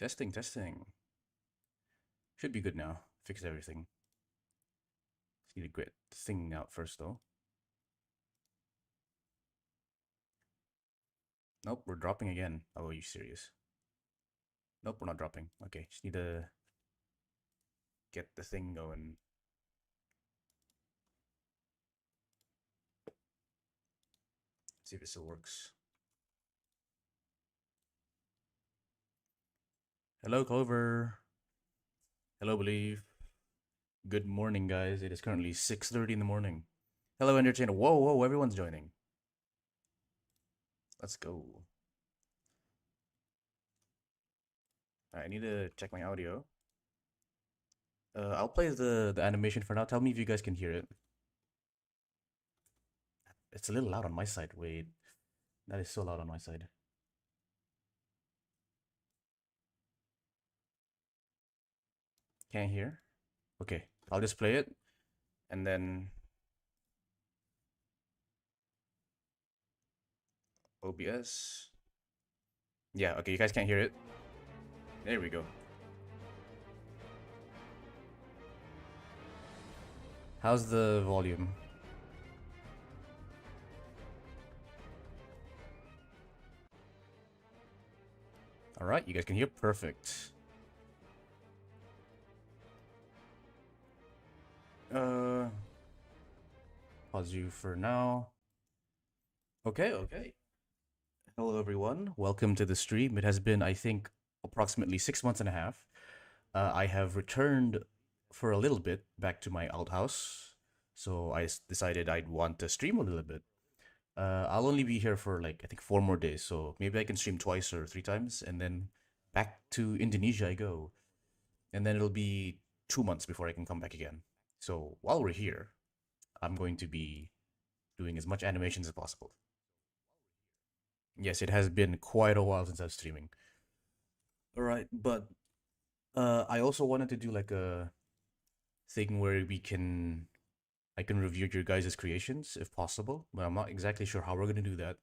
Testing, testing. Should be good now. Fixed everything. Just need to get the thing out first, though. Nope, we're dropping again. Oh, are you serious? Nope, we're not dropping. Okay, just need to get the thing going. See if it still works. Hello, Clover. Hello, Believe. Good morning, guys. It is currently 6:30 in the morning. Hello, Entertainer. Whoa, whoa, everyone's joining. Let's go. I need to check my audio. I'll play the animation for now. Tell me if you guys can hear it. It's a little loud on my side. Wait, that is so loud on my side. Can't hear? Okay, I'll just play it and then OBS. Yeah, okay, you guys can't hear it. There we go. How's the volume? All right, you guys can hear perfect. Pause you for now. Okay, okay. Hello, everyone. Welcome to the stream. It has been, I think, approximately 6 months and a half. I have returned for a little bit back to my outhouse, so I decided I'd want to stream a little bit. I'll only be here for like I think 4 more days, so maybe I can stream twice or 3 times, and then back to Indonesia I go, and then it'll be 2 months before I can come back again. So while we're here, I'm going to be doing as much animations as possible. Yes, it has been quite a while since I was streaming. All right, but I also wanted to do like a thing where I can review your guys' creations if possible, but I'm not exactly sure how we're gonna do that.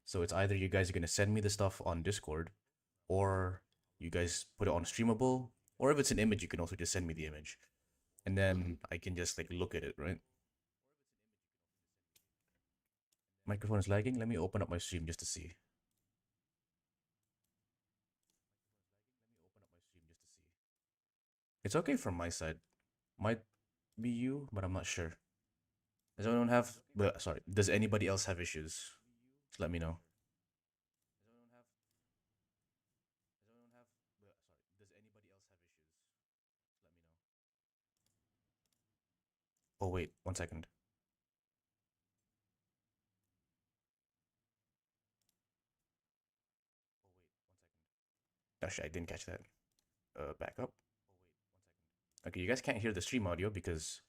So it's either you guys are gonna send me the stuff on Discord, or you guys put it on Streamable, or if it's an image, you can also just send me the image, and then I can just like look at it, right? Microphone is lagging. Let me open up my stream just to see. It's okay from my side. Might be you, but I'm not sure. Does anyone have? Sorry. Does anybody else have issues? Just let me know. Oh wait, 1 second. Actually, I didn't catch that. Back up. Okay, you guys can't hear the stream audio because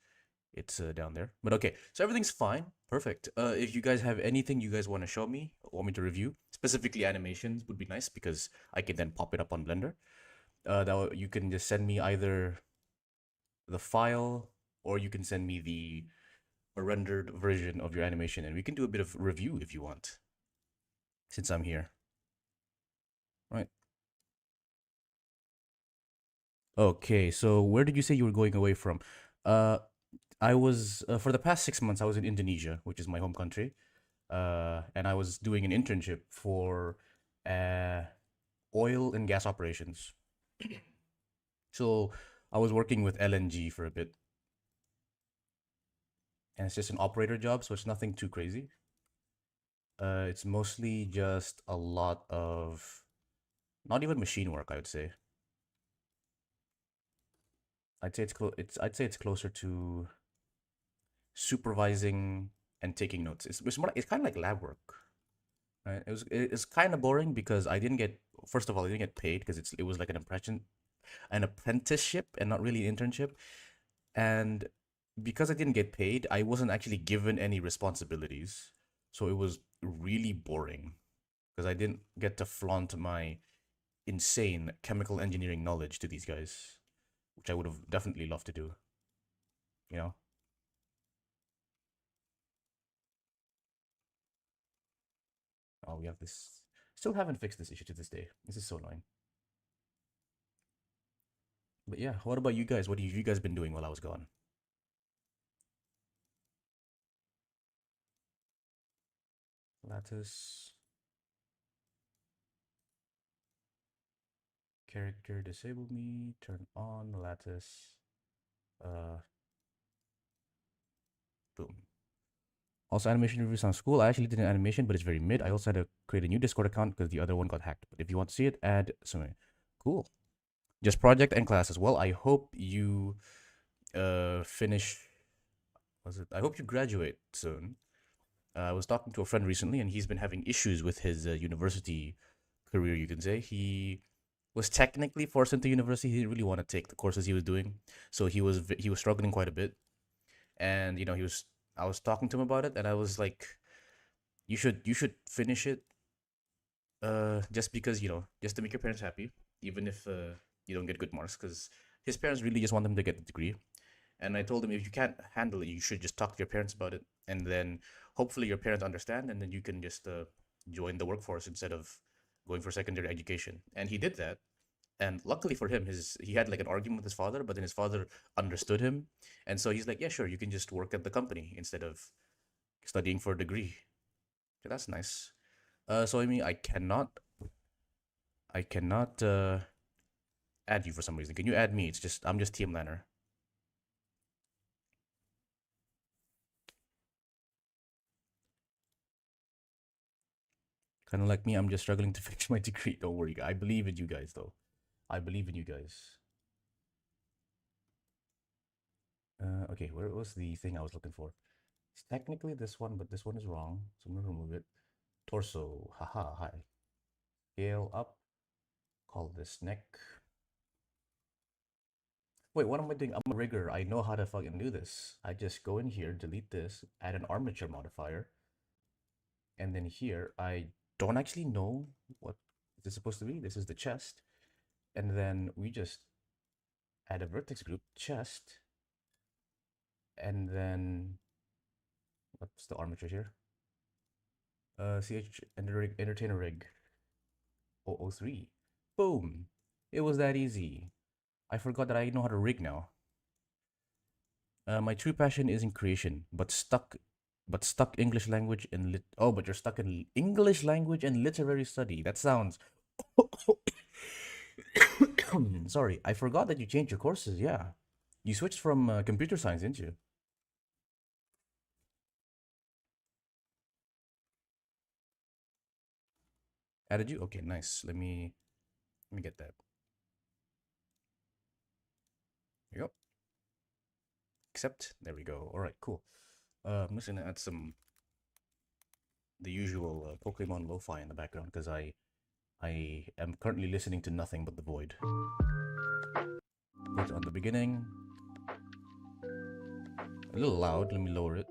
it's down there. But okay, so everything's fine. Perfect. If you guys have anything you guys want to show me, or want me to review, specifically animations would be nice because I can then pop it up on Blender. You can just send me either the file or you can send me the a rendered version of your animation and we can do a bit of review if you want since I'm here. Right. Okay, so where did you say you were going away from? Uh, I was for the past 6 months I was in Indonesia, which is my home country, and I was doing an internship for uh, oil and gas operations. So I was working with LNG for a bit, and it's just an operator job, so it's nothing too crazy. It's mostly just a lot of not even machine work, I would say. I'd say it's closer to supervising and taking notes. It's kind of like lab work, right? It's kind of boring because I didn't get first of all I didn't get paid because it was like an apprenticeship and not really an internship, and because I didn't get paid, I wasn't actually given any responsibilities, so it was really boring because I didn't get to flaunt my insane chemical engineering knowledge to these guys, which I would have definitely loved to do, you know. Oh, we have this. Still haven't fixed this issue to this day. This is so annoying. But yeah, what about you guys? What have you guys been doing while I was gone? Lattice character disable me. Turn on lattice. Uh, boom. Also, animation reviews on school. I actually did an animation, but it's very mid. I also had to create a new Discord account because the other one got hacked. But if you want to see it, add something. Cool. Just project and class as well. I hope you finish. Was it? I hope you graduate soon. I was talking to a friend recently, and he's been having issues with his university career. You can say he was technically forced into university. He didn't really want to take the courses he was doing, so he was struggling quite a bit. And he was. I was talking to him about it, and I was like, you should finish it just because just to make your parents happy, even if you don't get good marks, because his parents really just want him to get the degree. And I told him, if you can't handle it, you should just talk to your parents about it, and then hopefully your parents understand, and then you can just join the workforce instead of going for secondary education. And he did that, and luckily for him, he had like an argument with his father, but then his father understood him, and so he's like, yeah, sure, you can just work at the company instead of studying for a degree. So that's nice. So I mean, I cannot add you for some reason. Can you add me? I'm just Team Lanner. Kind of like me, I'm just struggling to finish my degree. Don't worry, I believe in you guys, though. I believe in you guys. Okay, where was the thing I was looking for? It's technically this one, but this one is wrong, so I'm gonna remove it. Torso, haha, hi. Scale up. Call this neck. Wait, what am I doing? I'm a rigger. I know how to fucking do this. I just go in here, delete this, add an armature modifier, and then here I don't actually know what this is supposed to be. This is the chest, and then we just add a vertex group chest, and then what's the armature here? CH entertainer rig 003. Boom! It was that easy. I forgot that I know how to rig now. My true passion is in creation, but stuck English language and but you're stuck in English language and literary study. That sounds. Sorry, I forgot that you changed your courses. Yeah, you switched from computer science, didn't you? Added you? Okay, nice. Let me get that. There you go. Accept. There we go. All right, cool. I'm just gonna add the usual Pokemon lo-fi in the background because I am currently listening to nothing but the void. Put it on the beginning. A little loud. Let me lower it.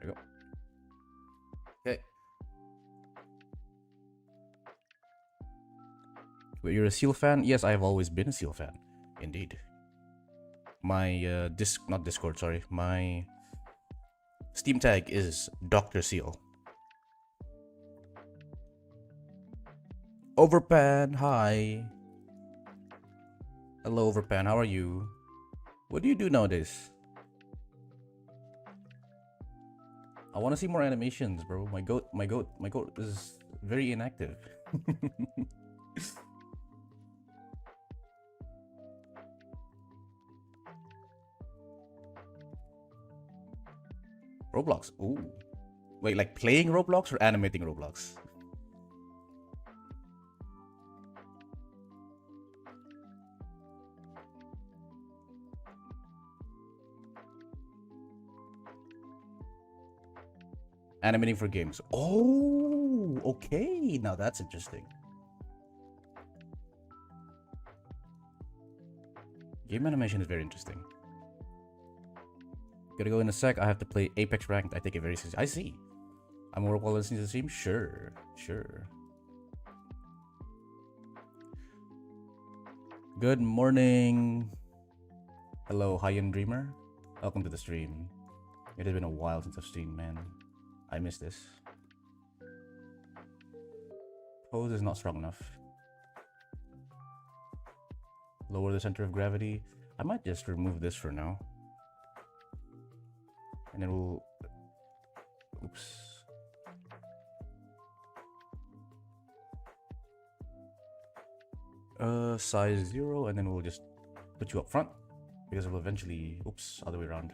There we go. Okay. But you're a Seal fan? Yes, I have always been a Seal fan. Indeed. My not Discord, sorry. My Steam tag is Dr. Seal. Overpan, hi. Hello, Overpan. How are you? What do you do nowadays? I want to see more animations, bro. My goat is very inactive. Roblox. Ooh. Wait, like playing Roblox or animating Roblox? Animating for games. Oh, okay. Now that's interesting. Game animation is very interesting. Gotta go in a sec. I have to play Apex Ranked. I take it very seriously. I see. I'm more while listening to the stream? Sure. Sure. Good morning. Hello, High-End Dreamer. Welcome to the stream. It has been a while since I've streamed, man. I miss this. Pose is not strong enough. Lower the center of gravity. I might just remove this for now. And then we'll... Oops. Size 0, and then we'll just put you up front. Because it will eventually... Oops, other way around.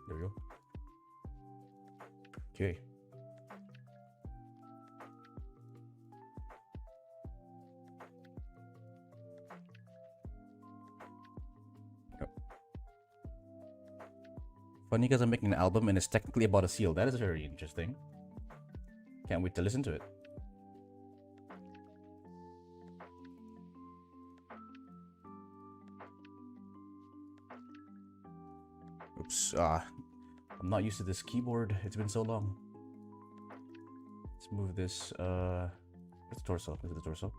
There we go. Okay. Funny because I'm making an album and it's technically about a seal. That is very interesting. Can't wait to listen to it. Oops. I'm not used to this keyboard. It's been so long. Let's move this. It's the torso. This is the torso.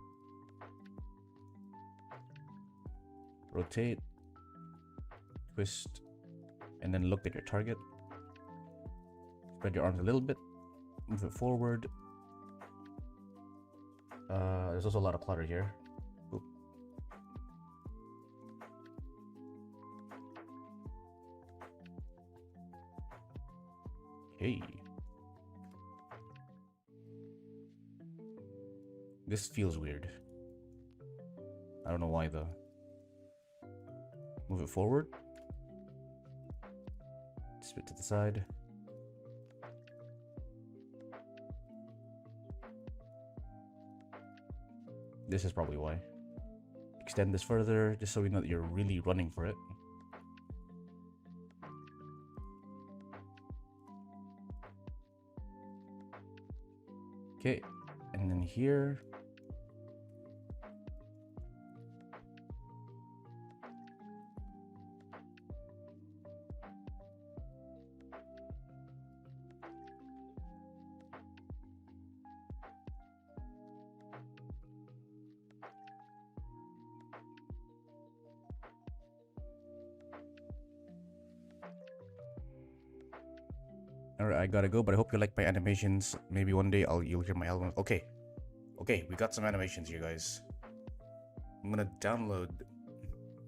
Rotate. Twist. And then look at your target. Spread your arms a little bit. Move it forward. There's also a lot of clutter here. Oop. Hey. This feels weird. I don't know why though. Move it forward. Spit to the side. This is probably why. Extend this further, just so we know that you're really running for it. Okay, and then here. Alright, I gotta go, but I hope you like my animations. Maybe one day you'll hear my album. Okay. Okay, we got some animations here, guys. I'm gonna download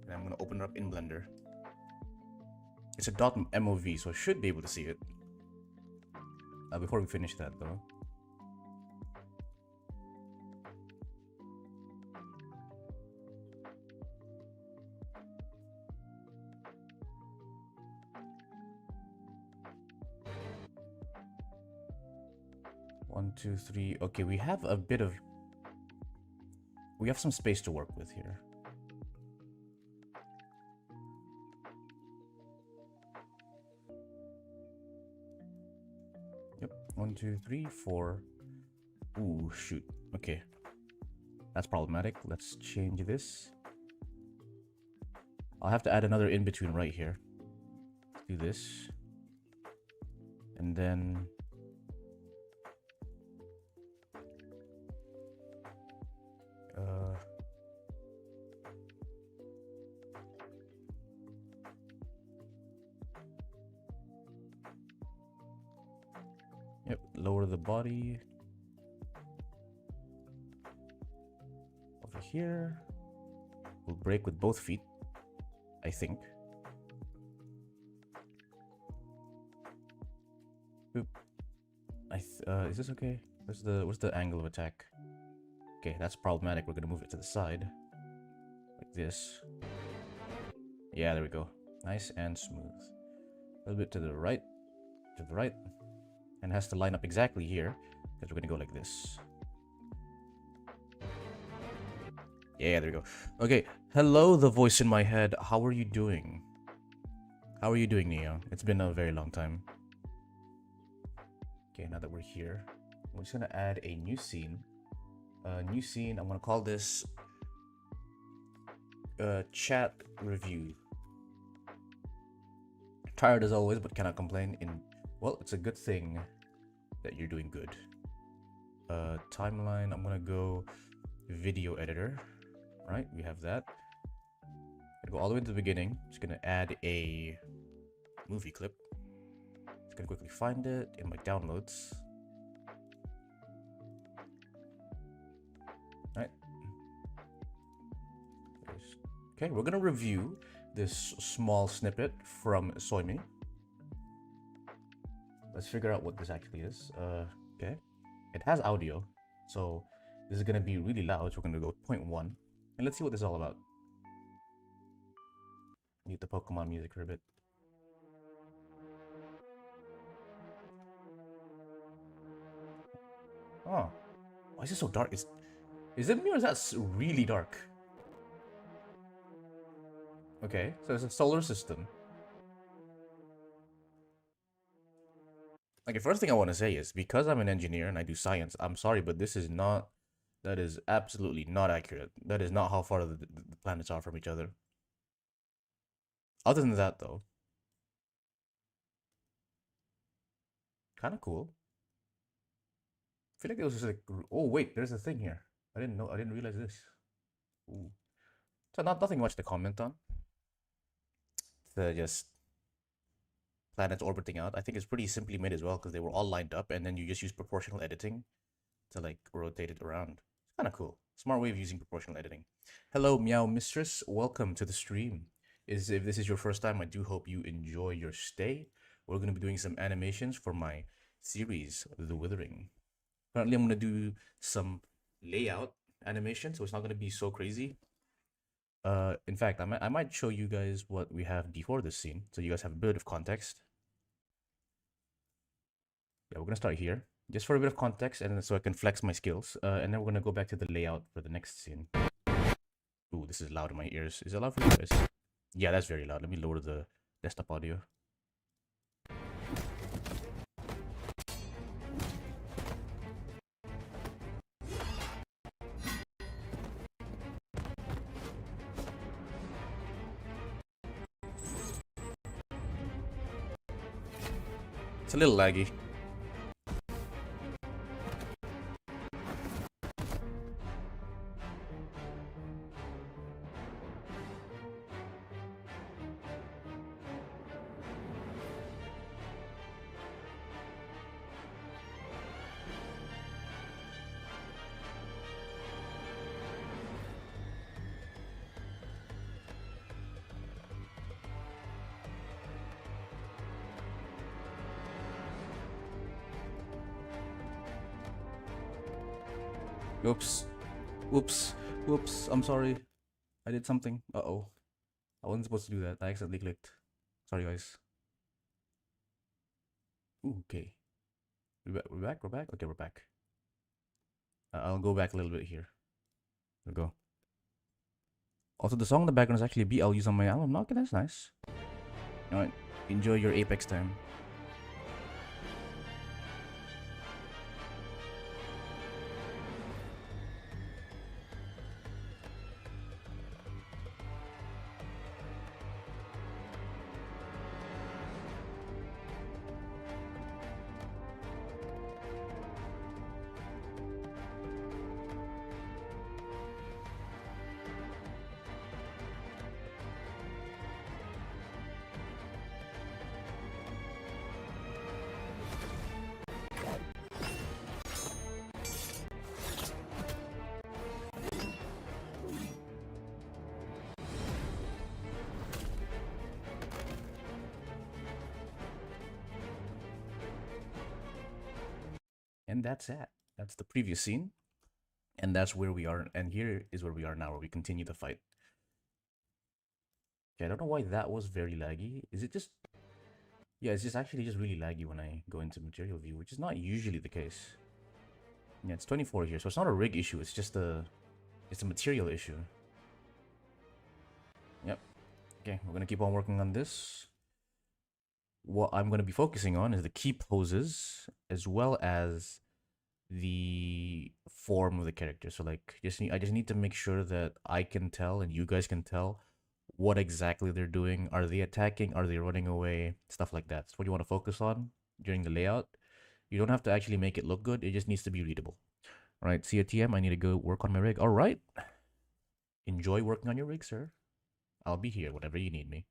and I'm gonna open it up in Blender. It's a .mov, so I should be able to see it. Before we finish that though. One, two, three. Okay, we have a bit of... We have some space to work with here. Yep. 1, 2, 3, 4. Ooh, shoot. Okay. That's problematic. Let's change this. I'll have to add another in between right here. Let's do this. And then... Yep, lower the body. Over here. We'll break with both feet, I think. Oop. Is this okay? Where's the angle of attack? Okay, that's problematic. We're gonna move it to the side. Like this. Yeah, there we go. Nice and smooth. A little bit to the right. To the right. And it has to line up exactly here. Because we're gonna go like this. Yeah, there we go. Okay, hello, the voice in my head. How are you doing? How are you doing, Neo? It's been a very long time. Okay, now that we're here, we're just gonna add a new scene. New scene. I'm gonna call this chat review. Tired as always, but cannot complain. Well, it's a good thing that you're doing good. Timeline. I'm gonna go video editor. Right, we have that. Gonna go all the way to the beginning. Just gonna add a movie clip. Just gonna quickly find it in my downloads. Right, Okay, we're gonna review this small snippet from Soimi. Let's figure out what this actually is. Okay, it has audio, so this is gonna be really loud. So we're gonna go 0.1, and let's see what this is all about. Mute the Pokemon music for a bit. Oh, why is it so dark? Is it me or is that really dark? Okay, so it's a solar system. Okay, first thing I want to say is because I'm an engineer and I do science, I'm sorry, but this is not, that is absolutely not accurate. That is not how far the planets are from each other. Other than that, though, kind of cool. I feel like it was just like, oh wait, there's a thing here. I didn't know, I didn't realize this. Ooh. So nothing much to comment on. Just planets orbiting out. I think it's pretty simply made as well because they were all lined up, and then you just use proportional editing to like rotate it around. It's kind of cool. Smart way of using proportional editing. Hello, Meow Mistress. Welcome to the stream. If this is your first time, I do hope you enjoy your stay. We're going to be doing some animations for my series, The Withering. Currently, I'm going to do some layout animation, so it's not going to be so crazy. In fact, I might show you guys what we have before this scene, so you guys have a bit of context. Yeah, we're gonna start here, just for a bit of context, and so I can flex my skills. And then we're gonna go back to the layout for the next scene. Ooh, this is loud in my ears. Is it loud for you guys? Yeah, that's very loud. Let me lower the desktop audio. It's a little laggy. Oops. Whoops. Whoops. I'm sorry. I did something. Uh-oh. I wasn't supposed to do that. I accidentally clicked. Sorry, guys. Ooh, okay. We're back? We're back? Okay, we're back. I'll go back a little bit here. There we go. Also, the song in the background is actually a beat I'll use on my album. Okay, that's nice. Alright, enjoy your Apex time. And that's it. That's the previous scene. And that's where we are. And here is where we are now, where we continue the fight. Okay, I don't know why that was very laggy. Is it just... Yeah, it's just actually just really laggy when I go into material view, which is not usually the case. Yeah, it's 24 here, so it's not a rig issue. It's just it's a material issue. Yep. Okay, we're gonna keep on working on this. What I'm gonna be focusing on is the key poses, as well as the form of the character. So like, I just need to make sure that I can tell and you guys can tell what exactly they're doing. Are they attacking? Are they running away? Stuff like that. That's what you want to focus on during the layout. You don't have to actually make it look good. It just needs to be readable. All right, see you, TM. I need to go work on my rig. All right. Enjoy working on your rig, sir. I'll be here whenever you need me.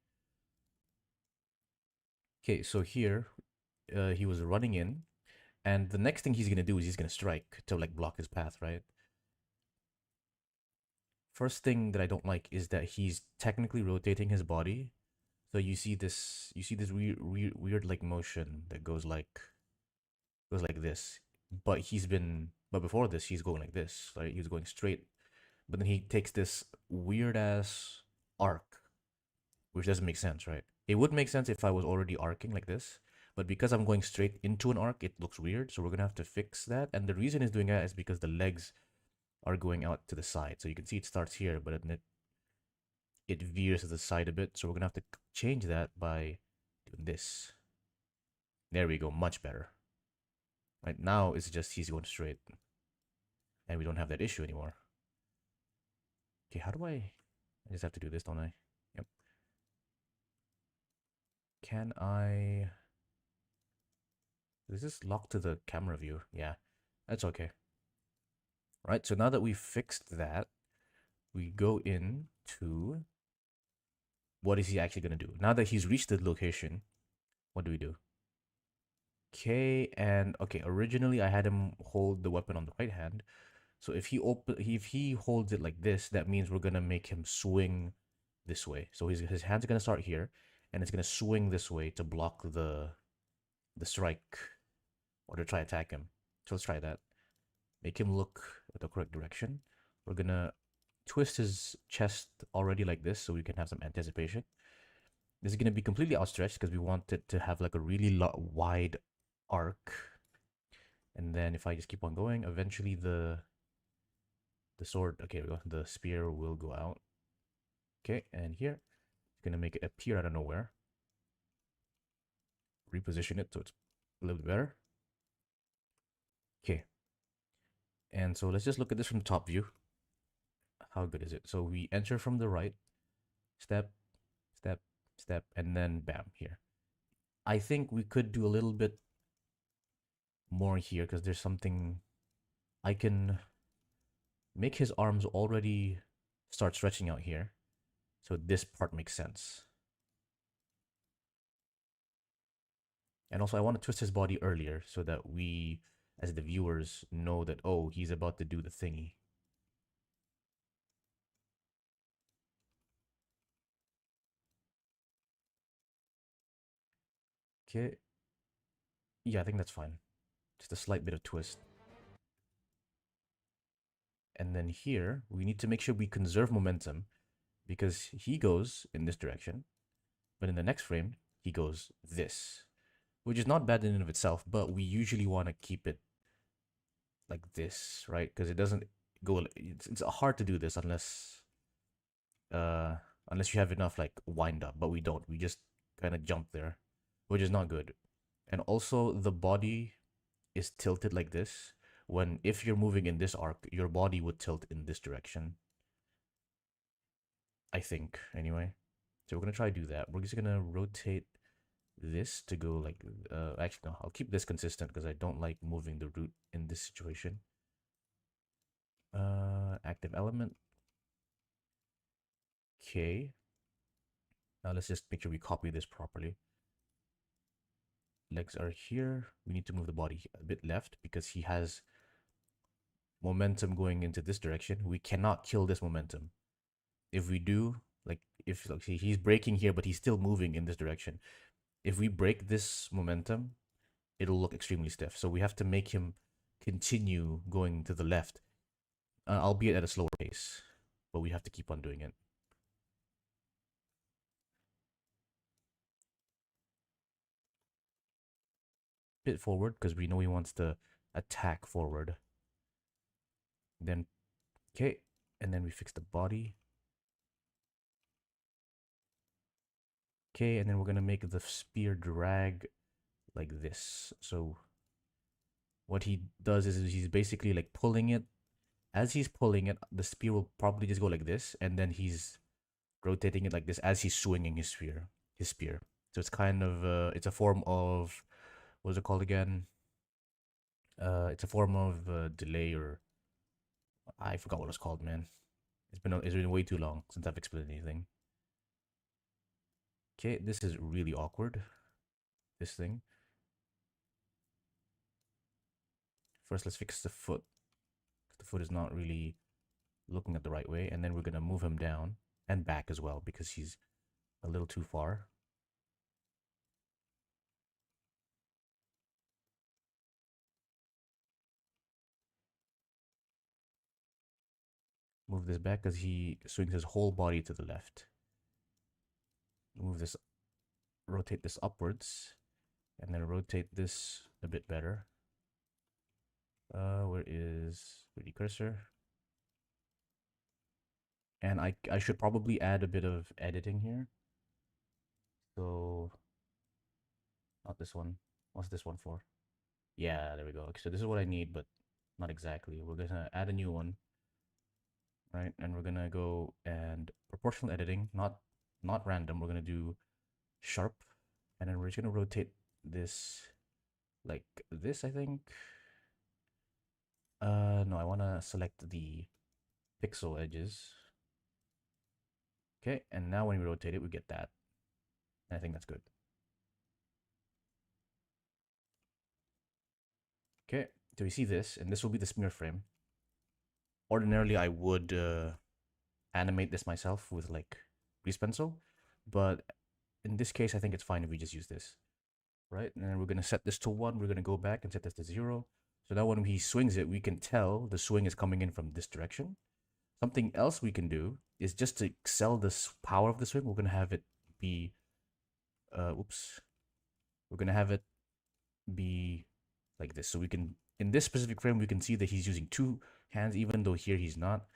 Okay, so here, he was running in, and the next thing he's gonna do is he's gonna strike to like block his path, right? First thing that I don't like is that he's technically rotating his body. So you see this weird like motion that goes like this. But before this, he's going like this, right? He was going straight. But then he takes this weird ass arc, which doesn't make sense, right? It would make sense if I was already arcing like this, but because I'm going straight into an arc, it looks weird. So we're gonna have to fix that. And the reason it's doing that is because the legs are going out to the side. So you can see it starts here, but then it veers to the side a bit. So we're gonna have to change that by doing this. There we go, much better. Right now it's just he's going straight, and we don't have that issue anymore. Okay, how do I? I just have to do this, don't I? Yep. Can I? Is this locked to the camera view? Yeah, that's okay. Right, so now that we've fixed that, we go into what is he actually going to do? Now that he's reached the location, what do we do? Okay, and okay, originally I had him hold the weapon on the right hand. So if he holds it like this, that means we're going to make him swing this way. So his hand's going to start here, and it's going to swing this way to block the strike or to try attack him. So let's try that. Make him look at the correct direction. We're gonna twist his chest already like this so we can have some anticipation. This is gonna be completely outstretched because we want it to have like a really wide arc. And then if I just keep on going, eventually the sword, okay, the spear will go out. Okay, and here, it's gonna make it appear out of nowhere. Reposition it so it's a little bit better. Okay, and so let's just look at this from the top view. How good is it? So we enter from the right, step, step, step, and then bam, here. I think we could do a little bit more here because there's something I can make his arms already start stretching out here. So this part makes sense. And also I want to twist his body earlier so that we, as the viewers, know that, oh, he's about to do the thingy. Okay. Yeah, I think that's fine. Just a slight bit of twist. And then here, we need to make sure we conserve momentum because he goes in this direction, but in the next frame, he goes this, which is not bad in and of itself, but we usually want to keep it like this, right? Because it doesn't go, it's hard to do this uh, unless you have enough like wind up, but we don't. We just kind of jump there, which is not good. And also the body is tilted like this, when if you're moving in this arc, your body would tilt in this direction. I think, anyway. So we're gonna try to do that. We're just gonna rotate this to go like, actually no, I'll keep this consistent because I don't like moving the root in this situation. Active element. Okay. Now let's just make sure we copy this properly. Legs are here. We need to move the body a bit left because he has momentum going into this direction. We cannot kill this momentum. If we do, like if like, see, he's braking here, but he's still moving in this direction. If we break this momentum, it'll look extremely stiff. So we have to make him continue going to the left, albeit at a slower pace, but we have to keep on doing it. Bit forward because we know he wants to attack forward. Then, okay, and then we fix the body. Okay, and then we're gonna make the spear drag like this. So what he does is he's basically like pulling it. As he's pulling it, the spear will probably just go like this, and then he's rotating it like this as he's swinging his spear. So it's kind of it's a form of, what is it called again? It's a form of delay, or I forgot what it's called, man. It's been way too long since I've explained anything. Okay, this is really awkward. This thing. First, let's fix the foot. The foot is not really looking at the right way, and then we're gonna move him down and back as well because he's a little too far. Move this back because he swings his whole body to the left. Move this, rotate this upwards, and then rotate this a bit better. Where is 3D cursor? And I should probably add a bit of editing here. So, not this one. What's this one for? Yeah, there we go. Okay, so this is what I need, but not exactly. We're gonna add a new one, right? And we're gonna go and proportional editing, not random. We're gonna do sharp, and then we're just gonna rotate this like this, I think. No, I wanna select the pixel edges. Okay, and now when we rotate it, we get that. And I think that's good. Okay, so we see this, and this will be the smear frame. Ordinarily, I would animate this myself with like grease pencil, but in this case, I think it's fine if we just use this, right? And then we're gonna set this to 1. We're gonna go back and set this to 0. So now when he swings it, we can tell the swing is coming in from this direction. Something else we can do is just to excel this power of the swing, we're gonna have it be, we're gonna have it be like this. So we can, in this specific frame, we can see that he's using 2 hands, even though here he's not.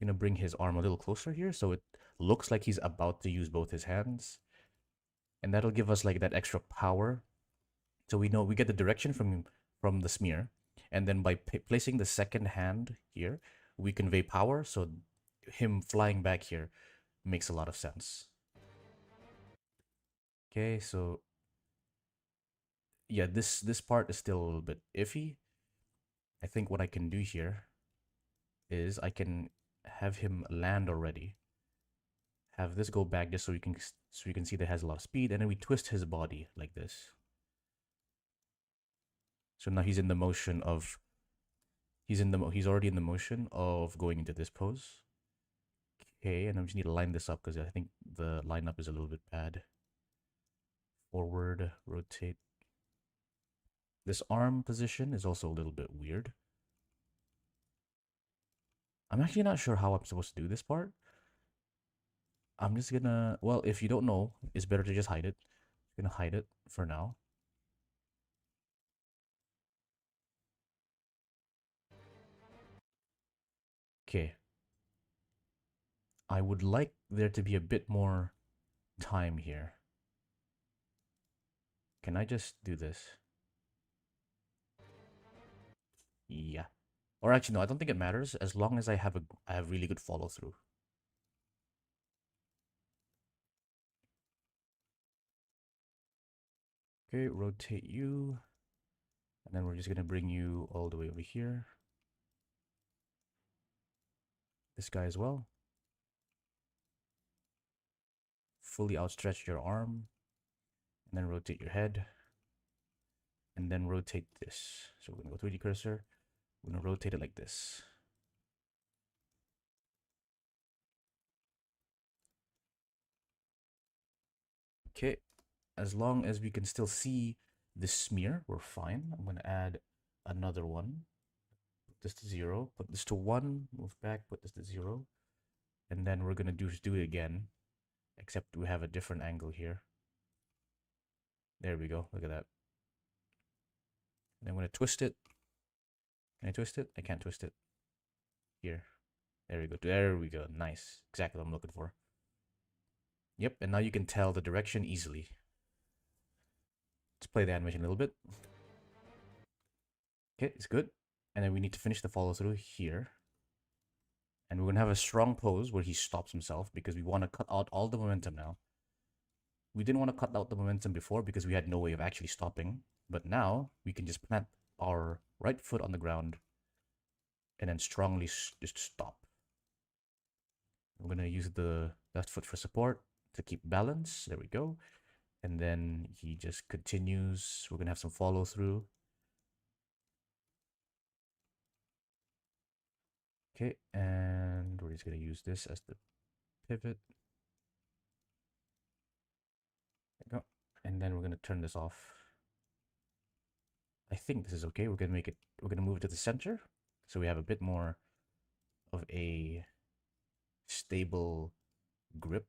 I'm gonna bring his arm a little closer here, so it looks like he's about to use both his hands. And that'll give us like that extra power. So we know we get the direction from the smear, and then by placing the second hand here, we convey power. So him flying back here makes a lot of sense. Okay, so yeah, this part is still a little bit iffy. I think what I can do here is I can have him land already. Have this go back just so we can see that it has a lot of speed, and then we twist his body like this. So now he's in the motion of he's already in the motion of going into this pose. Okay, and I just need to line this up because I think the lineup is a little bit bad. Forward, rotate. This arm position is also a little bit weird. I'm actually not sure how I'm supposed to do this part. I'm just gonna, well, if you don't know, it's better to just hide it. I'm gonna hide it for now. Okay. I would like there to be a bit more time here. Can I just do this? Yeah. Or actually, no, I don't think it matters as long as I have really good follow through. Okay, rotate you. And then we're just gonna bring you all the way over here. This guy as well. Fully outstretch your arm. And then rotate your head. And then rotate this. So we're gonna go 3D cursor. We're gonna rotate it like this. Okay, as long as we can still see the smear, we're fine. I'm gonna add another one. Put this to 0, put this to 1, move back, put this to 0. And then we're gonna do it again, except we have a different angle here. There we go, look at that. And I'm gonna twist it. Can I twist it? I can't twist it. Here. There we go. There we go. Nice. Exactly what I'm looking for. Yep, and now you can tell the direction easily. Let's play the animation a little bit. Okay, it's good. And then we need to finish the follow through here. And we're going to have a strong pose where he stops himself because we want to cut out all the momentum now. We didn't want to cut out the momentum before because we had no way of actually stopping. But now we can just plant our right foot on the ground and then strongly just stop. I'm going to use the left foot for support to keep balance. There we go. And then he just continues. We're going to have some follow through. Okay, and we're just gonna use this as the pivot. There we go. And then we're gonna turn this off. I think this is okay. We're gonna move it to the center. So we have a bit more of a stable grip.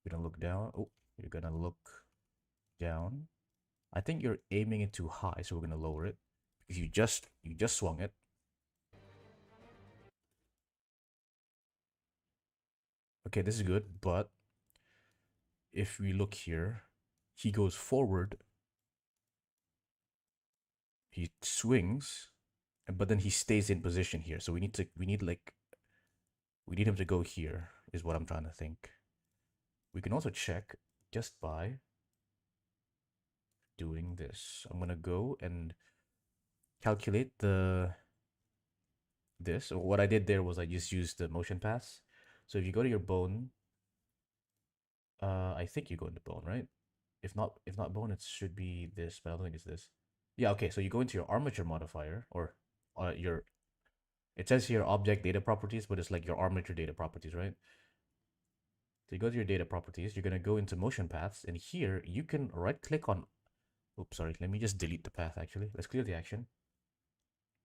You're gonna look down. Oh, you're gonna look down. I think you're aiming it too high, so we're gonna lower it. Because you just swung it. Okay, this is good, but if we look here, he goes forward, he swings, but then he stays in position here. So we need him to go here, is what I'm trying to think. We can also check just by doing this. I'm gonna go and calculate this. So what I did there was I just used the motion pass. So if you go to your bone, I think you go into bone, right? If not bone, it should be this, but I don't think it's this. Yeah, okay. So you go into your armature modifier, or your. It says here object data properties, but it's like your armature data properties, right? So you go to your data properties. You're gonna go into motion paths, and here you can right click on. Oops, sorry. Let me just delete the path. Actually, let's clear the action.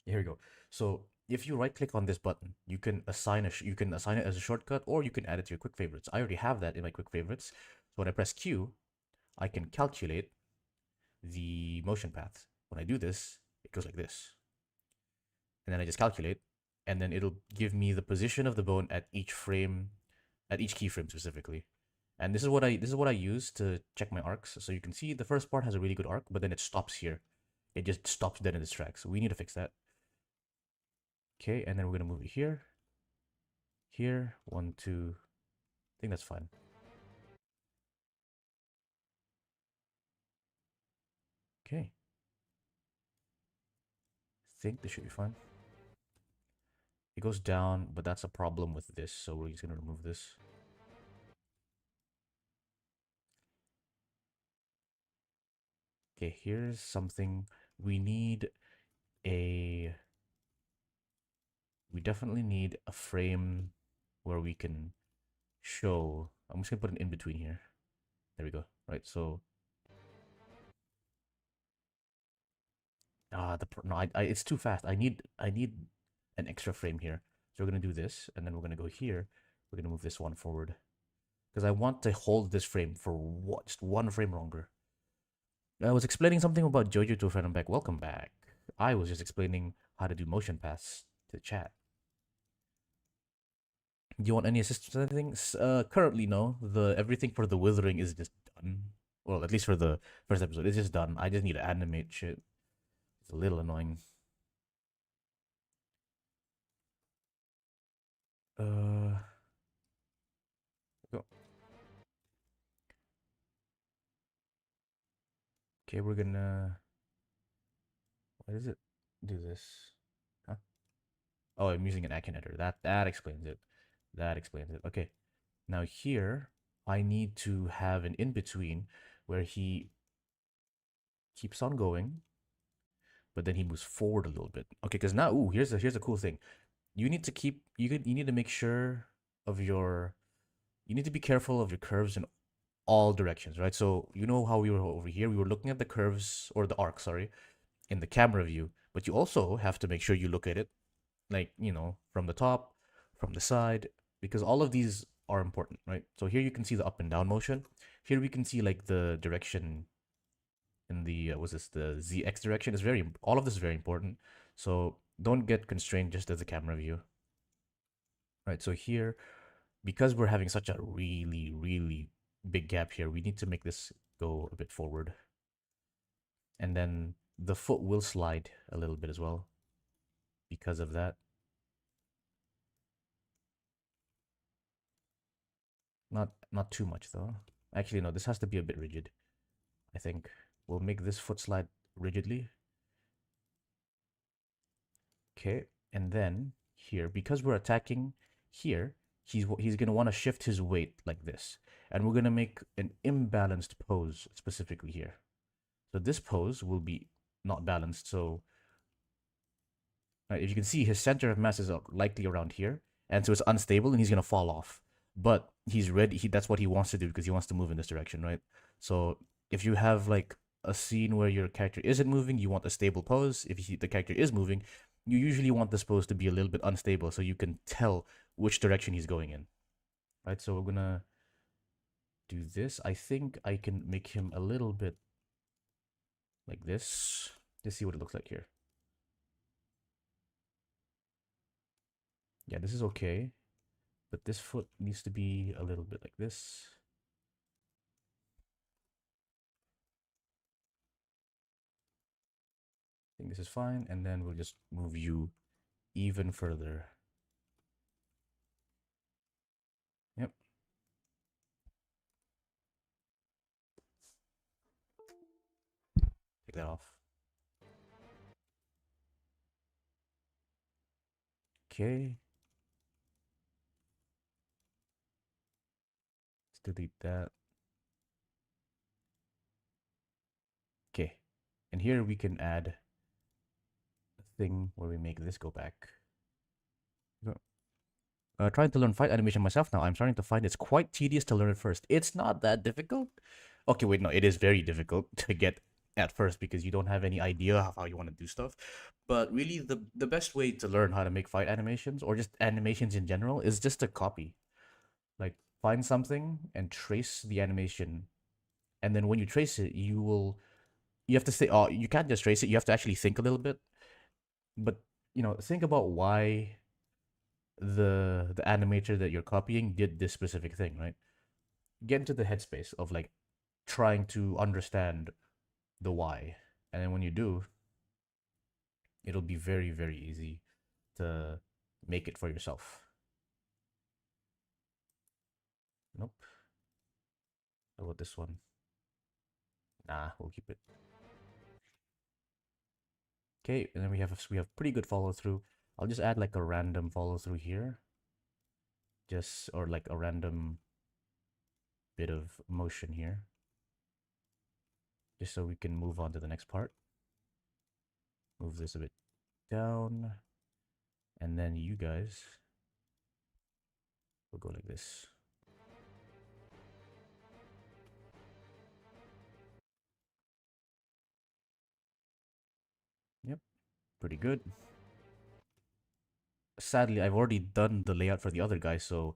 Here we go. So if you right click on this button, you can assign it as a shortcut, or you can add it to your quick favorites. I already have that in my quick favorites. So when I press Q, I can calculate the motion path. When I do this, it goes like this. And then I just calculate, and then it'll give me the position of the bone at each frame, at each keyframe specifically. And this is what I use to check my arcs. So you can see the first part has a really good arc, but then it stops here. It just stops dead in its tracks. So we need to fix that. Okay, and then we're gonna move it here. Here, 1, 2. I think that's fine. Okay. I think this should be fine. It goes down, but that's a problem with this, so we're just gonna remove this. Okay, here's something we definitely need a frame where we can show. I'm just gonna put an in between here. There we go. Right, so no, it's too fast. I need an extra frame here. So we're gonna do this, and then we're gonna go here. We're gonna move this one forward because I want to hold this frame for just one frame longer. I was explaining something about Jojo to a friend. I'm back. Welcome back. I was just explaining how to do motion paths to chat. Do you want any assistance or anything? Currently, no. Everything for the withering is just done. Well, at least for the first episode, it's just done. I just need to animate shit. It's a little annoying. Go. Okay, we're gonna. Why does it do this? Huh? Oh, I'm using an Akinator. That explains it. That explains it. Okay. Now here, I need to have an in-between where he keeps on going, but then he moves forward a little bit. Okay, because now, ooh, here's a cool thing. You need to make sure of your, you need to be careful of your curves in all directions, right? So you know how we were over here, we were looking at the curves, or the arc, sorry, in the camera view, but you also have to make sure you look at it, like, from the top, from the side, because all of these are important, right? So here you can see the up and down motion. Here we can see like the direction in the the ZX direction is all of this is very important. So don't get constrained just as a camera view. Right, so here, because we're having such a really, really big gap here, we need to make this go a bit forward. And then the foot will slide a little bit as well because of that. Not too much though. Actually, no, this has to be a bit rigid. I think we'll make this foot slide rigidly. Okay, and then here, because we're attacking here, he's going to want to shift his weight like this. And we're going to make an imbalanced pose specifically here. So this pose will be not balanced. So if you can see, his center of mass is likely around here. and so it's unstable, and he's gonna fall off. But he's ready. That's what he wants to do because he wants to move in this direction, right? So if you have like a scene where your character isn't moving, you want a stable pose. If the character is moving, you usually want this pose to be a little bit unstable so you can tell which direction he's going in, right? So we're gonna do this. I think I can make him a little bit like this. Let's see what it looks like here. Yeah, this is okay, but this foot needs to be a little bit like this. I think this is fine, and then we'll just move you even further. Yep. Take that off. Okay. Let's delete that. Okay. And here we can add a thing where we make this go back. Trying to learn fight animation myself now. I'm starting to find it's quite tedious to learn at first. It's not that difficult. Okay, wait, no, it is very difficult to get at first because you don't have any idea of how you want to do stuff. But really, the best way to learn how to make fight animations or just animations in general is just to copy. Like, find something and trace the animation. And then when you trace it, you have to say, oh, you can't just trace it. You have to actually think a little bit. But, think about why the animator that you're copying did this specific thing, right? Get into the headspace of like trying to understand the why. And then when you do, it'll be very, very easy to make it for yourself. Nope. How about this one? Nah, we'll keep it. Okay, and then we have pretty good follow through. I'll just add like a random follow through here. Just or like a random bit of motion here. Just so we can move on to the next part. Move this a bit down. And then you guys will go like this. Yep, pretty good. Sadly, I've already done the layout for the other guy, so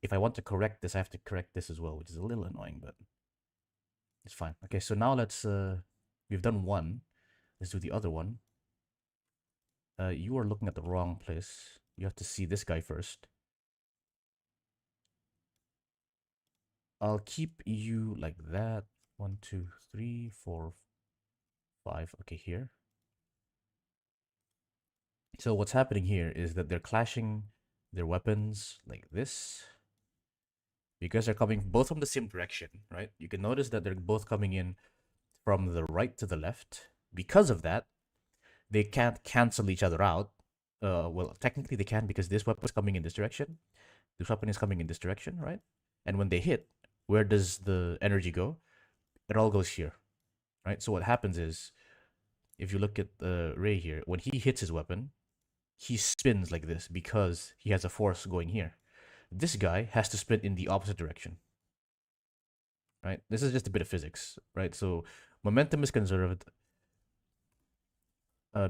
if I want to correct this, I have to correct this as well, which is a little annoying, but it's fine. Okay, so now we've done one. Let's do the other one. You are looking at the wrong place. You have to see this guy first. I'll keep you like that. 1, 2, 3, 4, 5. Okay, here. So what's happening here is that they're clashing their weapons like this because they're coming both from the same direction, right? You can notice that they're both coming in from the right to the left. Because of that, they can't cancel each other out. Well, technically they can because this weapon is coming in this direction. This weapon is coming in this direction, right? And when they hit, where does the energy go? It all goes here, right? So what happens is, if you look at Ray here, when he hits his weapon, he spins like this because he has a force going here. This guy has to spin in the opposite direction, right? This is just a bit of physics, right? So momentum is conserved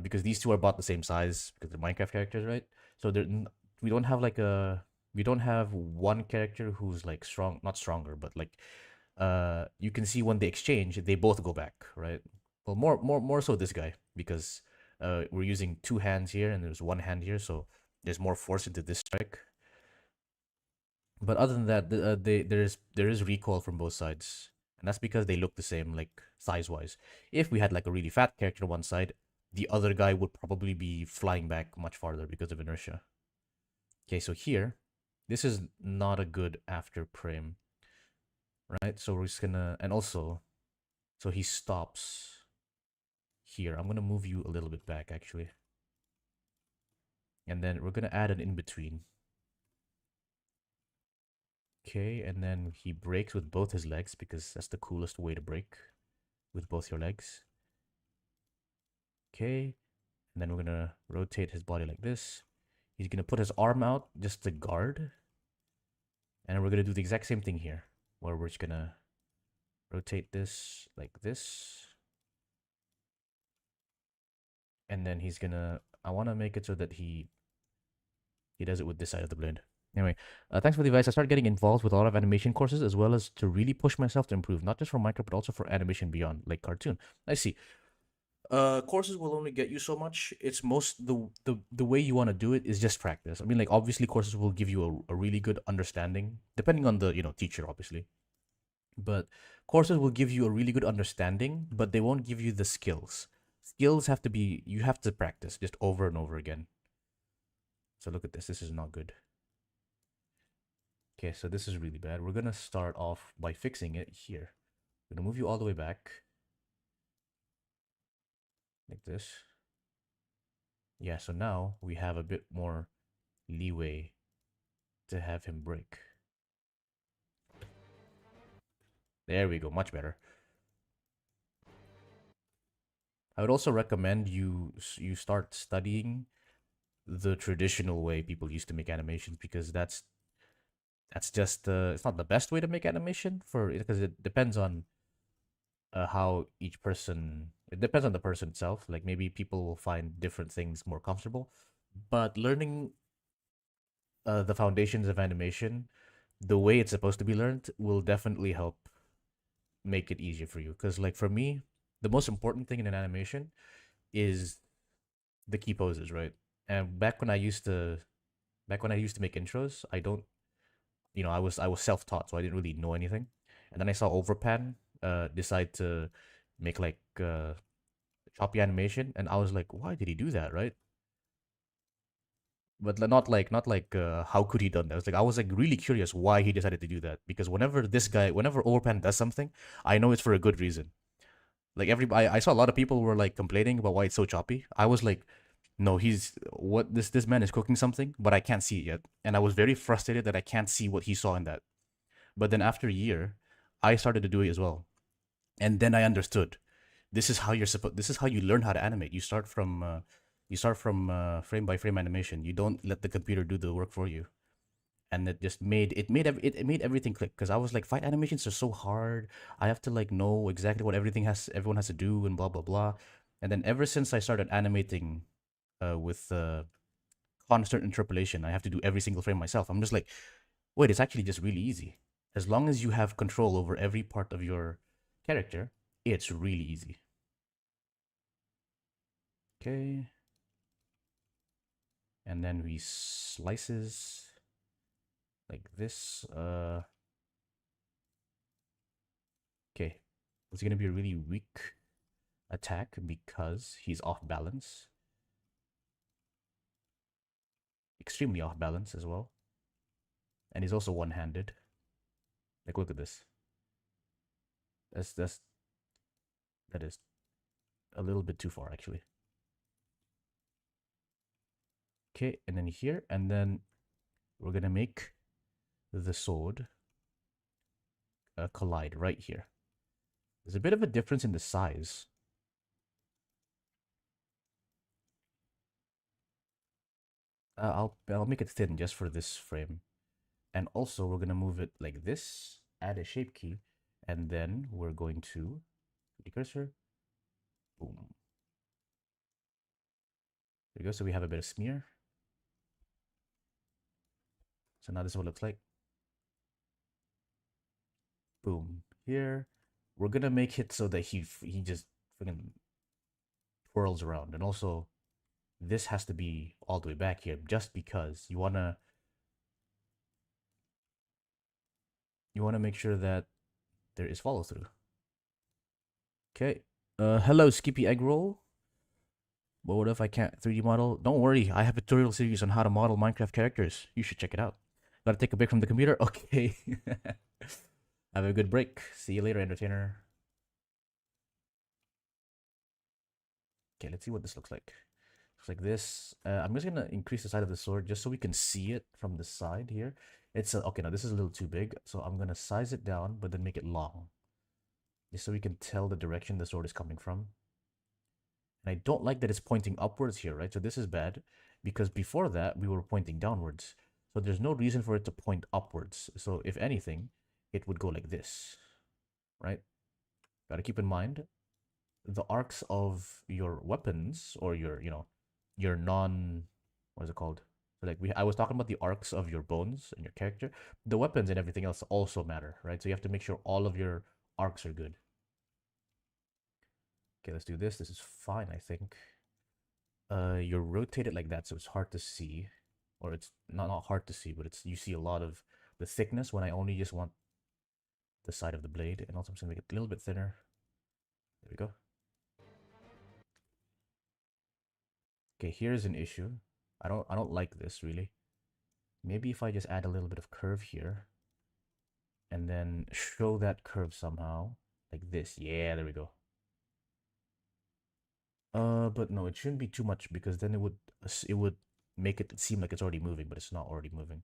because these two are about the same size because they're Minecraft characters, right? So we don't have like we don't have one character who's like strong, not stronger, but like you can see when they exchange, they both go back, right? Well, more so this guy because we're using two hands here and there's one hand here, so there's more force into this strike. But other than that, there is recoil from both sides, and that's because they look the same, like size wise. If we had like a really fat character on one side, the other guy would probably be flying back much farther because of inertia. Okay, so here, this is not a good after frame, right? So we're just gonna, and also, so he stops here. I'm gonna move you a little bit back actually, and then we're gonna add an in between. Okay, and then he breaks with both his legs because that's the coolest way to break, with both your legs. Okay, and then we're gonna rotate his body like this. He's gonna put his arm out just to guard, and we're gonna do the exact same thing here, where we're just gonna rotate this like this, and then he's gonna. I want to make it so that he does it with this side of the blade. Anyway, thanks for the advice. I started getting involved with a lot of animation courses as well as to really push myself to improve, not just for Minecraft but also for animation beyond, like cartoon. I see. Courses will only get you so much. It's most the way you want to do it is just practice. I mean, like obviously courses will give you a really good understanding, depending on the teacher, obviously. But courses will give you a really good understanding, but they won't give you the skills. Skills have to be you have to practice just over and over again. So look at this. This is not good. Okay, so this is really bad. We're gonna start off by fixing it here. I'm gonna move you all the way back. Like this. Yeah, so now we have a bit more leeway to have him break. There we go, much better. I would also recommend you start studying the traditional way people used to make animations because that's just it's not the best way to make animation for because it depends on how each person it depends on the person itself. Like maybe people will find different things more comfortable, but learning the foundations of animation the way it's supposed to be learned will definitely help make it easier for you. Because like for me, the most important thing in an animation is the key poses, right? And back when I used to make intros, I don't I was self-taught, so I didn't really know anything. And then I saw Overpan decide to make like choppy animation, and I was like, why did he do that, right? But not like how could he done that? I was like really curious why he decided to do that because whenever Overpan does something, I know it's for a good reason. Like I saw a lot of people were like complaining about why it's so choppy. I was like, no, he's what this man is cooking something, but I can't see it yet, and I was very frustrated that I can't see what he saw in that. But then after a year, I started to do it as well, and then I understood. This is how you learn how to animate. You start from frame by frame animation. You don't let the computer do the work for you. And it made everything click because I was like, fight animations are so hard. I have to like know exactly what everyone has to do and blah blah blah. And then ever since I started animating with constant interpolation, I have to do every single frame myself. I'm just like, wait, it's actually just really easy. As long as you have control over every part of your character, it's really easy. Okay. And then we slices like this. Okay. It's gonna be a really weak attack because he's off balance. Extremely off balance as well. And he's also one-handed. Like look at this. That's that is a little bit too far actually. Okay, and then here, and then we're gonna make the sword collide right here. There's a bit of a difference in the size. I'll make it thin just for this frame. And also we're gonna move it like this, add a shape key, and then we're going to the cursor. Boom. There we go. So we have a bit of smear. So now this is what it looks like. Boom. Here, we're gonna make it so that he just fucking twirls around, and also this has to be all the way back here, just because you wanna make sure that there is follow through. Okay. Hello, Skippy Egg Roll. But what if I can't 3D model? Don't worry, I have a tutorial series on how to model Minecraft characters. You should check it out. Gotta take a break from the computer? Okay. Have a good break. See you later, entertainer. Okay, let's see what this looks like. Looks like this. I'm just gonna increase the side of the sword just so we can see it from the side here. It's okay. Now this is a little too big, so I'm gonna size it down, but then make it long, just so we can tell the direction the sword is coming from. And I don't like that it's pointing upwards here, right? So this is bad. because before that we were pointing downwards. So there's no reason for it to point upwards. So if anything, it would go like this, right? Got to keep in mind the arcs of your weapons or your, your non, what is it called? So like I was talking about the arcs of your bones and your character. The weapons and everything else also matter, right? So you have to make sure all of your arcs are good. Okay, let's do this. This is fine, I think. You're rotated like that, so it's hard to see, or it's not hard to see, but it's you see a lot of the thickness when I only just want the side of the blade, and also I'm just gonna make it a little bit thinner. There we go. Okay, here's an issue. I don't like this really. Maybe if I just add a little bit of curve here, and then show that curve somehow, like this. Yeah, there we go. But no, it shouldn't be too much because then it would make it seem like it's already moving, but it's not already moving.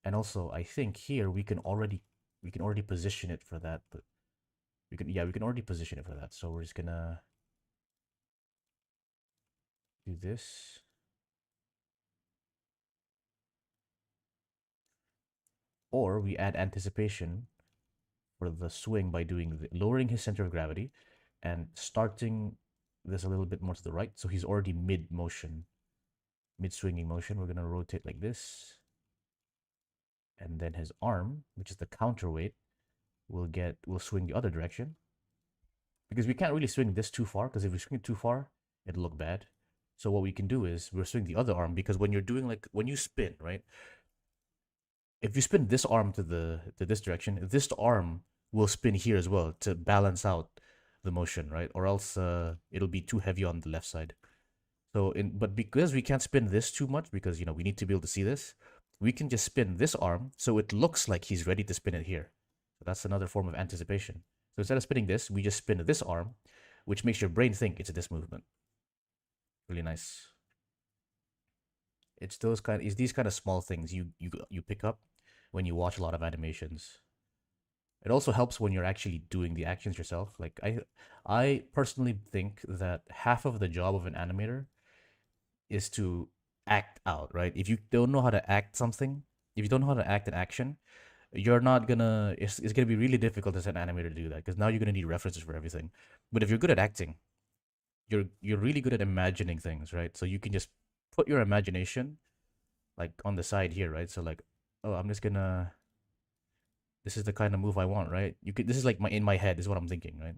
And also, I think here we can already position it for that, but we can already position it for that. So we're just gonna do this. Or we add anticipation for the swing by lowering his center of gravity and starting this a little bit more to the right. So he's already mid motion, mid swinging motion. We're gonna rotate like this. And then his arm, which is the counterweight, will swing the other direction. Because we can't really swing this too far, because if we swing it too far, it'll look bad. So what we can do is we'll swing the other arm, because when you're doing when you spin, right? If you spin this arm to this direction, this arm will spin here as well to balance out the motion, right? Or else it'll be too heavy on the left side. But because we can't spin this too much, because we need to be able to see this, we can just spin this arm so it looks like he's ready to spin it here. So that's another form of anticipation. So instead of spinning this, we just spin this arm, which makes your brain think it's this movement. Really nice. It's these kind of small things you pick up when you watch a lot of animations. It also helps when you're actually doing the actions yourself. Like I personally think that half of the job of an animator is to act out, right? If you don't know how to act something, if you don't know how to act an action, you're not gonna it's gonna be really difficult as an animator to do that, because now you're gonna need references for everything. But if you're good at acting, you're really good at imagining things, right? So you can just put your imagination like on the side here, right? So like, oh, I'm just gonna this is the kind of move I want, right? This is like in my head, this is what I'm thinking, right?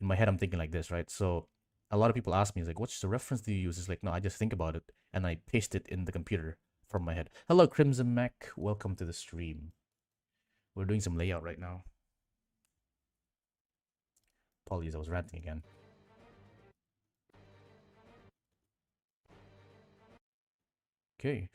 In my head I'm thinking like this, right? So a lot of people ask me, it's like, what's the reference do you use? It's like, no, I just think about it and I paste it in the computer from my head. Hello, Crimson Mac. Welcome to the stream. We're doing some layout right now. Apologies, I was ranting again. Okay.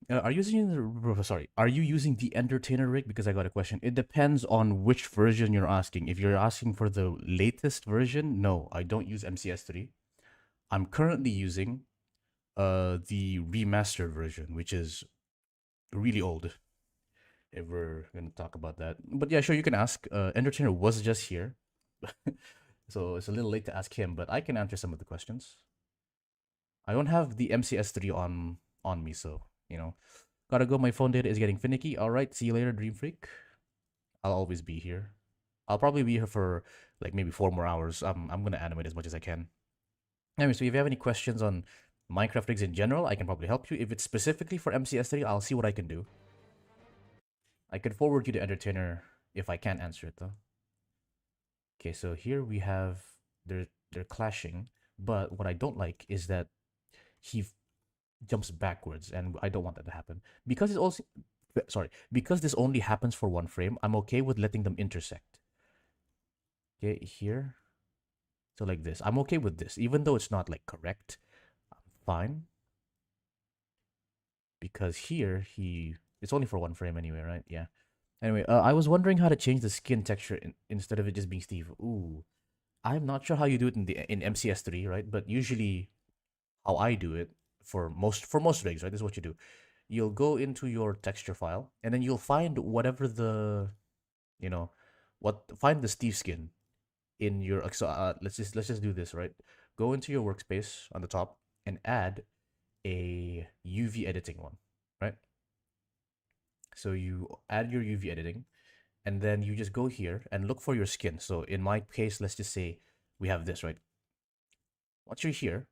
Are you using the Entertainer rig? Because I got a question. It depends on which version you're asking. If you're asking for the latest version, no, I don't use MCS3. I'm currently using the remastered version, which is really old. If we're gonna talk about that, but yeah, sure, you can ask. Entertainer was just here, so it's a little late to ask him, but I can answer some of the questions. I don't have the MCS3 on me, so gotta go. My phone data is getting finicky. All right, see you later, Dream Freak. I'll always be here. I'll probably be here for like maybe 4 more hours. I'm gonna animate as much as I can. Anyway, so if you have any questions on Minecraft rigs in general, I can probably help you. If it's specifically for MCS3, I'll see what I can do. I could forward you to Entertainer if I can't answer it though. Okay, so here we have they're clashing, but what I don't like is that he jumps backwards, and I don't want that to happen. Because this only happens for one frame, I'm okay with letting them intersect. Okay, here. So like this. I'm okay with this, even though it's not like correct. I'm fine. Because here it's only for one frame anyway, right? Yeah. Anyway, I was wondering how to change the skin texture instead of it just being Steve. Ooh. I'm not sure how you do it in MCS3, right? But usually how I do it for most rigs, right? This is what you do. You'll go into your texture file, and then you'll find whatever you know, find the Steve skin in your. So let's just do this, right? go into your workspace on the top and add a UV editing one, right? So you add your UV editing, and then you just go here and look for your skin. So in my case, let's just say we have this, right? Once you're here,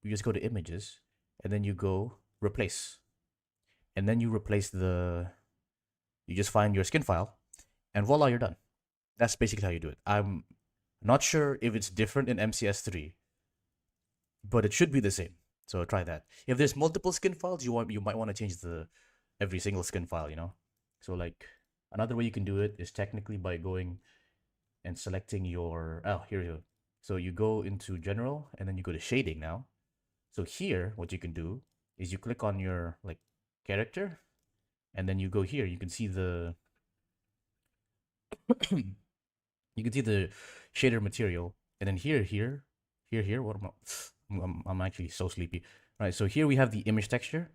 you just go to images, and then you go replace. And then you replace you just find your skin file, and voila, you're done. That's basically how you do it. I'm not sure if it's different in MCS3, but it should be the same. So try that. If there's multiple skin files, you might want to change the every single skin file, you know? So like another way you can do it is technically by going and selecting your here you go. So you go into general and then you go to shading now. So here what you can do is you click on your like character and then you go here. You can see the you can see the shader material, and then here. What am I? I'm actually so sleepy. All right, so here we have the image texture.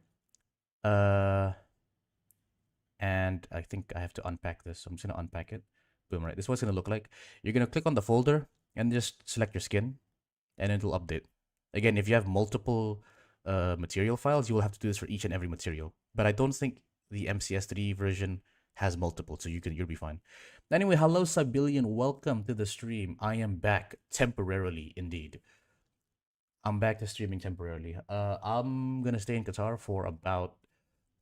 And I think I have to unpack this. So I'm just gonna unpack it. Boom, right? This is what it's gonna look like. You're gonna click on the folder and just select your skin, and it'll update. Again, if you have multiple material files, you will have to do this for each and every material. But I don't think the MCS3 version has multiple, so you'll be fine. Anyway, hello Sibilian, welcome to the stream. I am back temporarily, indeed. I'm back to streaming temporarily. I'm gonna stay in Qatar for about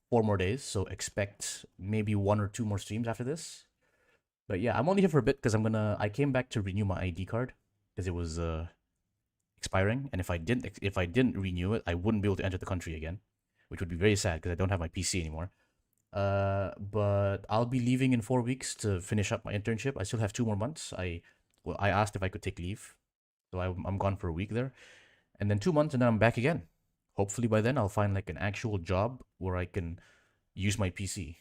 4 more days, so expect maybe 1 or 2 more streams after this. But yeah, I'm only here for a bit because I came back to renew my ID card because it was expiring, and if I didn't renew it, I wouldn't be able to enter the country again, which would be very sad because I don't have my PC anymore. But I'll be leaving in 4 weeks to finish up my internship. I still have 2 more months. I asked if I could take leave, so I'm gone for a week there, and then 2 months, and then I'm back again. Hopefully by then I'll find like an actual job where I can use my PC.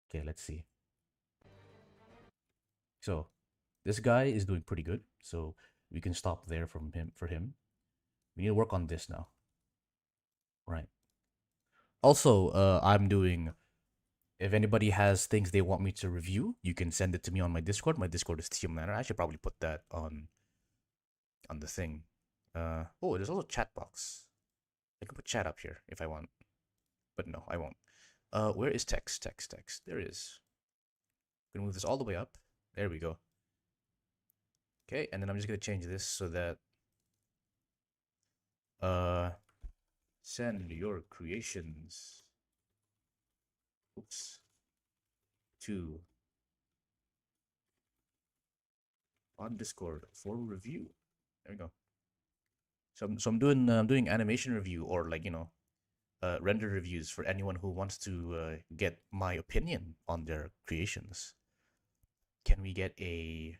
Okay, let's see. So this guy is doing pretty good, so we can stop there from him for him. We need to work on this now. Right. Also, I'm doing. If anybody has things they want me to review, you can send it to me on my Discord. My Discord is Team Manor. I should probably put that on the thing. Oh, there's also chat box. I can put chat up here if I want, but no, I won't. Where is text? Text. There it is. I'm gonna move this all the way up. There we go. Okay, and then I'm just gonna change this so that send your creations. Oops. To on Discord for review. There we go. So I'm doing animation review or like render reviews for anyone who wants to get my opinion on their creations. Can we get a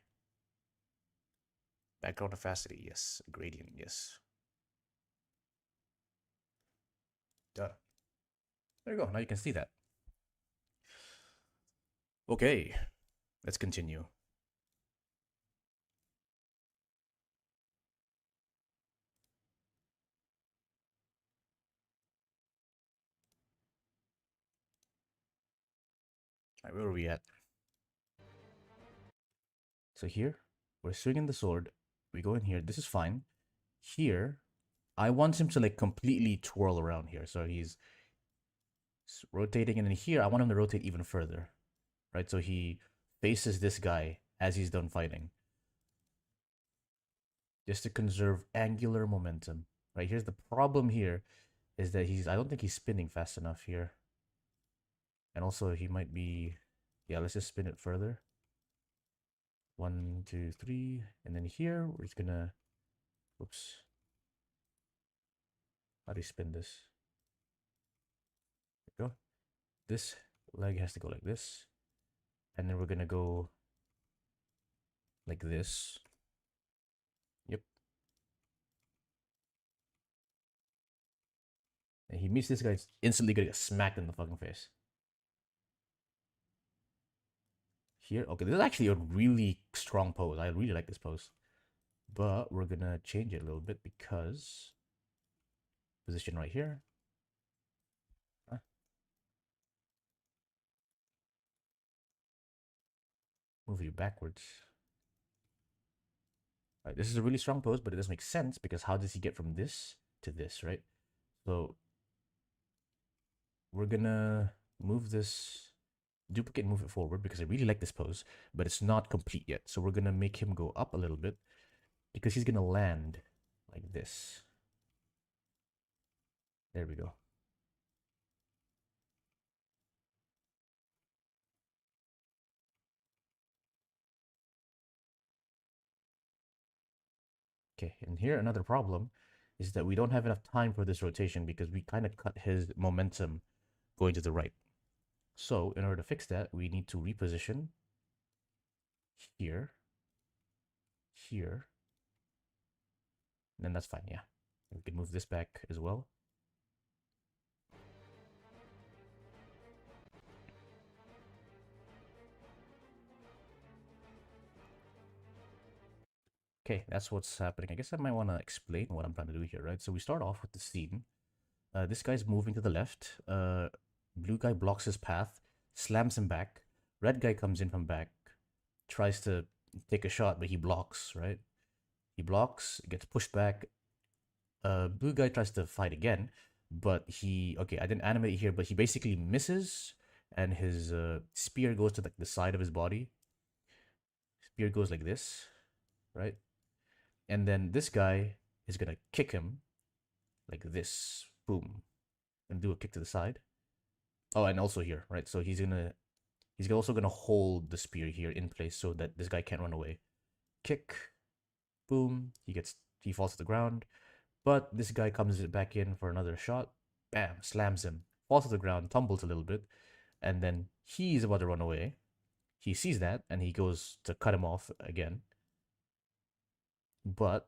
background opacity? Yes. A gradient? Yes. Duh. There you go. Now you can see that. Okay. Let's continue. All right, where are we at? So here, we're swinging the sword. We go in here. This is fine. Here, I want him to like completely twirl around here. So he's rotating, and then here, I want him to rotate even further. Right? So he faces this guy as he's done fighting. Just to conserve angular momentum. Right? Here's the problem here is that I don't think he's spinning fast enough here. And also he might be, yeah, let's just spin it further. 1, 2, 3, and then here we're just gonna, oops. How do you spin this? There we go. This leg has to go like this. And then we're gonna go like this. Yep. And he meets this guy, instantly gonna get smacked in the fucking face. Here, okay, this is actually a really strong pose. I really like this pose. But we're gonna change it a little bit because position right here. Huh? Move you backwards. Right? This is a really strong pose, but it doesn't make sense because how does he get from this to this, right? So we're gonna move this, duplicate, move it forward because I really like this pose, but it's not complete yet. So we're gonna make him go up a little bit because he's gonna land like this. There we go. Okay, and here another problem is that we don't have enough time for this rotation because we kind of cut his momentum going to the right. So in order to fix that, we need to reposition here, here, and then that's fine, yeah. We can move this back as well. Okay, that's what's happening. I guess I might want to explain what I'm trying to do here, right? So we start off with the scene. This guy's moving to the left. Blue guy blocks his path, slams him back. Red guy comes in from back, tries to take a shot, but he blocks, right? He blocks, gets pushed back. Blue guy tries to fight again, but okay, I didn't animate it here, but he basically misses, and his spear goes to the side of his body. Spear goes like this, right? And then this guy is gonna kick him like this, boom, and do a kick to the side. Oh, and also here, right? So he's also gonna hold the spear here in place so that this guy can't run away. Kick, boom, he falls to the ground, but this guy comes back in for another shot. Bam, slams him, falls to the ground, tumbles a little bit, and then he's about to run away. He sees that and he goes to cut him off again. But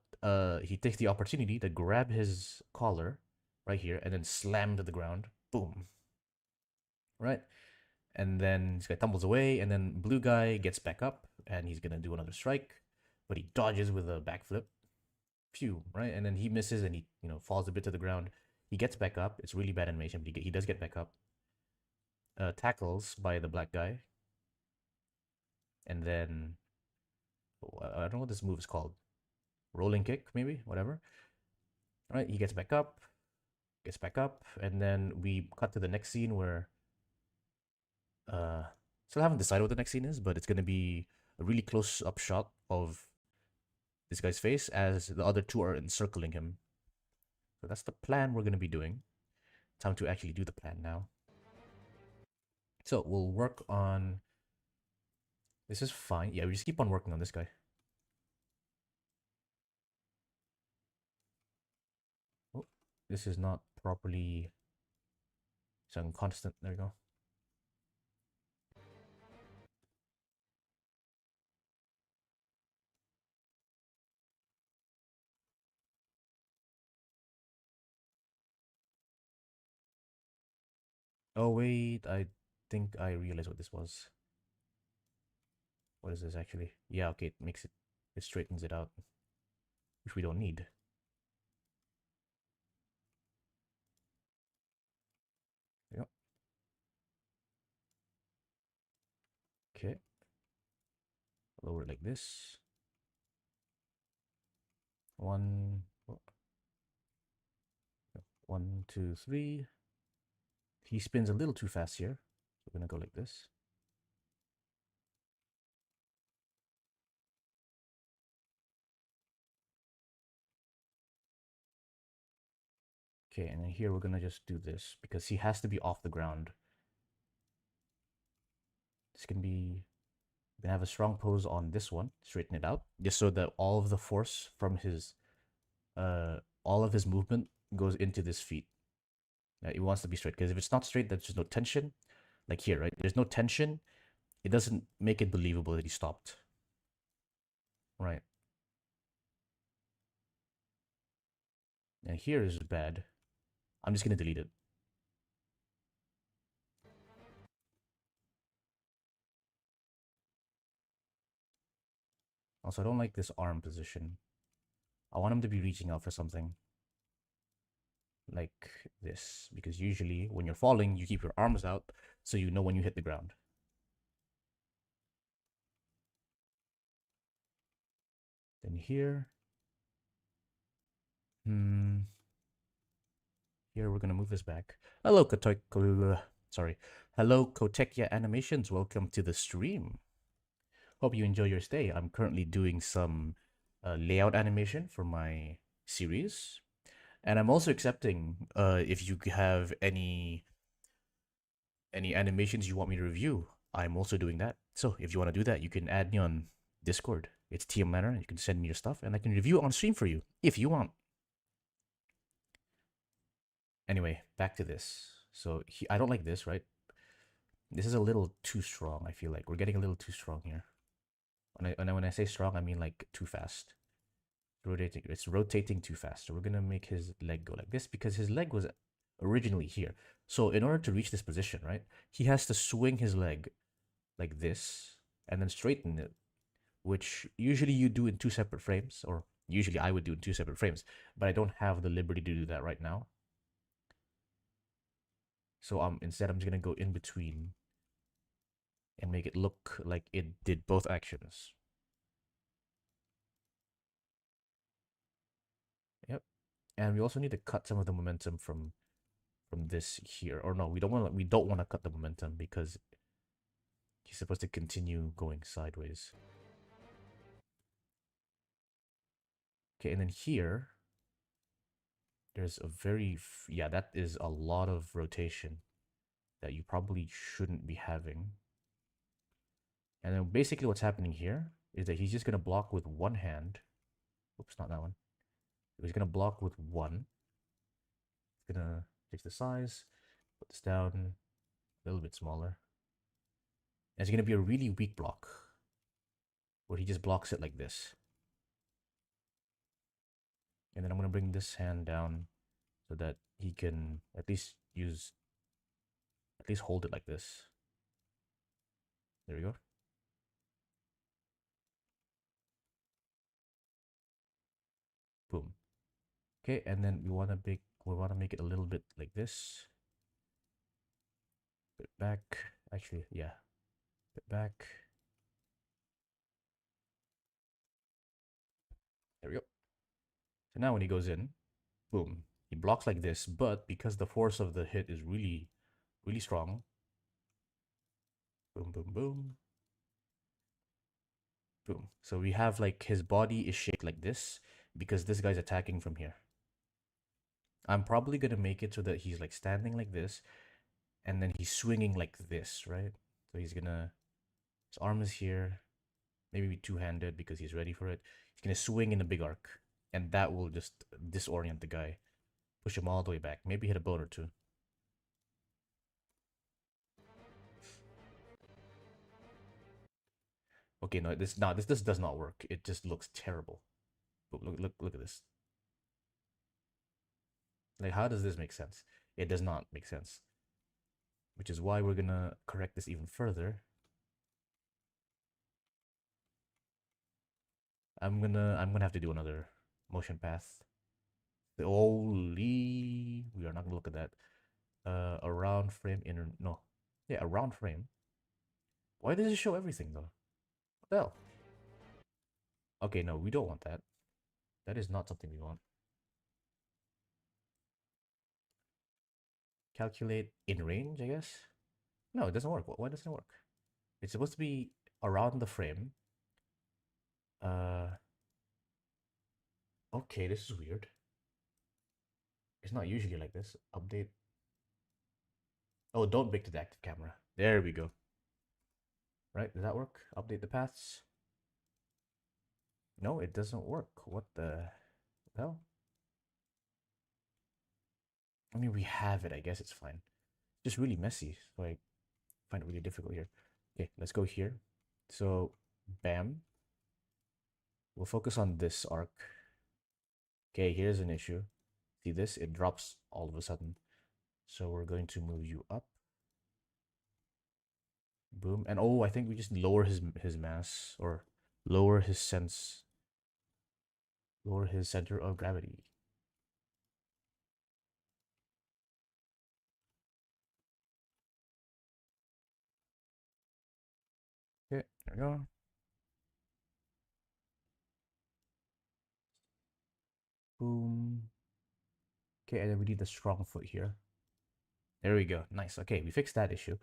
he takes the opportunity to grab his collar right here and then slam to the ground. Boom. Right? And then this guy tumbles away, and then blue guy gets back up and he's gonna do another strike, but he dodges with a backflip. Phew, right? And then he misses and he falls a bit to the ground. He gets back up. It's really bad animation, but he does get back up. Tackles by the black guy, and then I don't know what this move is called. Rolling kick, maybe, whatever. All right, he gets back up, and then we cut to the next scene where still haven't decided what the next scene is, but it's gonna be a really close up shot of this guy's face as the other two are encircling him. So that's the plan we're gonna be doing. Time to actually do the plan now. So we'll work on. This is fine. Yeah, we just keep on working on this guy. Oh, this is not properly. So constant. There we go. Oh wait, I think I realized what this was. What is this actually? Yeah, okay, it straightens it out, which we don't need. Yep. Okay. Lower it like this. One, one, two, three. He spins a little too fast here. So we're gonna go like this. Okay, and then here we're gonna just do this because he has to be off the ground. This can be, we're gonna have a strong pose on this one, straighten it out, just so that all of the force from his, all of his movement goes into this feet. Yeah, it wants to be straight because if it's not straight, there's just no tension. Like here, right? There's no tension. It doesn't make it believable that he stopped. Right. And here is bad. I'm just gonna delete it. Also, I don't like this arm position. I want him to be reaching out for something like this, because usually when you're falling, you keep your arms out so you know when you hit the ground. Then here, hmm, here we're gonna move this back. Hello, sorry. Hello, Kotekia Animations. Welcome to the stream. Hope you enjoy your stay. I'm currently doing some layout animation for my series, and I'm also accepting if you have any animations you want me to review. I'm also doing that. So if you want to do that, you can add me on Discord. It's TM Manor. You can send me your stuff, and I can review it on stream for you if you want. Anyway, back to this. So I don't like this, right? This is a little too strong. I feel like we're getting a little too strong here. When I say strong, I mean like too fast. It's rotating too fast. So we're gonna make his leg go like this because his leg was originally here. So in order to reach this position, right, he has to swing his leg like this and then straighten it, which usually you do in two separate frames, or usually I would do in two separate frames, but I don't have the liberty to do that right now. So instead I'm just gonna go in between and make it look like it did both actions. Yep. And we also need to cut some of the momentum from this here. Or no, we don't want to cut the momentum because he's supposed to continue going sideways. Okay, and then here there's a yeah, that is a lot of rotation that you probably shouldn't be having. And then basically what's happening here is that he's just going to block with one hand. Oops, not that one. He's going to block with one. He's going to fix the size, put this down a little bit smaller. And it's going to be a really weak block where he just blocks it like this. And then I'm going to bring this hand down so that he can at least hold it like this. There we go. Boom. Okay, and then we want to make it a little bit like this. Bit back. Actually, yeah. Bit back. There we go. So now when he goes in, boom, he blocks like this, but because the force of the hit is really, really strong, boom, boom, boom, boom. So we have like his body is shaped like this because this guy's attacking from here. I'm probably gonna make it so that he's like standing like this, and then he's swinging like this, right? So his arm is here, maybe two-handed because he's ready for it. He's gonna swing in a big arc, and that will just disorient the guy, push him all the way back, maybe hit a bone or two. Okay, no, this does not work. It just looks terrible. Look at this. Like, how does this make sense? It does not make sense. Which is why we're gonna correct this even further. I'm gonna have to do another motion path. Holy, we are not gonna look at that. Around frame inner no, yeah, around frame. Why does it show everything though? What the hell? Okay, no, we don't want that. That is not something we want. Calculate in range, I guess. No, it doesn't work. Why doesn't it work? It's supposed to be around the frame. Uh, okay, this is weird. It's not usually like this. Update. Oh, don't break the active camera. There we go. Right, does that work? Update the paths. No, it doesn't work. What the hell? I mean, we have it. I guess it's fine. Just really messy, so I find it really difficult here. Okay, let's go here. So, bam. We'll focus on this arc. Okay, here's an issue. See this? It drops all of a sudden. So we're going to move you up. Boom. And oh, I think we just lower his mass, or lower his lower his center of gravity. Okay, there we go. Boom. Okay, and then we need the strong foot here. There we go. Nice. Okay, we fixed that issue.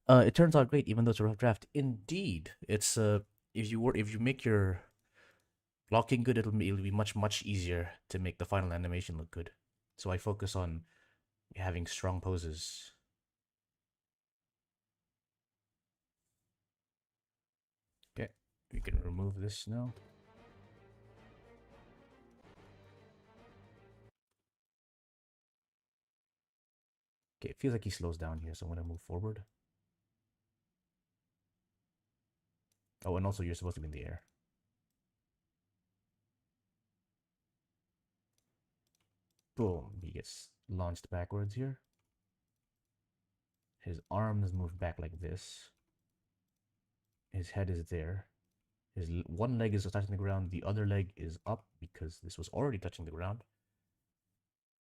It turns out great, even though it's a rough draft. Indeed, it's if you make your blocking good, it'll be much easier to make the final animation look good. So I focus on having strong poses. Okay, we can remove this now. Okay, it feels like he slows down here, so I'm gonna move forward. Oh, and also you're supposed to be in the air. Boom, he gets launched backwards here. His arms move back like this. His head is there. His one leg is touching the ground, the other leg is up because this was already touching the ground.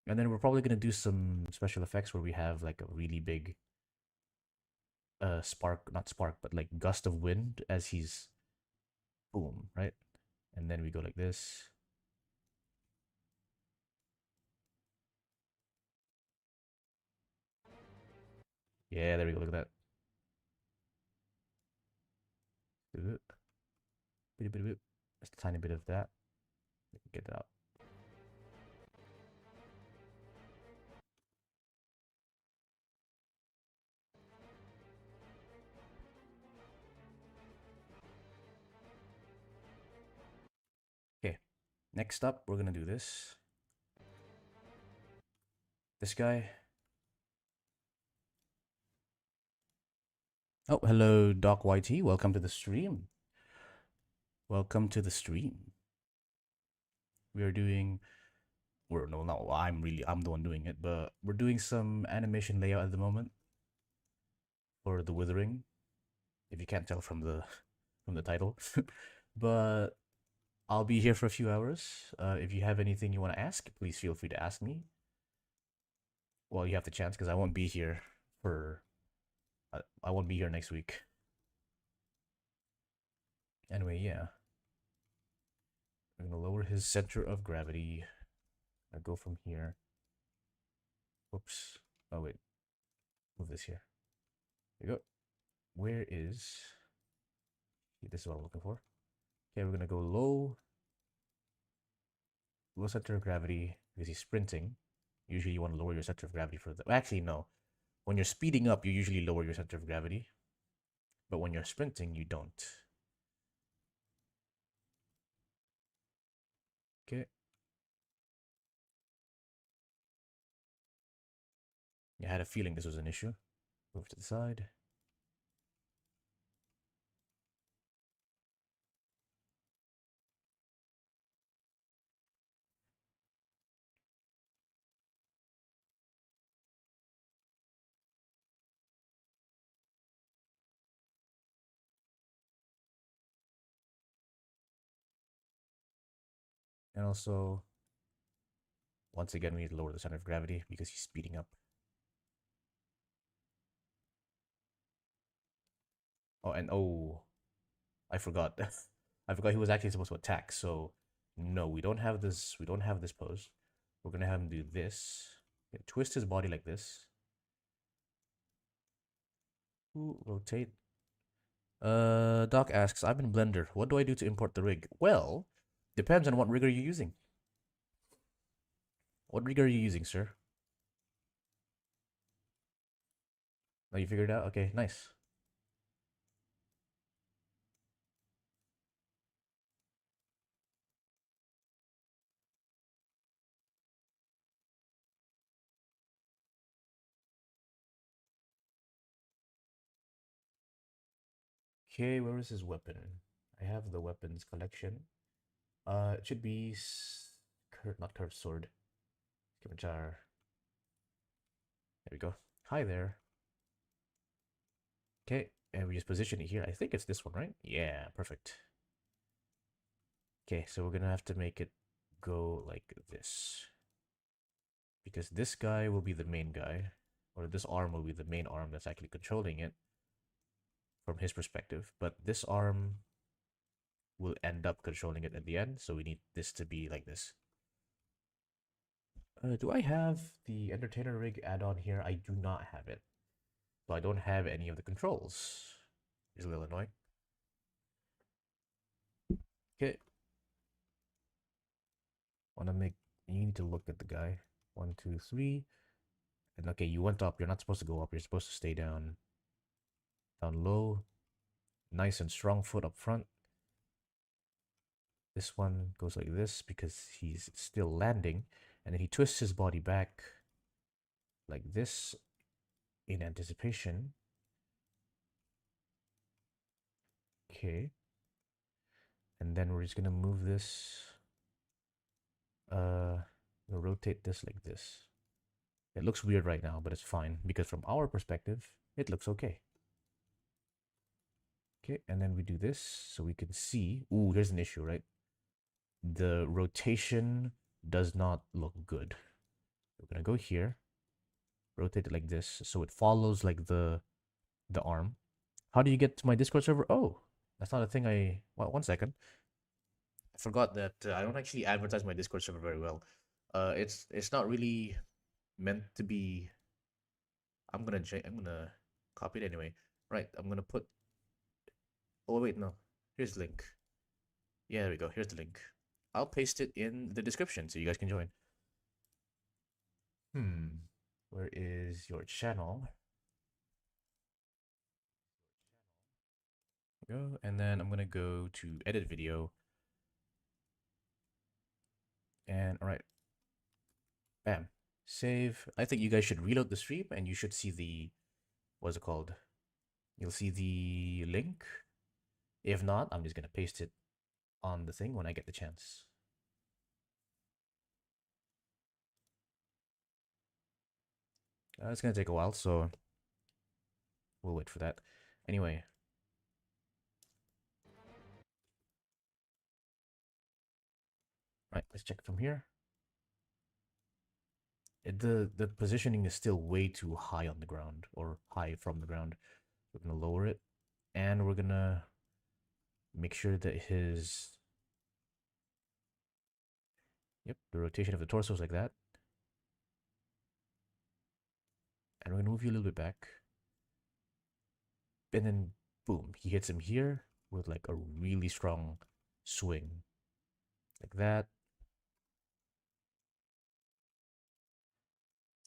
And then we're probably going to do some special effects where we have like a really big spark, not spark, but like gust of wind as he's boom, right? And then we go like this. Yeah, there we go. Look at that. Just a tiny bit of that. Get that out. Okay. Next up, we're gonna do this. This guy. Oh, hello, Doc YT. Welcome to the stream. Welcome to the stream. We are doing. No, I'm the one doing it, but we're doing some animation layout at the moment for the Withering. If you can't tell from the title, but I'll be here for a few hours. If you have anything you want to ask, please feel free to ask me. Well, you have the chance because I won't be here for. I won't be here next week. Anyway, yeah. I'm gonna lower his center of gravity. I go from here. Oops. Oh wait. Move this here. There you go. Where is? This is what I'm looking for. Okay, we're gonna go low. Low center of gravity because he's sprinting. Usually, you want to lower your center of gravity for the. Actually, no. When you're speeding up, you usually lower your center of gravity. But when you're sprinting, you don't. Okay. I had a feeling this was an issue. Move to the side. And also, once again, we need to lower the center of gravity because he's speeding up. Oh, and oh, I forgot. I forgot he was actually supposed to attack. So, no, we don't have this. We don't have this pose. We're gonna have him do this. Twist his body like this. Ooh, rotate. Doc asks, I'm in Blender. What do I do to import the rig? Well, depends on what rig are you using. What rig are you using, sir? Oh, you figured it out? Okay, nice. Okay, where is his weapon? I have the weapons collection. It should be not curved sword. Scimitar. There we go. Hi there. Okay, and we just position it here. I think it's this one, right? Yeah, perfect. Okay, so we're gonna have to make it go like this. Because this guy will be the main guy, or this arm will be the main arm that's actually controlling it from his perspective. But this arm will end up controlling it at the end, so we need this to be like this. Do I have the Entertainer Rig add-on here? I do not have it. So I don't have any of the controls. It's a little annoying. Okay. Wanna make you need to look at the guy. One, two, three. And okay, you went up. You're not supposed to go up. You're supposed to stay down. Down low. Nice and strong foot up front. This one goes like this because he's still landing. And then he twists his body back like this in anticipation. Okay. And then we're just gonna move this. We'll rotate this like this. It looks weird right now, but it's fine because from our perspective, it looks okay. Okay, and then we do this so we can see. Ooh, here's an issue, right? The rotation does not look good. We're gonna go here, rotate it like this so it follows like the arm. How do you get to my Discord server? Oh, that's not a thing I. Well, one second. I forgot that I don't actually advertise my Discord server very well. It's not really meant to be. I'm gonna copy it anyway. Right, I'm gonna put. Oh wait, no. Here's the link. Yeah, there we go. Here's the link. I'll paste it in the description so you guys can join. Where is your channel? Go, and then I'm gonna go to edit video. And all right, bam, save. I think you guys should reload the stream, and you should see the what's it called? You'll see the link. If not, I'm just gonna paste it on the thing when I get the chance. It's gonna take a while, so we'll wait for that. Anyway, right, let's check from here. The positioning is still way too high on the ground, or high from the ground. We're gonna lower it, and we're gonna make sure that the rotation of the torso is like that. And we're gonna move you a little bit back. And then boom, he hits him here with like a really strong swing. Like that.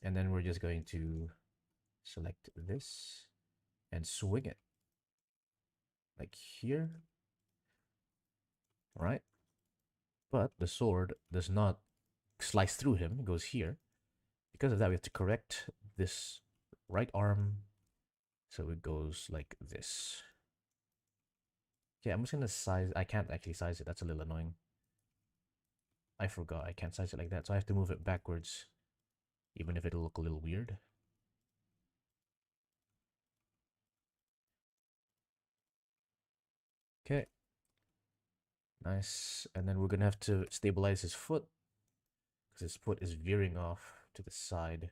And then we're just going to select this and swing it. Like here. Right? But the sword does not slice through him, it goes here. Because of that, we have to correct this right arm so it goes like this. Okay, I'm just gonna size. I can't actually size it. That's a little annoying. I forgot I can't size it like that, so I have to move it backwards, even if it'll look a little weird. Okay. Nice. And then we're gonna have to stabilize his foot because his foot is veering off to the side.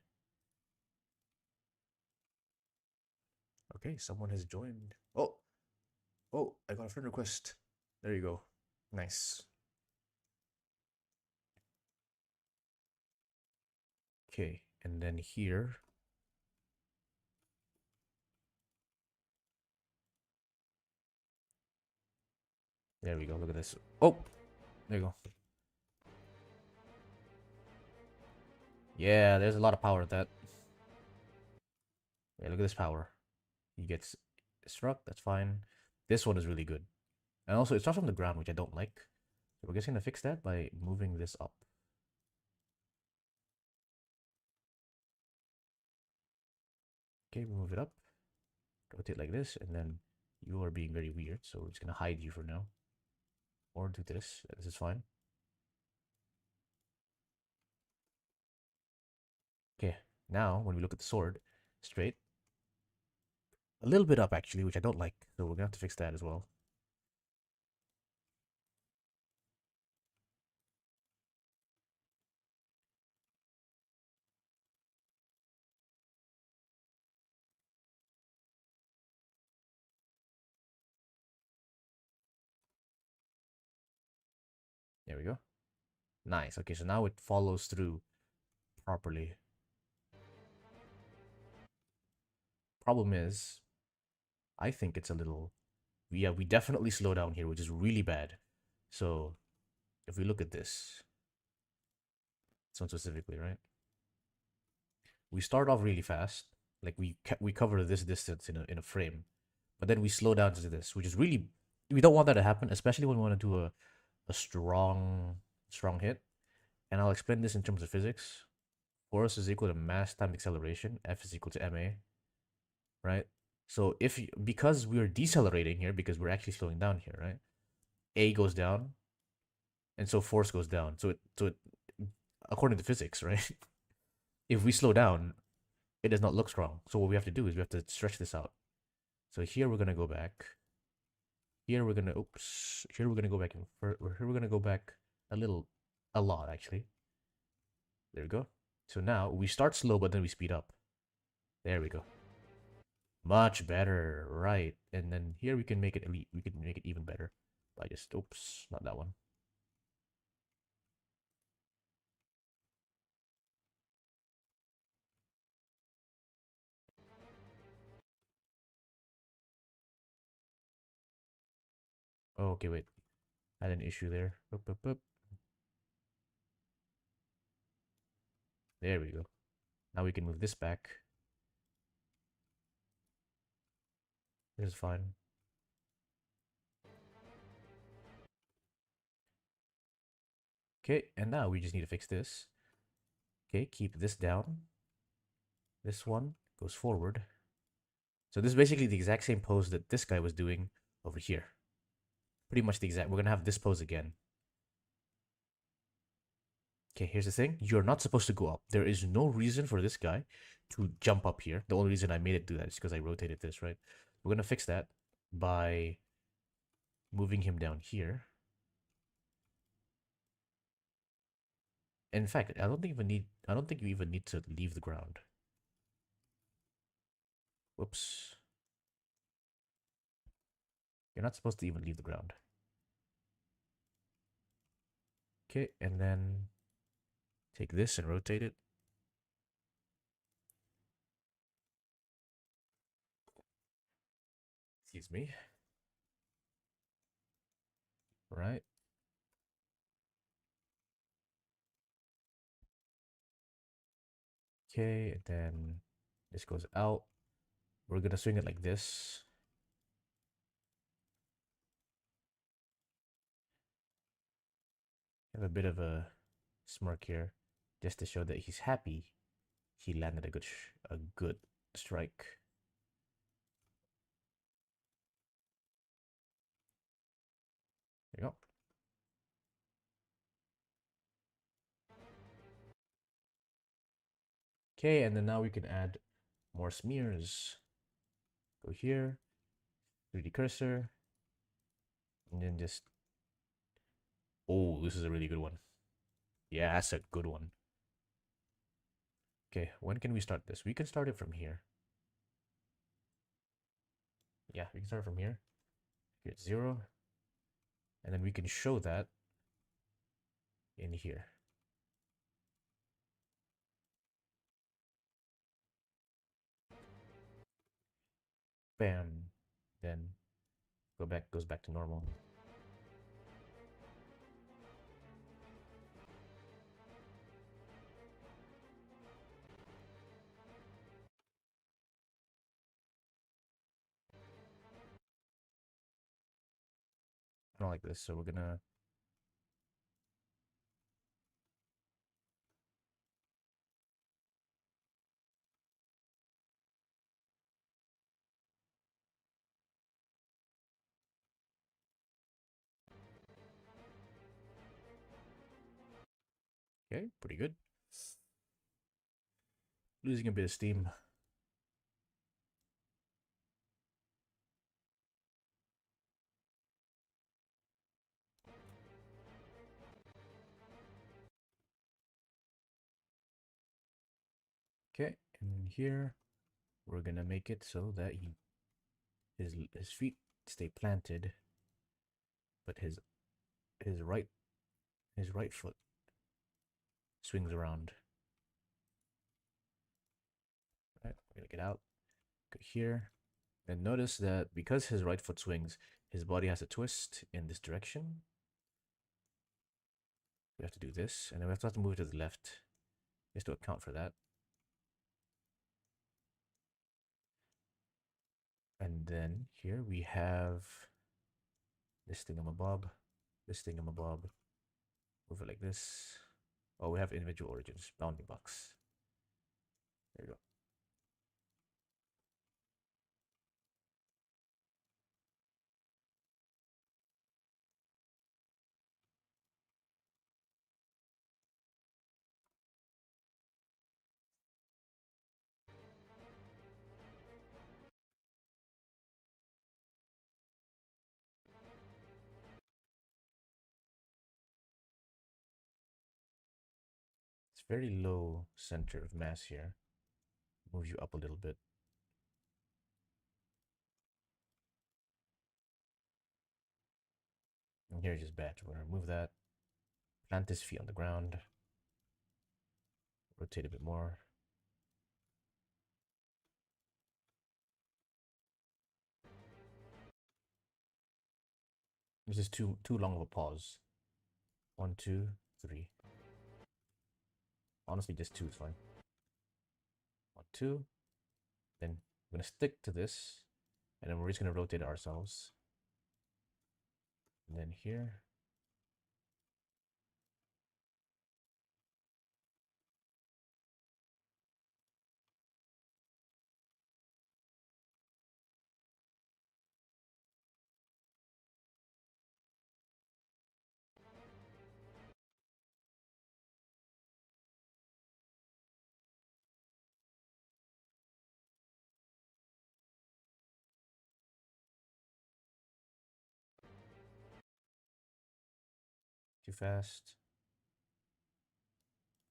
Okay, someone has joined. Oh, I got a friend request. There you go. Nice. Okay, and then here. There we go. Look at this. Oh, there you go. Yeah, there's a lot of power at that. Yeah, look at this power. He gets struck. That's fine. This one is really good. And also, it starts from the ground, which I don't like. So we're just gonna fix that by moving this up. Okay, we move it up. Rotate like this, and then you are being very weird, so we're just gonna hide you for now. Or do this. This is fine. Okay, now when we look at the sword, straight. A little bit up actually, which I don't like, so we're gonna have to fix that as well. There we go. Nice. Okay, so now it follows through properly. Problem is, I think it's a little... Yeah, we definitely slow down here, which is really bad. So, if we look at this one specifically, right? We start off really fast. Like, we cover this distance in a frame. But then we slow down to this, which is really... We don't want that to happen, especially when we want to do a strong hit. And I'll explain this in terms of physics. Force is equal to mass times acceleration. F is equal to ma, right? So because we're decelerating here, because we're actually slowing down here, right? A goes down, and so force goes down. So it according to physics, right? If we slow down, it does not look strong. So what we have to do is we have to stretch this out. So here we're gonna go back. Here we're gonna Here we're gonna go back here we're gonna go back a lot actually. There we go. So now we start slow, but then we speed up. There we go. Much better, right? And then here we can make it elite. We can make it even better by just not that one. Oh, okay, wait. I had an issue there. There we go. Now we can move this back. This is fine. Okay, and now we just need to fix this. Okay, keep this down. This one goes forward. So this is basically the exact same pose that this guy was doing over here. Pretty much the exact. We're going to have this pose again. Okay, here's the thing. You're not supposed to go up. There is no reason for this guy to jump up here. The only reason I made it do that is because I rotated this, right? We're going to fix that by moving him down here. In fact, I don't think you even need to leave the ground. Whoops. You're not supposed to even leave the ground. Okay, and then take this and rotate it. Excuse me. Right. Okay, and then this goes out. We're gonna swing it like this. Have a bit of a smirk here, just to show that he's happy. He landed a good strike. There you go. Okay, and then now we can add more smears. Go here, 3D cursor, and then just... Oh, this is a really good one. Yeah, that's a good one. Okay, when can we start this? We can start it from here. Yeah, we can start from here. Get 0. And then we can show that in here. Bam. Then goes back to normal. I don't like this, so we're gonna... Okay, pretty good. Losing a bit of steam. Okay, and here we're gonna make it so that his feet stay planted, but his right foot swings around. it out. Go here. And notice that because his right foot swings, his body has a twist in this direction. We have to do this, and then we have to move it to the left just to account for that. And then here we have this thingamabob, this thingamabob. Move it like this. Oh, we have individual origins, bounding box. There you go. It's very low center of mass here. Move you up a little bit. And here's his bat. We're gonna remove that. Plant his feet on the ground. Rotate a bit more. This is too long of a pause. 1, 2, 3. Honestly, just 2 is fine. 1, 2. Then we're gonna stick to this, and then we're just gonna rotate ourselves. And then here. Too fast.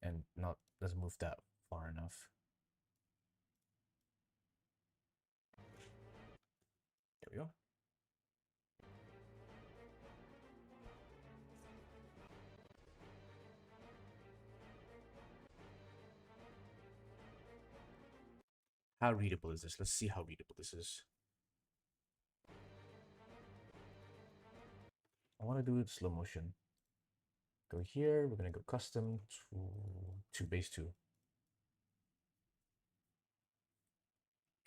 And not doesn't move that far enough. There we go. How readable is this? Let's see how readable this is. I want to do it slow motion. Go here. We're gonna go custom to base 2.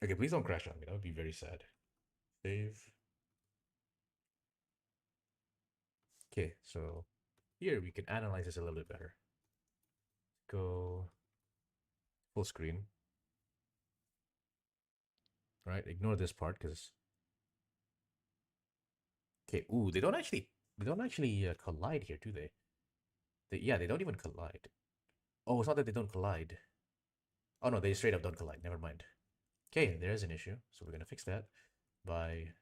Okay, please don't crash on me. That would be very sad. Save. Okay, so here we can analyze this a little bit better. Go full screen. Right, ignore this part because. Okay, ooh, they don't actually collide here, do they? Yeah, they don't even collide. Oh, it's not that they don't collide. Oh no, they straight up don't collide. Never mind. Okay, there's an issue. So we're gonna fix that by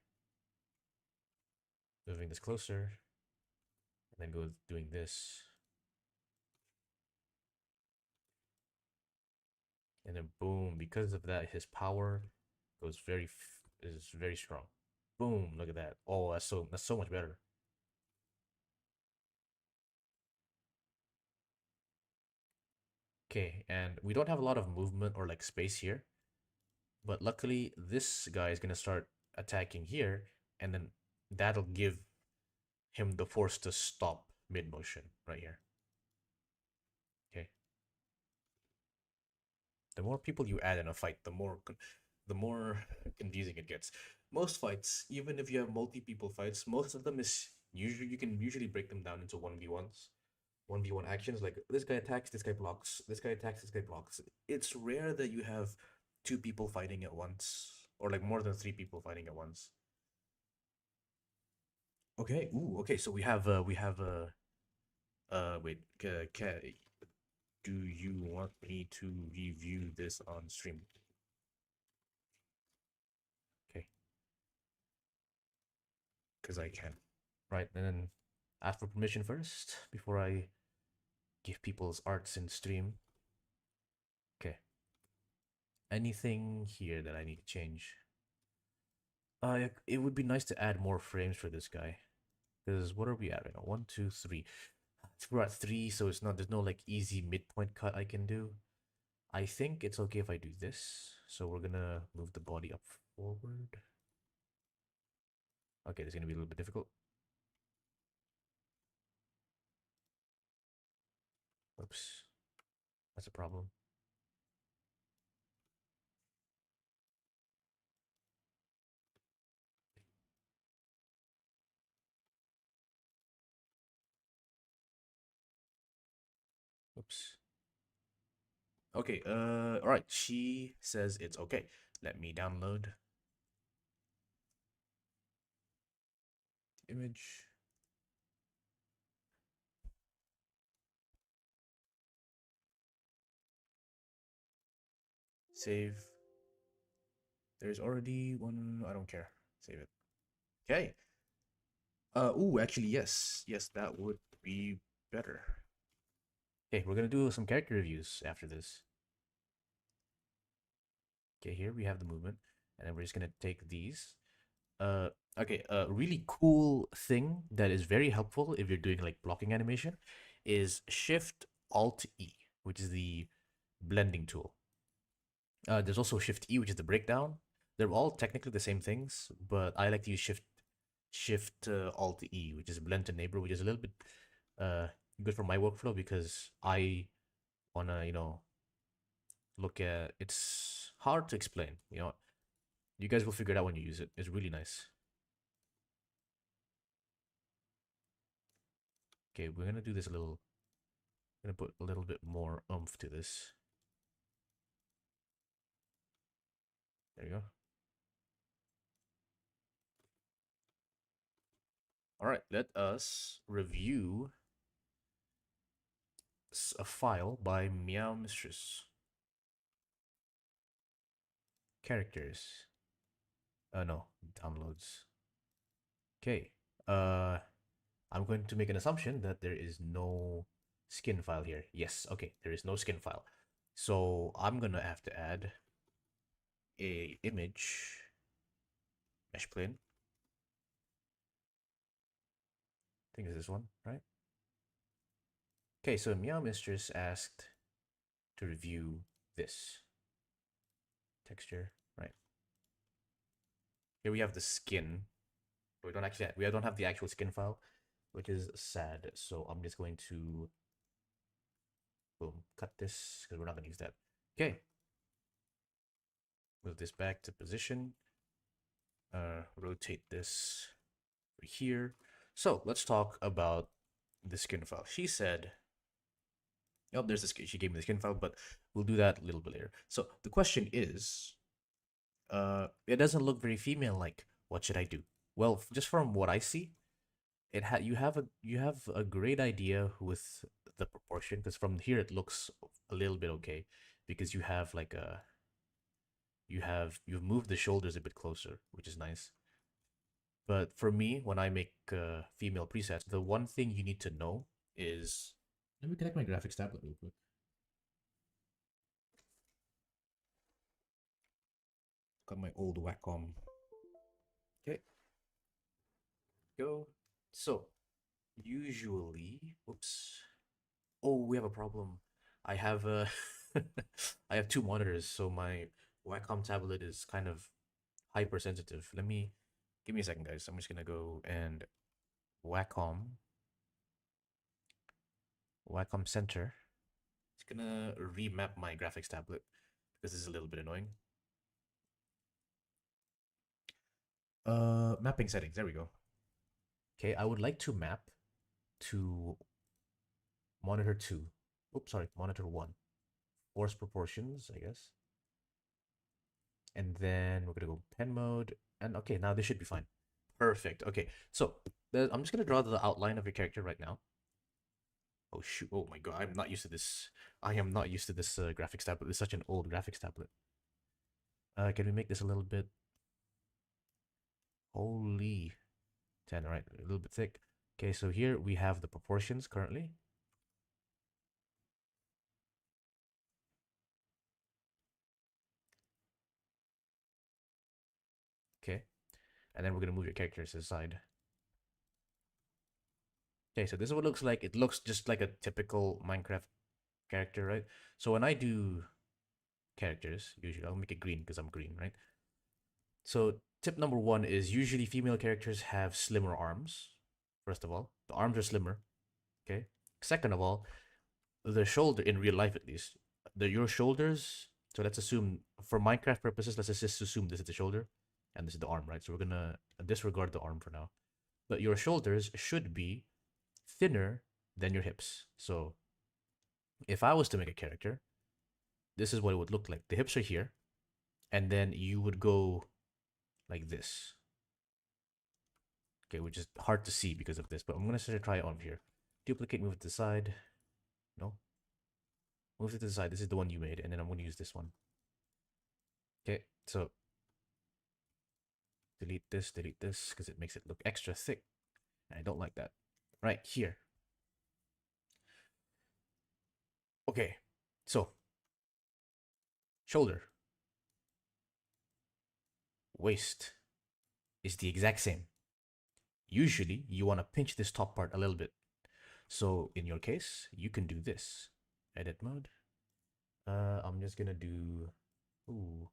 moving this closer, and then go doing this. And then boom, because of that, his power is very strong. Boom, look at that. Oh, that's so much better. Okay, and we don't have a lot of movement or like space here. But luckily, this guy is gonna start attacking here, and then that'll give him the force to stop mid motion right here. Okay. The more people you add in a fight, the more confusing it gets. Most fights, even if you have multi-people fights, most of them is usually you can usually break them down into 1v1s. 1v1 actions like this guy attacks, this guy blocks, this guy attacks, this guy blocks. It's rare that you have 2 people fighting at once or like more than 3 people fighting at once. Okay. Ooh. Okay. So wait. Do you want me to review this on stream? Okay. Because I can. Right. And then ask for permission first before I give people's arts in stream. Okay. Anything here that I need to change? It would be nice to add more frames for this guy. Because what are we at right now? 1, 2, 3. We're at 3, so it's not there's no like easy midpoint cut I can do. I think it's okay if I do this. So we're gonna move the body up forward. Okay, this is gonna be a little bit difficult. Oops, that's a problem. Oops. Okay, all right. She says it's okay. Let me download the image. Save. There's already one. I don't care. Save it. Okay. Ooh, actually, yes. Yes, that would be better. Okay, we're gonna do some character reviews after this. Okay, here we have the movement, and then we're just gonna take these. Uh, okay, a really cool thing that is very helpful if you're doing like blocking animation is Shift Alt E, which is the blending tool. There's also Shift E, which is the breakdown. They're all technically the same things, but I like to use Shift Alt E, which is blend to neighbor, which is a little bit uh good for my workflow because I wanna look at. It's hard to explain. You guys will figure it out when you use it. It's really nice. Okay, we're gonna do this a little. Gonna put a little bit more oomph to this. There you go. All right, let us review a file by Meow Mistress. Characters. No, downloads. Okay. I'm going to make an assumption that there is no skin file here. Yes, okay, there is no skin file. So I'm gonna have to add a image mesh plane. I think it's this one, right? Okay, so Meow Mistress asked to review this texture, right? Here we have the skin. We don't have the actual skin file, which is sad. So I'm just going to boom cut this because we're not gonna use that. Okay, move this back to position. Rotate this over here. So let's talk about the skin file. She said, "Oh, there's the skin." She gave me the skin file, but we'll do that a little bit later. So the question is, it doesn't look very female-like. What should I do? Well, just from what I see, you have a great idea with the proportion because from here it looks a little bit okay because you have like a you've moved the shoulders a bit closer, which is nice. But for me, when I make female presets, the one thing you need to know is let me connect my graphics tablet real quick. Got my old Wacom. Okay, go. So usually, whoops. Oh, we have a problem. I have I have two monitors, so my Wacom tablet is kind of hypersensitive. Give me a second, guys. I'm just gonna go and Wacom Wacom Center. It's gonna remap my graphics tablet because this is a little bit annoying. Mapping settings. There we go. Okay, I would like to map to monitor 2. Oops, sorry, monitor 1. Force proportions, I guess. And then we're gonna go pen mode. And okay, now this should be fine. Perfect. Okay, so I'm just gonna draw the outline of your character right now. Oh shoot! Oh my god! I'm not used to this. I am not used to this graphics tablet. It's such an old graphics tablet. Can we make this a little bit? Holy 10! All right, a little bit thick. Okay, so here we have the proportions currently. Okay, and then we're gonna move your characters to the side. Okay, so this is what it looks like. It looks just like a typical Minecraft character, right? So when I do characters, usually I'll make it green because I'm green, right? So tip number one is usually female characters have slimmer arms. First of all, the arms are slimmer. Okay. Second of all, the shoulder in real life at least, your shoulders. So let's assume for Minecraft purposes, let's just assume this is the shoulder and this is the arm, right? So we're gonna disregard the arm for now. But your shoulders should be thinner than your hips. So if I was to make a character, this is what it would look like. The hips are here, and then you would go like this. Okay, which is hard to see because of this, but I'm gonna try it on here. Duplicate, move it to the side. No, move it to the side. This is the one you made, and then I'm gonna use this one. Okay, so delete this, because it makes it look extra thick. And I don't like that. Right here. Okay, so shoulder, waist is the exact same. Usually, you want to pinch this top part a little bit. So in your case, you can do this. Edit mode. I'm just gonna do. Ooh,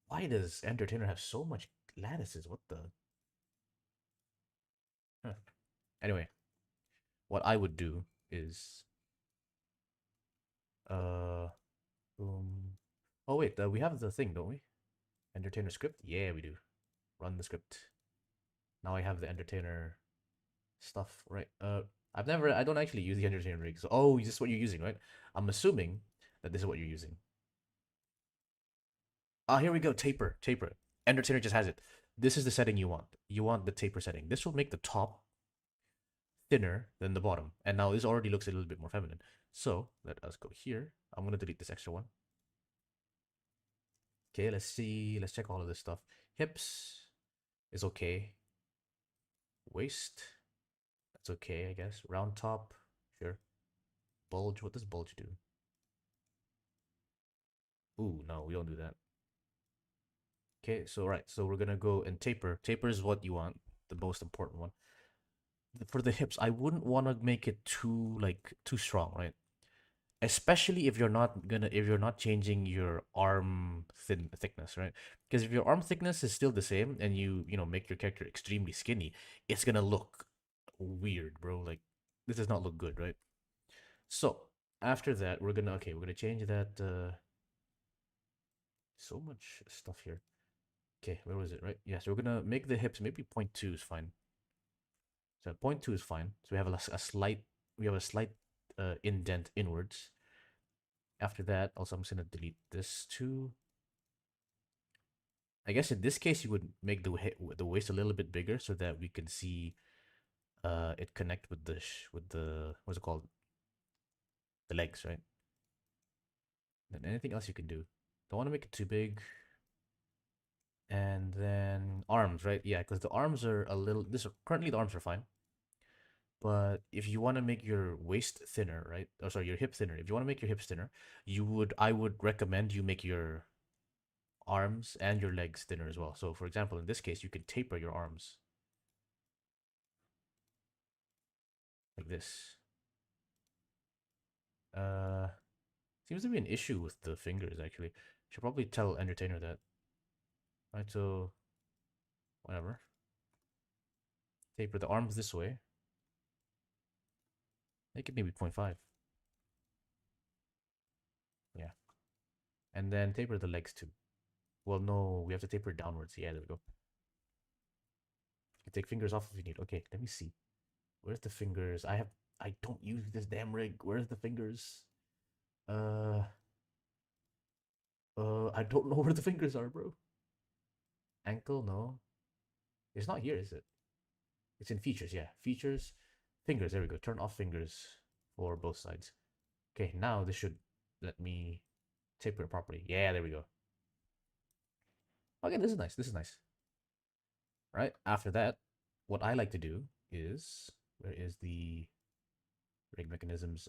why does Entertainer have so much lattices? What the? Huh. Anyway, what I would do is boom. Oh wait, we have the thing, don't we? Entertainer script? Yeah, we do. Run the script. Now I have the Entertainer stuff, right? I don't actually use the Entertainer rig. So, oh, this is what you're using, right? I'm assuming that this is what you're using. Ah, here we go. Taper, taper. Entertainer just has it. This is the setting you want. You want the taper setting. This will make the top thinner than the bottom. And now this already looks a little bit more feminine. So let us go here. I'm going to delete this extra one. Okay, let's see. Let's check all of this stuff. Hips is okay. Waist, that's okay, I guess. Round top, sure. Bulge, what does bulge do? Ooh, no, we don't do that. Okay, so right, so we're gonna go and taper. Taper is what you want, the most important one. For the hips, I wouldn't want to make it too strong, right? Especially if you're not changing your arm thickness, right? Because if your arm thickness is still the same and you make your character extremely skinny, it's gonna look weird, bro. Like this does not look good, right? So after that, we're gonna change that. So much stuff here. Okay, where was it? Right? Yeah, so we're gonna make the hips maybe 0.2 is fine. So 0.2 is fine. So we have a slight indent inwards. After that, also I'm just gonna delete this too. I guess in this case you would make the waist a little bit bigger so that we can see it connect with the what's it called, the legs, right? Then anything else you can do. Don't want to make it too big. And then arms, right? Yeah, because the arms are a little. Currently the arms are fine. But if you want to make your waist thinner, right? Oh, sorry, your hip thinner. If you want to make your hips thinner, I would recommend you make your arms and your legs thinner as well. So, for example, in this case, you can taper your arms like this. Uh, seems to be an issue with the fingers actually. Should probably tell Entertainer that. Right, so whatever. Taper the arms this way. Make it maybe 0.5. Yeah. And then taper the legs too. Well, no, we have to taper it downwards. Yeah, there we go. You take fingers off if you need. Okay, let me see. Where's the fingers? I don't use this damn rig. Where's the fingers? Uh I don't know where the fingers are, bro. Ankle, no. It's not here, is it? It's in features, yeah. Features, fingers, there we go. Turn off fingers for both sides. Okay, now this should let me taper it properly. Yeah, there we go. Okay, this is nice. This is nice. Right? After that, what I like to do is, where is the rig mechanisms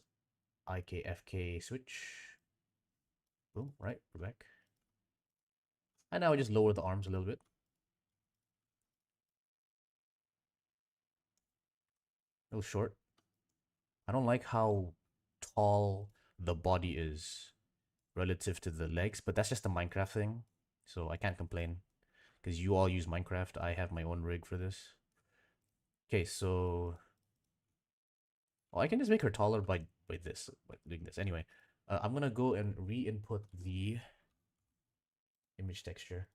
IKFK switch? Boom, right? We're back. And now I just lower the arms a little bit. A little short. I don't like how tall the body is relative to the legs, but that's just a Minecraft thing, so I can't complain because you all use Minecraft. I have my own rig for this. Okay, so well, I can just make her taller by this, by doing this. Anyway, I'm gonna go and re-input the image texture.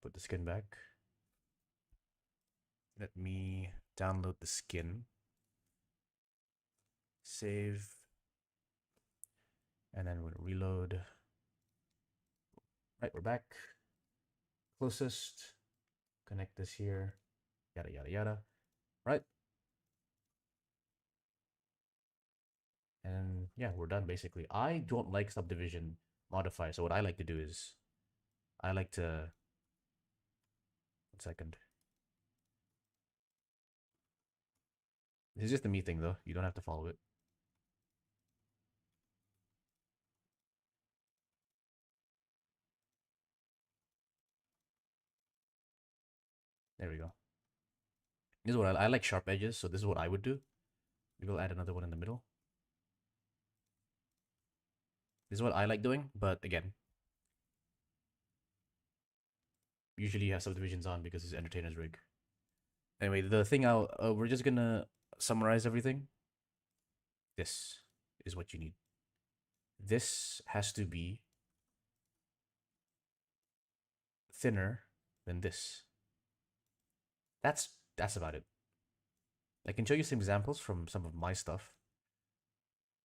Put the skin back. Let me download the skin. Save. And then we'll reload. Right, we're back. Closest. Connect this here. Yada, yada, yada. Right. And yeah, we're done basically. I don't like subdivision modifier. So what I like to do is I like to, 1 second. This is just a me thing though. You don't have to follow it. There we go. This is what I like sharp edges. So this is what I would do. We will add another one in the middle. This is what I like doing. But again, usually you have subdivisions on because it's entertainer's rig. Anyway, the thing we're just gonna summarize everything. This is what you need. This has to be thinner than this. That's about it. I can show you some examples from some of my stuff.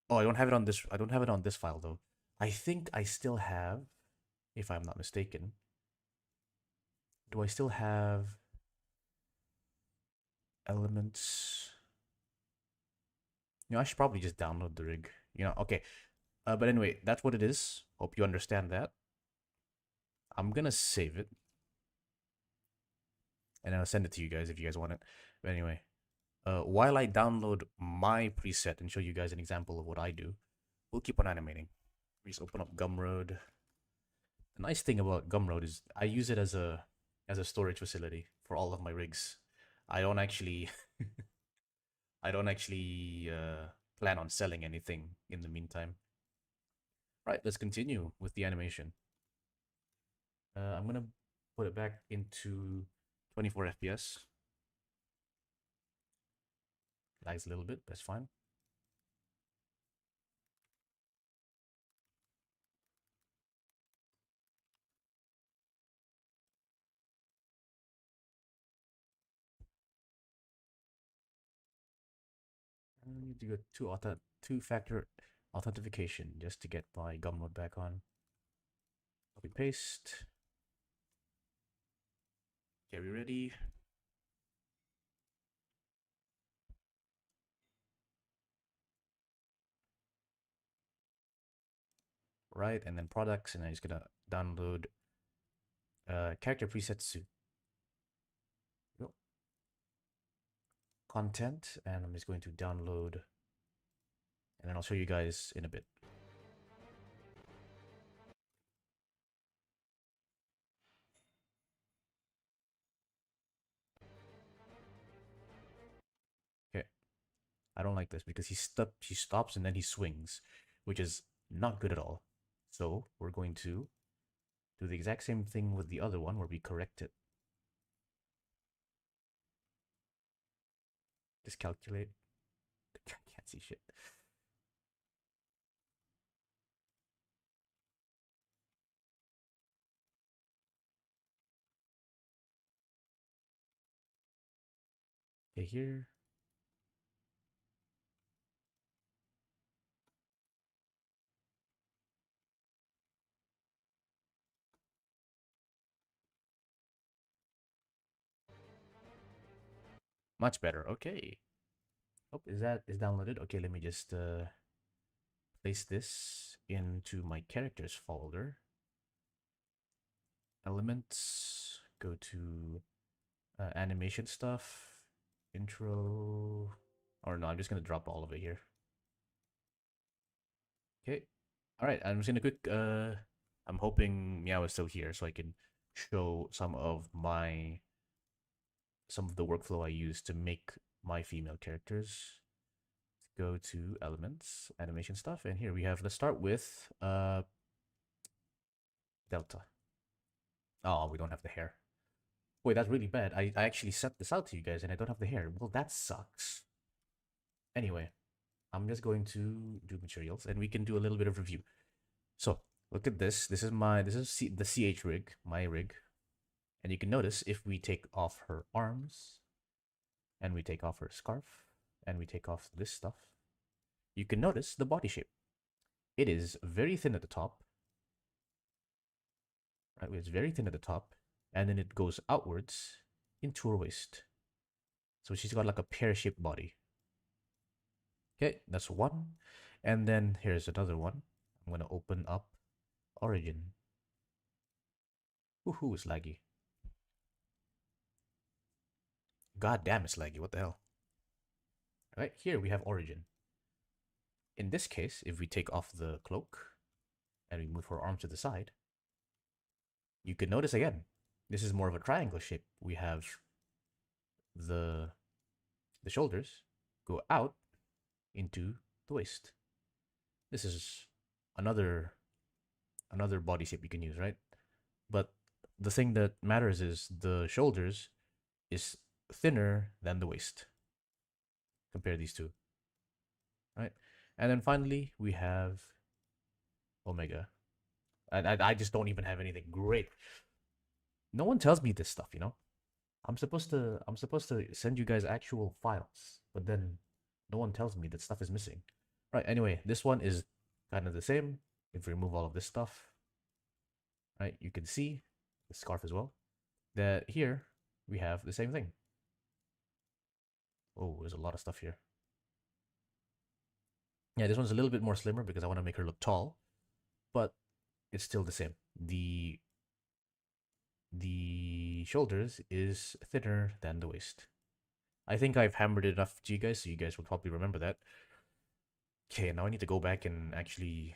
Oh, I don't have it on this. I don't have it on this file though. I think I still have, if I'm not mistaken. Do I still have elements? I should probably just download the rig. Okay. But anyway, that's what it is. Hope you understand that. I'm gonna save it. And I'll send it to you guys if you guys want it. But anyway, while I download my preset and show you guys an example of what I do, we'll keep on animating. We just open up Gumroad. The nice thing about Gumroad is I use it as a storage facility for all of my rigs. I don't actually plan on selling anything in the meantime. Right, let's continue with the animation. I'm gonna put it back into 24 FPS. Lags a little bit, that's fine. I need to go two-factor authentication just to get my Gumroad back on. Copy paste. Okay, we ready? Right, and then products, and I'm just gonna download character presets. Content, and I'm just going to download, and then I'll show you guys in a bit. Okay, I don't like this because he stops and then he swings, which is not good at all. So we're going to do the exact same thing with the other one where we correct it. Just calculate. I can't see shit. Okay, here. Much better. Okay. Oh, is downloaded? Okay, let me just place this into my characters folder. Elements. Go to animation stuff. Intro. Or no, I'm just gonna drop all of it here. Okay. All right. I'm just gonna quick. I'm hoping Meow is still here so I can show some of the workflow I use to make my female characters. Go to elements, animation stuff, and here we have. Let's start with delta. Oh, we don't have the hair. Wait, that's really bad. I actually set this out to you guys and I don't have the hair. Well, that sucks. Anyway, I'm just going to do materials and we can do a little bit of review. So look at this. This is the CH rig, my rig. And you can notice if we take off her arms and we take off her scarf and we take off this stuff, you can notice the body shape. It is very thin at the top. Right, it's very thin at the top, and then it goes outwards into her waist. So she's got like a pear-shaped body. Okay, that's one. And then here's another one. I'm gonna open up Origin. Woohoo, it's laggy. God damn, it's laggy. What the hell? All right, here we have Origin. In this case, if we take off the cloak and we move her arm to the side, you can notice again, this is more of a triangle shape. We have the shoulders go out into the waist. This is another body shape you can use, right? But the thing that matters is the shoulders is thinner than the waist. Compare these two, right? And then finally we have Omega. I just don't even have anything great. No one tells me this stuff, you know. I'm supposed to send you guys actual files, but then no one tells me that stuff is missing. Right, anyway, this one is kind of the same. If we remove all of this stuff, right, you can see the scarf as well, that here we have the same thing. Oh, there's a lot of stuff here. Yeah, this one's a little bit more slimmer because I want to make her look tall, but it's still the same. The shoulders is thinner than the waist. I think I've hammered it enough to you guys, so you guys will probably remember that. Okay, now I need to go back and actually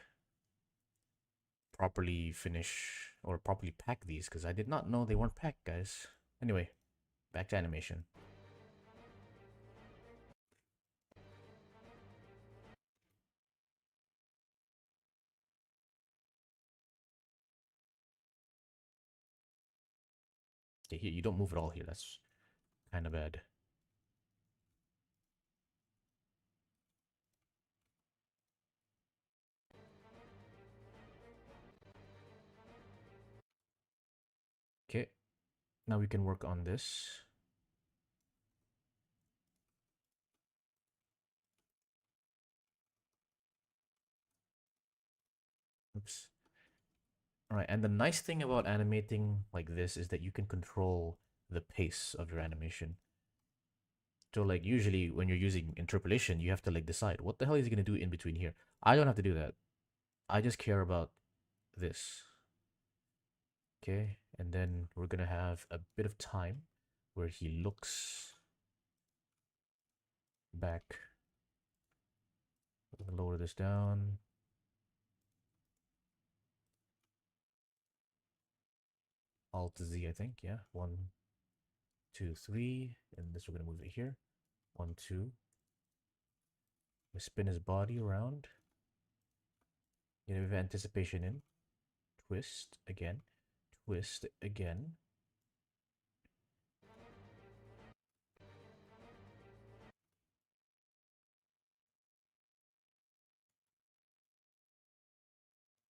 properly finish or properly pack these because I did not know they weren't packed, guys. Anyway, back to animation. Okay, here, you don't move at all here. That's kind of bad. Okay, now we can work on this. Oops. All right, and the nice thing about animating like this is that you can control the pace of your animation. So like usually when you're using interpolation, you have to like decide what the hell is he gonna do in between here. I don't have to do that. I just care about this. Okay, and then we're gonna have a bit of time where he looks back. Lower this down. Alt Z, I think. Yeah, 1, 2, 3, and this we're gonna move it here. 1, 2. We spin his body around. Get a bit of anticipation in. Twist again. Twist again.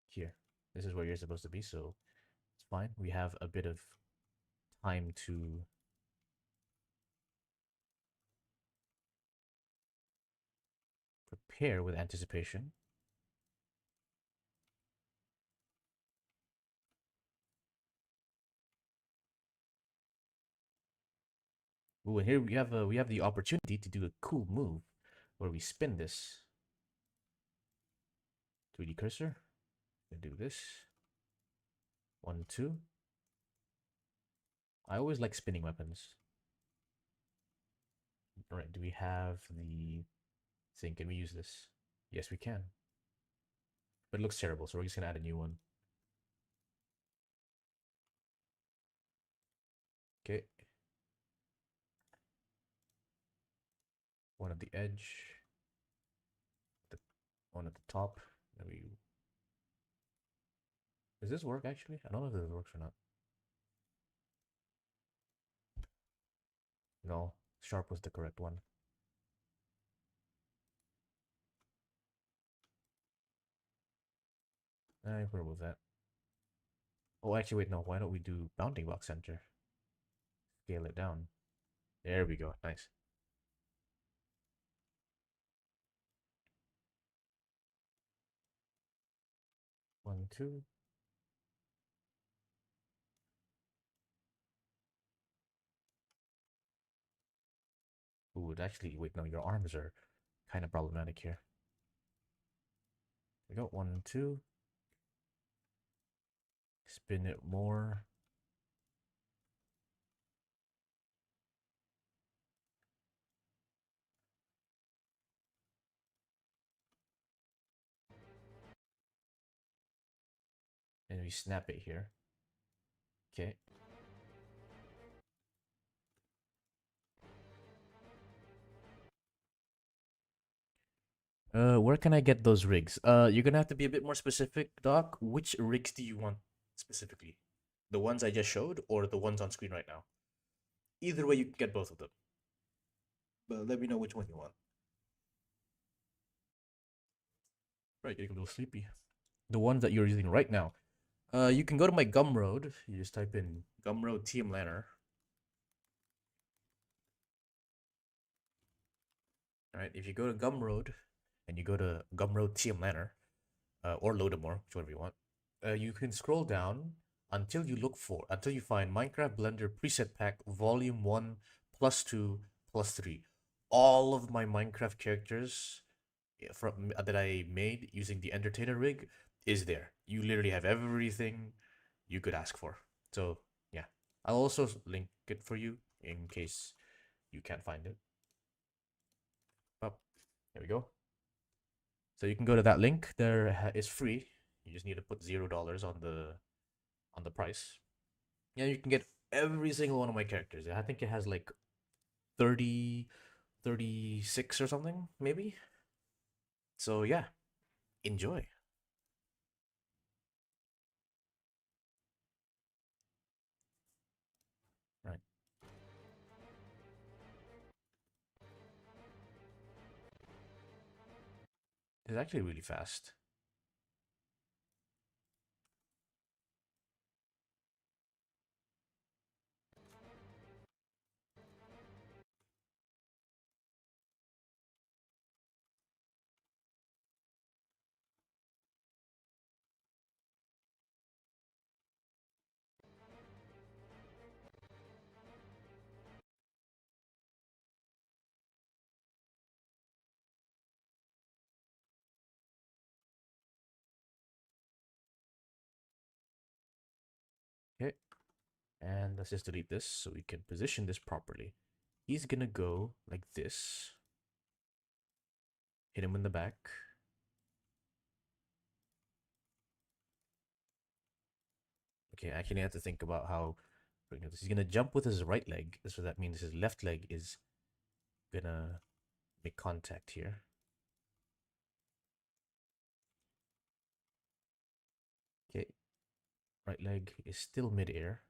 Here. This is where you're supposed to be, so it's fine. We have a bit of time to prepare with anticipation. Ooh, and here we have the opportunity to do a cool move where we spin this 3D cursor and do this. 1, 2. I always like spinning weapons. All right, do we have the thing? Can we use this? Yes, we can. But it looks terrible, so we're just gonna add a new one. Okay. One at the edge, one at the top. Is this work actually? I don't know if this works or not. No, sharp was the correct one. I can remove that. Oh, actually, wait, no. Why don't we do bounding box center? Scale it down. There we go. Nice. One, two. Ooh, actually, wait, no. Your arms are kind of problematic here. We go. One, two. Spin it more. And we snap it here. Okay. Where can I get those rigs? You're gonna have to be a bit more specific, Doc. Which rigs do you want specifically? The ones I just showed, or the ones on screen right now? Either way, you can get both of them. But let me know which one you want. Right, getting a little sleepy. The ones that you're using right now. You can go to my Gumroad. You just type in Gumroad TM Lanner. All right, if you go to Gumroad and you go to Gumroad TM Lanner, or Loadamore, whichever you want, you can scroll down until you find Minecraft Blender Preset Pack Volume 1 plus 2 plus 3. All of my Minecraft characters from that I made using the Entertainer rig is there. You literally have everything you could ask for. So yeah, I'll also link it for you in case you can't find it. Oh, there we go. So you can go to that link. There is free. You just need to put $0 on the price. Yeah, you can get every single one of my characters. I think it has like 30, 36 or something, maybe. So yeah, enjoy. Right. It's actually really fast. Okay. And let's just delete this so we can position this properly. He's gonna go like this. Hit him in the back. Okay, actually I have to think about how he's gonna jump with his right leg. So that means his left leg is gonna make contact here. Okay. Right leg is still midair.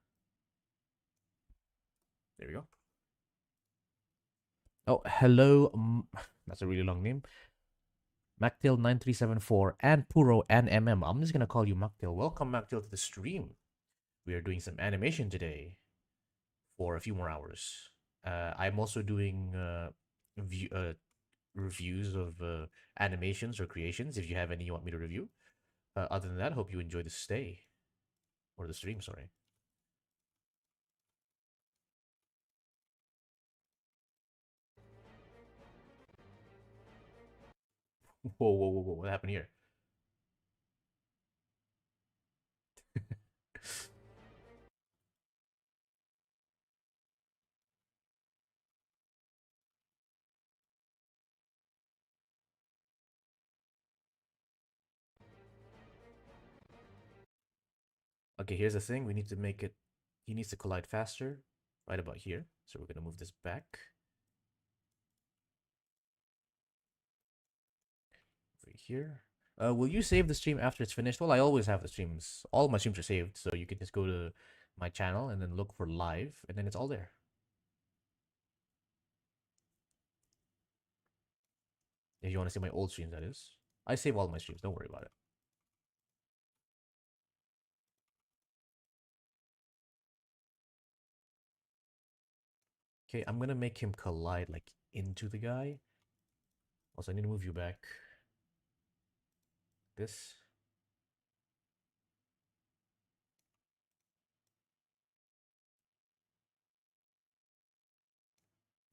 There we go. Oh, hello. That's a really long name. Mactail9374 and Puro and MM. I'm just gonna call you Mactail. Welcome, Mactail, to the stream. We are doing some animation today for a few more hours. I'm also doing reviews of animations or creations. If you have any you want me to review. Other than that, hope you enjoy the stay or the stream. Sorry. Whoa, whoa, whoa, whoa! What happened here? Okay, here's the thing. We need to make it. He needs to collide faster, right about here. So we're gonna move this back over here. Will you save the stream after it's finished? Well, I always have the streams. All my streams are saved, so you can just go to my channel and then look for live, and then it's all there. If you want to see my old streams, that is. I save all my streams. Don't worry about it. Okay, I'm gonna make him collide like into the guy. Also, I need to move you back. This.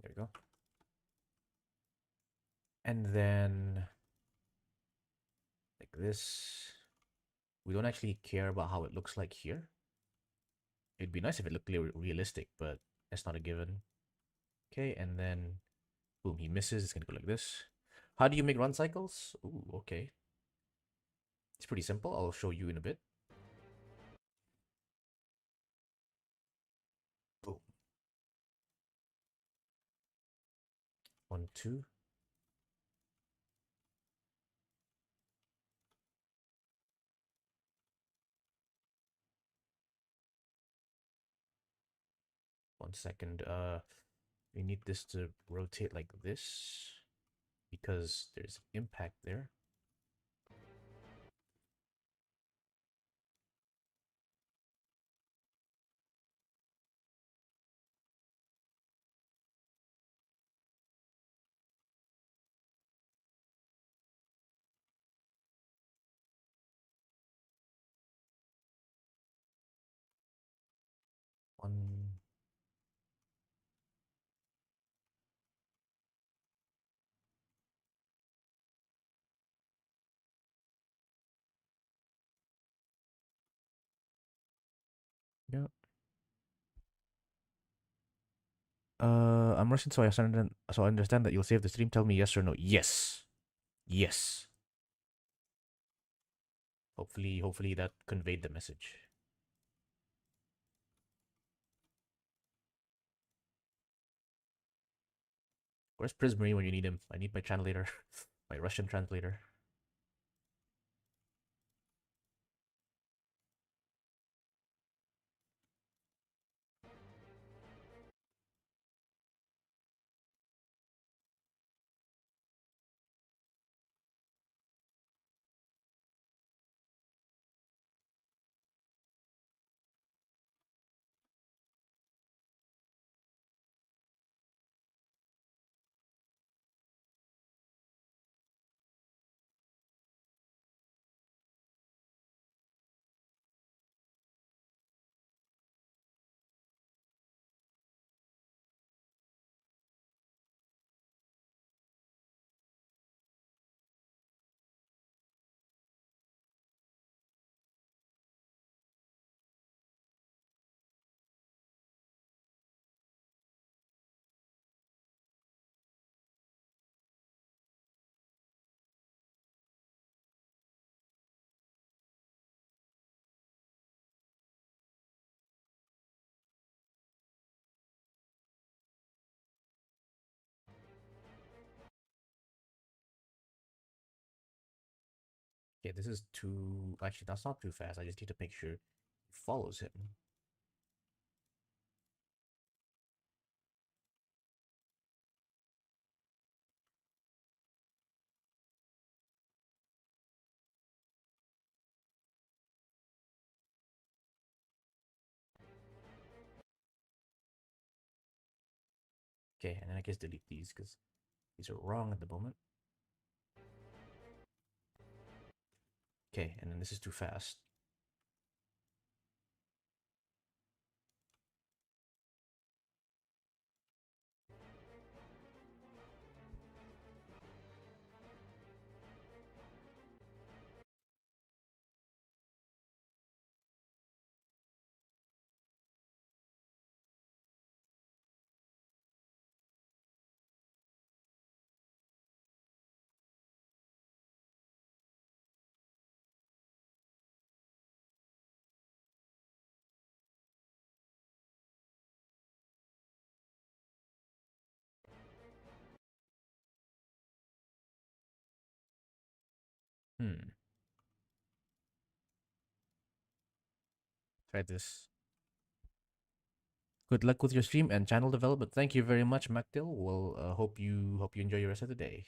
There we go. And then like this. We don't actually care about how it looks like here. It'd be nice if it looked realistic, but that's not a given. Okay, and then boom, he misses. It's gonna go like this. How do you make run cycles? Ooh, okay. It's pretty simple. I'll show you in a bit. Boom. 1, 2. One second. We need this to rotate like this because there's impact there. One. Yeah. I'm rushing, so I understand that you'll save the stream. Tell me yes or no. Yes. Yes. Hopefully that conveyed the message. Where's Prismarine when you need him? I need my translator, my Russian translator. Okay, this is too. Actually, that's not too fast. I just need to make sure it follows him. Okay, and then I guess delete these because these are wrong at the moment. Okay, and then this is too fast. Hmm. Try this. Good luck with your stream and channel development. Thank you very much, Mactil. We'll hope you enjoy your rest of the day.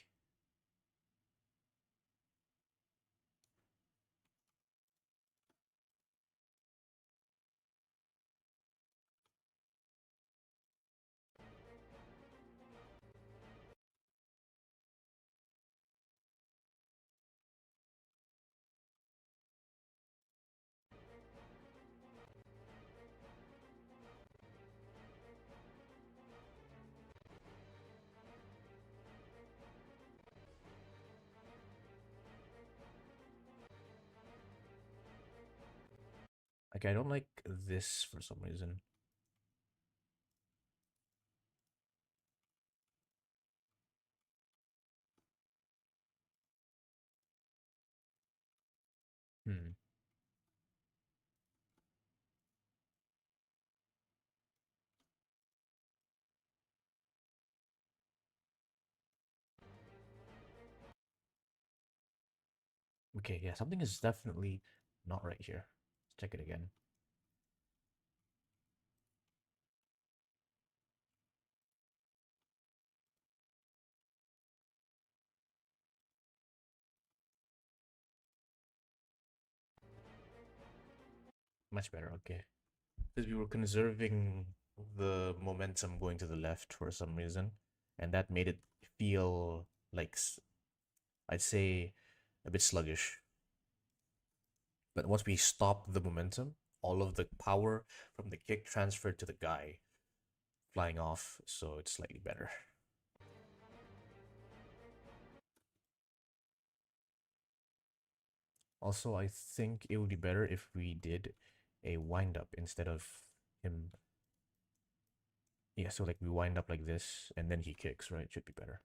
Okay, I don't like this for some reason. Hmm. Okay, yeah, something is definitely not right here. Let's check it again. Much better, okay. Because we were conserving the momentum going to the left for some reason, and that made it feel like I'd say a bit sluggish. But once we stopped the momentum, all of the power from the kick transferred to the guy flying off, so it's slightly better. Also, I think it would be better if we did a wind up instead of him. Yeah, so like we wind up like this and then he kicks, right? Should be better.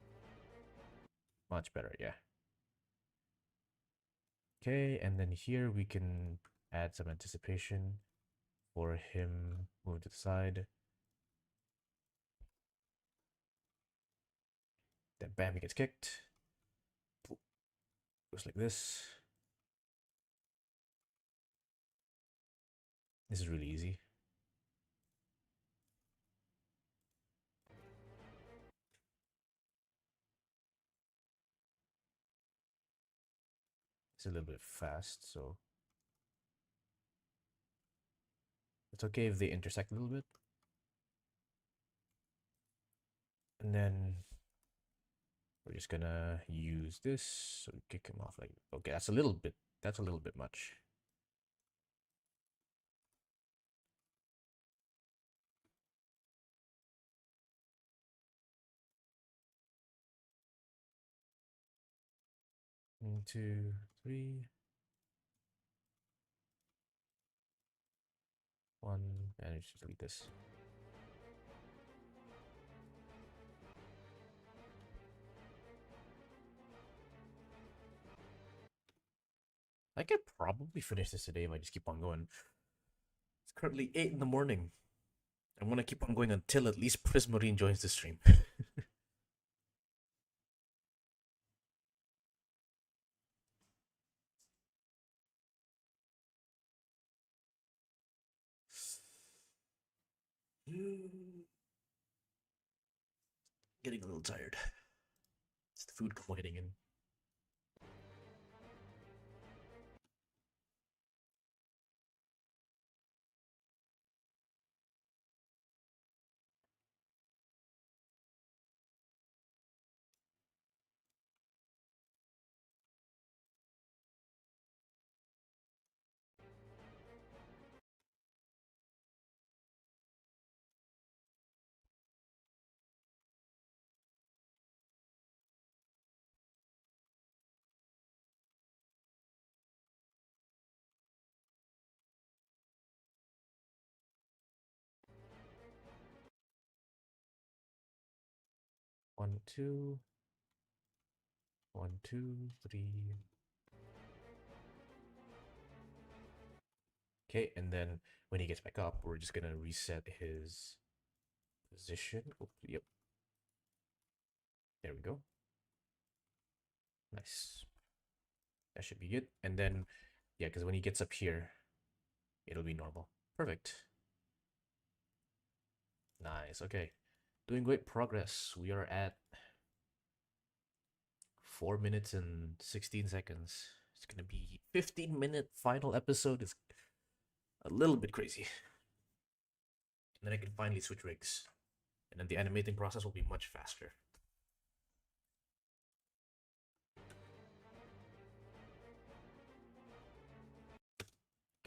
Much better, yeah. Okay, and then here we can add some anticipation for him moving to the side. Then bam, he gets kicked. Goes like this. This is really easy. It's a little bit fast, so it's okay if they intersect a little bit. And then we're just gonna use this, so we kick him off like, okay, that's a little bit much. One, two, three. One, and just delete this. I could probably finish this today if I just keep on going. It's currently 8 in the morning. I'm gonna keep on going until at least Prismarine joins the stream. Getting a little tired. It's the food coma hitting in. One, two. One, two, three. Okay, and then when he gets back up, we're just gonna reset his position. Oh, yep. There we go. Nice. That should be good. And then, yeah, because when he gets up here, it'll be normal. Perfect. Nice. Okay. Doing great progress. We are at 4 minutes and 16 seconds. It's going to be 15-minute final episode. It's a little bit crazy. And then I can finally switch rigs. And then the animating process will be much faster.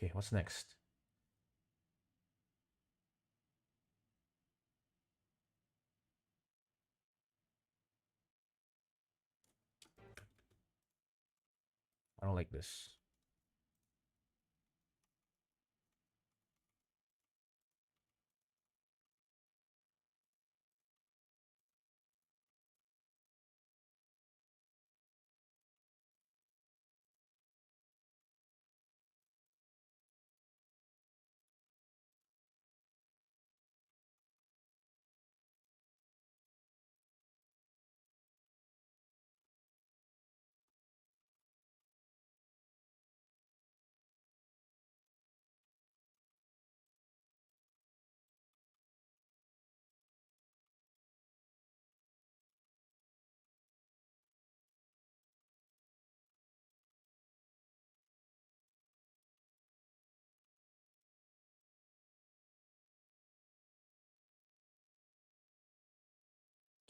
Okay, what's next? I don't like this.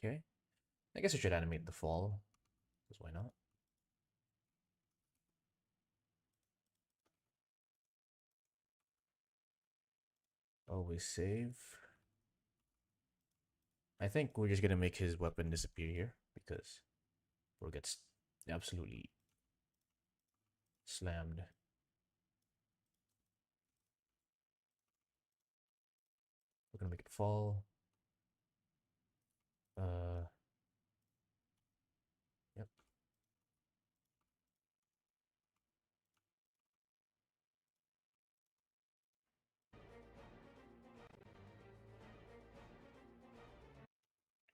Okay. I guess I should animate the fall. Because why not? Always save. I think we're just gonna make his weapon disappear here because we'll get absolutely slammed. We're gonna make it fall. Uh, yep.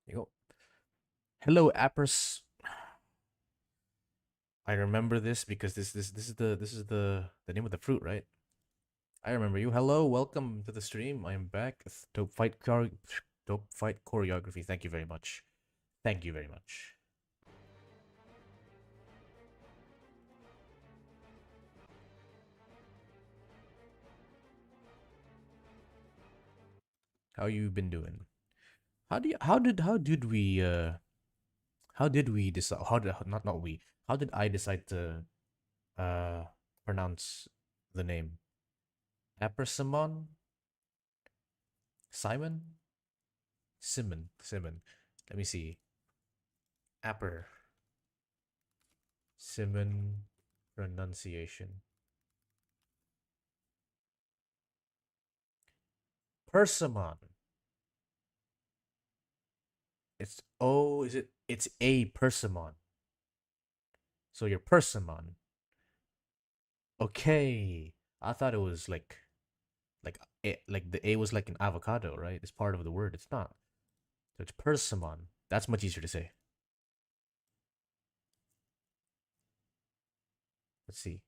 There you go. Hello, Appers. I remember this because this is the name of the fruit, right? I remember you. Hello, welcome to the stream. I am back. Dope fight choreography. Thank you very much. Thank you very much. How you been doing? How did we decide how did not we how did I decide to uh pronounce the name? Eppersimon? Simon? Simon. Let me see. Apper. Simon pronunciation. Persimmon. It's oh, is it? It's a persimmon. So you're persimmon. Okay. I thought it was like the A was like an avocado, right? It's part of the word. It's not. So it's persimmon. That's much easier to say. Let's see.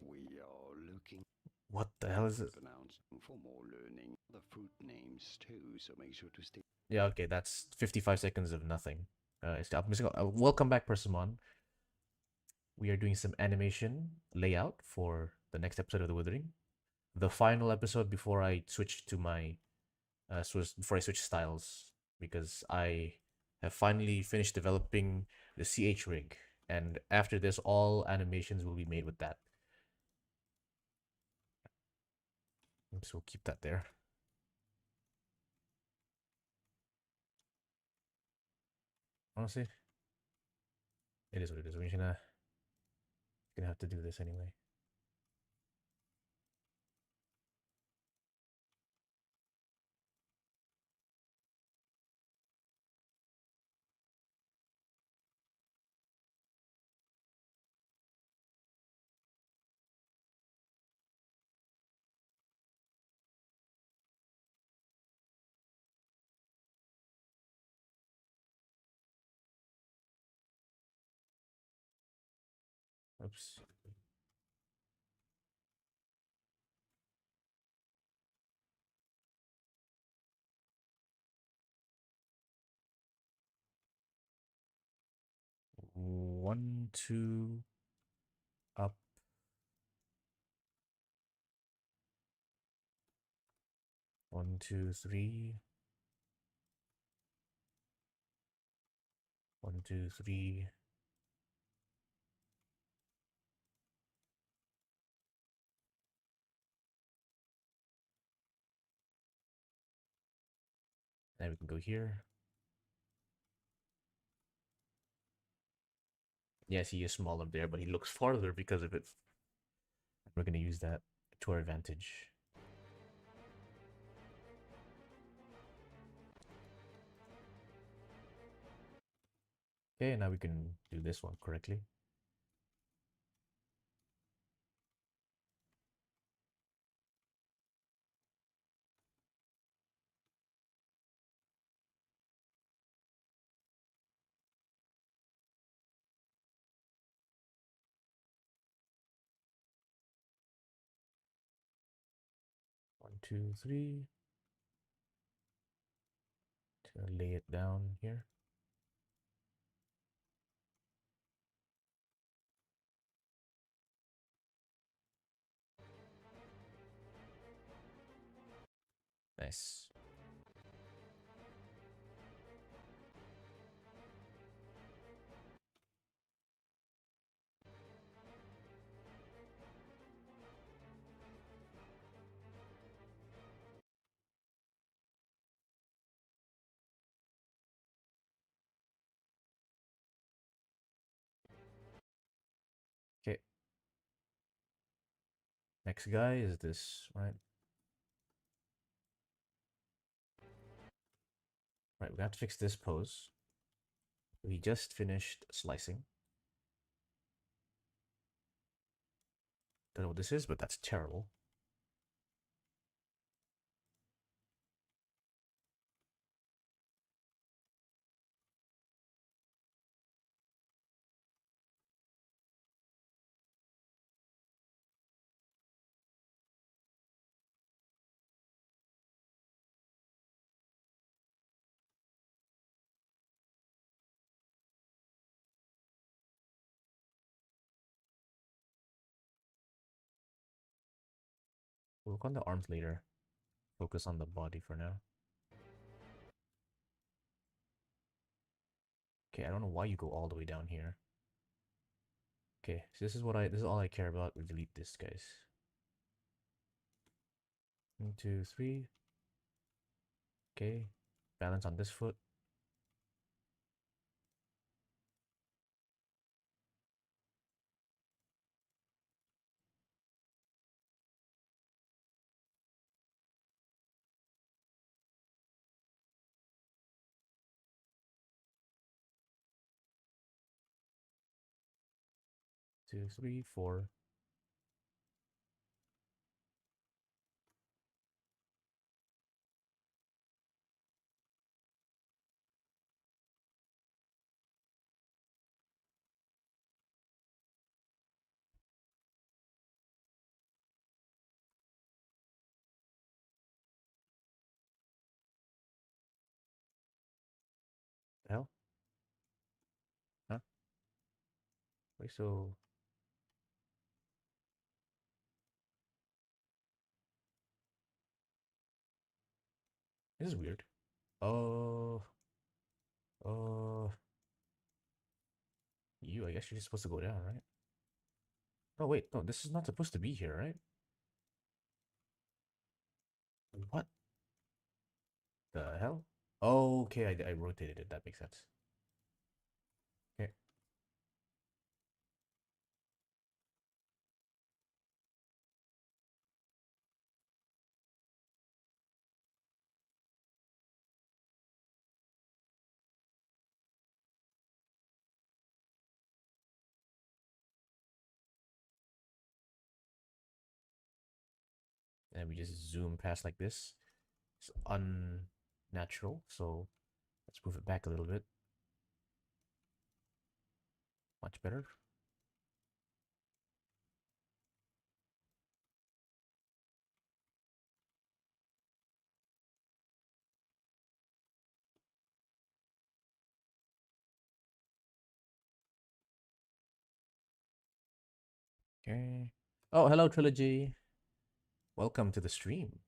We are looking What the hell is it? announcing for more learning the fruit names too, so make sure to stay. Yeah, okay, that's 55 seconds of nothing. I'm just gonna, welcome back, Persimmon. We are doing some animation layout for the next episode of The Withering. The final episode before I switch to my before I switch styles, because I have finally finished developing the CH rig, and after this, all animations will be made with that. So we'll keep that there. Honestly, it is what it is. We're gonna have to do this anyway. Oops. One, two, up. One, two, three. One, two, three. And we can go here. Yes, he is small up there, but he looks farther because of it. We're going to use that to our advantage. Okay, now we can do this one correctly. One, two, three. Just gonna lay it down here. Nice. Okay. Next guy is this, right? Right, we have to fix this pose. We just finished slicing. Don't know what this is, but that's terrible. We'll work on the arms later. Focus on the body for now. Okay, I don't know why you go all the way down here. Okay, so this is all I care about. We delete this, guys. 1, 2, 3. Okay. Balance on this foot. 2, 3, 4. The hell? Huh? Wait, so this is weird. Oh, uh, I guess you're just supposed to go down, right? Oh wait, no, this is not supposed to be here, right? What the hell? Oh, okay, I rotated it. That makes sense. Okay. And we just zoom past like this. It's unnatural, so let's move it back a little bit. Much better. Okay. Oh, hello, Trilogy. Welcome to the stream.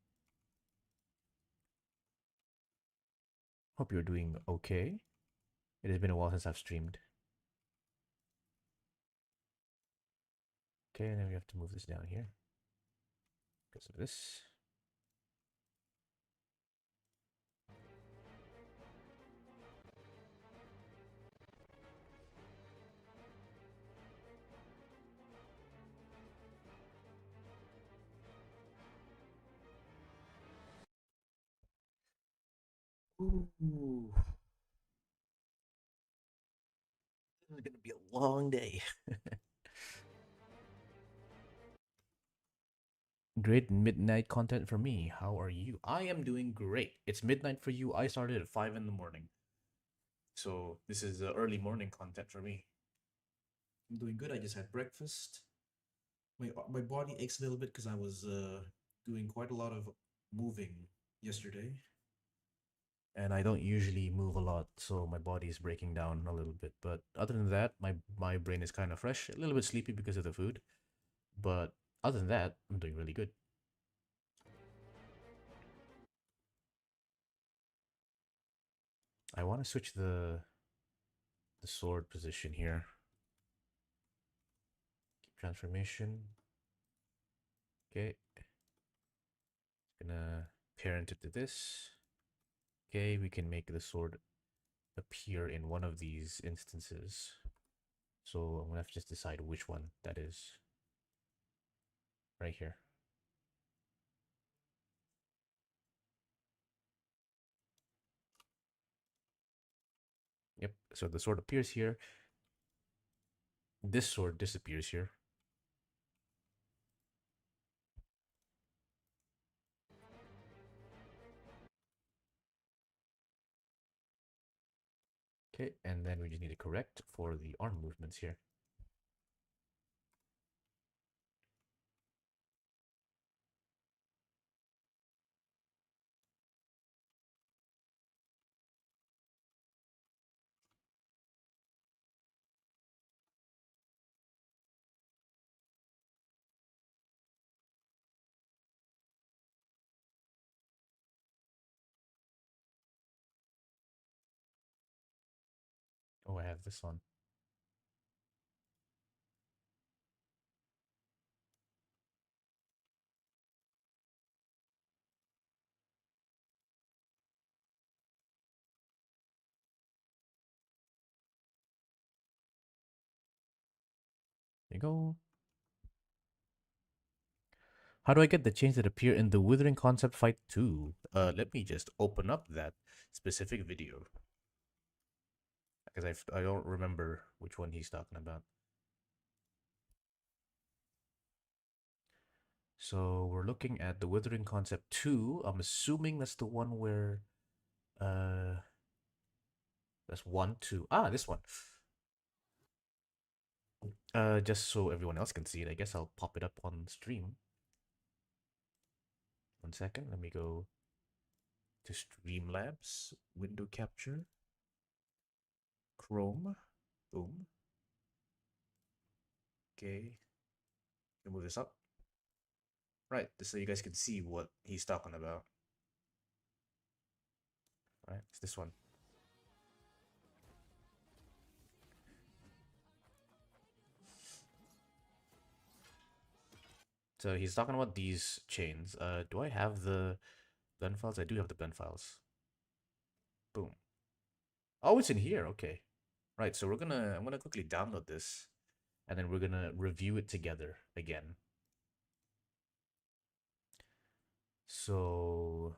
Hope you're doing okay. It has been a while since I've streamed. Okay, and then we have to move this down here because of this. Ooh, this is gonna be a long day. Great midnight content for me. How are you? I am doing great. It's midnight for you. I started at 5 in the morning. So this is early morning content for me. I'm doing good. I just had breakfast. My body aches a little bit because I was doing quite a lot of moving yesterday, and I don't usually move a lot, so my body is breaking down a little bit. But other than that, my brain is kind of fresh, a little bit sleepy because of the food, but other than that, I'm doing really good. I want to switch the sword position here. Keep transformation. Okay, gonna parent it to this. Okay, we can make the sword appear in one of these instances. So I'm gonna have to just decide which one that is. Right here. Yep. So the sword appears here. This sword disappears here. Okay, and then we just need to correct for the arm movements here. Oh, I have this one. There you go. How do I get the chains that appear in the Withering Concept Fight 2? Let me just open up that specific video. Because I don't remember which one he's talking about. So we're looking at the Withering Concept 2. I'm assuming that's the one where uh that's 1, 2. Ah, this one. Just so everyone else can see it, I guess I'll pop it up on stream. 1 second, let me go to Streamlabs, window capture, Chrome, boom. Okay, move this up. Right, so you guys can see what he's talking about. Right, it's this one. So he's talking about these chains. Do I have the blend files? I do have the blend files. Boom. Oh, it's in here. Okay. Right, so I'm gonna quickly download this, and then we're gonna review it together again. So,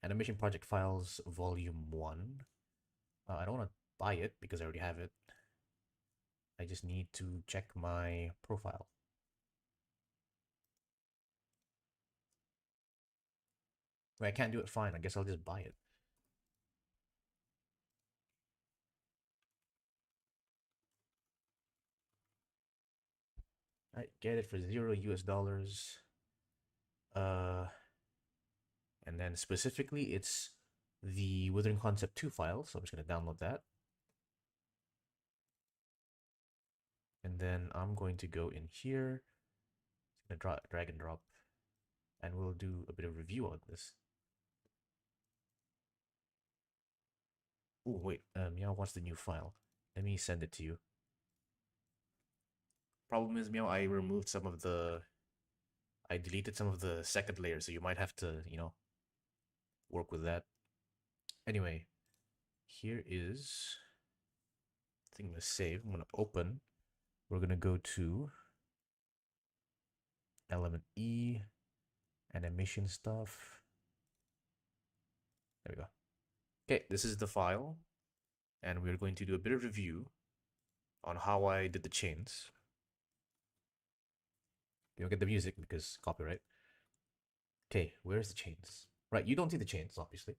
Animation Project Files Volume 1. I don't want to buy it because I already have it. I just need to check my profile. I can't do it, fine. I guess I'll just buy it. I get it for $0 US. Uh, and then specifically, it's the Withering Concept 2 file. So I'm just gonna download that. And then I'm going to go in here, gonna drag and drop, and we'll do a bit of review on this. Oh, wait, Meow wants the new file. Let me send it to you. Problem is, Meow, I deleted some of the second layer, so you might have to, work with that. Anyway, here is, I think I'm gonna save. I'm gonna open. We're gonna go to element E, animation stuff. There we go. Okay, this is the file, and we're going to do a bit of review on how I did the chains. You don't get the music because copyright. Okay, where's the chains? Right, you don't see the chains, obviously,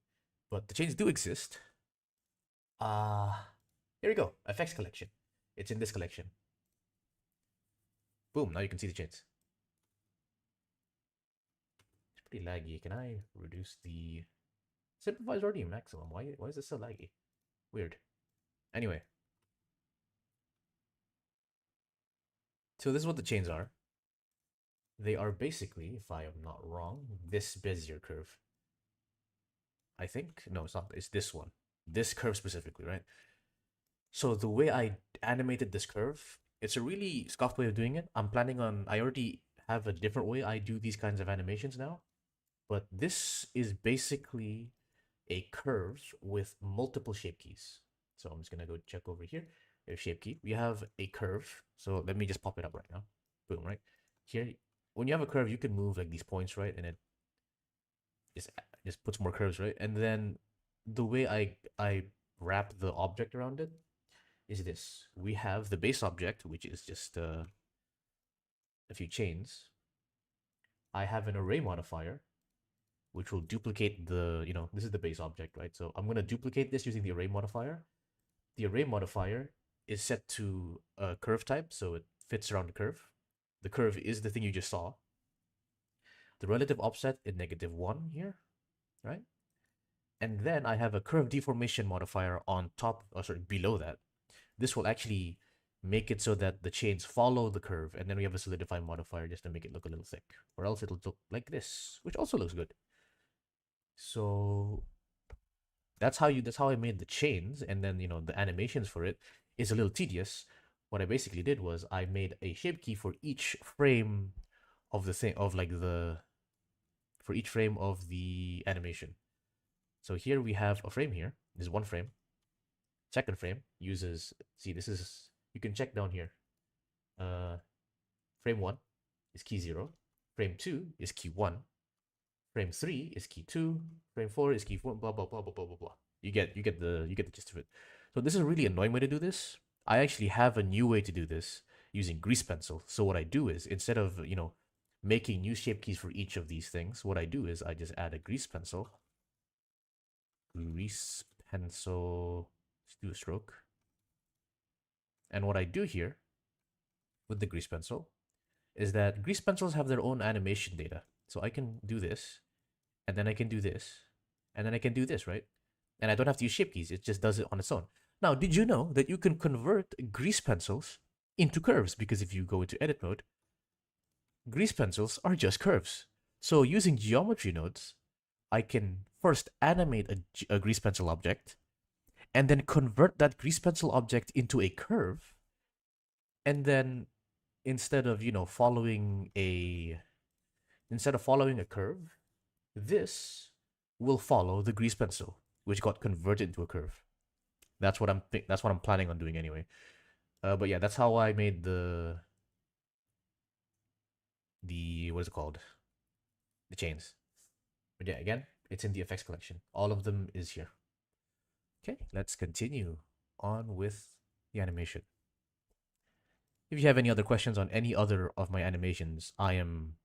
but the chains do exist. Here we go. Effects collection. It's in this collection. Boom, now you can see the chains. It's pretty laggy. Can I reduce the... Simplify is already maximum. Why is this so laggy? Weird. Anyway. So this is what the chains are. They are basically, if I am not wrong, this Bezier curve. I think. No, it's not. It's this one. This curve specifically, right? So the way I animated this curve, it's a really scuffed way of doing it. I already have a different way I do these kinds of animations now. But this is basically a curve with multiple shape keys. So I'm just gonna go check over here. There's shape key. We have a curve. So let me just pop it up right now. Boom, right? Here, when you have a curve, you can move like these points, right? And it just puts more curves, right? And then the way I wrap the object around it is this. We have the base object, which is just a few chains. I have an array modifier, which will duplicate this is the base object, right? So I'm going to duplicate this using the array modifier. The array modifier is set to a curve type, so it fits around the curve. The curve is the thing you just saw. The relative offset is -1 here, right? And then I have a curve deformation modifier on top, below that. This will actually make it so that the chains follow the curve, and then we have a solidify modifier just to make it look a little thick, or else it'll look like this, which also looks good. So that's how I made the chains, and then the animations for it is a little tedious. What I basically did was I made a shape key for each frame of the thing of like the for each frame of the animation. So here we have a frame here. This is one frame. Second frame uses, see, this is, you can check down here. Frame 1 is key 0. Frame 2 is key 1. Frame 3 is key 2. Frame 4 is key 4, blah, blah, blah, blah, blah, blah, blah. You get the gist of it. So this is a really annoying way to do this. I actually have a new way to do this using grease pencil. So what I do is, instead of, making new shape keys for each of these things, what I do is I just add a grease pencil. Grease pencil, let's do a stroke. And what I do here with the grease pencil is that grease pencils have their own animation data. So I can do this, and then I can do this, and then I can do this, right? And I don't have to use shape keys. It just does it on its own. Now, did you know that you can convert grease pencils into curves? Because if you go into edit mode, grease pencils are just curves. So using geometry nodes, I can first animate a grease pencil object, and then convert that grease pencil object into a curve, and then instead of following a curve, this will follow the grease pencil, which got converted into a curve. That's what I'm planning on doing anyway. But yeah, that's how I made the what is it called? The chains. But yeah, again, it's in the effects collection. All of them is here. Okay, let's continue on with the animation. If you have any other questions on any other of my animations, I am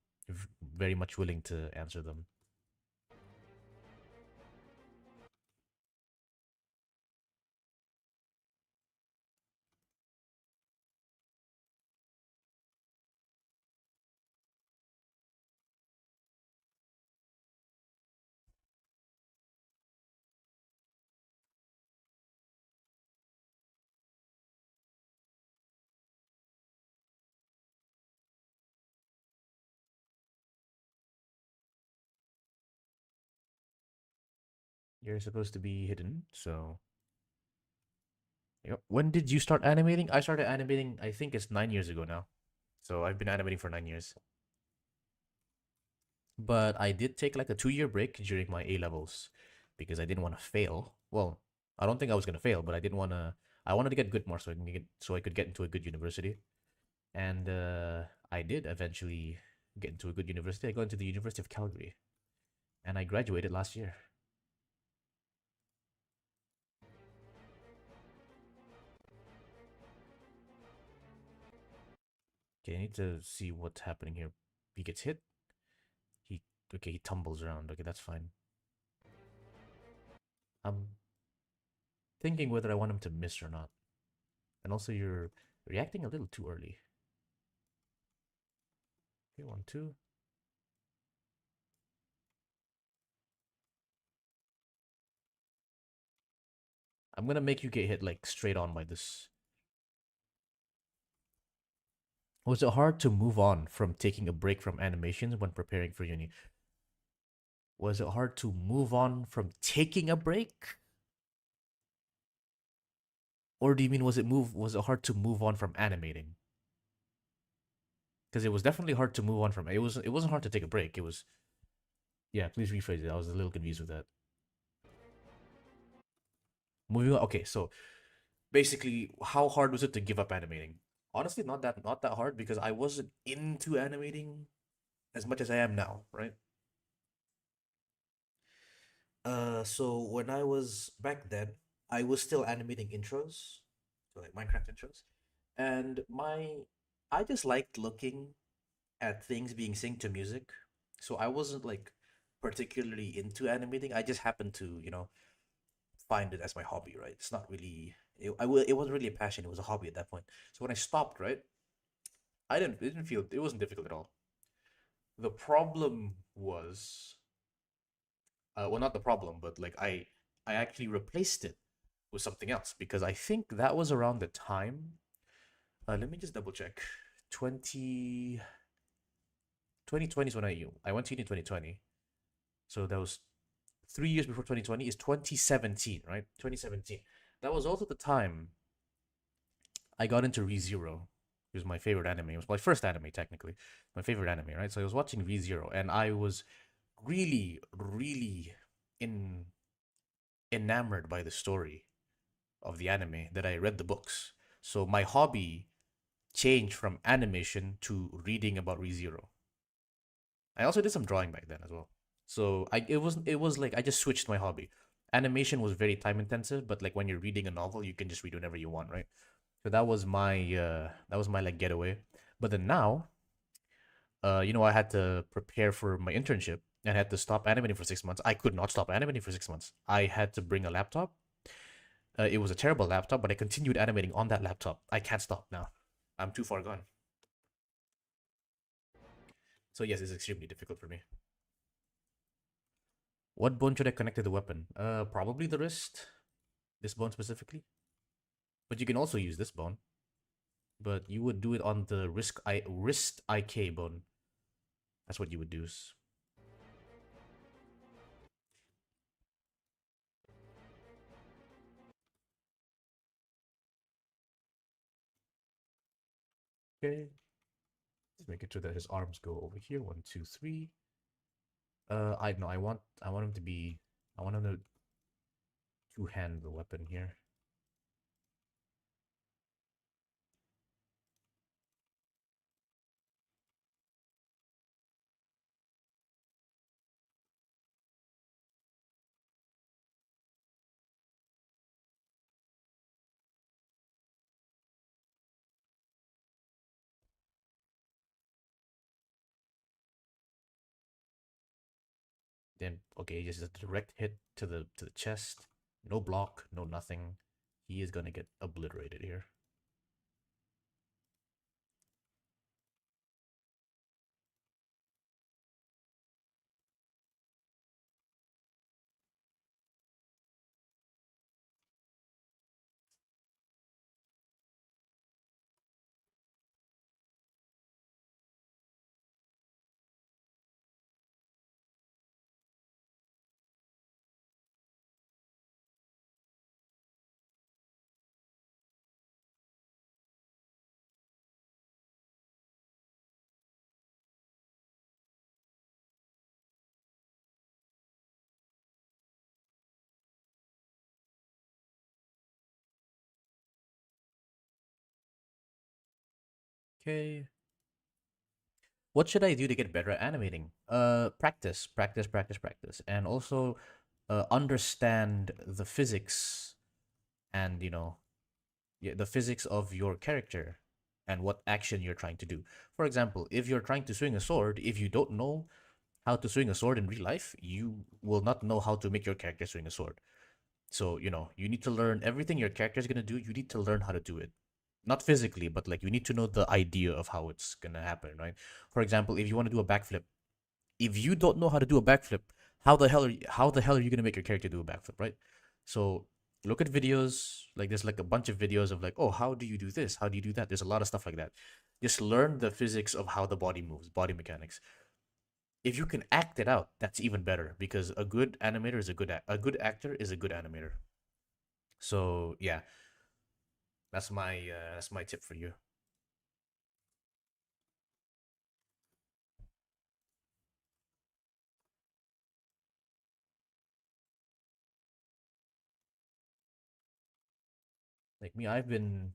very much willing to answer them. You're supposed to be hidden, so. Yep. When did you start animating? I started animating, I think it's 9 years ago now. So I've been animating for 9 years. But I did take like a 2 year break during my A levels because I didn't want to fail. Well, I don't think I was gonna fail, but I didn't want to. I wanted to get good more so I could get into a good university, and I did eventually get into a good university. I got into the University of Calgary, and I graduated last year. Okay, I need to see what's happening here. He gets hit. He okay. He tumbles around. Okay, that's fine. I'm thinking whether I want him to miss or not. And also, you're reacting a little too early. Okay, 1, 2. I'm gonna make you get hit like straight on by this. Was it hard to move on from taking a break from animations when preparing for uni? Was it hard to move on from taking a break? Or do you mean was it hard to move on from animating? Because it was definitely hard to move on from it wasn't hard to take a break. It was yeah, please rephrase it. I was a little confused with that. Moving on. Okay, so basically how hard was it to give up animating? Honestly, not that hard because I wasn't into animating as much as I am now, right? So when I was back then, I was still animating intros, so like Minecraft intros, and I just liked looking at things being synced to music. So I wasn't like particularly into animating. I just happened to, find it as my hobby, right? It's not really it wasn't really a passion. It was a hobby at that point. So when I stopped, right, it didn't feel it wasn't difficult at all. The problem was well, not the problem, but like I actually replaced it with something else because I think that was around the time. Let me just double check. 20 2020 is when I went to uni in 2020. So that was 3 years before 2020 is 2017, right? 2017. That was also the time I got into ReZero. It was my favorite anime. It was my first anime, technically. My favorite anime, right? So I was watching ReZero and I was really, really in enamored by the story of the anime that I read the books. So my hobby changed from animation to reading about ReZero. I also did some drawing back then as well. So it was like I just switched my hobby. Animation was very time intensive, but like when you're reading a novel, you can just read whenever you want, right? So that was my like getaway. But then now, I had to prepare for my internship and had to stop animating for 6 months. I could not stop animating for 6 months. I had to bring a laptop. It was a terrible laptop, but I continued animating on that laptop. I can't stop now. I'm too far gone. So yes, it's extremely difficult for me. What bone should I connect to the weapon? Probably the wrist. This bone specifically. But you can also use this bone. But you would do it on the wrist IK bone. That's what you would do. Okay. Just making sure that his arms go over here. 1, 2, 3. I know. I want him to be. I want him to two hand the weapon here. Then okay, just a direct hit to the chest. No block. No nothing. He is gonna get obliterated here. Okay. What should I do to get better at animating? Practice, practice, practice, practice, and also understand the physics and yeah, the physics of your character and what action you're trying to do. For example, if you're trying to swing a sword, if you don't know how to swing a sword in real life, you will not know how to make your character swing a sword. So, you need to learn everything your character is going to do. You need to learn how to do it. Not physically, but like you need to know the idea of how it's going to happen, right? For example, if you want to do a backflip, if you don't know how to do a backflip, how the hell are you going to make your character do a backflip, right? So, look at videos, like there's like a bunch of videos of like, "Oh, how do you do this? How do you do that?" There's a lot of stuff like that. Just learn the physics of how the body moves, body mechanics. If you can act it out, that's even better because a good animator is a good actor is a good animator. So yeah, that's my tip for you. Like me, I've been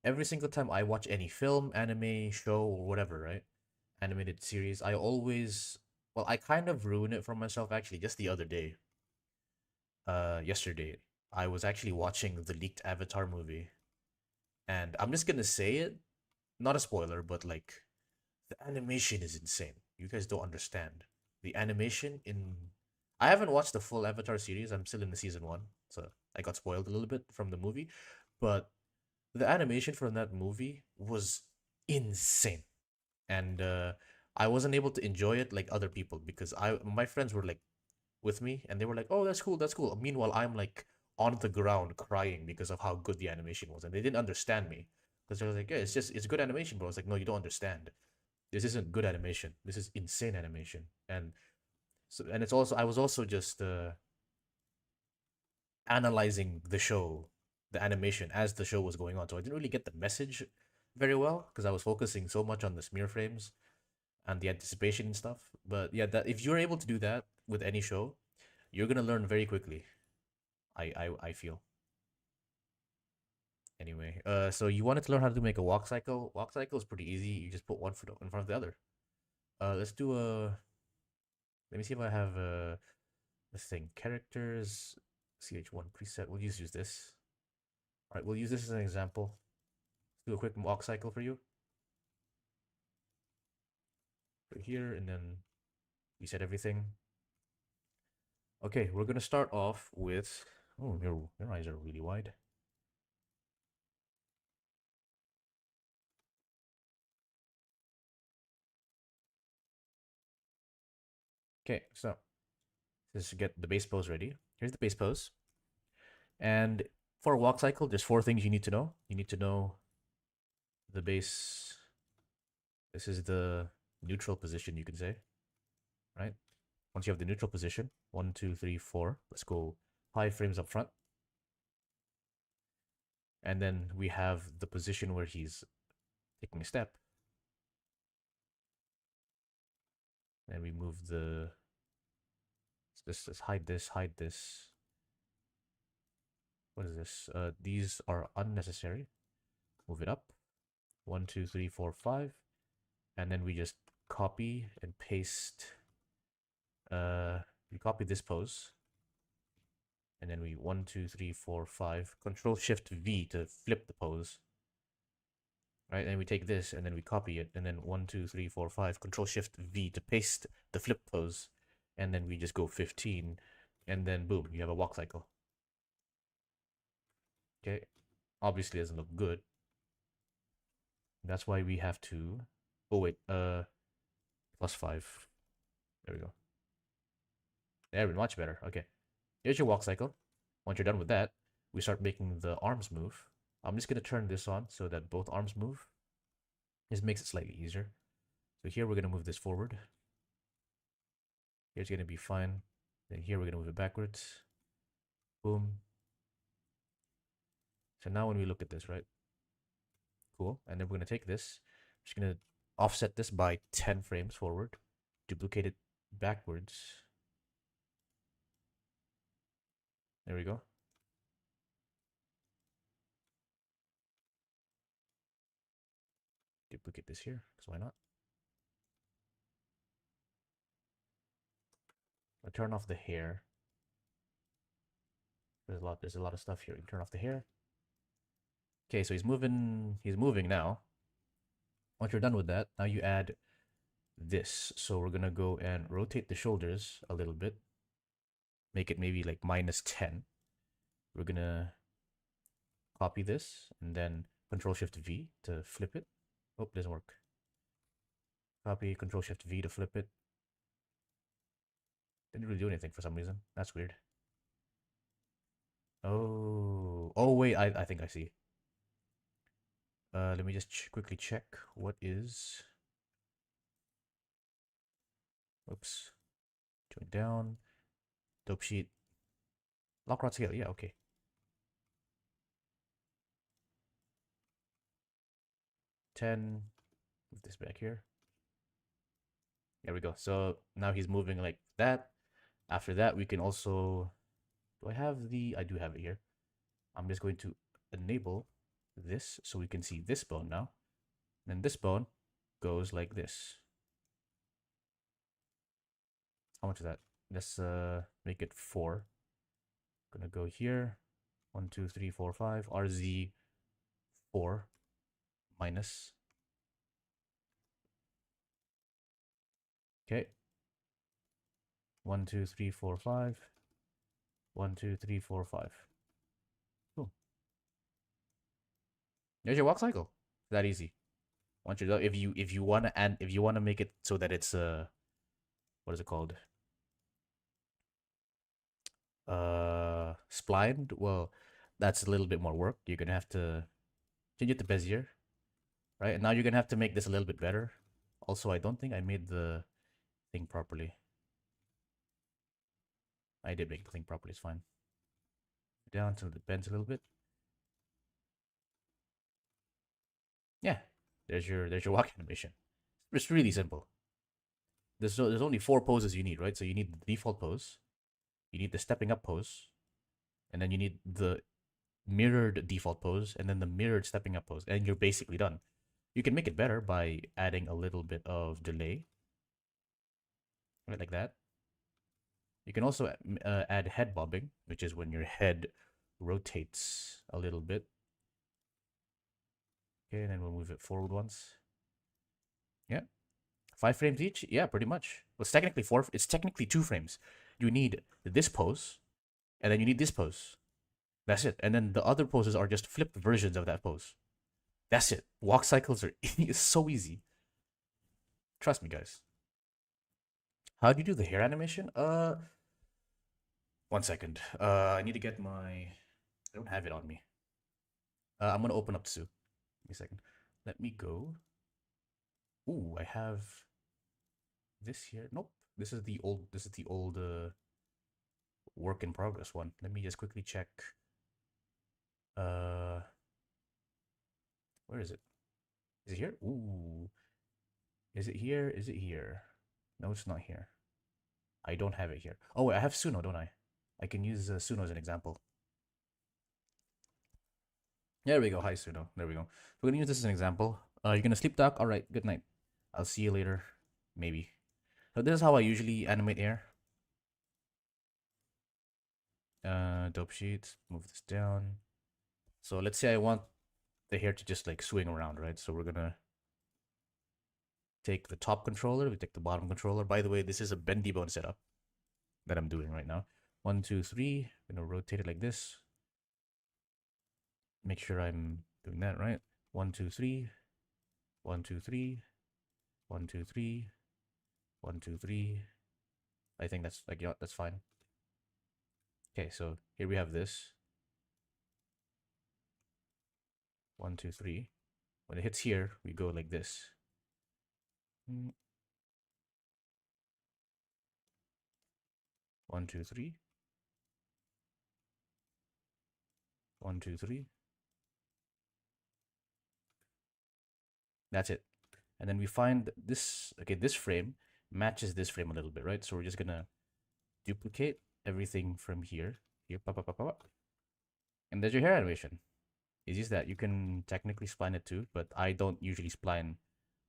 every single time I watch any film, anime, show, or whatever, right? Animated series, I always well, I kind of ruin it for myself actually. Just the other day, yesterday, I was actually watching the leaked Avatar movie, and I'm just gonna say it, not a spoiler, but like the animation is insane. You guys don't understand. The animation in I haven't watched the full Avatar series. I'm still in the season 1, so I got spoiled a little bit from the movie, but the animation from that movie was insane. And I wasn't able to enjoy it like other people because I my friends were like with me and they were like, "Oh, that's cool, that's cool." Meanwhile, I'm like on the ground crying because of how good the animation was, and they didn't understand me because they were like, "Yeah, it's good animation, bro." I was like, "No, you don't understand. This isn't good animation. This is insane animation." And so, and it's also I was also just analyzing the show, the animation as the show was going on, so I didn't really get the message very well because I was focusing so much on the smear frames and the anticipation and stuff. But yeah, that if you're able to do that with any show, you're gonna learn very quickly. I feel. Anyway, so you wanted to learn how to make a walk cycle. Walk cycle is pretty easy. You just put one foot in front of the other. Let's do a. Let me see if I have this thing. Characters, ch1 preset. We'll just use this. All right, we'll use this as an example. Let's do a quick walk cycle for you. Right here, and then reset everything. Okay, we're gonna start off with. Oh, your eyes are really wide. Okay, so let's get the base pose ready. Here's the base pose. And for a walk cycle, there's 4 things you need to know. You need to know the base. This is the neutral position, you can say, right? Once you have the neutral position, one, two, three, four. Let's go 5 frames up front. And then we have the position where he's taking a step. And we move the. Let's hide this, hide this. What is this? These are unnecessary. Move it up. One, two, three, four, five. And then we just copy and paste. We copy this pose. And then we 1, 2, 3, 4, 5. Control Shift V to flip the pose. Right, and we take this and then we copy it, and then 1, 2, 3, 4, 5. Control Shift V to paste the flip pose, and then we just go 15, and then boom, you have a walk cycle. Okay, obviously it doesn't look good. That's why we have to. Oh wait, +5. There we go. There, much better. Okay, here's your walk cycle. Once you're done with that, we start making the arms move. I'm just gonna turn this on so that both arms move. This makes it slightly easier. So here we're gonna move this forward. Here's gonna be fine. Then here we're gonna move it backwards. Boom. So now when we look at this, right? Cool. And then we're gonna take this. Just gonna offset this by 10 frames forward. Duplicate it backwards. There we go. this here, because why not? I'll turn off the hair. There's a lot of stuff here. You turn off the hair. Okay, so he's moving now. Once you're done with that, now you add this. So we're gonna go and rotate the shoulders a little bit. Make it maybe like -10. We're gonna copy this and then Control-Shift-V to flip it. Oh, doesn't work. Copy, Control-Shift-V to flip it. Didn't really do anything for some reason. That's weird. Oh wait, I think I see. Let me just quickly check what is. Oops. Join down. Dope sheet. Lock rod scale. Yeah, okay. 10. Move this back here. There we go. So now he's moving like that. After that, we can also. Do I have the? I do have it here. I'm just going to enable this so we can see this bone now. And this bone goes like this. How much is that? Let's make it 4. Gonna go here. 1, 2, 3, 4, 5. RZ 4 minus. Okay. 1, 2, 3, 4, 5. 1, 2, 3, 4, 5. Cool. There's your walk cycle. That easy. Once you're done, if you wanna make it so that it's what is it called? Splined. Well, that's a little bit more work. You're gonna have to change it to Bezier, right? And now you're gonna have to make this a little bit better. Also, I don't think I made the thing properly. I did make the thing properly. It's fine. Down till it bends a little bit. Yeah, there's your walk animation. It's really simple. There's only 4 poses you need, right? So you need the default pose, you need the stepping up pose, and then you need the mirrored default pose, and then the mirrored stepping up pose, and you're basically done. You can make it better by adding a little bit of delay, right, like that. You can also add head bobbing, which is when your head rotates a little bit. Okay, and then we'll move it forward once. Yeah. 5 frames each? Yeah, pretty much. Well, it's technically 4. It's technically 2 frames. You need this pose, and then you need this pose. That's it. And then the other poses are just flipped versions of that pose. That's it. Walk cycles are so easy. Trust me, guys. How do you do the hair animation? 1 second. I need to get my. I don't have it on me. I'm gonna open up Sue. Give me a second. Let me go. Ooh, I have this here. Nope. This is the old. This is the old work in progress one. Let me just quickly check. Where is it? Is it here? Ooh. Is it here? Is it here? No, it's not here. I don't have it here. Oh, wait, I have Suno, don't I? I can use Suno as an example. There we go. Hi, Suno. There we go. We're gonna use this as an example. You're gonna sleep, Doc? All right. Good night. I'll see you later. Maybe. So this is how I usually animate air. Dope sheet. Move this down. So let's say I want the hair to just like swing around, right? So we're gonna take the top controller. We take the bottom controller. By the way, this is a bendy bone setup that I'm doing right now. 1, 2, 3. I'm gonna rotate it like this. Make sure I'm doing that right. 1, 2, 3. 1, 2, 3. 1, 2, 3. 1, 2, 3. I think that's like, yeah, that's fine. Okay, so here we have this. 1, 2, 3. When it hits here, we go like this. 1, 2, 3. 1, 2, 3. That's it. And then we find this, okay, this frame matches this frame a little bit, right? So we're just gonna duplicate everything from here. Here, pop, pop, pop, pop. And there's your hair animation. It's just that you can technically spline it too, but I don't usually spline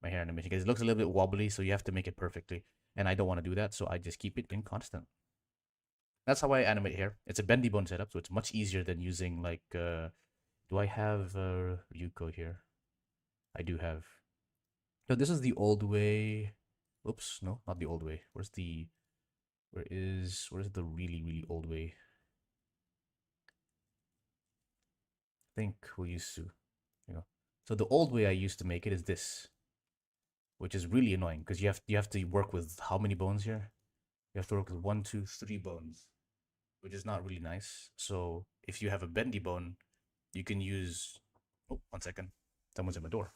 my hair animation because it looks a little bit wobbly, so you have to make it perfectly. And I don't want to do that, so I just keep it in constant. That's how I animate hair. It's a bendy bone setup, so it's much easier than using like do I have Ryuko here? I do have. So this is the old way. Oops, no, not the old way. Where's the really old way? I think we used to, you know. So the old way I used to make it is this, which is really annoying because you have to work with how many bones here? You have to work with one, two, three bones, which is not really nice. So if you have a bendy bone, you can use. Oh, 1 second. Someone's at my door.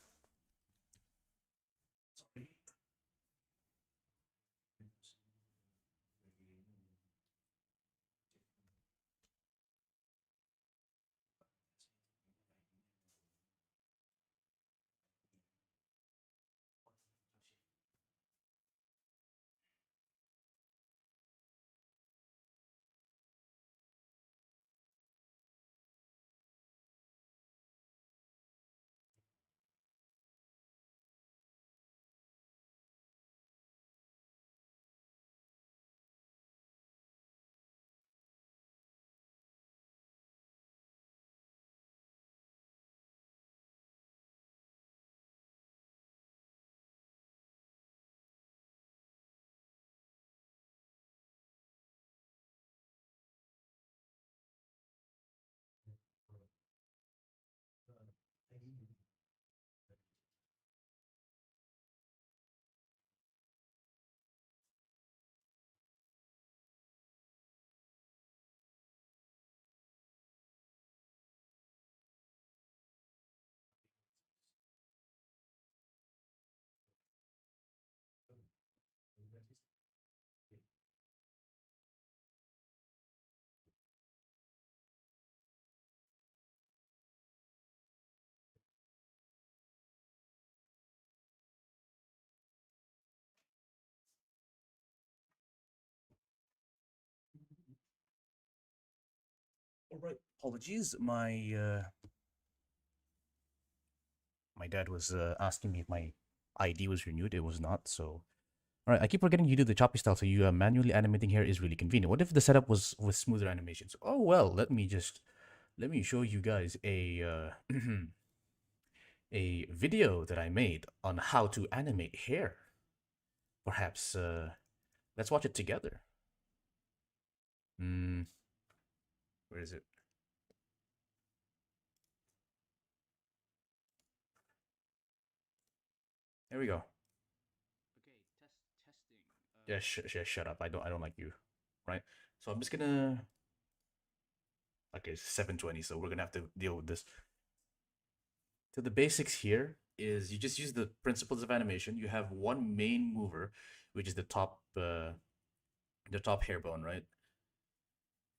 All right. Apologies. My dad was asking me if my ID was renewed. It was not. So, all right. I keep forgetting you do the choppy style. So you manually animating here is really convenient. What if the setup was with smoother animations? Oh well. Let me show you guys a video that I made on how to animate hair. Perhaps let's watch it together. Hmm. Where is it? There we go. Okay, testing. Yeah, shut up. I don't like you, right? So I'm just gonna. Okay, it's 7:20, so we're gonna have to deal with this. So the basics here is you just use the principles of animation. You have one main mover, which is the top hair bone, right?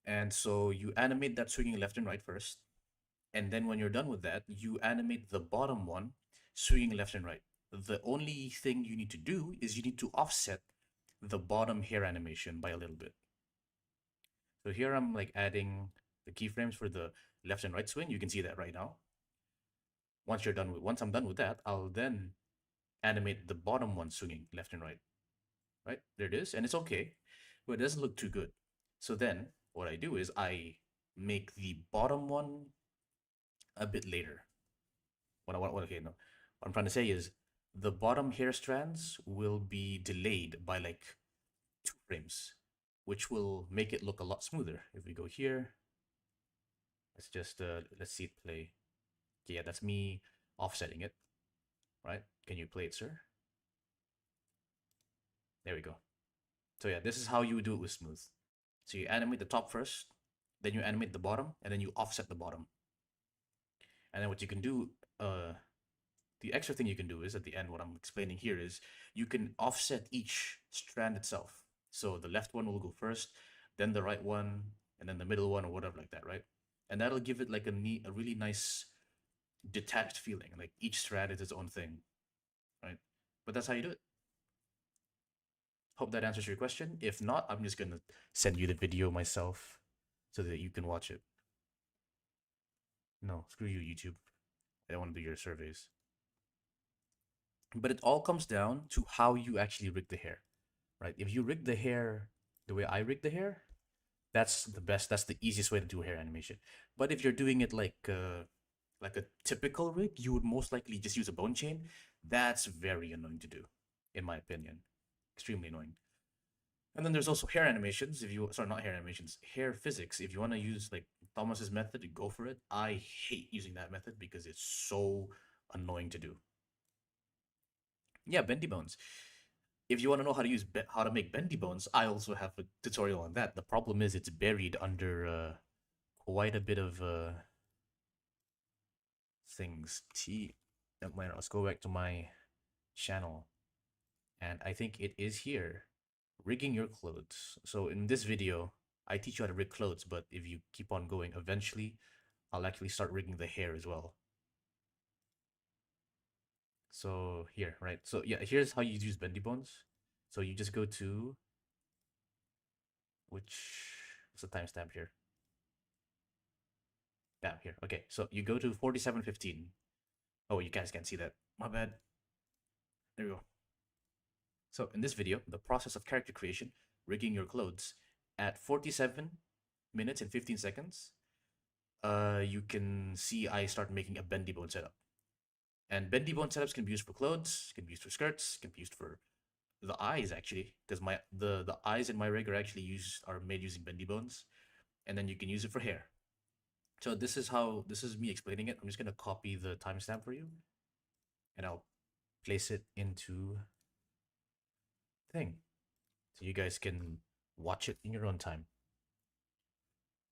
And so you animate that swinging left and right first, and then when you're done with that, you animate the bottom one swinging left and right. The only thing you need to do is you need to offset the bottom hair animation by a little bit. So here I'm like adding the keyframes for the left and right swing. You can see that right now. Once I'm done with that, I'll then animate the bottom one swinging left and right. Right? There it is. And it's okay, but it doesn't look too good. So then what I do is I make the bottom one a bit later. Okay, no. What I'm trying to say is the bottom hair strands will be delayed by like 2 frames, which will make it look a lot smoother. If we go here, let's see it play. Okay, yeah, that's me offsetting it, right? Can you play it, sir? There we go. So yeah, this is how you would do it with smooth. So you animate the top first, then you animate the bottom, and then you offset the bottom. And then what you can do, the extra thing you can do is at the end, what I'm explaining here is you can offset each strand itself. So the left one will go first, then the right one, and then the middle one, or whatever like that, right? And that'll give it like a really nice detached feeling. Like each strand is its own thing, right? But that's how you do it. Hope that answers your question. If not, I'm just gonna send you the video myself so that you can watch it. No, screw you, YouTube. I don't want to do your surveys. But it all comes down to how you actually rig the hair, right? If you rig the hair the way I rig the hair, that's the best. That's the easiest way to do hair animation. But if you're doing it like a typical rig, you would most likely just use a bone chain. That's very annoying to do, in my opinion. Extremely annoying. And then there's also hair animations. If you sorry, not hair animations, hair physics. If you want to use like Thomas's method, you go for it. I hate using that method because it's so annoying to do. Yeah, bendy bones. If you want to know how to how to make bendy bones, I also have a tutorial on that. The problem is it's buried under quite a bit of things. Let's go back to my channel, and I think it is here. Rigging your clothes. So in this video, I teach you how to rig clothes, but if you keep on going, eventually I'll actually start rigging the hair as well. So here, right? So yeah, here's how you use bendy bones. So you just go to which what's the timestamp here? Yeah, here. Okay, so you go to 47:15. Oh, you guys can't see that. My bad. There we go. So in this video, the process of character creation, rigging your clothes, at 47 minutes and 15 seconds, you can see I start making a bendy bone setup. And bendy bone setups can be used for clothes, can be used for skirts, can be used for the eyes actually, because the eyes in my rig are made using bendy bones, and then you can use it for hair. So this is me explaining it. I'm just gonna copy the timestamp for you, and I'll place it into thing, so you guys can watch it in your own time.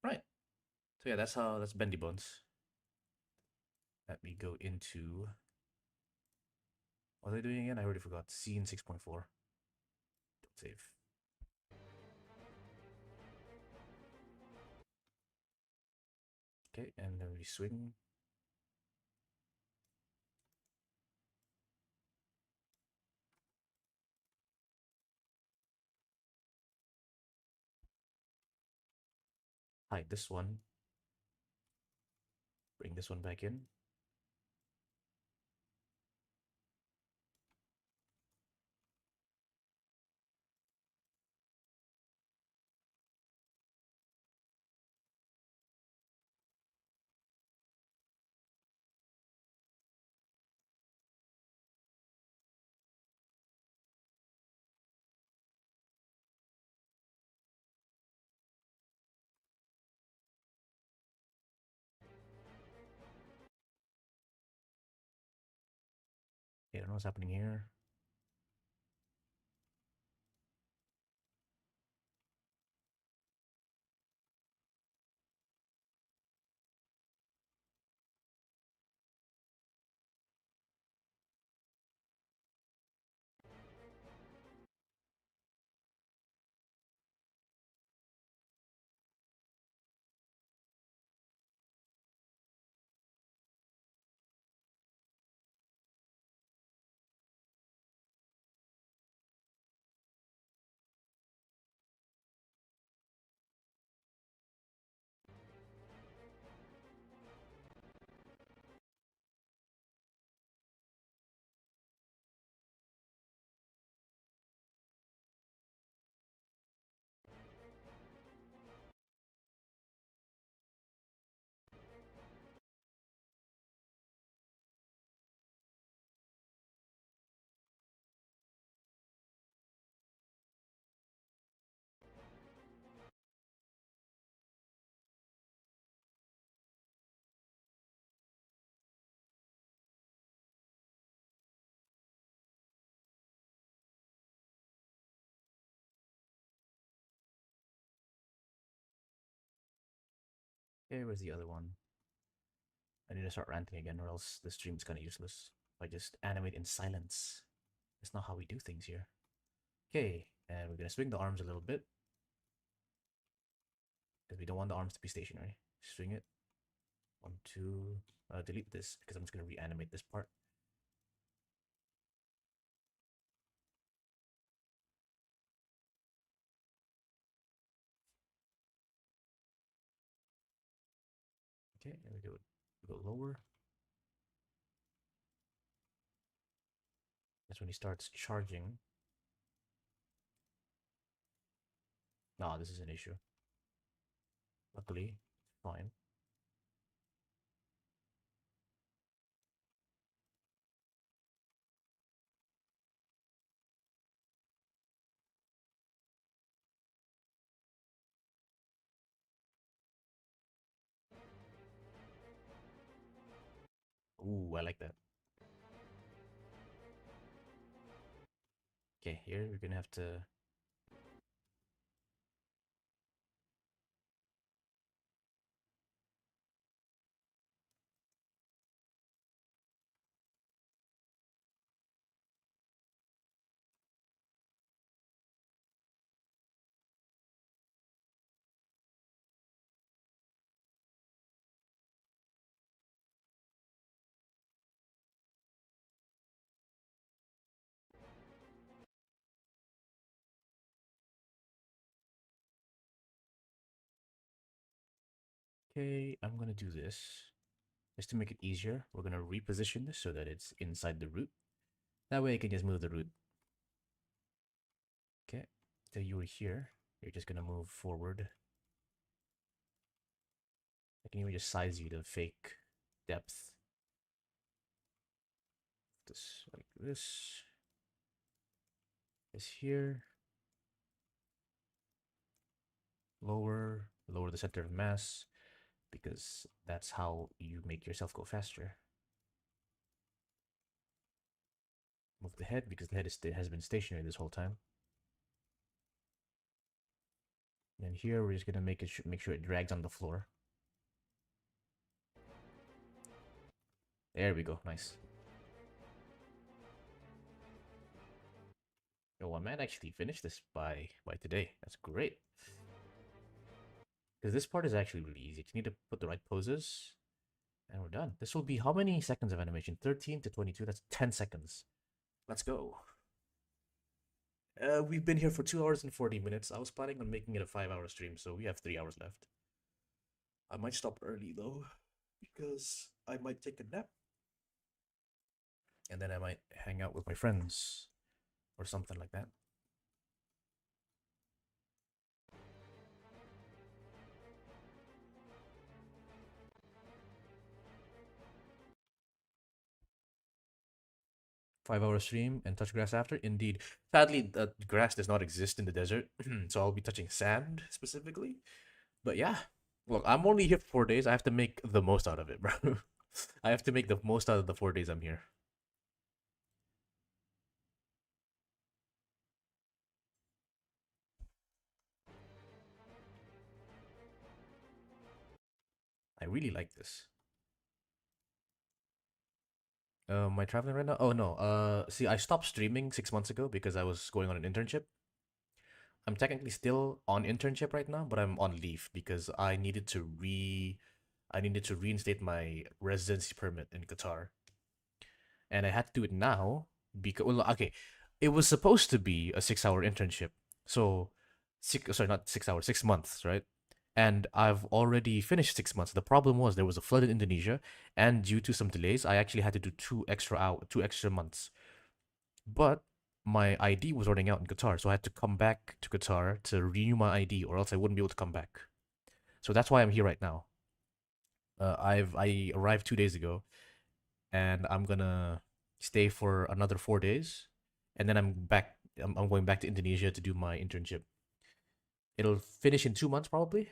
Right. So yeah, that's bendy bones. Let me go into what are they doing again? I already forgot. Scene 6.4. Don't save. Okay, and then we swing. Hide this one. Bring this one back in. Okay, I don't know what's happening here. Okay, where's the other one? I need to start ranting again, or else the stream is kind of useless. If I just animate in silence. That's not how we do things here. Okay, and we're gonna swing the arms a little bit because we don't want the arms to be stationary. Swing it. One, two. Delete this because I'm just gonna reanimate this part. Okay, and we go lower. when he starts charging. Nah, this is an issue. Luckily, fine. Ooh, I like that. Okay, here we're gonna have to. Okay, I'm gonna do this. Just to make it easier, we're gonna reposition this so that it's inside the root. That way I can just move the root. Okay, so you were here. You're just gonna move forward. I can even just size you to fake depth. This like this. This here. Lower the center of mass, because that's how you make yourself go faster. Move the head because the head has been stationary this whole time. And here we're just gonna make sure it drags on the floor. There we go, nice. Oh, I might actually finish this by today. That's great. Because this part is actually really easy. You need to put the right poses, and we're done. This will be how many seconds of animation? 13 to 22. That's 10 seconds. Let's go. We've been here for 2 hours and 40 minutes. I was planning on making it a 5-hour stream, so we have 3 hours left. I might stop early though, because I might take a nap. And then I might hang out with my friends or something like that. 5-hour stream and touch grass after? Indeed. Sadly, the grass does not exist in the desert, so I'll be touching sand specifically. But yeah, look, I'm only here for 4 days. I have to make the most out of it, bro. I have to make the most out of the 4 days I'm here. I really like this. Am I traveling right now? Oh no. See, I stopped streaming 6 months ago because I was going on an internship. I'm technically still on internship right now, but I'm on leave because I needed to reinstate my residency permit in Qatar, and I had to do it now because well, okay, it was supposed to be a 6-hour internship, so sorry, not 6 hours, 6 months, right? And I've already finished 6 months. The problem was there was a flood in Indonesia, and due to some delays, I actually had to do 2 extra months. But my ID was running out in Qatar, so I had to come back to Qatar to renew my ID, or else I wouldn't be able to come back. So that's why I'm here right now. I arrived 2 days ago, and I'm gonna stay for another 4 days, and then I'm back. I'm going back to Indonesia to do my internship. It'll finish in 2 months probably,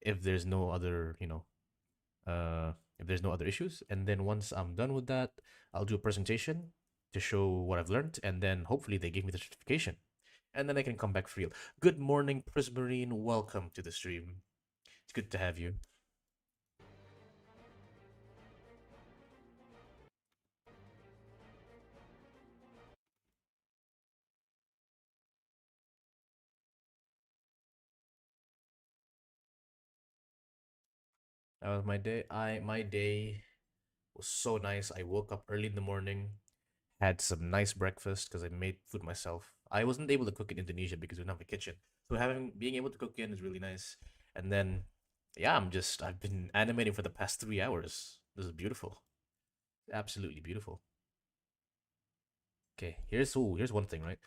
if there's no other, if there's no other issues. And then once I'm done with that, I'll do a presentation to show what I've learned, and then hopefully they give me the certification, and then I can come back for real. Good morning, Prismarine. Welcome to the stream. It's good to have you. That was my day. My day was so nice. I woke up early in the morning, had some nice breakfast because I made food myself. I wasn't able to cook in Indonesia because we don't have a kitchen. So having being able to cook in is really nice. And then yeah, I've been animating for the past 3 hours. This is beautiful. Absolutely beautiful. Okay, here's one thing, right?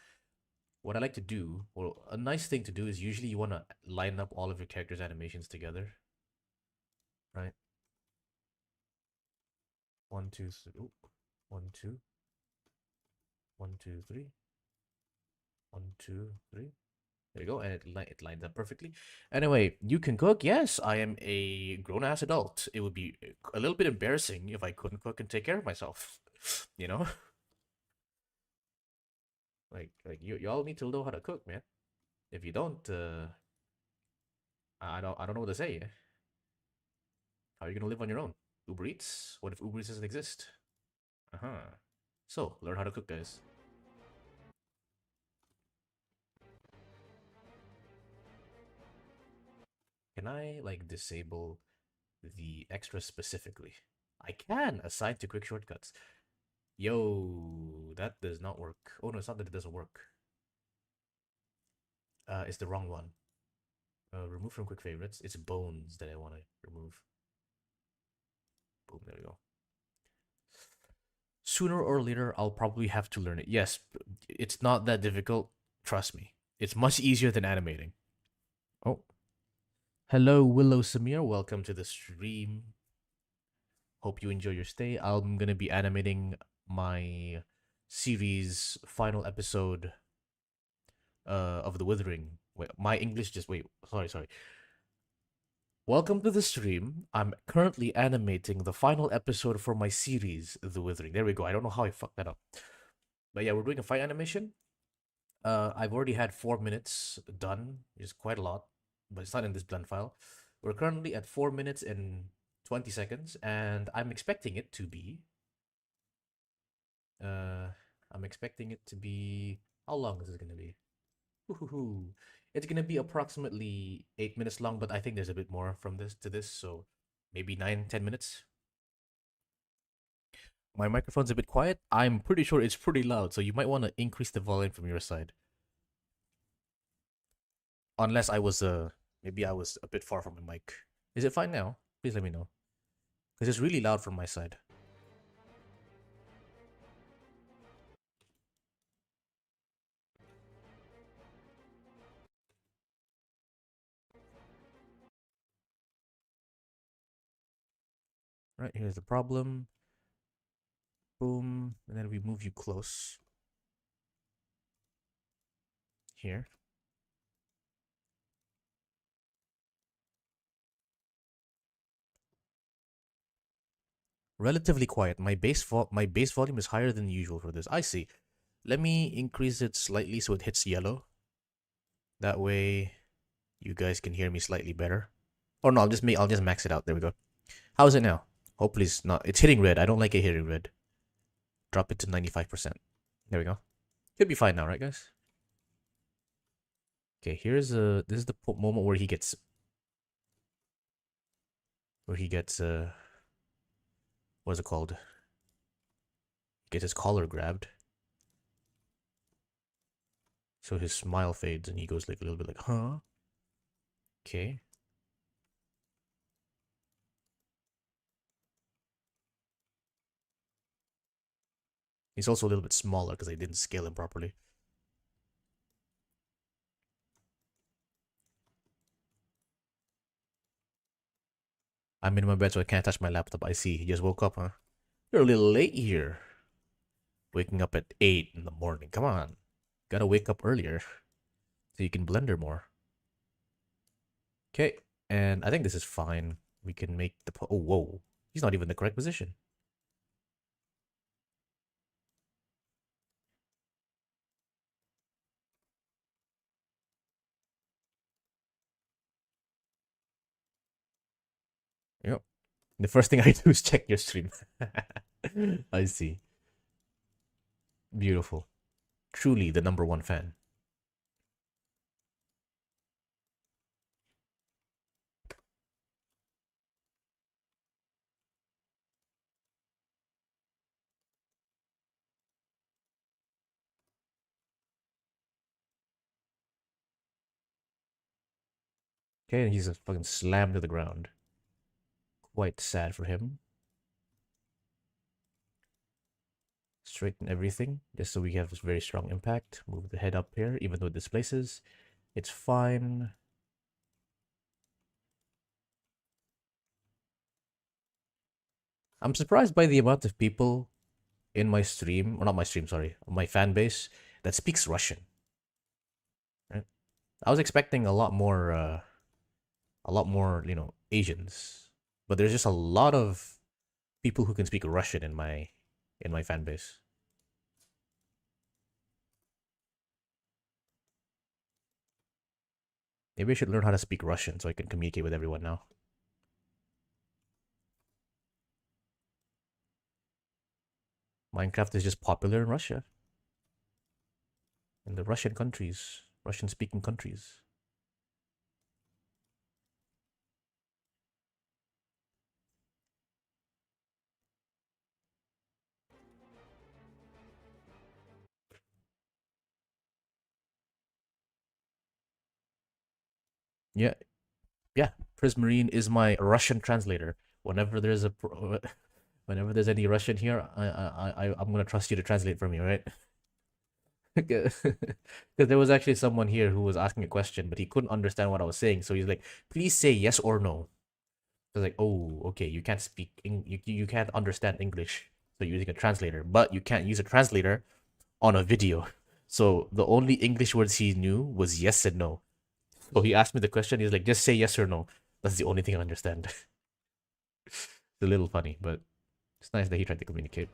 What I like to do, well, a nice thing to do is usually you want to line up all of your characters' animations together, right? One, two, three. One, two, 1, 2, 3. 1, 2, 3. There you go, and it lines up perfectly. Anyway, you can cook. Yes, I am a grown ass adult. It would be a little bit embarrassing if I couldn't cook and take care of myself. You know, like y'all need to know how to cook, man. If you don't, I don't know what to say. How are you gonna live on your own? Uber Eats? What if Uber Eats doesn't exist? Uh huh. So learn how to cook, guys. Can I like disable the extra specifically? I can assign to quick shortcuts. Yo, that does not work. Oh no, it's not that it doesn't work. It's the wrong one. Remove from quick favorites. It's bones that I want to remove. Boom, there we go. Sooner or later, I'll probably have to learn it. Yes, it's not that difficult. Trust me. It's much easier than animating. Oh, hello, Willow Samir. Welcome to the stream. Hope you enjoy your stay. I'm gonna be animating my series final episode of The Withering. Wait, my English just wait. Sorry. Welcome to the stream. I'm currently animating the final episode for my series, The Withering. There we go. I don't know how I fucked that up. But yeah, we're doing a fight animation. I've already had 4 minutes done, which is quite a lot, but it's not in this blend file. We're currently at 4 minutes and 20 seconds, and uh, I'm expecting it to be, how long is it gonna be? Ooh, it's gonna be approximately 8 minutes long, but I think there's a bit more from this to this, so maybe 9, 10 minutes. My microphone's a bit quiet. I'm pretty sure it's pretty loud, so you might want to increase the volume from your side. Unless maybe I was a bit far from my mic. Is it fine now? Please let me know. Because it's really loud from my side. Right, here's the problem. Boom. And then we move you close. Here. Relatively quiet. My base volume is higher than usual for this. I see. Let me increase it slightly so it hits yellow. That way you guys can hear me slightly better. Or no, I'll just max it out. There we go. How is it now? Hopefully it's not. It's hitting red. I don't like it hitting red. Drop it to 95%. There we go. Should be fine now, right, guys? Okay, this is the moment where he gets what's it called? Gets his collar grabbed. So his smile fades and he goes like a little bit like, huh? Okay. He's also a little bit smaller because I didn't scale him properly. I'm in my bed so I can't touch my laptop. I see. He just woke up, huh? You're a little late here. Waking up at 8 in the morning. Come on. Gotta wake up earlier so you can blender more. Okay. And I think this is fine. We can make the... Oh, whoa. He's not even in the correct position. Yep. The first thing I do is check your stream. I see. Beautiful. Truly the number one fan. Okay, and he's just fucking slammed to the ground. Quite sad for him. Straighten everything just so we have this very strong impact. Move the head up here, even though it displaces. It's fine. I'm surprised by the amount of people in my stream, or not my stream, sorry, my fan base that speaks Russian. Right? I was expecting a lot more, Asians, but there's just a lot of people who can speak Russian in my fan base. Maybe I should learn how to speak Russian so I can communicate with everyone now. Minecraft is just popular in Russia, in the Russian countries, Russian speaking countries. Yeah, yeah. Prismarine is my Russian translator. Whenever there's a whenever there's any Russian here, I'm gonna trust you to translate for me, right? Because there was actually someone here who was asking a question, but he couldn't understand what I was saying. So he's like, "Please say yes or no." I was like, "Oh, okay. You can't you can't understand English, so you're using a translator, but you can't use a translator on a video." So the only English words he knew was yes and no. So he asked me the question. He's like, "Just say yes or no." That's the only thing I understand. It's a little funny, but it's nice that he tried to communicate.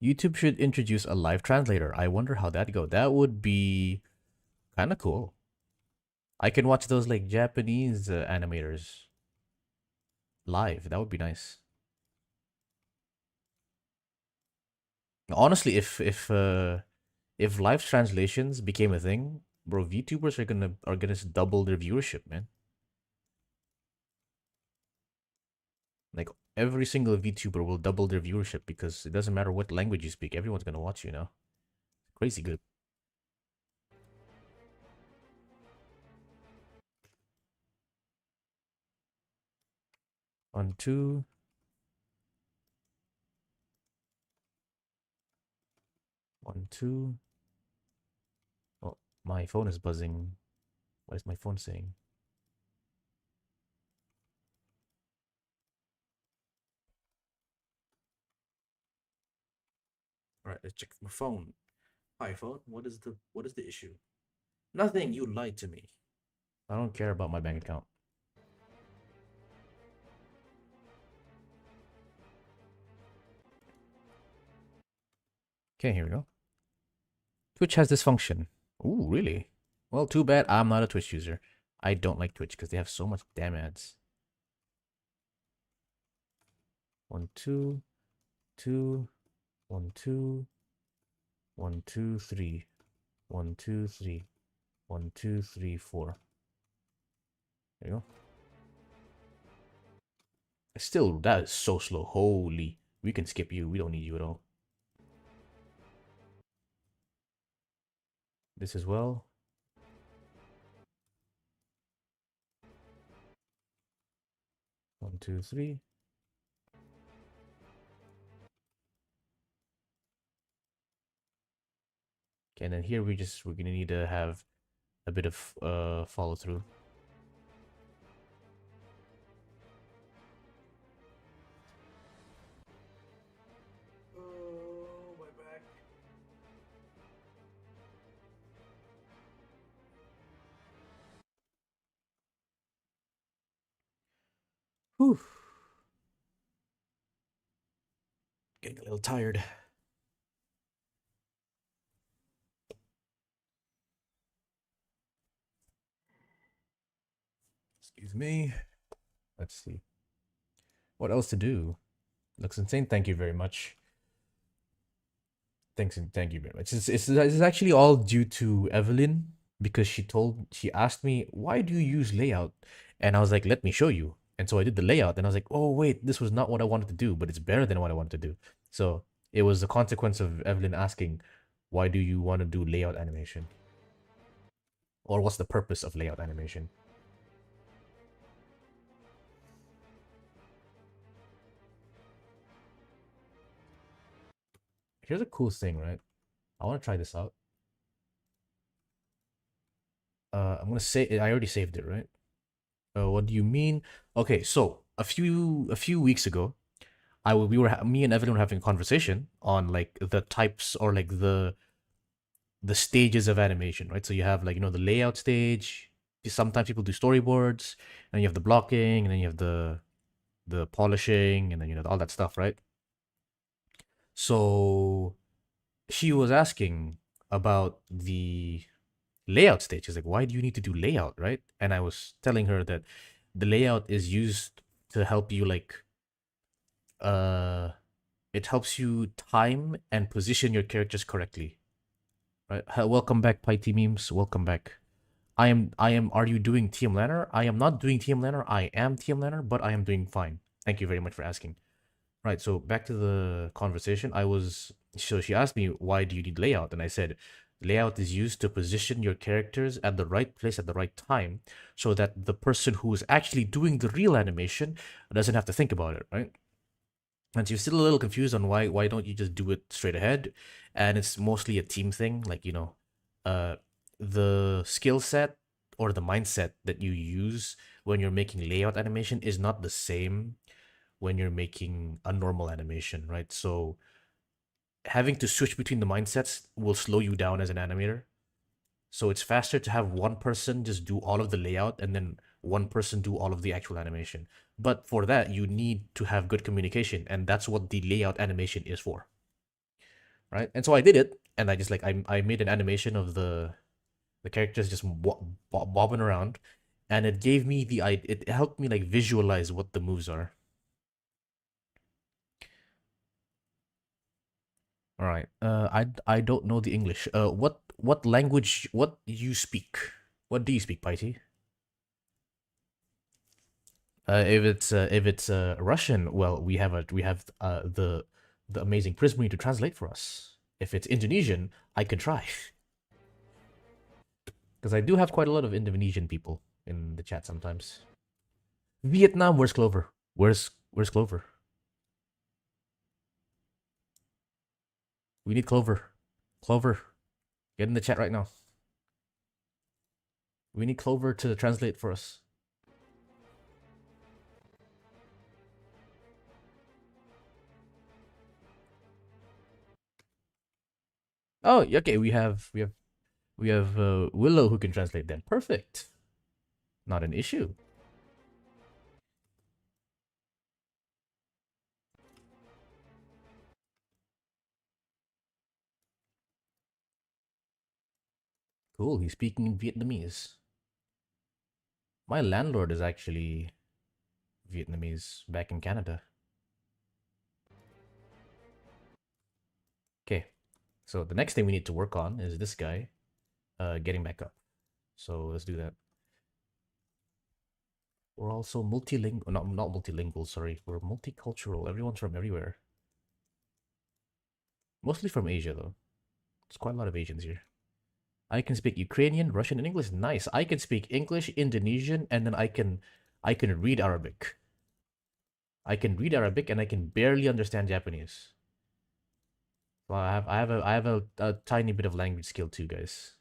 YouTube should introduce a live translator. I wonder how that go. That would be kind of cool. I can watch those like Japanese animators live. That would be nice. Honestly, if live translations became a thing, bro, VTubers are gonna double their viewership, man. Like every single VTuber will double their viewership because it doesn't matter what language you speak, everyone's gonna watch you now. Crazy good. On two, one, two. Oh, my phone is buzzing. What is my phone saying? All right, let's check my phone. Hi, phone. What is the issue? Nothing. You lied to me. I don't care about my bank account. Okay, here we go. Twitch has this function. Ooh, really? Well, too bad I'm not a Twitch user. I don't like Twitch because they have so much damn ads. One, two, two, one, two, one, two, three, one, two, three, one, two, three, four. There you go. Still, that is so slow. Holy. We can skip you. We don't need you at all. This as well. One, two, three. Okay, and then here we're gonna need to have a bit of follow through. Oh, my back. Whew. Getting a little tired. Excuse me. Let's see. What else to do? Looks insane. Thank you very much. Thanks and thank you very much. It's actually all due to Evelyn because she asked me, why do you use layout? And I was like, let me show you. And so I did the layout and I was like, oh wait, this was not what I wanted to do, but it's better than what I wanted to do. So it was the consequence of Evelyn asking, why do you want to do layout animation? Or what's the purpose of layout animation? Here's a cool thing, right? I want to try this out. I'm gonna say I already saved it, right? What do you mean? Okay, so a few weeks ago, me and Evelyn were having a conversation on like the types or like the stages of animation, right? So you have like the layout stage. Sometimes people do storyboards, and you have the blocking, and then you have the polishing, and then all that stuff, right? So she was asking about the layout stage. She's like, why do you need to do layout, right? And I was telling her that the layout is used to help you like uh it helps you time and position your characters correctly. Right? Welcome back, Piety Memes. Welcome back. I am are you doing TM Lanner? I am not doing TM Lanner. I am TM Lanner, but I am doing fine. Thank you very much for asking. Right, so back to the conversation. So she asked me, why do you need layout? And I said, layout is used to position your characters at the right place at the right time so that the person who is actually doing the real animation doesn't have to think about it, right? And so you're still a little confused on why don't you just do it straight ahead? And it's mostly a team thing, like, uh the skill set or the mindset that you use when you're making layout animation is not the same when you're making a normal animation, right? So having to switch between the mindsets will slow you down as an animator. So it's faster to have one person just do all of the layout and then one person do all of the actual animation. But for that, you need to have good communication, and that's what the layout animation is for, right? And so I did it, and I just like I made an animation of the characters just bobbing around, and it gave me it helped me like visualize what the moves are. All right. I don't know the English. What language? What you speak? What do you speak, Paiti? If it's Russian, well, we have the amazing Prismary to translate for us. If it's Indonesian, I could try because I do have quite a lot of Indonesian people in the chat sometimes. Vietnam, where's Clover? Where's Clover? We need Clover. Clover, get in the chat right now. We need Clover to translate for us. Oh, okay. We have Willow who can translate then. Perfect. Not an issue. Cool. He's speaking in Vietnamese. My landlord is actually Vietnamese back in Canada. Okay. So the next thing we need to work on is this guy getting back up. So let's do that. We're also multilingual, not multilingual, sorry. We're multicultural. Everyone's from everywhere. Mostly from Asia though. There's quite a lot of Asians here. I can speak Ukrainian, Russian, and English. Nice. I can speak English, Indonesian, and then I can read Arabic. I can read Arabic and I can barely understand Japanese. Well, I have a tiny bit of language skill too, guys.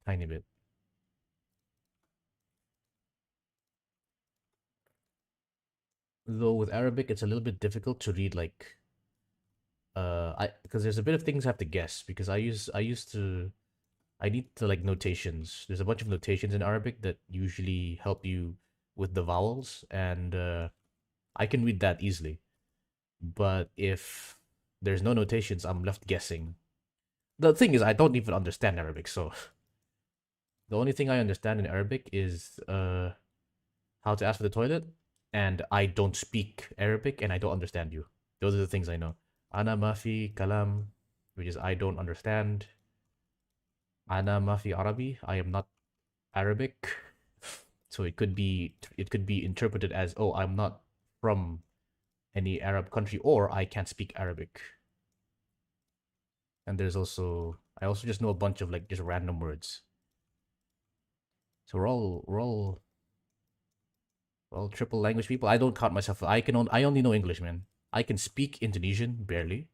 Tiny bit. Though with Arabic, it's a little bit difficult to read like I because there's a bit of things I have to guess because I need to like notations. There's a bunch of notations in Arabic that usually help you with the vowels, and I can read that easily. But if there's no notations, I'm left guessing. The thing is, I don't even understand Arabic, so the only thing I understand in Arabic is how to ask for the toilet, and I don't speak Arabic and I don't understand you. Those are the things I know. Ana mafi kalam, which is I don't understand. Ana mafi Arabi, I am not Arabic. So it could be interpreted as, oh, I'm not from any Arab country, or I can't speak Arabic. And I also just know a bunch of like just random words. So we're all triple language people. I don't count myself. I only know English, man. I can speak Indonesian barely.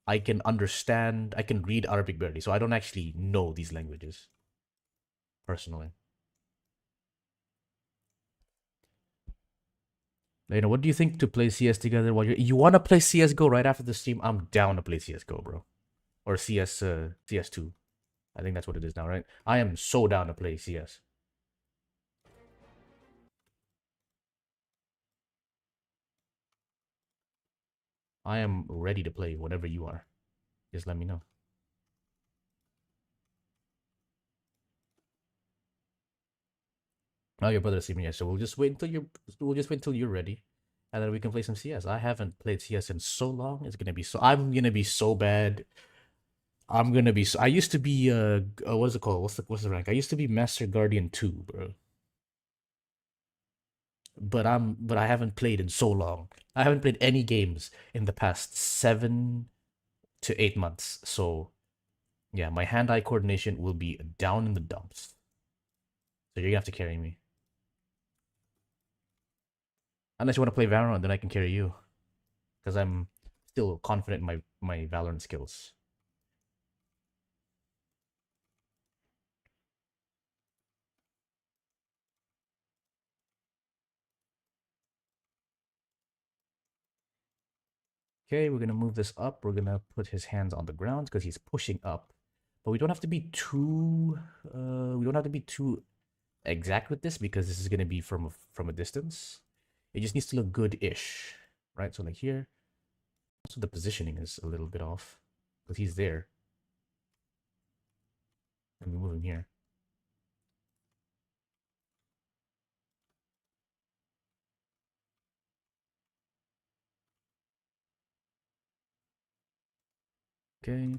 I can understand. I can read Arabic barely. So I don't actually know these languages personally. What do you think to play CS together while you want to play CS:GO right after the stream? I'm down to play CS:GO, bro, or CS2. I think that's what it is now, right? I am so down to play CS. I am ready to play whatever you are. Just let me know. Oh, your brother's sleeping, yeah. So we'll just wait until you're ready, and then we can play some CS. I haven't played CS in so long. I'm gonna be so bad. I used to be what is it called? What's the rank? I used to be Master Guardian 2, bro. But I haven't played in so long. I haven't played any games in the past 7 to 8 months. So yeah, my hand-eye coordination will be down in the dumps. So you're gonna have to carry me. Unless you want to play Valorant, then I can carry you. Because I'm still confident in my Valorant skills. Okay, we're gonna move this up. We're gonna put his hands on the ground because he's pushing up. But we don't have to be too exact with this because this is gonna be from a distance. It just needs to look good-ish, right? So like here. Also, the positioning is a little bit off because he's there. And we move him here. Okay.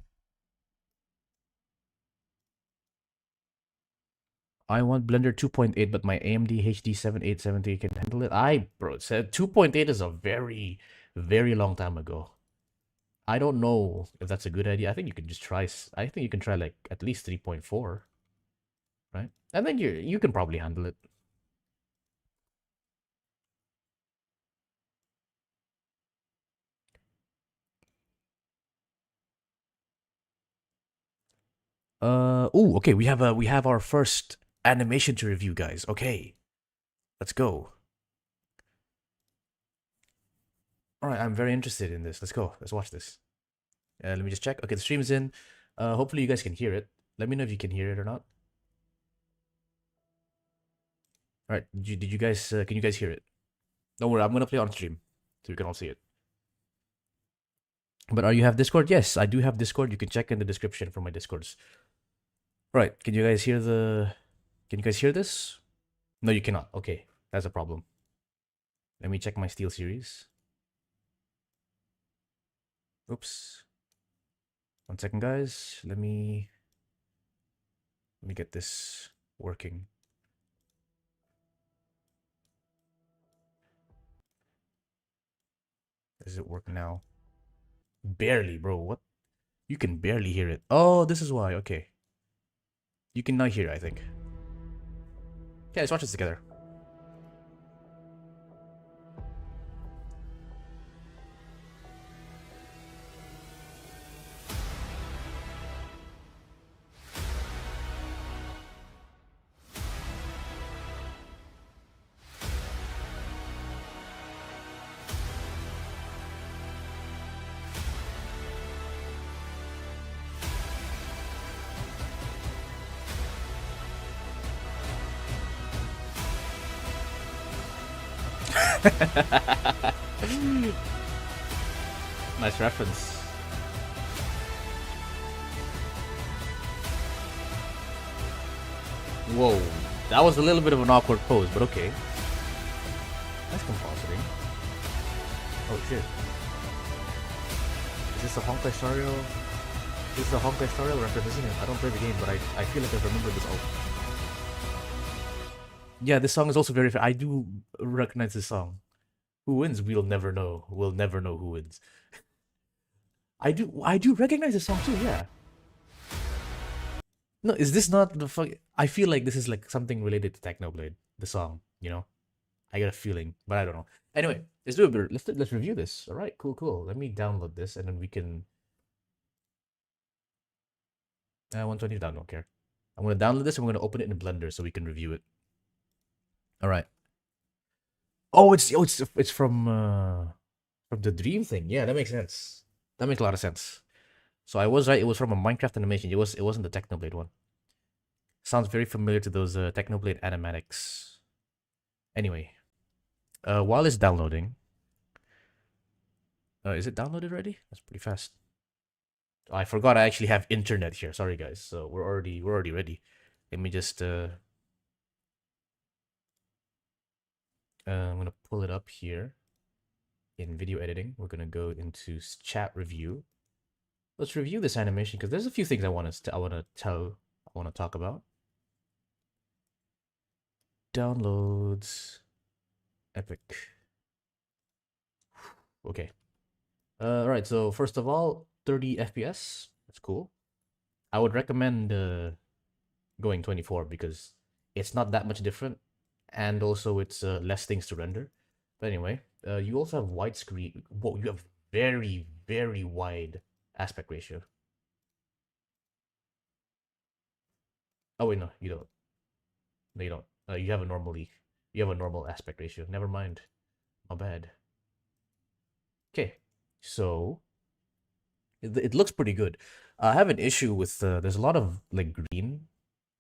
I want Blender 2.8, but my AMD HD 7870 can handle it. Bro, said 2.8 is a very, very long time ago. I don't know if that's a good idea. I think you can just try. I think you can try like at least 3.4, right? I think you can probably handle it. Okay. We have our first animation to review, guys. Okay, let's go. All right, I'm very interested in this. Let's go. Let's watch this. Let me just check. Okay, the stream is in. Hopefully you guys can hear it. Let me know if you can hear it or not. All right, did you guys can you guys hear it? Don't worry, I'm gonna play on stream so you can all see it. But you have Discord? Yes, I do have Discord. You can check in the description for my Discords. All right, can you guys hear this? No, you cannot. Okay, that's a problem. Let me check my Steel series. Oops. 1 second, guys. Let me get this working. Does it work now? Barely, bro. What? You can barely hear it. Oh, this is why. Okay. You can now hear it, I think. Okay, let's watch this together. Nice reference. Whoa, that was a little bit of an awkward pose, but okay. That's compositing. Oh shit. Is this a Honkai Star Rail? This is a Honkai Star Rail reference, isn't it? I don't play the game, but I feel like I remember this alt. Yeah, this song is also very. I do recognize this song. Who wins? We'll never know. We'll never know who wins. I do recognize this song too. Yeah. No, is this not the fuck? I feel like this is like something related to Technoblade, the song. You know, I got a feeling, but I don't know. Anyway, let's do a bit. Let's review this. All right, cool, cool. Let me download this, and then we can. 120 down. Don't care. I'm gonna download this, and we're gonna open it in Blender so we can review it. All right. Oh, it's from the Dream thing. Yeah, that makes sense. That makes a lot of sense. So I was right. It was from a Minecraft animation. It wasn't the Technoblade one. Sounds very familiar to those Technoblade animatics. Anyway, while it's downloading, is it downloaded already? That's pretty fast. Oh, I forgot I actually have internet here. Sorry guys. So we're already ready. Let me just I'm gonna pull it up here in video editing. We're gonna go into chat review. Let's review this animation because there's a few things I want to talk about. Downloads, epic. Okay. All right. So first of all, 30 FPS. That's cool. I would recommend going 24 because it's not that much different, and also it's less things to render. But anyway, you also have widescreen. Whoa, you have very wide aspect ratio. Oh wait, no, you don't. No, you don't. You have a normal aspect ratio. Never mind. My bad. Okay, so it looks pretty good. I have an issue with there's a lot of like green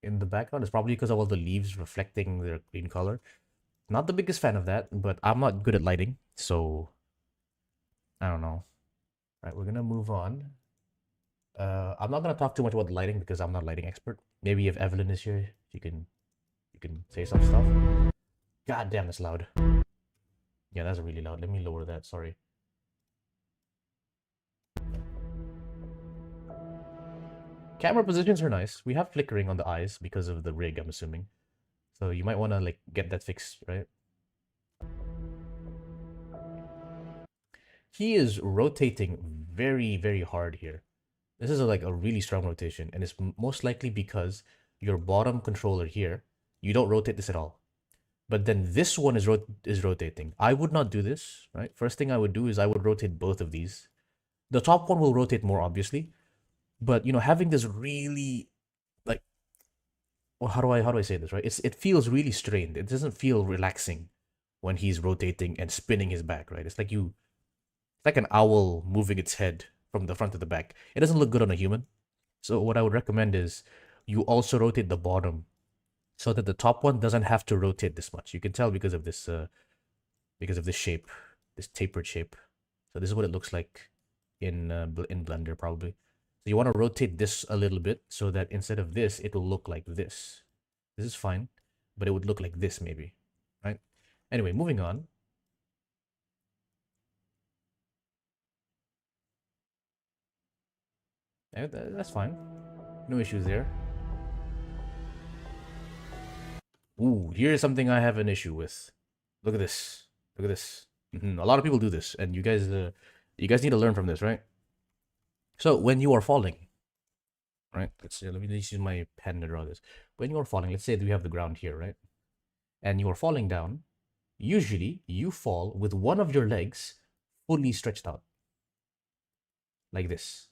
in the background. It's probably because of all the leaves reflecting their green color. Not the biggest fan of that, but I'm not good at lighting, so I don't know. All right, we're gonna move on. I'm not gonna talk too much about the lighting because I'm not a lighting expert. Maybe if Evelyn is here, you can say some stuff. God damn, that's loud. Yeah, that's really loud. Let me lower that. Sorry. Camera positions are nice. We have flickering on the eyes because of the rig, I'm assuming. So you might want to like get that fixed, right? He is rotating very hard here. This is like a really strong rotation, and it's most likely because your bottom controller here, you don't rotate this at all. But then this one is rotating. I would not do this, right? First thing I would do is I would rotate both of these. The top one will rotate more, obviously, but you know, having this really like, well, how do I say this, right? It feels really strained. It doesn't feel relaxing when he's rotating and spinning his back, right? It's like an owl moving its head from the front to the back. It doesn't look good on a human. So what I would recommend is you also rotate the bottom so that the top one doesn't have to rotate this much. You can tell because of this shape, this tapered shape. So this is what it looks like in Blender probably. So you want to rotate this a little bit so that instead of this, it will look like this. This is fine, but it would look like this maybe, right? Anyway, moving on. That's fine. No issues there. Ooh, here's something I have an issue with. Look at this. Look at this. A lot of people do this, and you guys need to learn from this, right? So when you are falling, right? Let's let me use my pen to draw this. When you are falling, let's say we have the ground here, right? And you are falling down. Usually, you fall with one of your legs fully stretched out, like this.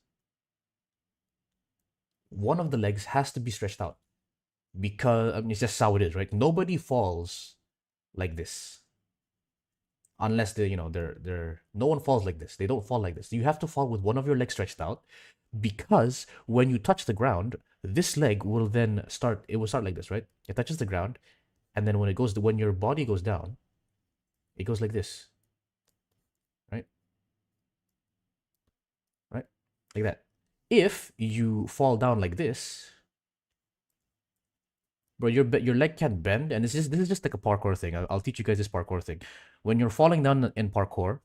One of the legs has to be stretched out because I mean, it's just how it is, right? Nobody falls like this unless they're no one falls like this. They don't fall like this. You have to fall with one of your legs stretched out because when you touch the ground, this leg will then start. It will start like this, right? It touches the ground, and then when your body goes down, it goes like this, right? Right, like that. If you fall down like this, Bro, your leg can't bend, and this is just like a parkour thing. I'll teach you guys this parkour thing. When you're falling down in parkour,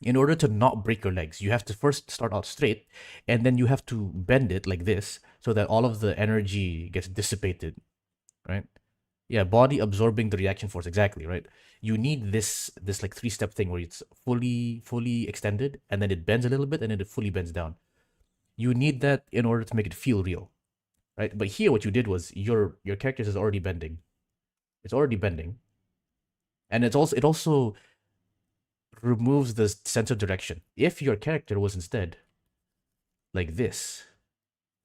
in order to not break your legs, you have to first start out straight, and then you have to bend it like this so that all of the energy gets dissipated, right? Yeah, body absorbing the reaction force, exactly, right? You need this like three-step thing where it's fully extended, and then it bends a little bit, and then it fully bends down. You need that in order to make it feel real, right? But here, what you did was your character is already bending. It's already bending, and it also removes the sense of direction. If your character was instead like this,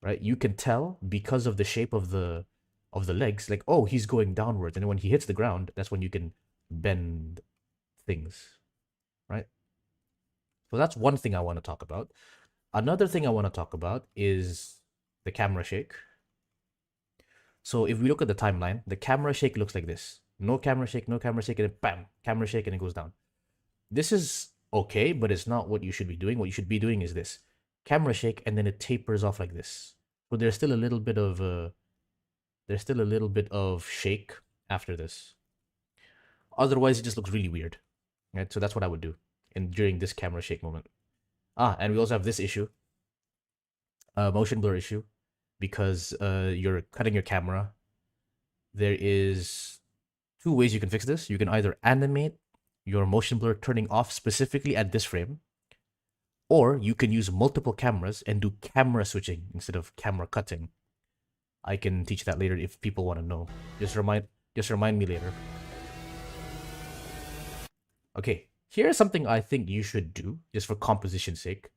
right, you can tell because of the shape of the legs, like, oh, he's going downwards, and when he hits the ground, that's when you can bend things, right? So that's one thing I want to talk about. Another thing I want to talk about is the camera shake. So if we look at the timeline, the camera shake looks like this. No camera shake, no camera shake, and then bam, camera shake, and it goes down. This is okay, but it's not what you should be doing. What you should be doing is this. Camera shake, and then it tapers off like this. So there's still a little bit of shake after this. Otherwise, it just looks really weird. Right? So that's what I would do during this camera shake moment. And we also have this issue, motion blur issue, because you're cutting your camera. There is two ways you can fix this. You can either animate your motion blur turning off specifically at this frame, or you can use multiple cameras and do camera switching instead of camera cutting. I can teach that later if people want to know. Just remind me later. Okay, here's something I think you should do just for composition's sake.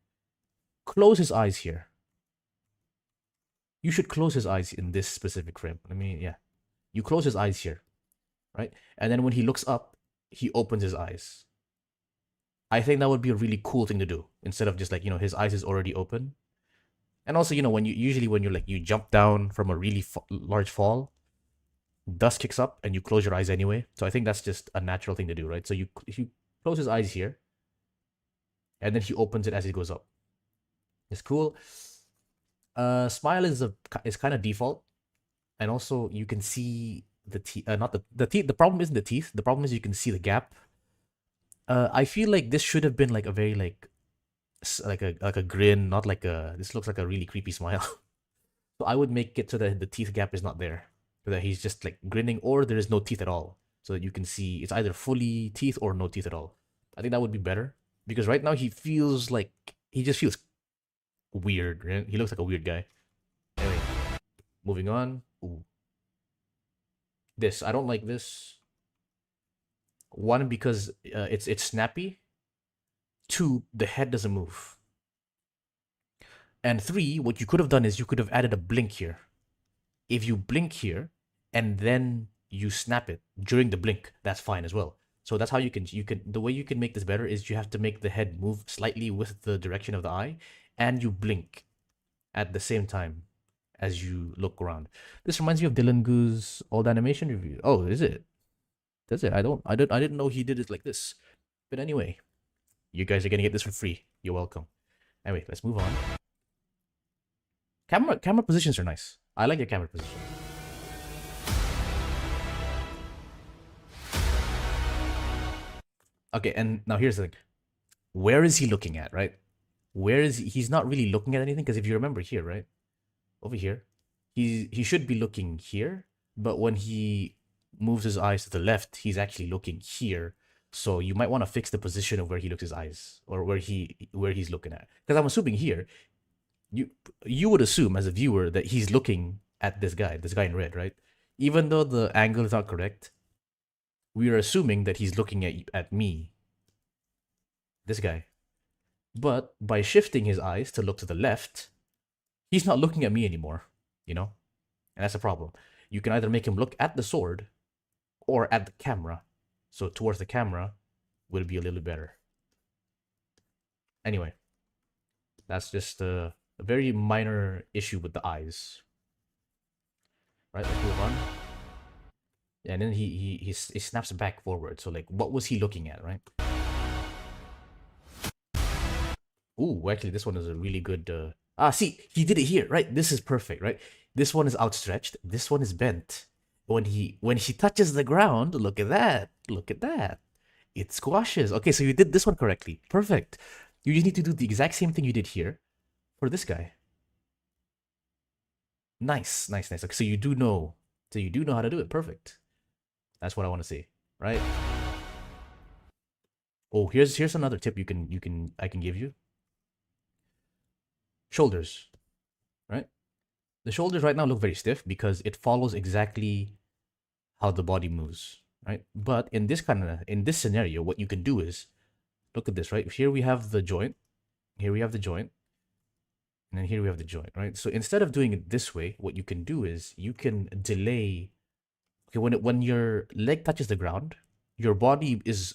Close his eyes here. You should close his eyes in this specific frame. Yeah. You close his eyes here, right? And then when he looks up, he opens his eyes. I think that would be a really cool thing to do instead of just like, his eyes is already open. And also, when you jump down from a really large fall, dust kicks up and you close your eyes anyway. So I think that's just a natural thing to do, right? So you close his eyes here, and then he opens it as he goes up. It's cool. Smile is kind of default, and also you can see the teeth. Not the teeth. The problem isn't the teeth. The problem is you can see the gap. I feel like this should have been like a very like a grin, not like a. This looks like a really creepy smile. So I would make it so that the teeth gap is not there, so that he's just like grinning, or there is no teeth at all, so that you can see it's either fully teeth or no teeth at all. I think that would be better because right now he just feels weird. Right? He looks like a weird guy. Anyway, moving on. Ooh. This I don't like this. One, because it's snappy. Two, the head doesn't move. And three, what you could have done is you could have added a blink here. If you blink here and then you snap it during the blink, that's fine as well. So that's how you can the way you can make this better is you have to make the head move slightly with the direction of the eye, and you blink at the same time as you look around. This reminds me of Dylan Goo's old animation review. Oh, is it? Does it? I didn't know he did it like this. But anyway, you guys are gonna get this for free. You're welcome. Anyway, let's move on. Camera positions are nice. I like your camera position. Okay, and now here's the thing. Where is he looking at, right? He's not really looking at anything, because if you remember here, right? Over here, he should be looking here, but when he moves his eyes to the left, he's actually looking here. So you might want to fix the position of where he looks his eyes, or where he's looking at. Because I'm assuming here, you would assume as a viewer that he's looking at this guy in red, right? Even though the angle is not correct, we are assuming that he's looking at me, this guy. But by shifting his eyes to look to the left, he's not looking at me anymore, And that's a problem. You can either make him look at the sword or at the camera. So towards the camera would be a little better. Anyway, that's just a very minor issue with the eyes. Right, let's move on. And then he snaps back forward. So like, what was he looking at, right? Ooh, actually, this one is a really good. See, he did it here, right? This is perfect, right? This one is outstretched. This one is bent. when he touches the ground, look at that. Look at that. It squashes. Okay, so you did this one correctly. Perfect. You just need to do the exact same thing you did here for this guy. Nice, nice, nice. Okay, so you do know. So you do know how to do it. Perfect. That's what I want to see, right? Oh, here's another tip I can give you. Shoulders, right? The shoulders right now look very stiff because it follows exactly how the body moves, right? But in this scenario, what you can do is look at this, right? Here we have the joint. Here we have the joint. And then here we have the joint, right? So instead of doing it this way, what you can do is you can delay. Okay, when your leg touches the ground, your body is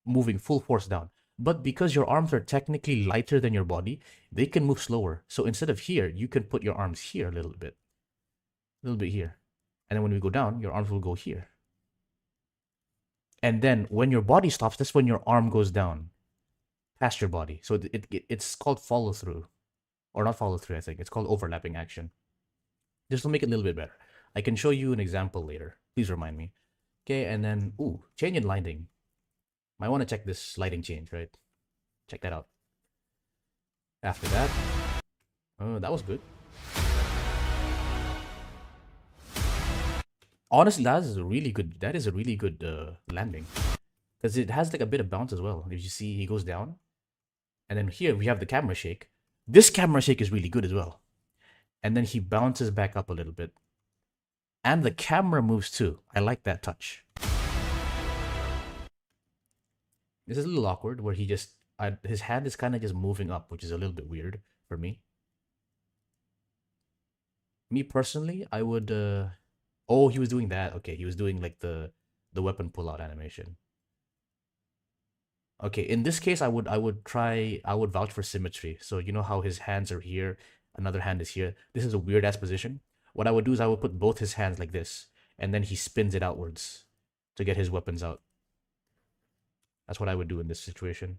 moving full force down. But because your arms are technically lighter than your body, they can move slower. So instead of here, you can put your arms here a little bit here. And then when we go down, your arms will go here. And then when your body stops, that's when your arm goes down past your body. So it's called follow through, or not follow through. I think it's called overlapping action. This will make it a little bit better. I can show you an example later. Please remind me. Okay, and then change in lighting. Might want to check this lighting change, right? Check that out. After that, that was good. Honestly, that is a really good. That is a really good landing, because it has like a bit of bounce as well. If you see, he goes down, and then here we have the camera shake. This camera shake is really good as well, and then he bounces back up a little bit, and the camera moves too. I like that touch. This is a little awkward where his hand is kind of just moving up, which is a little bit weird for me. Me personally, I would. Oh, he was doing that. Okay, he was doing like the weapon pull-out animation. Okay, in this case, I would vouch for symmetry. So you know how his hands are here, another hand is here. This is a weird ass position. What I would do is I would put both his hands like this, and then he spins it outwards to get his weapons out. That's what I would do in this situation.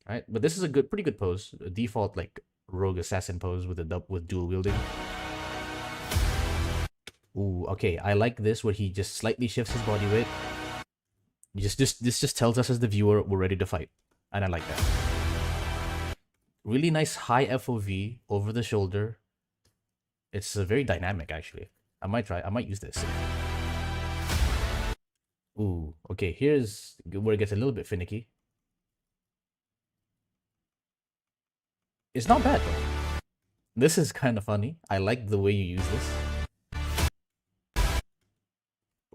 All right, but this is a pretty good pose. A default like rogue assassin pose with dual wielding. Ooh, okay. I like this where he just slightly shifts his body weight. This just tells us as the viewer we're ready to fight, and I like that. Really nice high FOV over the shoulder. It's very dynamic actually. I might use this. Ooh, okay. Here's where it gets a little bit finicky. It's not bad though. This is kind of funny. I like the way you use this.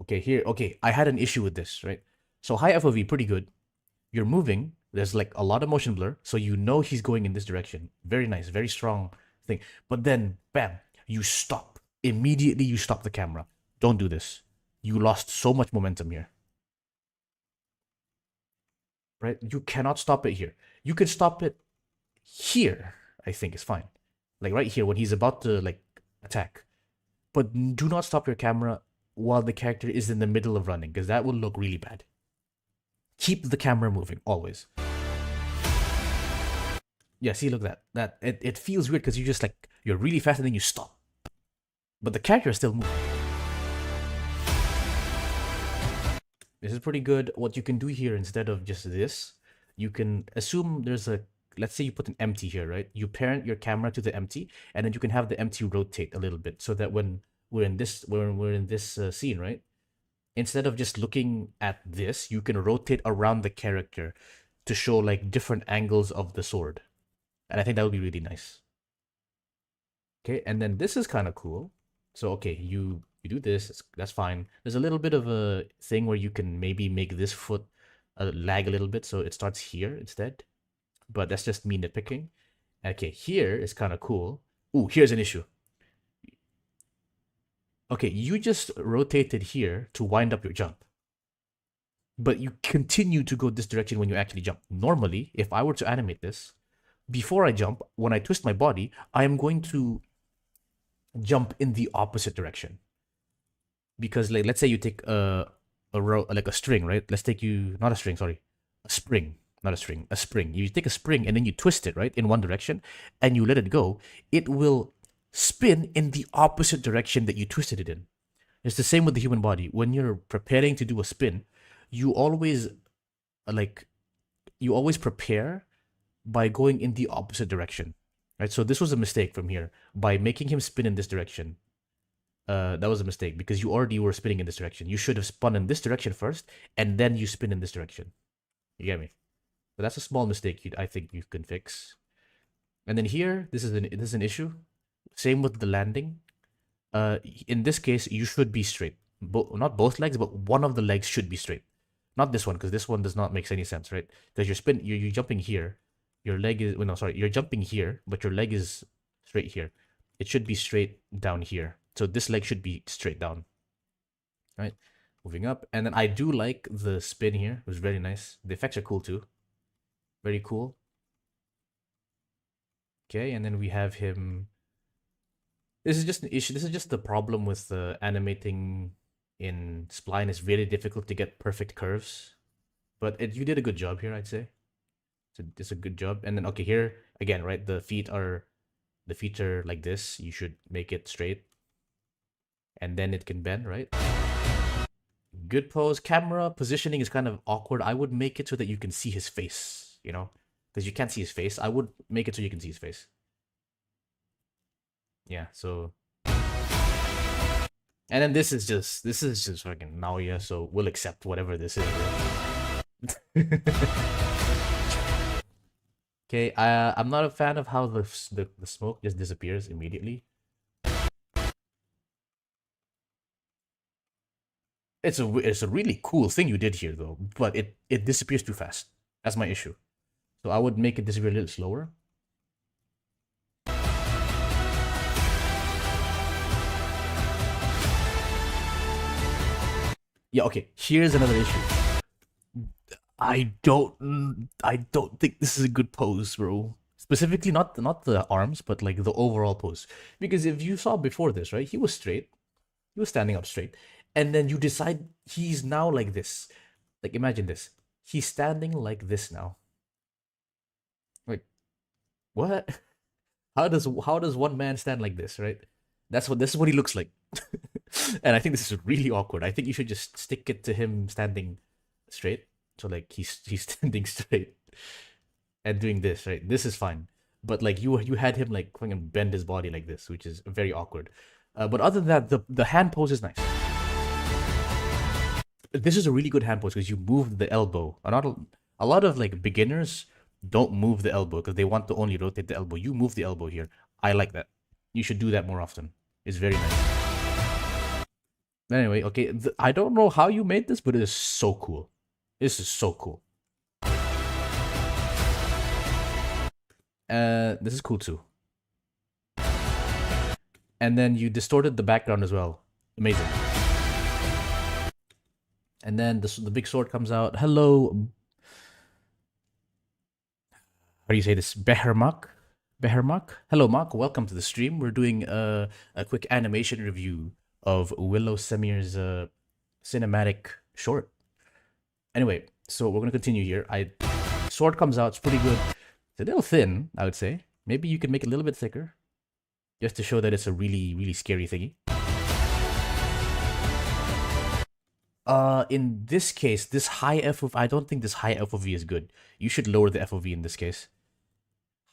Okay, I had an issue with this, right? So high FOV, pretty good. You're moving, there's like a lot of motion blur, so you know he's going in this direction. Very nice, very strong thing. But then, bam, you stop. Immediately you stop the camera. Don't do this. You lost so much momentum here. Right? You cannot stop it here. You can stop it here, I think is fine. Like right here when he's about to like attack. But do not stop your camera while the character is in the middle of running, because that will look really bad. Keep the camera moving, always. Yeah, see, look at that. It feels weird because you're really fast and then you stop. But the character is still moving. This is pretty good. What you can do here instead of just this, you can assume there's let's say you put an empty here, right? You parent your camera to the empty, and then you can have the empty rotate a little bit so that when we're in this scene, right? Instead of just looking at this, you can rotate around the character to show like different angles of the sword. And I think that would be really nice. Okay, and then this is kind of cool. So, okay, you do this, that's fine. There's a little bit of a thing where you can maybe make this foot lag a little bit, so it starts here instead. But that's just me nitpicking. Okay, here is kind of cool. Ooh, here's an issue. Okay, you just rotated here to wind up your jump. But you continue to go this direction when you actually jump. Normally, if I were to animate this, before I jump, when I twist my body, I am going to jump in the opposite direction. Because like, let's say you take a string, right? Let's take not a string, sorry. A spring, not a string, a spring. You take a spring and then you twist it, right? In one direction, and you let it go. It will spin in the opposite direction that you twisted it in. It's the same with the human body. When you're preparing to do a spin, you always like you always prepare by going in the opposite direction, right? So this was a mistake from here by making him spin in this direction. That was a mistake because you already were spinning in this direction. You should have spun in this direction first, and then you spin in this direction. You get me? So that's a small mistake I think you can fix. And then here, this is an issue. Same with the landing. In this case, you should be straight. Not both legs, but one of the legs should be straight. Not this one, because this one does not make any sense, right? Because you're jumping here. Your leg is, well, no, sorry, you're jumping here, but your leg is straight here. It should be straight down here. So this leg should be straight down, right? Moving up. And then I do like the spin here. It was very nice. The effects are cool too. Very cool. Okay, and then we have him. This is just an issue. This is just the problem with animating in Spline. It's really difficult to get perfect curves. But you did a good job here, I'd say. It's a good job. And then, okay, here, again, right? The feet are like this. You should make it straight. And then it can bend, right? Good pose. Camera positioning is kind of awkward. I would make it so that you can see his face, you know? Because you can't see his face. I would make it so you can see his face. Yeah, so. And then this is just fucking Naoya, so we'll accept whatever this is. Okay, I'm not a fan of how the smoke just disappears immediately. It's a really cool thing you did here though, but it disappears too fast. That's my issue. So I would make it disappear a little slower. Yeah, okay. Here's another issue. I don't think this is a good pose, bro. Specifically, not the arms, but like the overall pose. Because if you saw before this, right, he was straight, he was standing up straight, and then you decide he's now like this. Like imagine this, he's standing like this now. Like, what? How does one man stand like this, right? This is what he looks like. And I think this is really awkward. I think you should just stick it to him standing straight. So like he's standing straight and doing this, right? This is fine. But like you had him like fucking bend his body like this, which is very awkward. But other than that, the hand pose is nice. This is a really good hand pose because you move the elbow. A lot of like beginners don't move the elbow because they want to only rotate the elbow. You move the elbow here. I like that. You should do that more often. It's very nice. Anyway, okay, I don't know how you made this, but it is so cool. This is so cool. This is cool too. And then you distorted the background as well. Amazing. And then the big sword comes out. Hello. How do you say this? Behermak? Behermak? Hello, Mark. Welcome to the stream. We're doing a quick animation review of Willow Semir's cinematic short. Anyway, so we're gonna continue here. Sword comes out. It's pretty good. It's a little thin, I would say. Maybe you could make it a little bit thicker, just to show that it's a really, really scary thingy. In this case, this high FOV, I don't think this high FOV is good. You should lower the FOV in this case.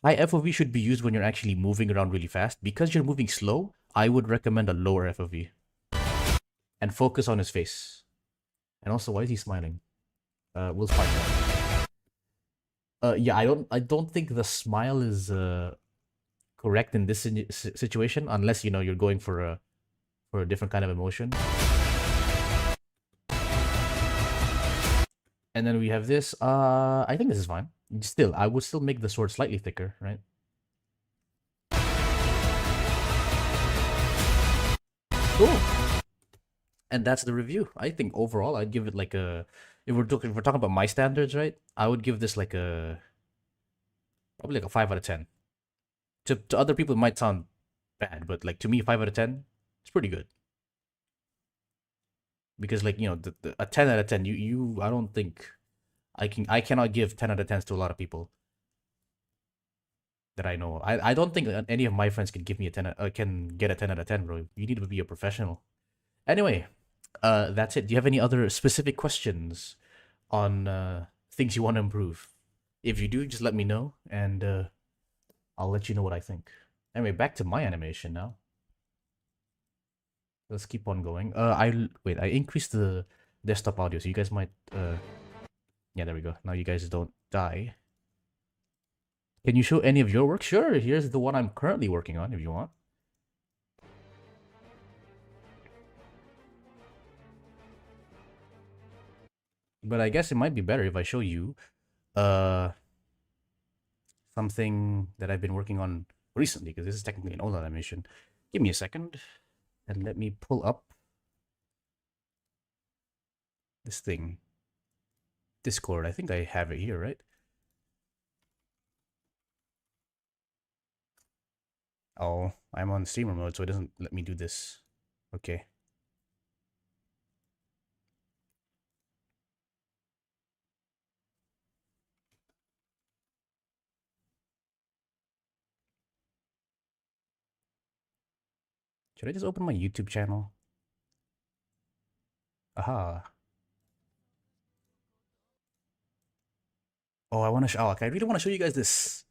High FOV should be used when you're actually moving around really fast. Because you're moving slow, I would recommend a lower FOV. And focus on his face. And also, why is he smiling? We'll find out. Yeah, I don't think the smile is correct in this situation, unless you know you're going for a different kind of emotion. And then we have this. I think this is fine. Still, I would still make the sword slightly thicker, right? Cool. And that's the review. I think overall, I'd give it like a. If we're talking about my standards, right? I would give this like probably like a 5 out of 10. To other people, it might sound bad, but like to me, 5 out of 10, it's pretty good. Because like you know, a 10 out of 10, I don't think I cannot give 10 out of 10s to a lot of people that I know. I don't think any of my friends can give me a 10 can get a 10 out of 10, bro. You need to be a professional. Anyway, that's it. Do you have any other specific questions on things you want to improve? If you do, just let me know, and I'll let you know what I think. Anyway, back to my animation now. Let's keep on going. Wait. I increased the desktop audio, so you guys might. Yeah, there we go. Now you guys don't die. Can you show any of your work? Sure. Here's the one I'm currently working on, if you want. But I guess it might be better if I show you uh something that I've been working on recently, because this is technically an old animation. Give me a second and let me pull up this thing. Discord. I think I have it here, right? Oh, I'm on streamer mode, so it doesn't let me do this. Okay. Should I just open my YouTube channel? Aha. Oh, I want to show. Oh, okay, I really want to show you guys this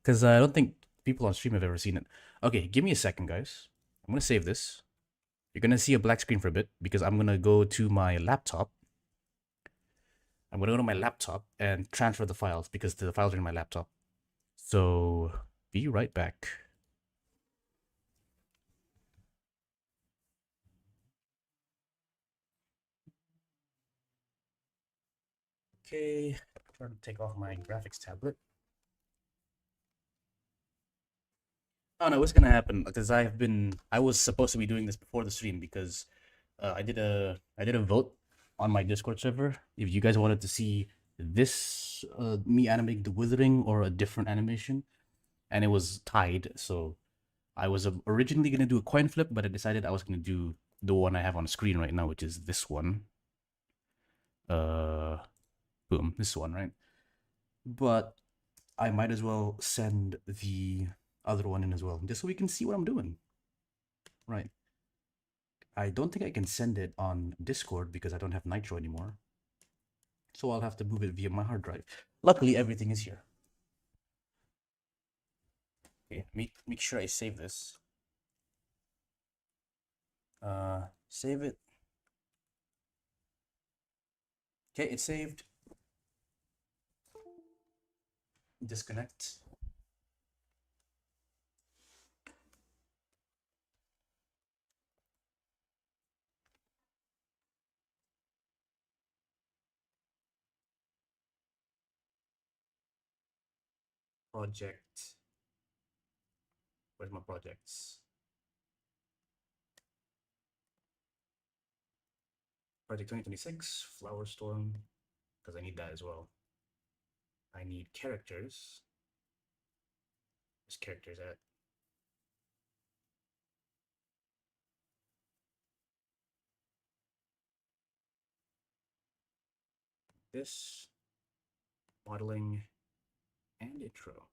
because I don't think people on stream have ever seen it. Okay, give me a second, guys. I'm gonna save this. You're gonna see a black screen for a bit because I'm gonna go to my laptop. I'm gonna go to my laptop and transfer the files because the files are in my laptop. So be right back. Okay, trying to take off my graphics tablet. Oh no, what's gonna happen? Because I was supposed to be doing this before the stream because I did a vote on my Discord server if you guys wanted to see this me animating the withering or a different animation, and it was tied. So I was originally gonna do a coin flip, but I decided I was gonna do the one I have on screen right now, which is this one. Uh, boom, this one, right? But I might as well send the other one in as well, just so we can see what I'm doing. Right. I don't think I can send it on Discord because I don't have Nitro anymore. So I'll have to move it via my hard drive. Luckily, everything is here. Okay, make sure I save this. Save it. Okay, it's saved. Disconnect. Project. Where's my projects? Project 2026, Flower Storm, because I need that as well. I need characters. There's characters at. This, modeling, and intro.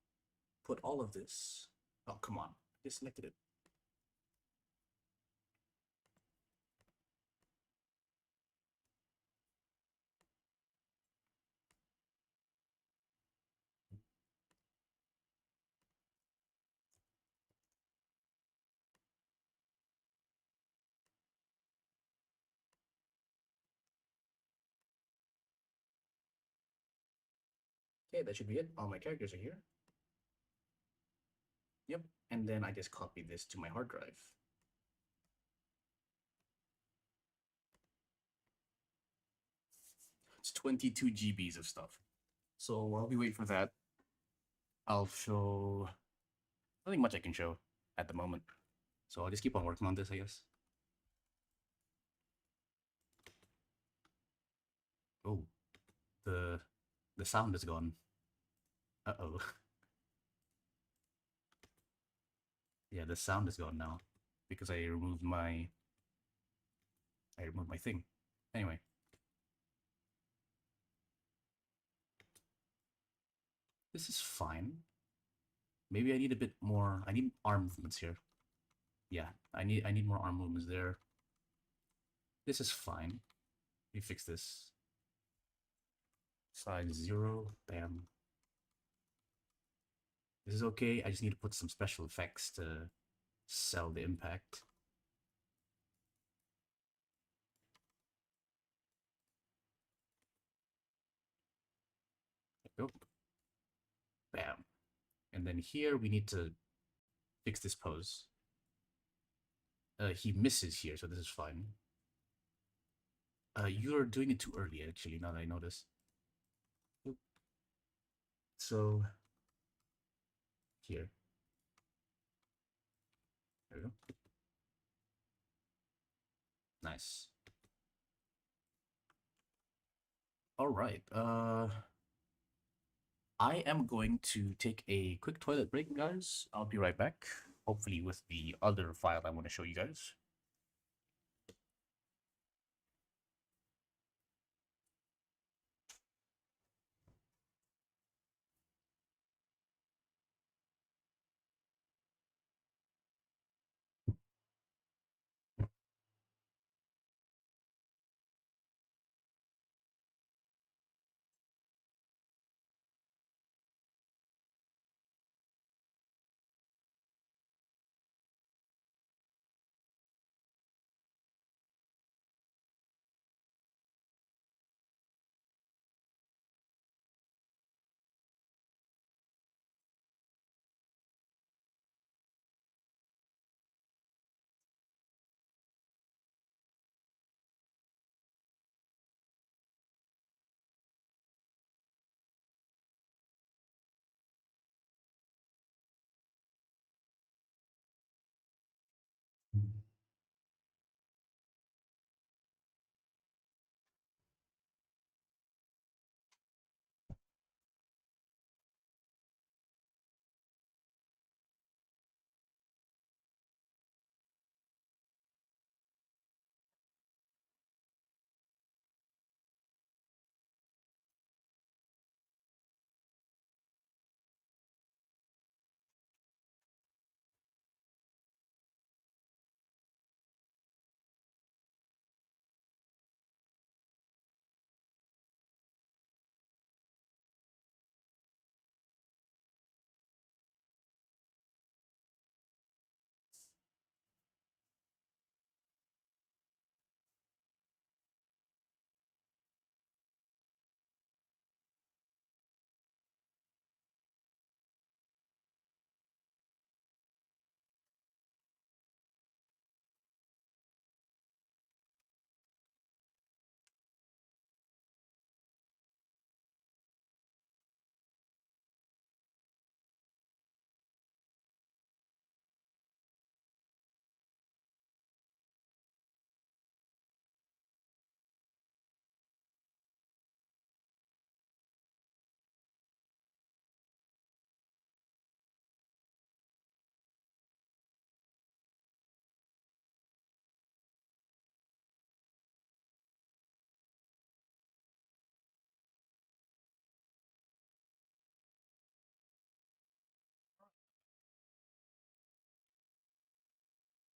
Put all of this. Oh, come on. I just selected it. Okay, that should be it. All my characters are here. Yep. And then I just copy this to my hard drive. It's 22 GBs of stuff. So while we wait for that, I'll show nothing much I can show at the moment. So I'll just keep on working on this, I guess. Oh, the the sound is gone. Uh-oh. Yeah, the sound is gone now because I removed my thing. Anyway, this is fine. Maybe I need a bit more. I need arm movements here. Yeah, I need more arm movements there. This is fine. We fix this. Size 0. Bam. This is okay. I just need to put some special effects to sell the impact. There we go. Bam. And then here we need to fix this pose. He misses here, so this is fine. You're doing it too early, actually, now that I notice. So, here. There we go. Nice. All right. I am going to take a quick toilet break, guys. I'll be right back. Hopefully with the other file I want to show you guys.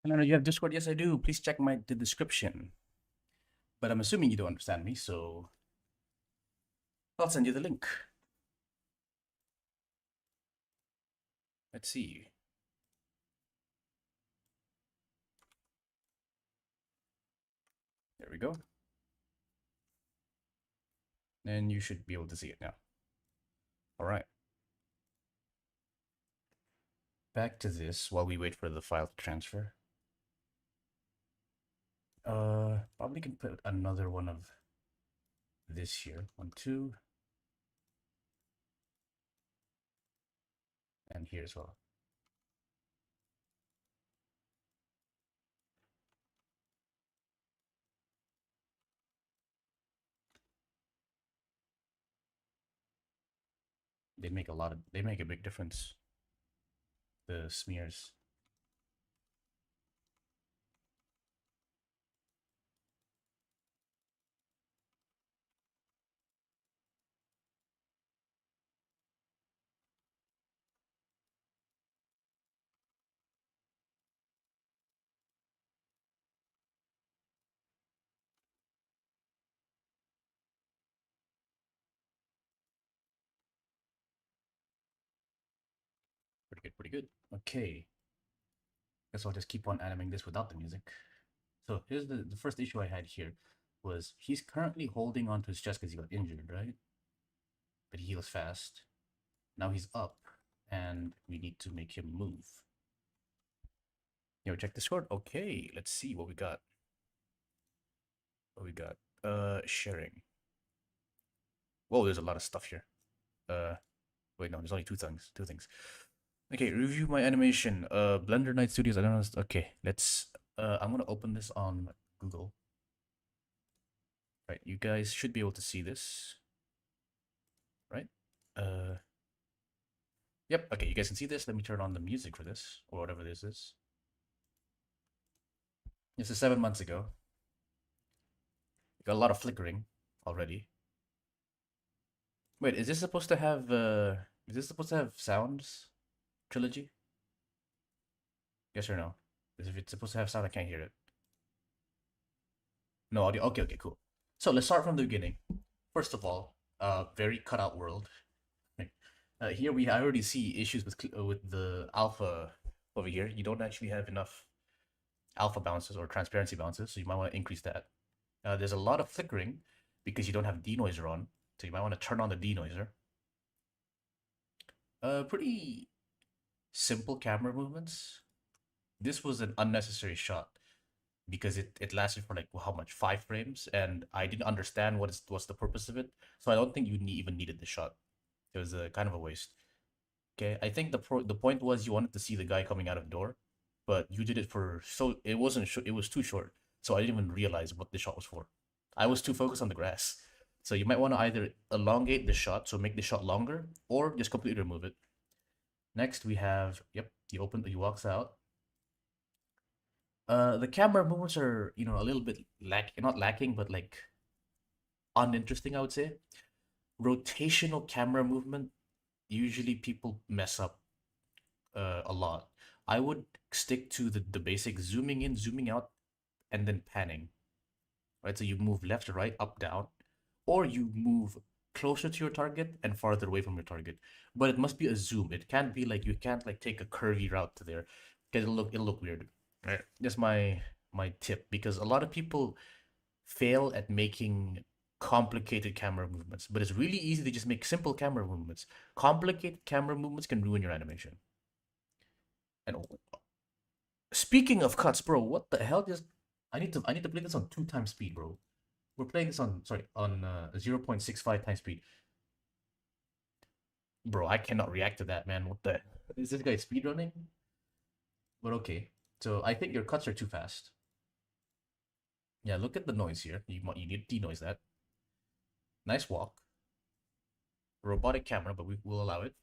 And I know you have Discord. Yes, I do. Please check the description. But I'm assuming you don't understand me, so I'll send you the link. Let's see. There we go. And you should be able to see it now. All right. Back to this while we wait for the file to transfer. Probably can put another one of this here. 1, 2. And here as well. They make a big difference. The smears. good. Okay. Guess I'll just keep on animating this without the music. So here's the first issue I had here was he's currently holding on to his chest because he got injured, right? But he heals fast. Now he's up, and we need to make him move. Check Discord. Okay, let's see what we got. What we got? Sharing. Whoa, there's a lot of stuff here. Wait, no, there's only two things. Two things. Okay, review my animation. Blender Night Studios. I don't know. Okay, let's. I'm gonna open this on Google. Right, you guys should be able to see this. Right. Yep. Okay, you guys can see this. Let me turn on the music for this or whatever this is. This is 7 months ago. Got a lot of flickering already. Wait, is this supposed to have sounds? Trilogy? Yes or no? Because if it's supposed to have sound, I can't hear it. No audio. Okay, okay, cool. So let's start from the beginning. First of all, very cutout world. Here I already see issues with the alpha over here. You don't actually have enough alpha bounces or transparency bounces, so you might want to increase that. There's a lot of flickering because you don't have denoiser on, so you might want to turn on the denoiser. Pretty simple camera movements. This was an unnecessary shot because it lasted for like how much 5 frames, and I didn't understand what's the purpose of it, so I don't think you even needed the shot. It was a kind of a waste. Okay, I think the point was you wanted to see the guy coming out of the door, but you did it for it wasn't it was too short, so I didn't even realize what the shot was for. I was too focused on the grass. So you might want to either elongate the shot, so make the shot longer, or just completely remove it. Next we have, yep, he walks out. The camera movements are, a little bit not lacking, but like uninteresting, I would say. Rotational camera movement, usually people mess up a lot. I would stick to the basic zooming in, zooming out, and then panning. Right? So you move left to right, up, down, or you move closer to your target and farther away from your target. But it must be a zoom. It can't be like you can't like take a curvy route to there because it'll look weird. Right? That's my tip because a lot of people fail at making complicated camera movements, but it's really easy to just make simple camera movements. Complicated camera movements can ruin your animation. And speaking of cuts, bro, what the hell? Just I need to play this on 2 times speed, bro. We're playing this on 0.65 times speed. Bro, I cannot react to that, man. What the is this guy speedrunning? But okay. So I think your cuts are too fast. Yeah, look at the noise here. You need to denoise that. Nice walk. Robotic camera, but we will allow it.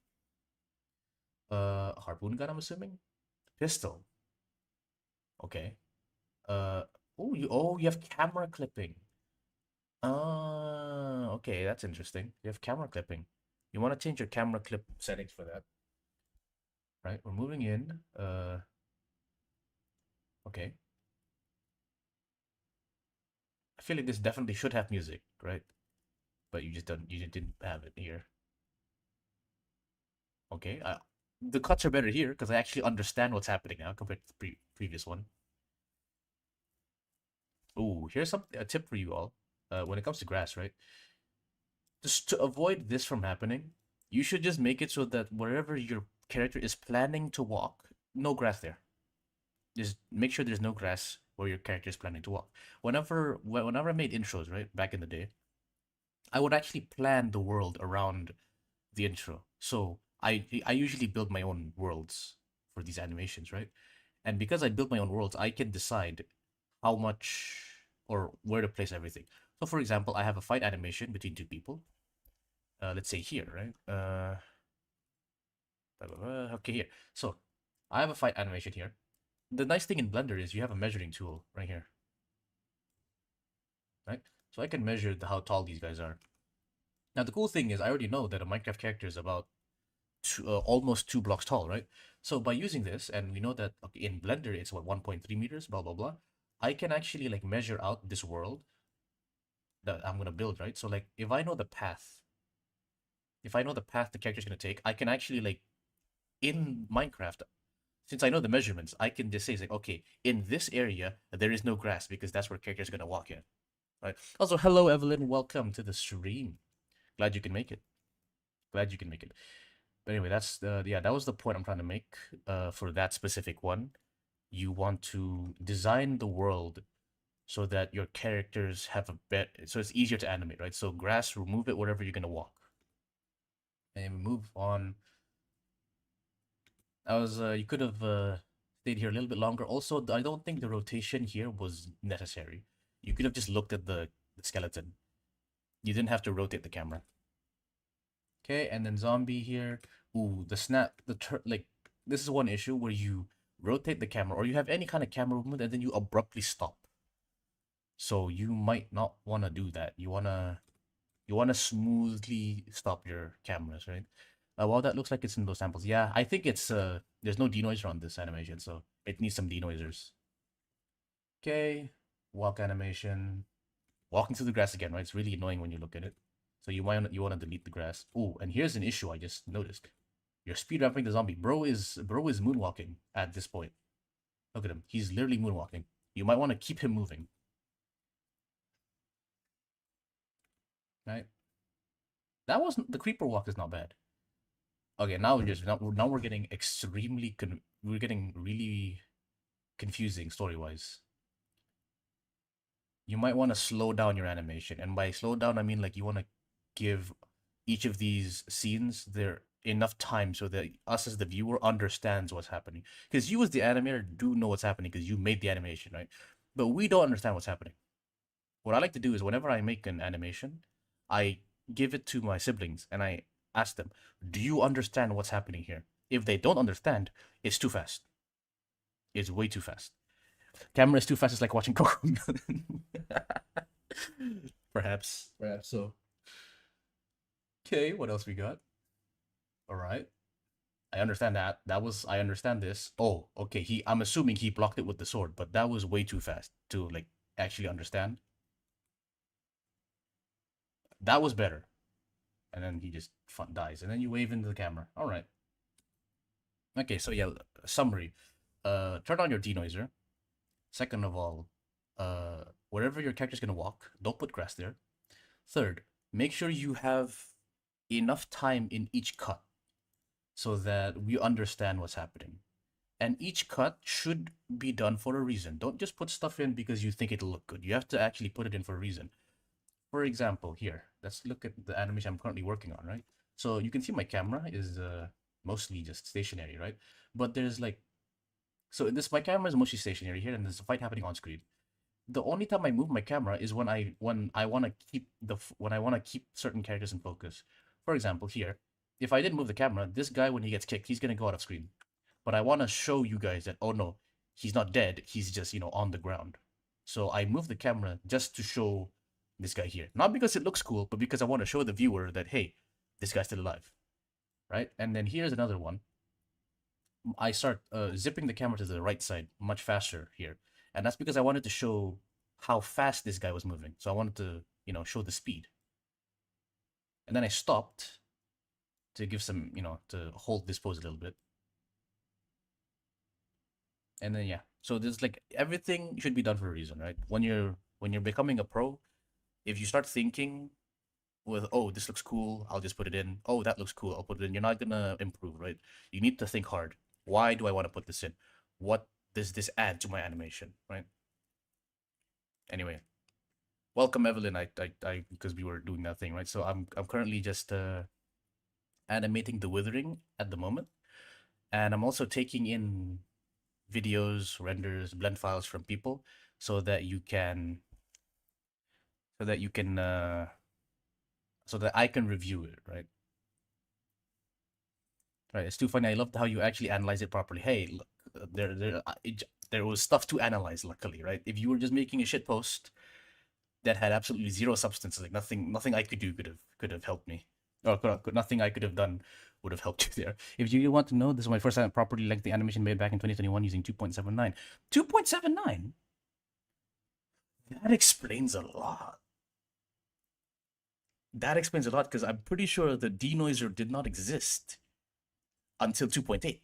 Harpoon gun, I'm assuming. Pistol. Okay. You have camera clipping. Okay, that's interesting. You have camera clipping. You want to change your camera clip settings for that. Right, we're moving in. Okay. I feel like this definitely should have music, right? But you just didn't have it here. Okay, the cuts are better here because I actually understand what's happening now compared to the previous one. Ooh, here's a tip for you all. When it comes to grass, right? Just to avoid this from happening, you should just make it so that wherever your character is planning to walk, no grass there. Just make sure there's no grass where your character is planning to walk. Whenever I made intros, right, back in the day, I would actually plan the world around the intro. So I usually build my own worlds for these animations, right? And because I build my own worlds, I can decide how much or where to place everything. So for example, I have a fight animation between two people. Let's say here, right? Okay, here. So I have a fight animation here. The nice thing in Blender is you have a measuring tool right here, right? So I can measure how tall these guys are. Now the cool thing is I already know that a Minecraft character is about almost 2 blocks tall, right? So by using this, and we know that okay, in Blender it's what 1.3 meters, blah blah blah. I can actually like measure out this world that I'm gonna build, right? So like if I know the path the character's gonna take, I can actually like in Minecraft, since I know the measurements, I can just say, it's like, okay, in this area, there is no grass because that's where characters are going to walk in. Right. Also, hello, Evelyn. Welcome to the stream. Glad you can make it. Glad you can make it. But anyway, yeah, that was the point I'm trying to make for that specific one. You want to design the world so that your characters have a bet, so it's easier to animate, right? So grass, remove it wherever you're going to walk. And move on. You could have stayed here a little bit longer. Also, I don't think the rotation here was necessary. You could have just looked at the skeleton. You didn't have to rotate the camera. Okay, and then zombie here. Ooh, the snap, like, this is one issue where you rotate the camera or you have any kind of camera movement and then you abruptly stop. So you might not want to do that. You wanna smoothly stop your cameras, right? Well, that looks like it's in those samples. Yeah, I think it's there's no denoiser on this animation, so it needs some denoisers. Okay, walk animation. Walking through the grass again, right? It's really annoying when you look at it. So you want to delete the grass. Oh, and here's an issue I just noticed. You're speed ramping the zombie. Bro is moonwalking at this point. Look at him. He's literally moonwalking. You might want to keep him moving. Right? That wasn't the creeper walk is not bad. Okay, now we're getting we're getting really confusing story wise. You might want to slow down your animation, and by slow down I mean like you want to give each of these scenes their enough time so that us as the viewer understands what's happening. Because you as the animator do know what's happening because you made the animation, right? But we don't understand what's happening. What I like to do is whenever I make an animation, I give it to my siblings and I ask them, do you understand what's happening here? If they don't understand, it's too fast. It's way too fast. Camera is too fast. It's like watching Coco Melon. Perhaps. Perhaps so. Okay, what else we got? All right. I understand that. I understand this. Oh, okay. I'm assuming he blocked it with the sword, but that was way too fast to like actually understand. That was better. And then he just dies. And then you wave into the camera. All right. Okay, so yeah, summary. Turn on your denoiser. Second of all, wherever your character's gonna walk, don't put grass there. Third, make sure you have enough time in each cut so that we understand what's happening. And each cut should be done for a reason. Don't just put stuff in because you think it'll look good. You have to actually put it in for a reason. For example, here, let's look at the animation I'm currently working on, right? So you can see my camera is mostly just stationary, right? But there's like, so this my camera is mostly stationary here, and there's a fight happening on screen. The only time I move my camera is when I want to keep certain characters in focus. For example, here, if I didn't move the camera, this guy when he gets kicked, he's gonna go out of screen. But I want to show you guys that oh no, he's not dead. He's just on the ground. So I move the camera just to show this guy here, not because it looks cool, but because I want to show the viewer that hey, this guy's still alive, right? And then here's another one. I start zipping the camera to the right side much faster here. And that's because I wanted to show how fast this guy was moving. So I wanted to, show the speed. And then I stopped to give some, to hold this pose a little bit. And then yeah. So there's like everything should be done for a reason, right? When you're becoming a pro, if you start thinking with oh this looks cool, I'll just put it in. Oh that looks cool, I'll put it in. You're not gonna improve, right? You need to think hard. Why do I want to put this in? What does this add to my animation, right? Anyway, welcome Evelyn. I because we were doing that thing, right? So I'm currently just animating the withering at the moment, and I'm also taking in videos, renders, blend files from people, so that you can, so that you can, so that I can review it, right? Right. It's too funny. I loved how you actually analyze it properly. Hey, look, there was stuff to analyze. Luckily, right? If you were just making a shit post that had absolutely zero substance, like nothing I could do could have helped me, or nothing I could have done would have helped you there. If you want to know, this is my first time properly like the animation made back in 2021 using 2.79. 2.79. That explains a lot. That explains a lot because I'm pretty sure the denoiser did not exist until 2.8.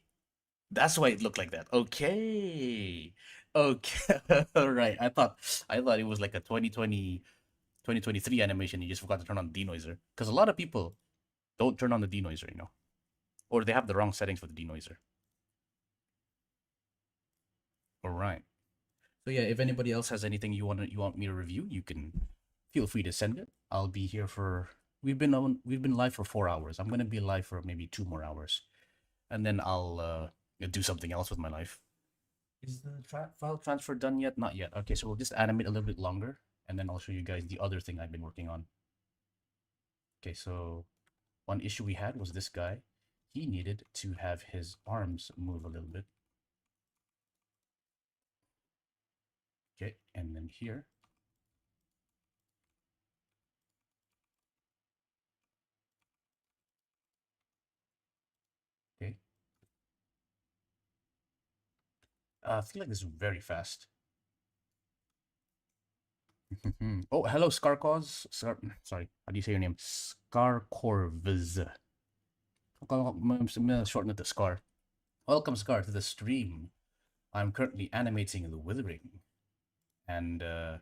That's why it looked like that. Okay. Okay. All right. I thought it was like a 2023 animation. You just forgot to turn on the denoiser. Because a lot of people don't turn on the denoiser, or they have the wrong settings for the denoiser. All right. So yeah, if anybody else has anything you want me to review, you can feel free to send it. I'll be here for we've been live for 4 hours. I'm gonna be live for maybe 2 more hours, and then I'll do something else with my life. Is the file transfer done yet? Not yet. Okay, so we'll just animate a little bit longer, and then I'll show you guys the other thing I've been working on. Okay, so one issue we had was this guy. He needed to have his arms move a little bit. Okay, and then here. Okay. I feel like this is very fast. Oh, hello, Scarcause. Sorry, how do you say your name? Scarcorviz. I'm gonna shorten it to Scar. Welcome, Scar, to the stream. I'm currently animating The Withering, and at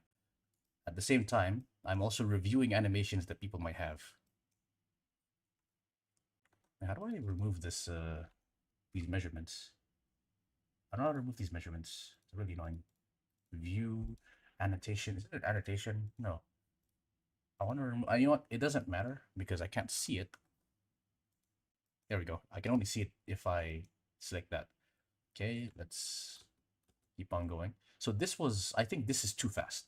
the same time, I'm also reviewing animations that people might have. Now, how do I remove these measurements? I don't know how to remove these measurements. It's really annoying. View, annotation. Is it an annotation? No. I want to remove. You know what? It doesn't matter because I can't see it. There we go. I can only see it if I select that. Okay, let's keep on going. So I think this is too fast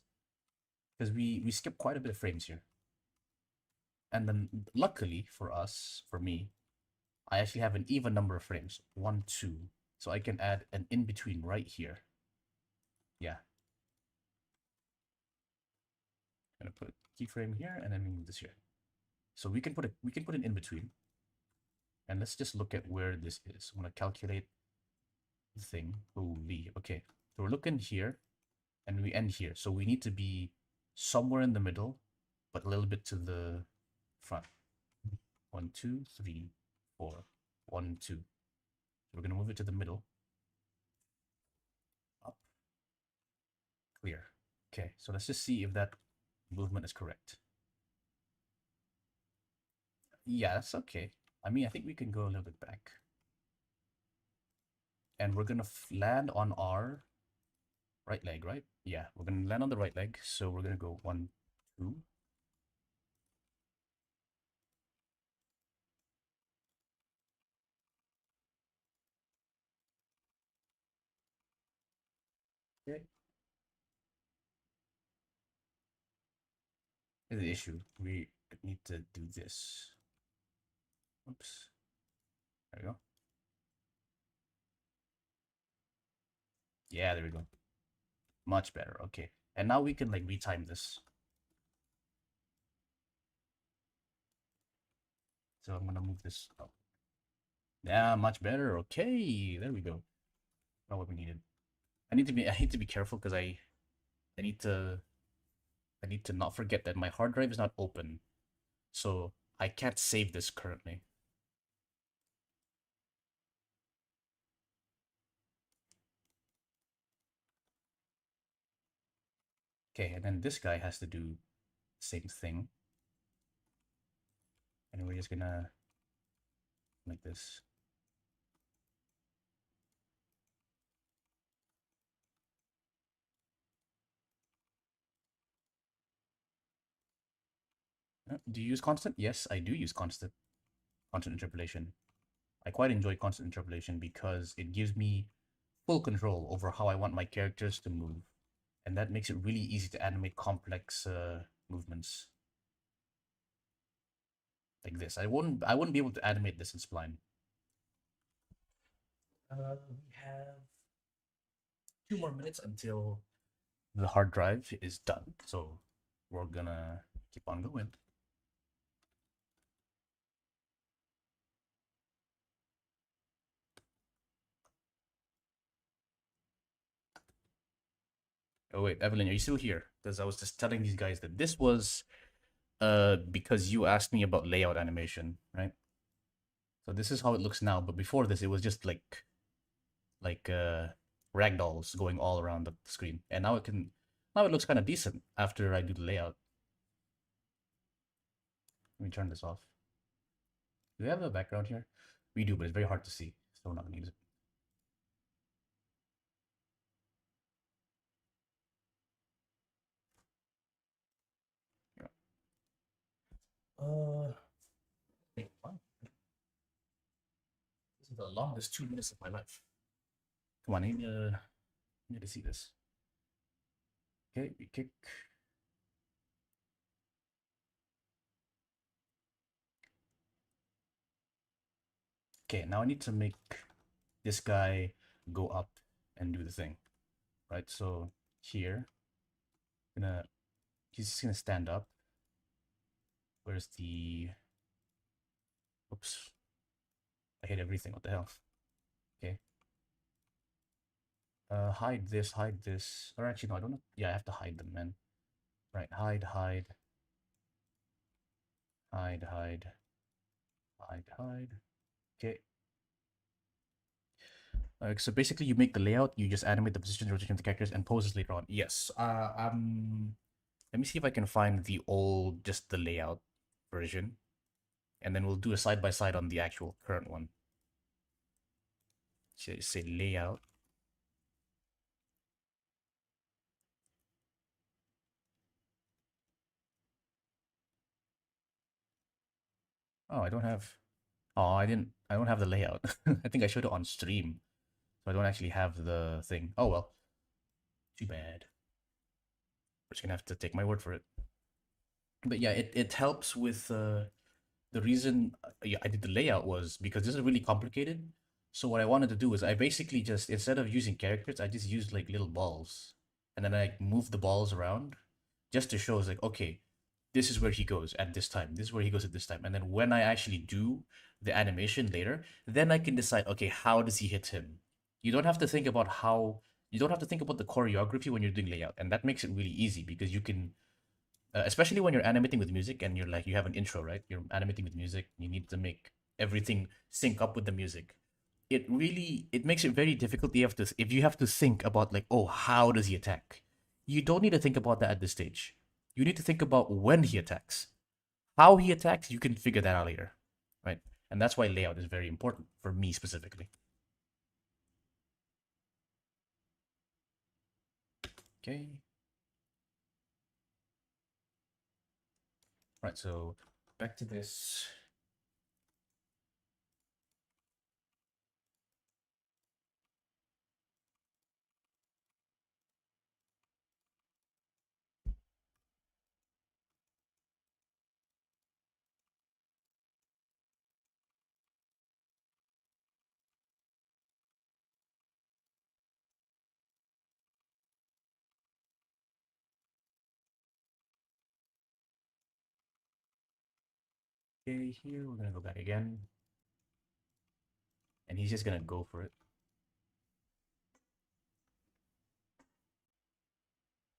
because we skipped quite a bit of frames here. And then luckily for us, for me, I actually have an even number of frames, 1, 2. So I can add an in-between right here. Yeah. I'm gonna put a keyframe here and then move this here. So we can put an in-between. And let's just look at where this is. I'm gonna calculate the thing. Holy, okay. So we're looking here and we end here. So we need to be somewhere in the middle, but a little bit to the front. 1, 2, 3, 4. 1, 2. So we're gonna move it to the middle. Up. Clear. Okay, so let's just see if that movement is correct. Yeah, that's okay. I mean, I think we can go a little bit back. And we're gonna land on our right leg, right? Yeah, we're gonna land on the right leg. So we're gonna go 1, 2. Okay. Here's the issue. We need to do this. Oops. There we go. Yeah, there we go. Much better. Okay. And now we can like retime this. So I'm gonna move this up. Yeah, much better. Okay, there we go. Not what we needed. I need to be careful because I need to I need to not forget that my hard drive is not open. So I can't save this currently. Okay, and then this guy has to do the same thing. And we're just gonna like this. Do you use constant? Yes, I do use constant interpolation. I quite enjoy constant interpolation because it gives me full control over how I want my characters to move. And that makes it really easy to animate complex movements like this. I wouldn't be able to animate this in Spline. We have 2 more minutes until the hard drive is done. So we're gonna keep on going. Oh wait, Evelyn, are you still here? Because I was just telling these guys that this was because you asked me about layout animation, right? So this is how it looks now, but before this, it was just like ragdolls going all around the screen. And now it looks kind of decent after I do the layout. Let me turn this off. Do we have a background here? We do, but it's very hard to see, so we're not gonna use it. Yeah. Wow. This is the longest 2 minutes of my life. Come on, I need to see this. Okay, we kick. Okay, now I need to make this guy go up and do the thing, right? So here, he's just gonna stand up. Where's the, oops, I hit everything, what the hell? Okay. Hide this, or actually no, I don't know. Yeah, I have to hide them, man. Right, hide, hide, hide, hide, hide, hide. Okay. So basically, you make the layout, you just animate the position, rotation of the characters, and poses later on. Yes. Let me see if I can find the old, just the layout version, and then we'll do a side by side on the actual current one. Say layout. Oh, I don't have. Oh, I didn't. I don't have the layout. I think I showed it on stream, so I don't actually have the thing. Oh well. Too bad. We're just gonna have to take my word for it. But yeah, it helps with the reason yeah, I did the layout was because this is really complicated. So what I wanted to do is I basically just instead of using characters, I just used like little balls, and then I move the balls around just to show it's like okay, this is where he goes at this time. This is where he goes at this time, and then when I actually do the animation later, then I can decide okay, how does he hit him? You don't have to think about how you don't have to think about the choreography when you're doing layout, and that makes it really easy because you can especially when you're animating with music and you're like you have an intro, right? You're animating with music, you need to make everything sync up with the music. It makes it very difficult. If you have to think about like, oh, how does he attack? You don't need to think about that at this stage. You need to think about when he attacks. How he attacks, you can figure that out later. Right? And that's why layout is very important for me specifically. Okay. Right, so back to this. Okay, here we're gonna go back again. And he's just gonna go for it.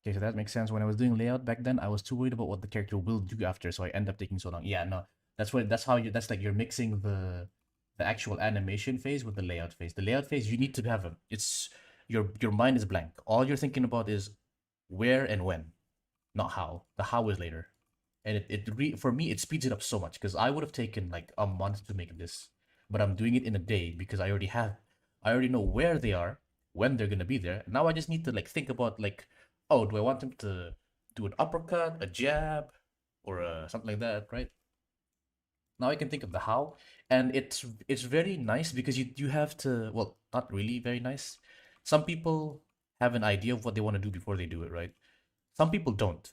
Okay, so that makes sense. When I was doing layout back then, I was too worried about what the character will do after, so I end up taking so long. Yeah, no, that's like you're mixing the actual animation phase with the layout phase. The layout phase you need to have it's your mind is blank. All you're thinking about is where and when, not how. The how is later, and for me it speeds it up so much because I would have taken like a month to make this, but I'm doing it in a day because I already know where they are, when they're gonna be there. Now I just need to like think about like, oh, do I want them to do an uppercut, a jab, or something like that, right? Now I can think of the how, and it's very nice because you have to, well, not really very nice. Some people have an idea of what they want to do before they do it, right? Some people don't.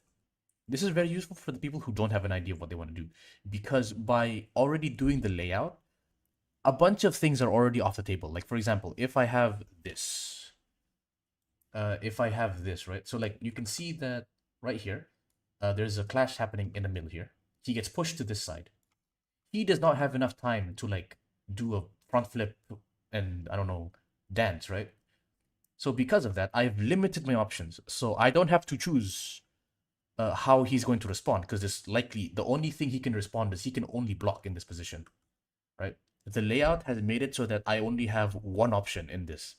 This is very useful for the people who don't have an idea of what they want to do because by already doing the layout, a bunch of things are already off the table. Like for example, if I have this, right? So like you can see that right here, there's a clash happening in the middle here. He gets pushed to this side. He does not have enough time to like do a front flip and I don't know, dance, right? So because of that, I've limited my options. So I don't have to choose how he's going to respond because it's likely the only thing he can respond is he can only block in this position, right? The layout has made it so that I only have one option in this.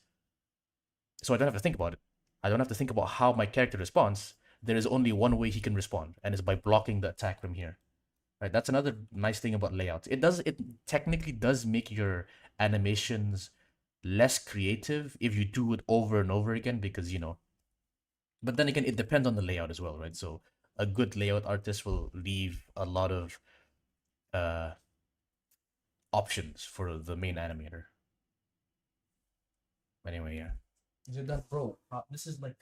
So I don't have to think about it. I don't have to think about how my character responds. There is only one way he can respond, and it's by blocking the attack from here. Right? That's another nice thing about layouts. It technically does make your animations less creative if you do it over and over again because but then again it depends on the layout as well, right? So a good layout artist will leave a lot of uh options for the main animator. Anyway, yeah. Is it done, bro? This is like,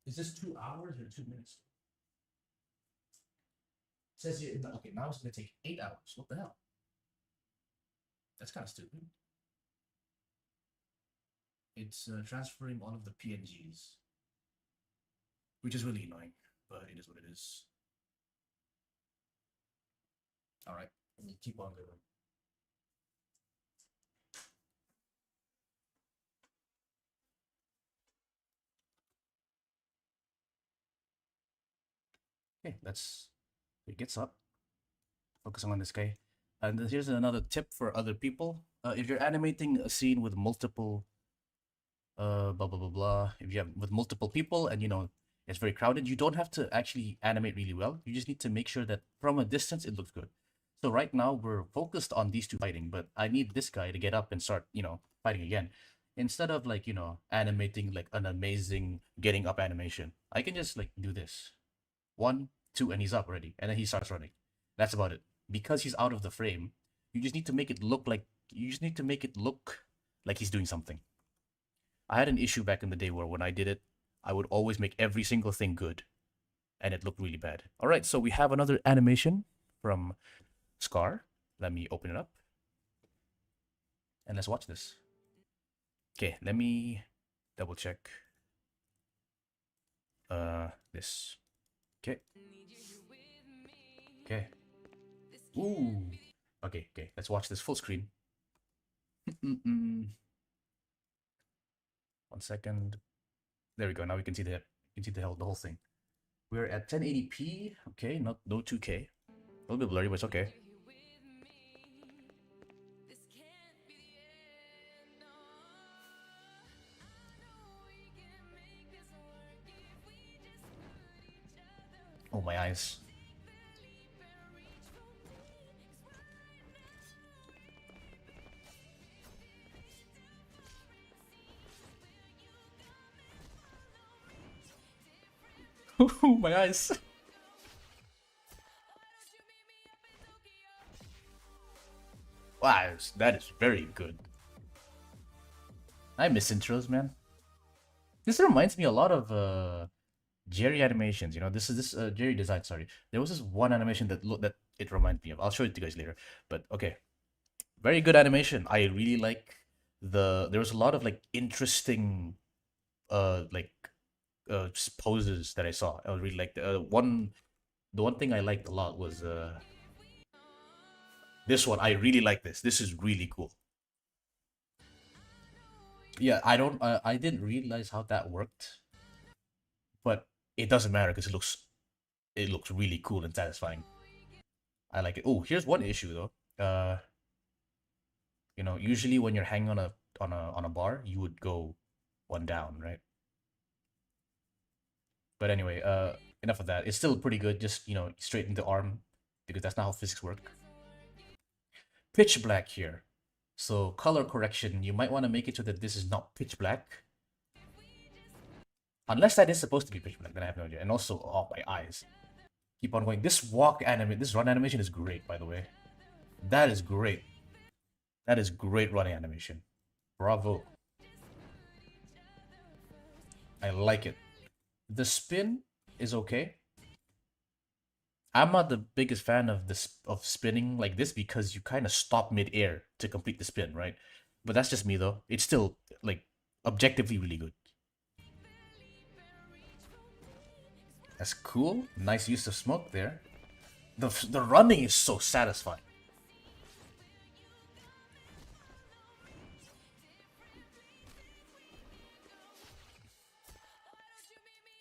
is this 2 hours or 2 minutes? It says here, okay, now it's gonna take 8 hours. What the hell? That's kind of stupid. It's transferring all of the PNGs, which is really annoying, but it is what it is. All right, let me keep on going. Okay, that's it. Gets up. Focusing on this guy. And then here's another tip for other people. If you're animating a scene with multiple blah blah blah blah, if you have with multiple people and it's very crowded, you don't have to actually animate really well. You just need to make sure that from a distance it looks good. So right now we're focused on these two fighting, but I need this guy to get up and start fighting again. Instead of like animating like an amazing getting up animation, I can just like do this. 1, 2, and he's up already, and then he starts running. That's about it. Because he's out of the frame, you just need to make it look like he's doing something. I had an issue back in the day where when I did it, I would always make every single thing good, and it looked really bad. All right, so we have another animation from Scar. Let me open it up, and let's watch this. Okay, let me double check. This. Okay. Okay. Ooh. Okay, okay. Let's watch this full screen. 1 second. There we go. Now we can see the whole thing. We're at 1080p. Okay, no 2K. A little bit blurry, but it's okay. Oh, my eyes. My eyes. Wow, that is very good. I miss intros, man. This reminds me a lot of Jerry animations. This Jerry design. Sorry, there was this one animation that it reminds me of. I'll show it to you guys later. But okay, very good animation. I really like there was a lot of like interesting like poses that I saw. I was really like the one thing I liked a lot was this one. I really like this. This is really cool. Yeah, I didn't realize how that worked, but it doesn't matter because it looks really cool and satisfying. I like it. Oh, here's one issue though. Usually when you're hanging on a bar, you would go one down, right? But anyway, enough of that. It's still pretty good. Just straighten the arm because that's not how physics work. Pitch black here. So color correction, you might want to make it so that this is not pitch black. Unless that is supposed to be pitch black, then I have no idea. And also, oh, my eyes. Keep on going. This run animation is great, by the way. That is great. That is great running animation. Bravo. I like it. The spin is okay. I'm not the biggest fan of spinning like this because you kind of stop mid-air to complete the spin, right? But that's just me though. It's still like objectively really good. That's cool. Nice use of smoke there. The running is so satisfying.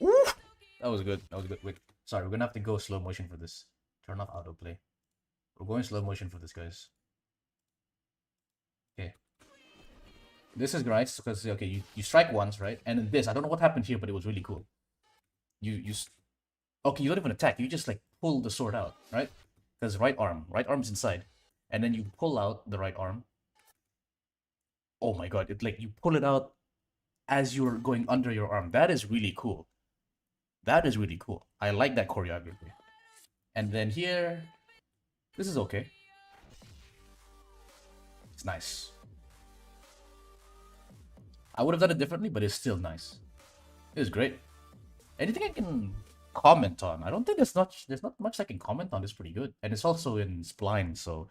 Woo! That was good. That was good. Wait, sorry, we're gonna have to go slow motion for this. Turn off autoplay. We're going slow motion for this, guys. Okay. This is nice because okay, you strike once, right? And then this, I don't know what happened here, but it was really cool. You okay, you don't even attack. You just like pull the sword out, right? Because right arm's inside, and then you pull out the right arm. Oh my god! It like you pull it out as you're going under your arm. That is really cool. That is really cool. I like that choreography. And then here, this is okay. It's nice. I would have done it differently, but it's still nice. It was great. Anything I can comment on? I don't think there's not much I can comment on. It's pretty good, and it's also in spline. So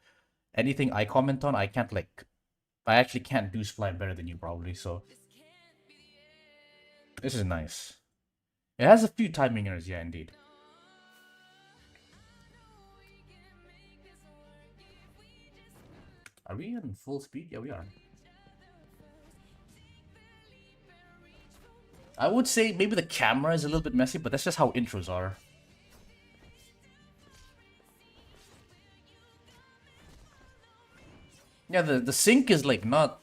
anything I comment on, I can't like. I actually can't do spline better than you probably. So this is nice. It has a few timing errors, yeah, indeed. Are we in full speed? Yeah, we are. I would say maybe the camera is a little bit messy, but that's just how intros are. Yeah, the sync is like not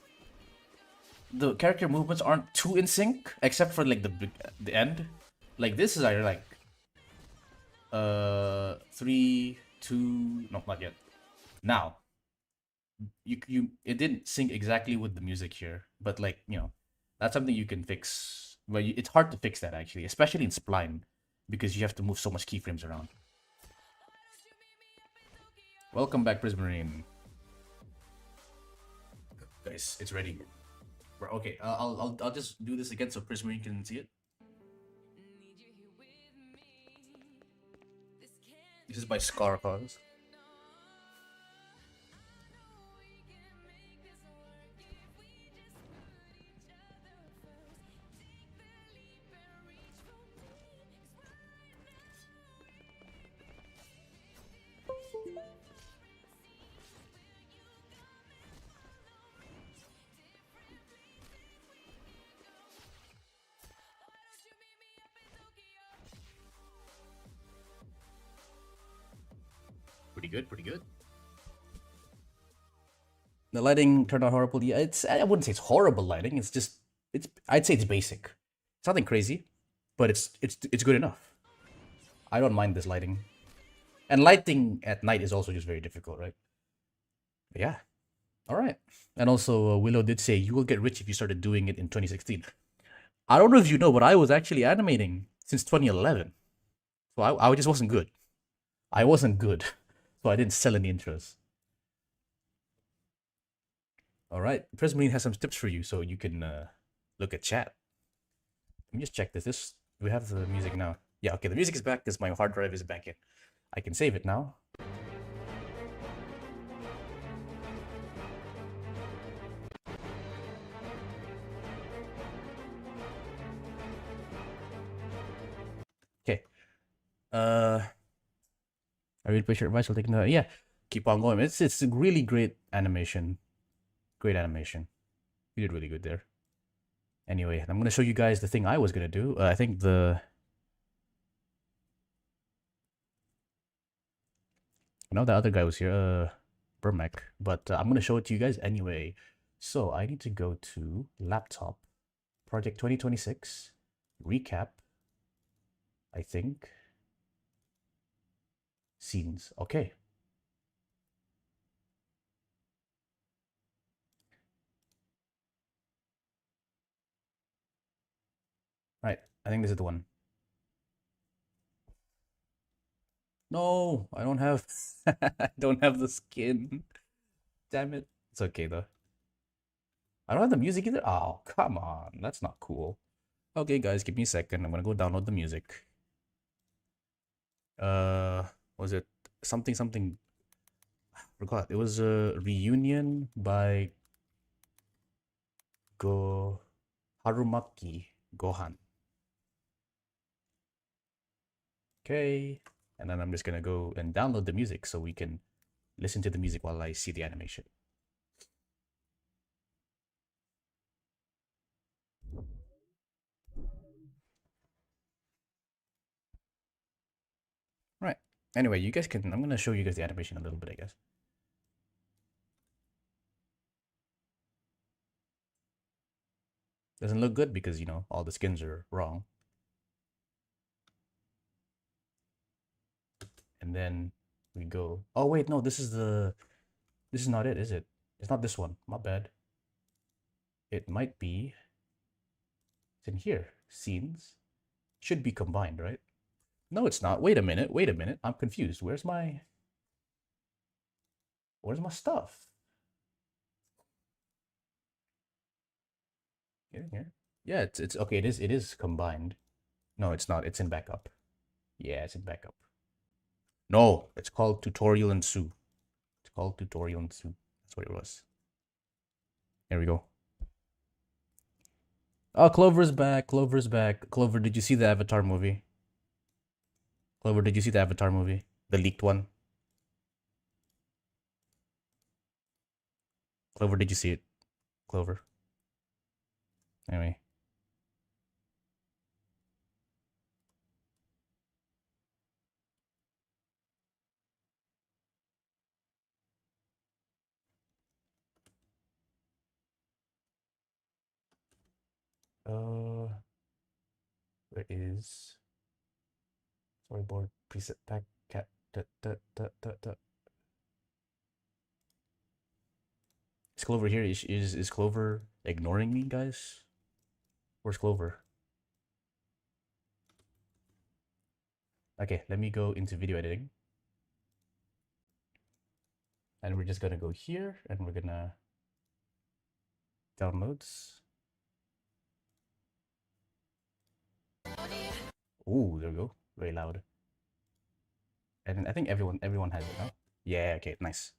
the character movements aren't too in sync, except for like the end. Like this is like 3, 2, no, not yet. Now you it didn't sync exactly with the music here, but like that's something you can fix. Well, it's hard to fix that actually, especially in spline, because you have to move so much keyframes around. Welcome back, Prismarine. Guys, it's ready. Okay, I'll just do this again so Prismarine can see it. This is by Scar Cause. Pretty good, pretty good. The lighting turned out horrible. Yeah, I wouldn't say it's horrible lighting. It's just I'd say it's basic. It's nothing crazy, but it's good enough. I don't mind this lighting. And lighting at night is also just very difficult, right? But yeah. All right. And also Willow did say you will get rich if you started doing it in 2016. I don't know if you know, but I was actually animating since 2011. So I just wasn't good. I wasn't good. So I didn't sell any intros. All right. Prismarine has some tips for you so you can look at chat. Let me just check this. We have the music now. Yeah, okay, the music is back because my hard drive is back in. I can save it now. Okay. I really appreciate your advice. I'll take another. Yeah, keep on going. It's a really great animation. Great animation. You did really good there. Anyway, I'm gonna show you guys the thing I was gonna do. I think the other guy was here, Burmac, but I'm gonna show it to you guys anyway. So I need to go to laptop, project 2026, recap. I think scenes. Okay. Right. I think this is the one. No, I don't have I don't have the skin. Damn it. It's okay though. I don't have the music either. Oh, come on. That's not cool. Okay, guys, give me a second. I'm gonna go download the music. Was it something something? I forgot. It was a reunion by Go Harumaki Gohan. Okay. And then I'm just gonna go and download the music so we can listen to the music while I see the animation. Right. Anyway, you guys can. I'm gonna show you guys the animation a little bit, I guess. Doesn't look good because, you know, all the skins are wrong. And then we go, oh wait, no, this is not it, is it? It's not this one. My bad. It might be. It's in here. Scenes. Should be combined, right? No, it's not. Wait a minute. Wait a minute. I'm confused. Where's my stuff? Here. Yeah, it's okay. It is combined. No, it's not. It's in backup. Yeah, it's in backup. No, it's called tutorial and Sue. It's called tutorial and Sue. That's what it was. There we go. Oh, Clover's back. Clover's back. Clover, did you see the Avatar movie? Clover, did you see the Avatar movie? The leaked one? Clover, did you see it? Clover. Anyway. Where is storyboard preset pack cat? Is Clover here? Is Clover ignoring me, guys? Where's Clover? Okay, let me go into video editing. And we're just gonna go here and we're gonna downloads. Ooh, there we go. Very loud. And I think everyone has it now. Yeah, okay, nice.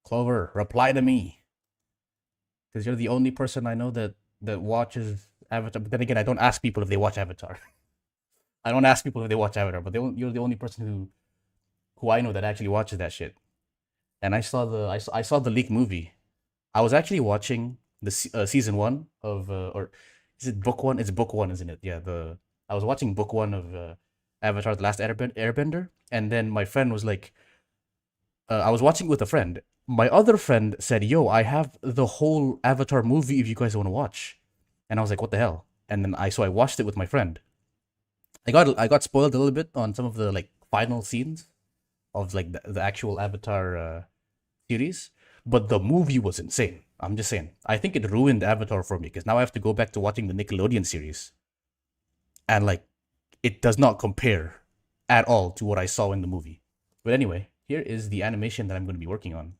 Clover, reply to me. Because you're the only person I know that watches Avatar. But then again, I don't ask people if they watch Avatar. I don't ask people if they watch Avatar, but you're the only person who I know that actually watches that shit. And I saw the leaked movie. I was actually watching the season one of or is it book one? It's book one, isn't it? Yeah. The I was watching book one of Avatar: The Last Airbender, and then my friend was like, I was watching with a friend. My other friend said, "Yo, I have the whole Avatar movie if you guys want to watch," and I was like, "What the hell?" And then I watched it with my friend. I got spoiled a little bit on some of the like final scenes of like the actual Avatar series, but the movie was insane. I'm just saying. I think it ruined Avatar for me because now I have to go back to watching the Nickelodeon series, and like it does not compare at all to what I saw in the movie. But anyway, here is the animation that I'm going to be working on.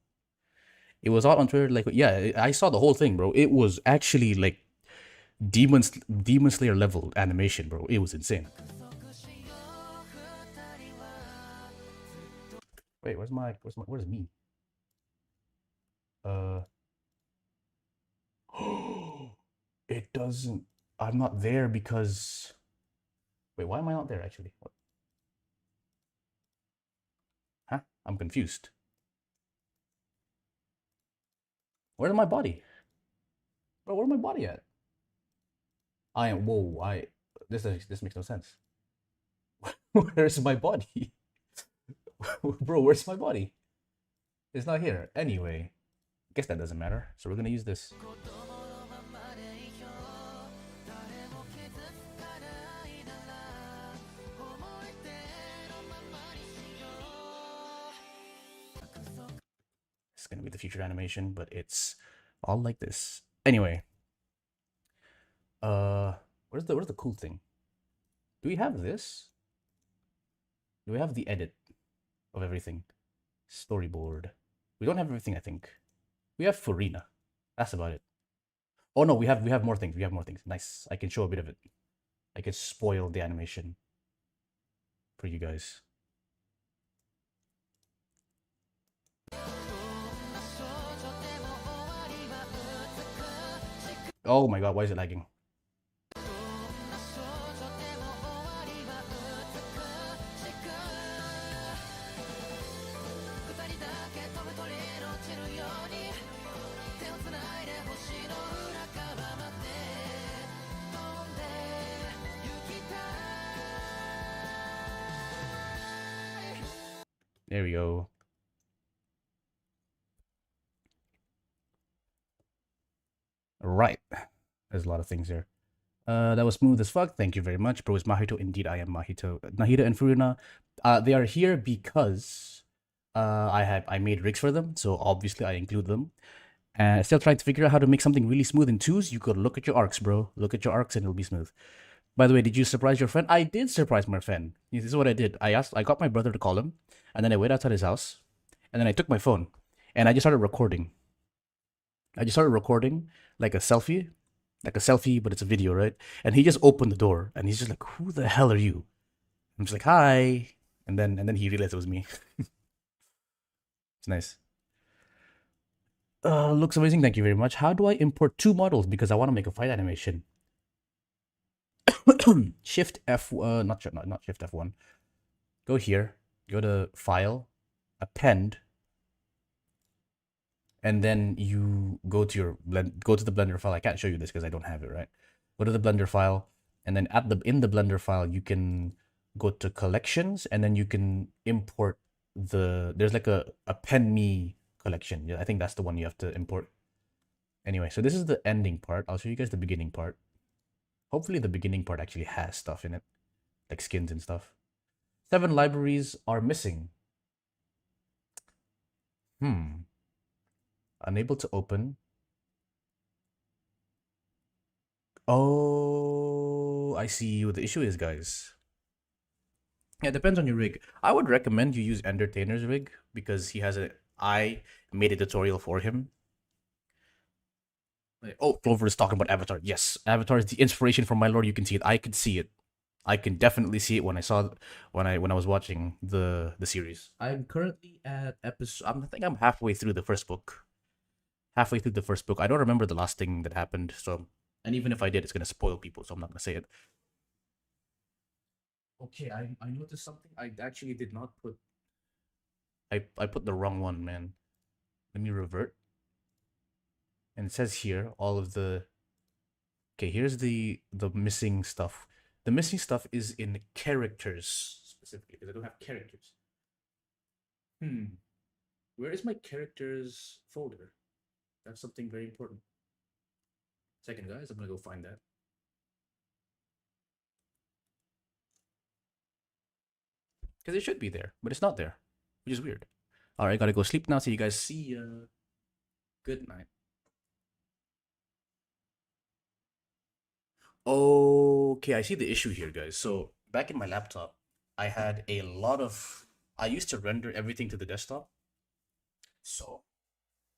It was out on Twitter, like yeah, I saw the whole thing, bro. It was actually like Demon Slayer level animation, bro. It was insane. Wait, where's me? Uh, it doesn't. I'm not there because. Wait, why am I not there actually? What? Huh? I'm confused. Where's my body, bro? Where's my body at? I am. Whoa! This makes no sense. Where's my body, bro? Where's my body? It's not here. Anyway, guess that doesn't matter. So we're gonna use this. It's gonna be the future animation, but it's all like this. Anyway, where's the cool thing? Do we have this? Do we have the edit of everything? Storyboard. We don't have everything, I think. We have Furina. That's about it. Oh no, we have more things. We have more things. Nice. I can show a bit of it. I can spoil the animation for you guys. Oh my god, why is it lagging? There we go. Right. There's a lot of things here. That was smooth as fuck. Thank you very much. Bro is Mahito. Indeed, I am Mahito. Nahida and Furuna, they are here because I made rigs for them, so obviously I include them. And still trying to figure out how to make something really smooth in twos. You gotta look at your arcs, bro. Look at your arcs and it'll be smooth. By the way, did you surprise your friend? I did surprise my friend. This is what I did. I got my brother to call him, and then I went outside his house, and then I took my phone, and I just started recording. I just started recording like a selfie, but it's a video, right? And he just opened the door, and he's just like, "Who the hell are you?" I'm just like, "Hi," and then he realized it was me. It's nice. Looks amazing. Thank you very much. How do I import two models because I want to make a fight animation? Shift F, not Shift F1. Go here. Go to File, Append, and then you go to go to the Blender file. I can't show you this because I don't have it, right? Go to the Blender file, and then in the Blender file you can go to collections, and then you can import there's like a pen me collection. Yeah, I think that's the one you have to import. Anyway, so this is the ending part. I'll show you guys the beginning part. Hopefully the beginning part actually has stuff in it, like skins and stuff. 7 libraries are missing. Unable to open. Oh, I see what the issue is, guys. Yeah, it depends on your rig. I would recommend you use Entertainer's rig because I made a tutorial for him. Oh, Clover is talking about Avatar. Yes, Avatar is the inspiration for my lord. You can see it. I could see it. I can definitely see it when I was watching the series. I'm currently at episode. I think I'm halfway through the first book. Halfway through the first book. I don't remember the last thing that happened. So, and even if I did, it's gonna spoil people. So I'm not gonna say it. Okay, I noticed something. I actually did not put. I put the wrong one, man. Let me revert. And it says here all of the. Okay, here's the missing stuff. The missing stuff is in characters specifically because I don't have characters. Hmm. Where is my characters folder? That's something very important. Second, guys, I'm gonna go find that. Because it should be there, but it's not there, which is weird. All right, gotta go sleep now. So you guys see. Good night. Okay, I see the issue here, guys. So back in my laptop, I had a lot of. I used to render everything to the desktop. So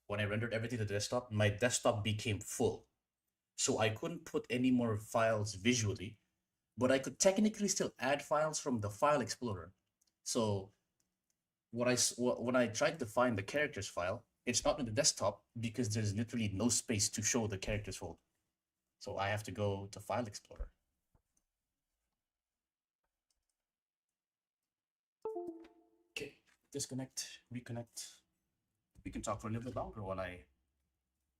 when I rendered everything to the desktop, my desktop became full. So I couldn't put any more files visually, but I could technically still add files from the file explorer. So when I tried to find the characters file, it's not in the desktop because there's literally no space to show the characters folder. So I have to go to File Explorer. Okay, disconnect, reconnect. We can talk for a little bit longer while I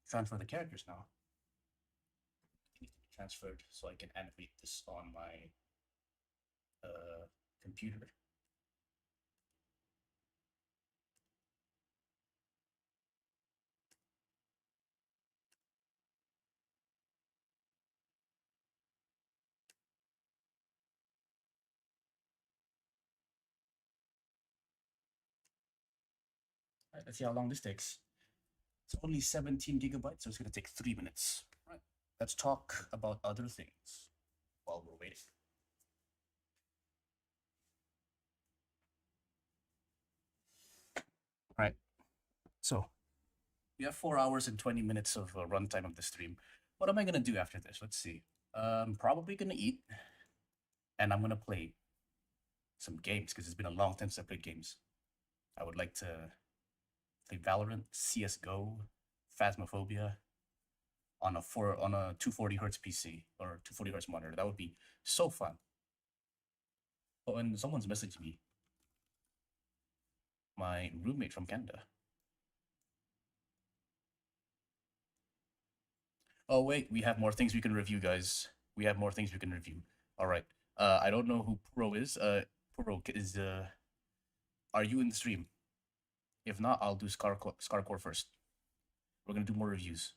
transfer the characters now. They need to be transferred so I can animate this on my computer. All right, let's see how long this takes. It's only 17 gigabytes, so it's going to take 3 minutes. All right, let's talk about other things while we're waiting. All right, so we have 4 hours and 20 minutes of runtime of the stream. What am I going to do after this? Let's see. I'm probably going to eat, and I'm going to play some games because it's been a long time since I played games. I would like to play Valorant, CS:GO, Phasmophobia on a 240 hertz PC or 240 hertz monitor. That would be so fun. Oh, and someone's messaged me. My roommate from Canada. Oh wait, we have more things we can review, guys. We have more things we can review. All right. I don't know who Pro is. Pro is are you in the stream? If not, I'll do Scarcore first. We're gonna do more reviews.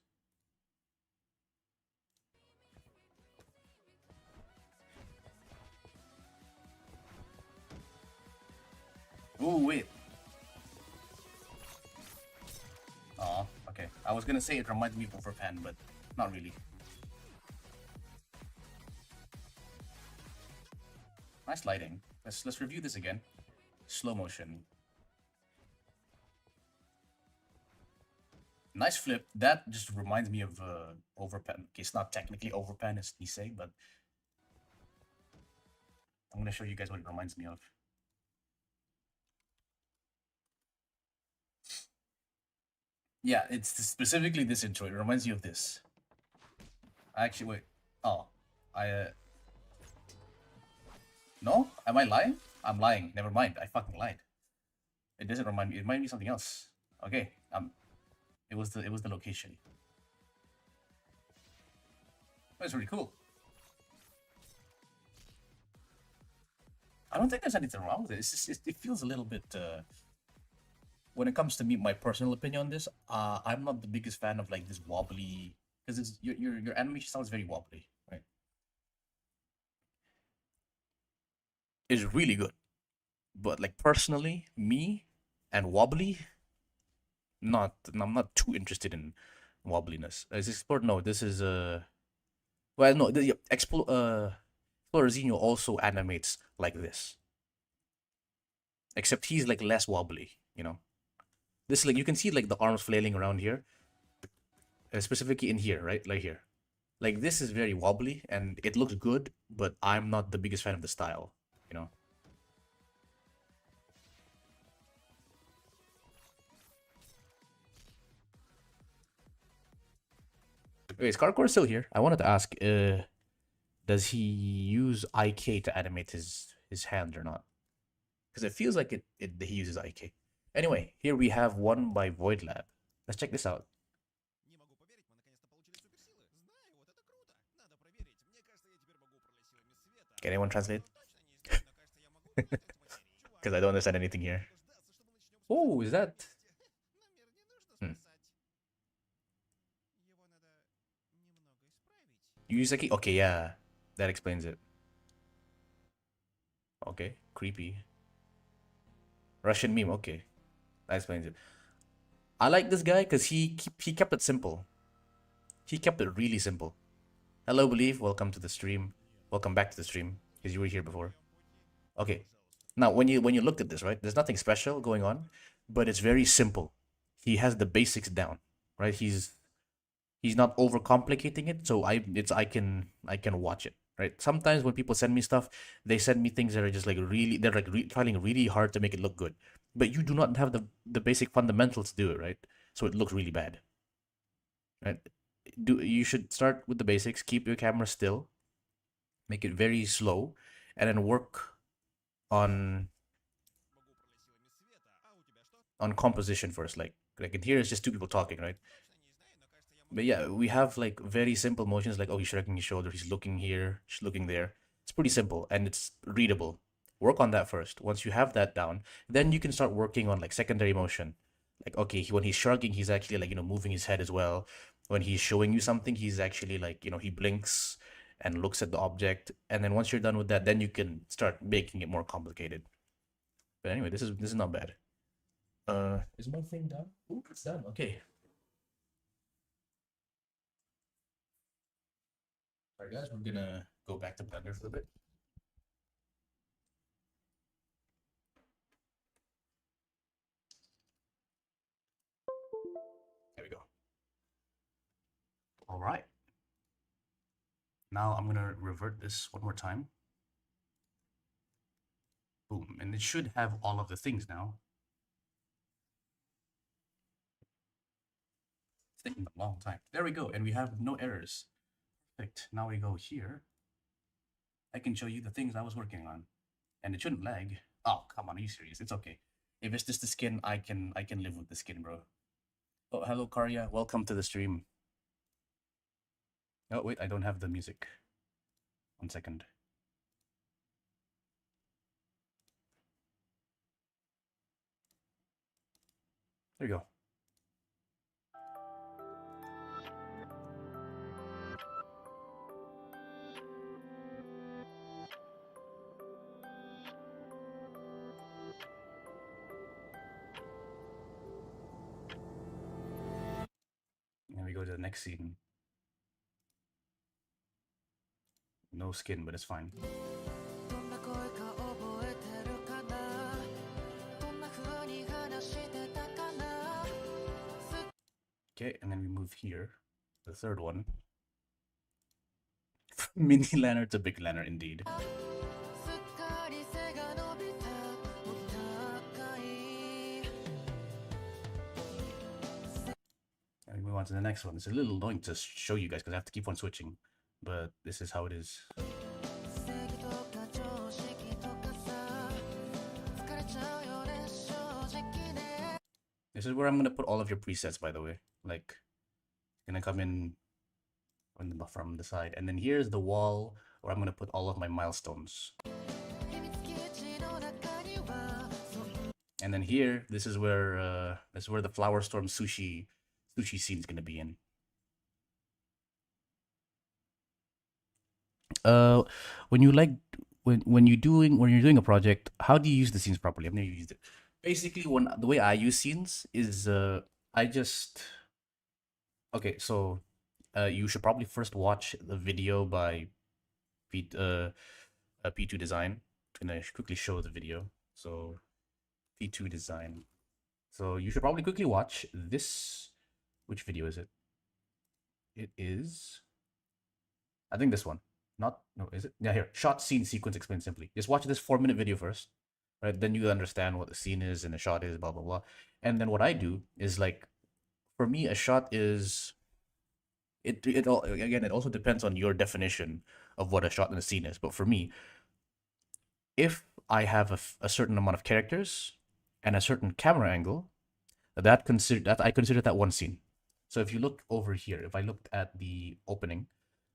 Oh, wait. Oh, okay. I was gonna say it reminds me of Overpan, but not really. Nice lighting. Let's review this again. Slow motion. Nice flip. That just reminds me of Overpan. Okay, it's not technically Overpan, it's Nisei, but I'm gonna show you guys what it reminds me of. Yeah, it's specifically this intro. It reminds you of this. Actually, wait. Oh, I. No? Am I lying? I'm lying. Never mind. I fucking lied. It doesn't remind me. It reminded me of something else. Okay. It was the location. That's really cool. I don't think there's anything wrong with it. It's just it feels a little bit. When it comes to me, my personal opinion on this, I'm not the biggest fan of like this wobbly because it's your animation style is very wobbly, right? It's really good, but like personally, me and wobbly, I'm not too interested in wobbliness. As explored, no, this is well, no, the Explorazino also animates like this, except he's like less wobbly, you know. This like you can see like the arms flailing around here, specifically in here, right, like here. Like this is very wobbly and it looks good, but I'm not the biggest fan of the style, you know. Wait, is Carcore still here? I wanted to ask, does he use IK to animate his hand or not? Because it feels like he uses IK. Anyway, here we have one by Void Lab. Let's check this out. Can anyone translate? Because I don't understand anything here. Oh, is that? Hmm. Yuzaki? Okay, yeah. That explains it. Okay, creepy. Russian meme, okay. That explains it. I like this guy because he kept it simple. He kept it really simple. Hello, Believe. Welcome to the stream. Welcome back to the stream because you were here before. Okay. Now, when you looked at this, right? There's nothing special going on, but it's very simple. He has the basics down, right? He's not overcomplicating it, so I can watch it, right? Sometimes when people send me stuff, they send me things that are just like really they're like trying really hard to make it look good, but you do not have the basic fundamentals to do it, right? So it looks really bad, right? You should start with the basics, keep your camera still, make it very slow, and then work on composition first. Like in here, it's just two people talking, right? But yeah, we have like very simple motions, like, oh, he's shrugging his shoulder, he's looking here, he's looking there. It's pretty simple and it's readable. Work on that first. Once you have that down, then you can start working on like secondary motion. Like, okay, when he's shrugging, he's actually like, moving his head as well. When he's showing you something, he's actually like, he blinks and looks at the object. And then once you're done with that, then you can start making it more complicated. But anyway, this is not bad. Is my thing done? Ooh, it's done. Okay. All right, guys, we're gonna go back to Blender for a bit. There we go. All right. Now I'm gonna revert this one more time. Boom, and it should have all of the things now. It's taking a long time. There we go, and we have no errors. Perfect. Now we go here. I can show you the things I was working on, and it shouldn't lag. Oh, come on, are you serious? It's okay. If it's just the skin, I can live with the skin, bro. Oh, hello, Karya. Welcome to the stream. Oh, wait, I don't have the music. 1 second. There you go. next scene. No skin, but it's fine. Okay, and then we move here. The third one. Mini lantern to big lantern, indeed. And we move on to the next one. It's a little annoying to show you guys because I have to keep on switching, but this is how it is. This is where I'm gonna put all of your presets, by the way. Like, gonna come in from the side, and then here's the wall where I'm gonna put all of my milestones. And then here, this is where the Flower Storm sushi scene is gonna be in. When you like when you're doing a project, how do you use the scenes properly? I've never used it. Basically, the way I use scenes is I just okay. So you should probably first watch the video by P2 Design. I'm gonna quickly show the video. So P2 Design. So you should probably quickly watch this. Which video is it? It is, I think this one. Not, no, is it? Yeah, here. Shot, scene, sequence explained simply. Just watch this 4-minute video first, right? Then you understand what the scene is and the shot is, blah, blah, blah. And then what I do is like, for me, a shot is, it all, again, it also depends on your definition of what a shot and a scene is. But for me, if I have a certain amount of characters and a certain camera angle, that I consider that one scene. So if you look over here, if I looked at the opening,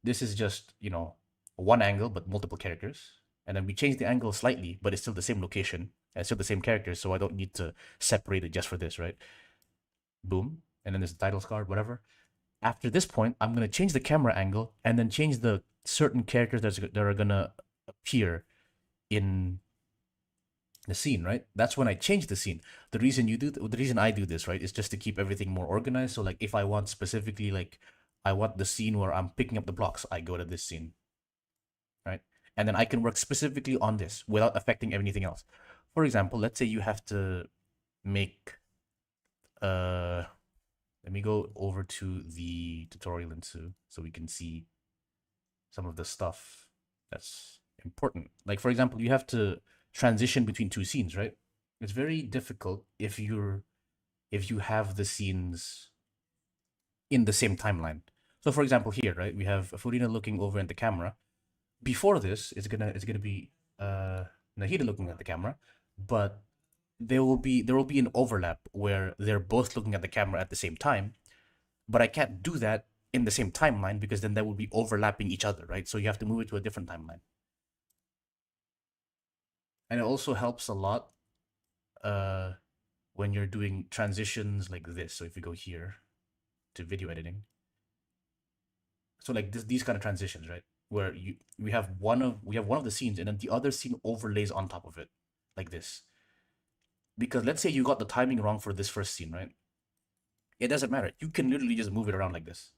this is just, one angle but multiple characters. And then we change the angle slightly, but it's still the same location. And it's still the same characters, so I don't need to separate it just for this, right? Boom. And then there's the title card, whatever. After this point, I'm going to change the camera angle and then change the certain characters that are going to appear in the scene, right? That's when I change the scene. The reason I do this, right, is just to keep everything more organized. So like if I want specifically, like I want the scene where I'm picking up the blocks, I go to this scene, right? And then I can work specifically on this without affecting anything else. For example, let's say you have to make let me go over to the tutorial so we can see some of the stuff that's important. Like for example, you have to transition between two scenes, right? It's very difficult if you have the scenes in the same timeline. So for example, here, right, we have Furina looking over at the camera. Before this, it's gonna be Nahida looking at the camera, but there will be an overlap where they're both looking at the camera at the same time. But I can't do that in the same timeline because then that would be overlapping each other, right? So you have to move it to a different timeline. And it also helps a lot when you're doing transitions like this. So if you go here to video editing, so like these kind of transitions, right? Where we have one of the scenes and then the other scene overlays on top of it, like this. Because let's say you got the timing wrong for this first scene, right? It doesn't matter. You can literally just move it around like this.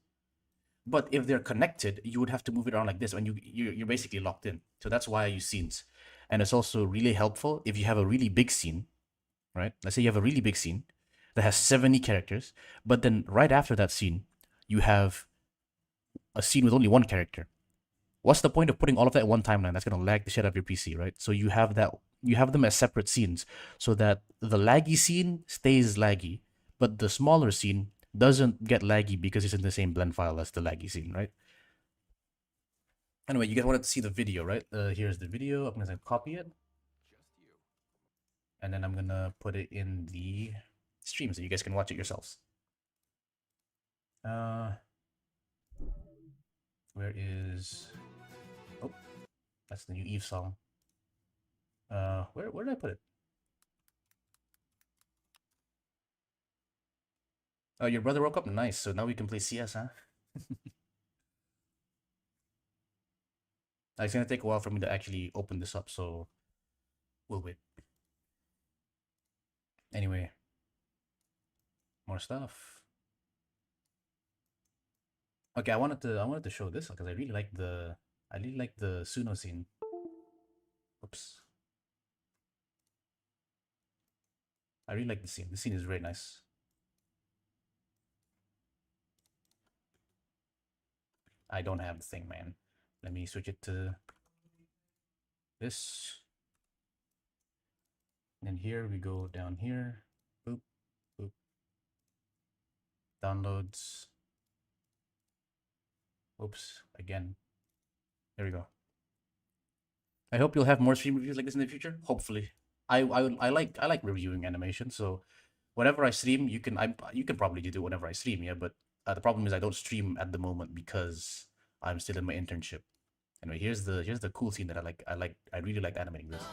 But if they're connected, you would have to move it around like this, and you're basically locked in. So that's why I use scenes. And it's also really helpful if you have a really big scene, right? Let's say you have a really big scene that has 70 characters, but then right after that scene, you have a scene with only one character. What's the point of putting all of that in one timeline? That's gonna lag the shit out of your PC, right? So you have them as separate scenes so that the laggy scene stays laggy, but the smaller scene doesn't get laggy because it's in the same blend file as the laggy scene, right? Anyway, you guys wanted to see the video, right? Here's the video. I'm gonna copy it, and then I'm gonna put it in the stream so you guys can watch it yourselves. Where is? Oh, that's the new Eve song. Where did I put it? Oh, your brother woke up? Nice. So now we can play CS, huh? It's gonna take a while for me to actually open this up, so we'll wait. Anyway, more stuff. Okay, I wanted to show this because I really like the Suno scene. Oops. I really like the scene. The scene is very nice. I don't have the thing, man. Let me switch it to this. And here we go down here. Boop, boop. Downloads. Oops, again. There we go. I hope you'll have more stream reviews like this in the future. Hopefully, I like reviewing animation. So whenever I stream, you can probably do it whenever I stream. Yeah, but the problem is I don't stream at the moment because I'm still in my internship. Anyway, here's the cool scene that I really like animating this.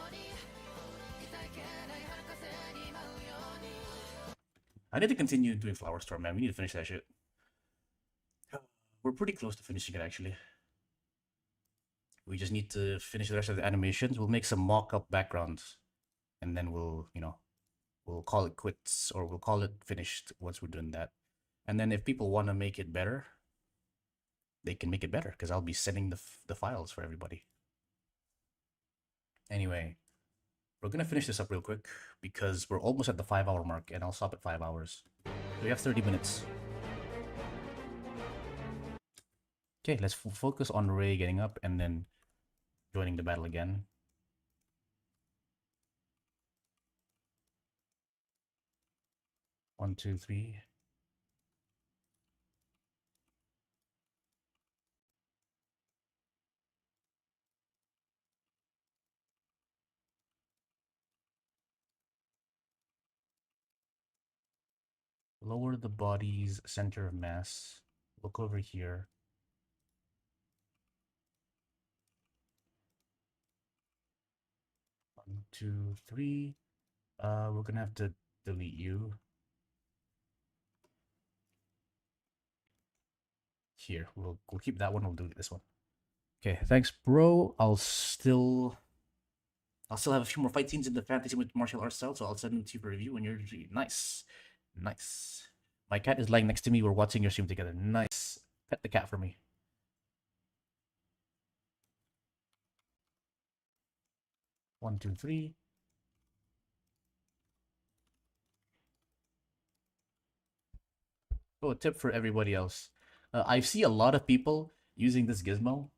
I need to continue doing Flower Storm, man. We need to finish that shit. We're pretty close to finishing it actually. We just need to finish the rest of the animations. We'll make some mock-up backgrounds, and then we'll call it quits or we'll call it finished once we're doing that. And then if people want to make it better, they can make it better because I'll be sending the files for everybody. Anyway, we're gonna finish this up real quick because we're almost at the 5 hour mark, and I'll stop at 5 hours. So we have 30 minutes. Okay, let's focus on Ray getting up and then joining the battle again. One, two, three. Lower the body's center of mass. Look over here. One, two, three. We're gonna have to delete you. Here, we'll keep that one. We'll delete this one. Okay, thanks, bro. I'll still have a few more fight scenes in the fantasy with martial arts style, so I'll send them to you for review when you're nice. Nice. My cat is lying next to me. We're watching your stream together. Nice. Pet the cat for me. One, two, three. Oh, a tip for everybody else. I see a lot of people using this gizmo.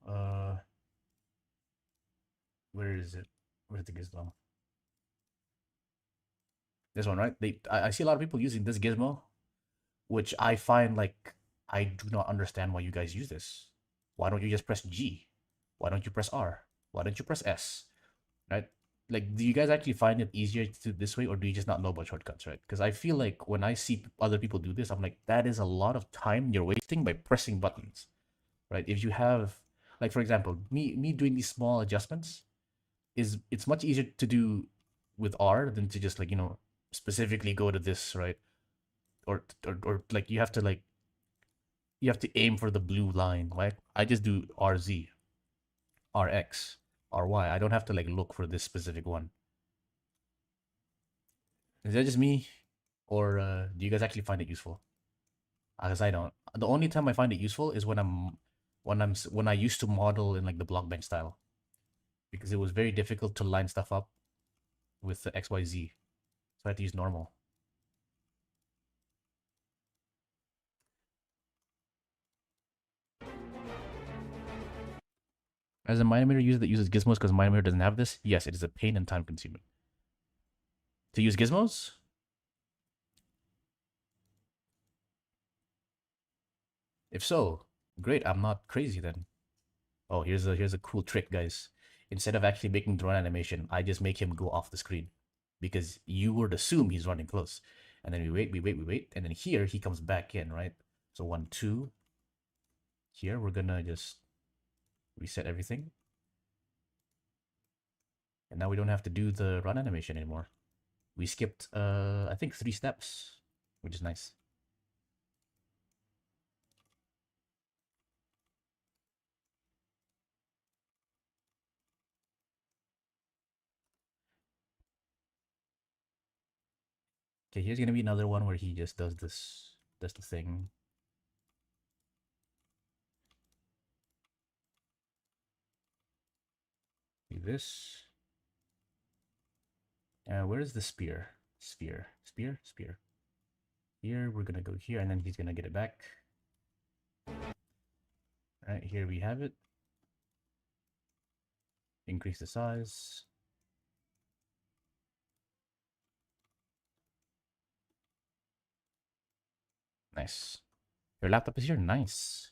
Where is it? Where's the gizmo? This one, right? I see a lot of people using this gizmo, which I find like I do not understand why you guys use this. Why don't you just press G? Why don't you press R? Why don't you press S? Right? Like, do you guys actually find it easier to do this way, or do you just not know about shortcuts, right? Because I feel like when I see other people do this, I'm like, that is a lot of time you're wasting by pressing buttons, right? If you have, like, for example, me doing these small adjustments it's much easier to do with R than to just specifically go to this, right? Or like you have to aim for the blue line, right? I just do RZ, RX, RY. I don't have to like look for this specific one. Is that just me, or do you guys actually find it useful? Because I don't. The only time I find it useful is when I used to model in like the block bench style, because it was very difficult to line stuff up with the XYZ, so I had to use normal. As a Minimator user that uses gizmos because Minimator doesn't have this, yes, it is a pain and time consuming. To use gizmos? If so, great, I'm not crazy then. Oh, here's a cool trick, guys. Instead of actually making the run animation, I just make him go off the screen. Because you would assume he's running close. And then we wait, and then here he comes back in, right? So 1, 2. Here we're gonna just reset everything. And now we don't have to do the run animation anymore. We skipped I think 3 steps, which is nice. Okay, here's gonna be another one where he just does the thing. Do this. Where is the spear? Spear. Here, we're gonna go here, and then he's gonna get it back. Right, here we have it. Increase the size. Nice. Your laptop is here? Nice.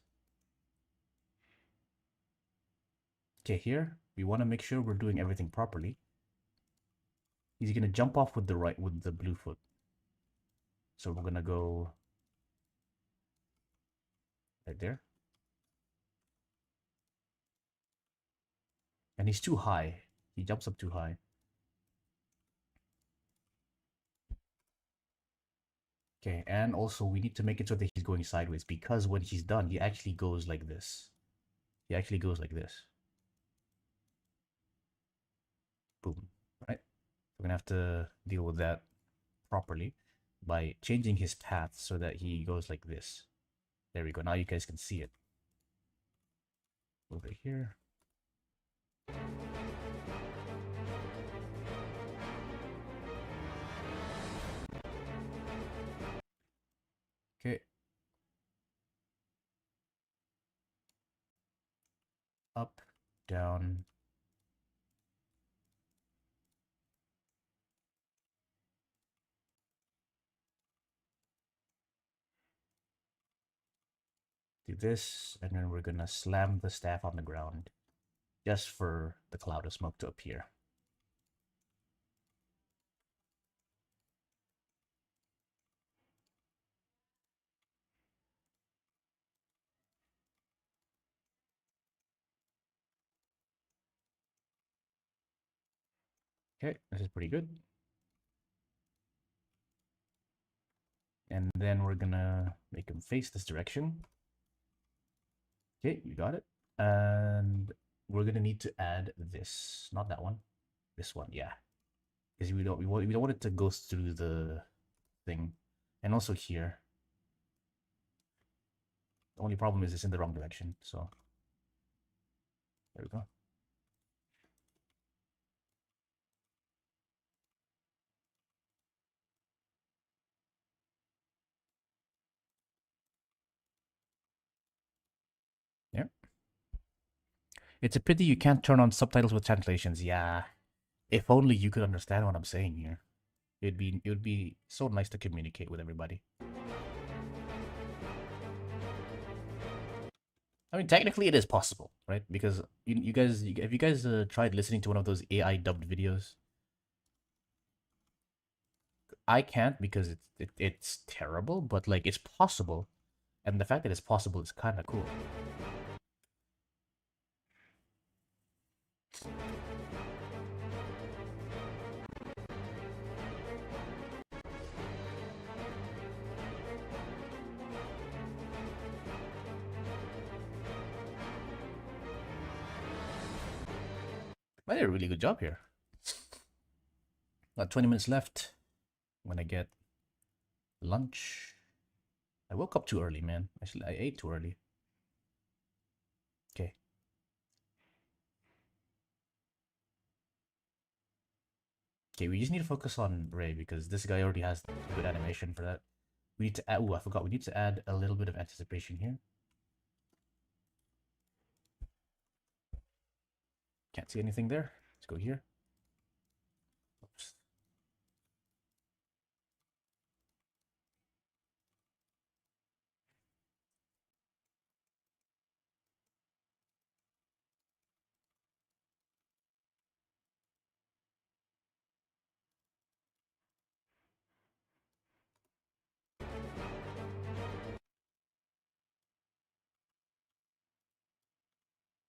Okay, here, we want to make sure we're doing everything properly. He's gonna jump off with the blue foot. So we're gonna go right there. And he's too high. He jumps up too high. Okay, and also we need to make it so that he's going sideways, because when he's done, he actually goes like this. He actually goes like this. Boom. Right? We're gonna have to deal with that properly by changing his path so that he goes like this. There we go. Now you guys can see it. Over here. Okay. Up, down. Do this, and then we're gonna slam the staff on the ground just for the cloud of smoke to appear. Okay, this is pretty good. And then we're gonna make him face this direction. Okay, you got it. And we're gonna need to add this, not that one, this one, yeah, because we don't want it to go through the thing, and also here. The only problem is it's in the wrong direction, so there we go. Yeah. It's a pity you can't turn on subtitles with translations. Yeah. If only you could understand what I'm saying here. It would be so nice to communicate with everybody. I mean, technically, it is possible, right? Because you guys, have you guys tried listening to one of those AI dubbed videos? I can't because it's terrible, but like it's possible, and the fact that it's possible is kind of cool. I did a really good job here. Got 20 minutes left. I'm gonna get lunch. I woke up too early, man. Actually, I ate too early. Okay. Okay, we just need to focus on Ray because this guy already has good animation for that. We need to add. Oh, I forgot. We need to add a little bit of anticipation here. Can't see anything there. Let's go here. Oops.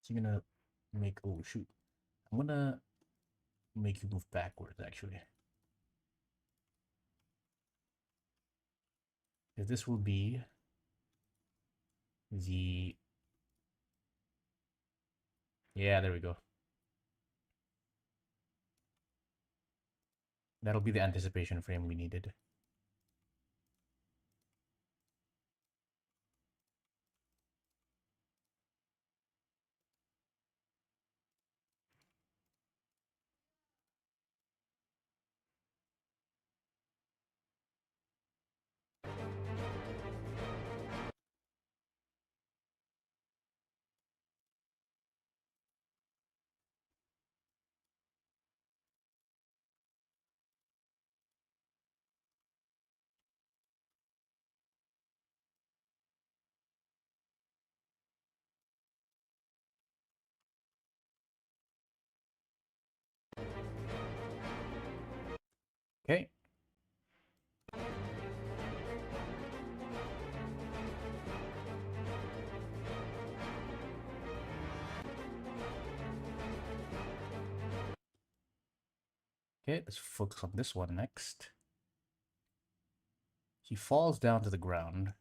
So you're gonna make. Oh shoot! I'm gonna make you move backwards. Actually, this will be the. Yeah, there we go. That'll be the anticipation frame we needed. Okay. Okay, let's focus on this one next. He falls down to the ground.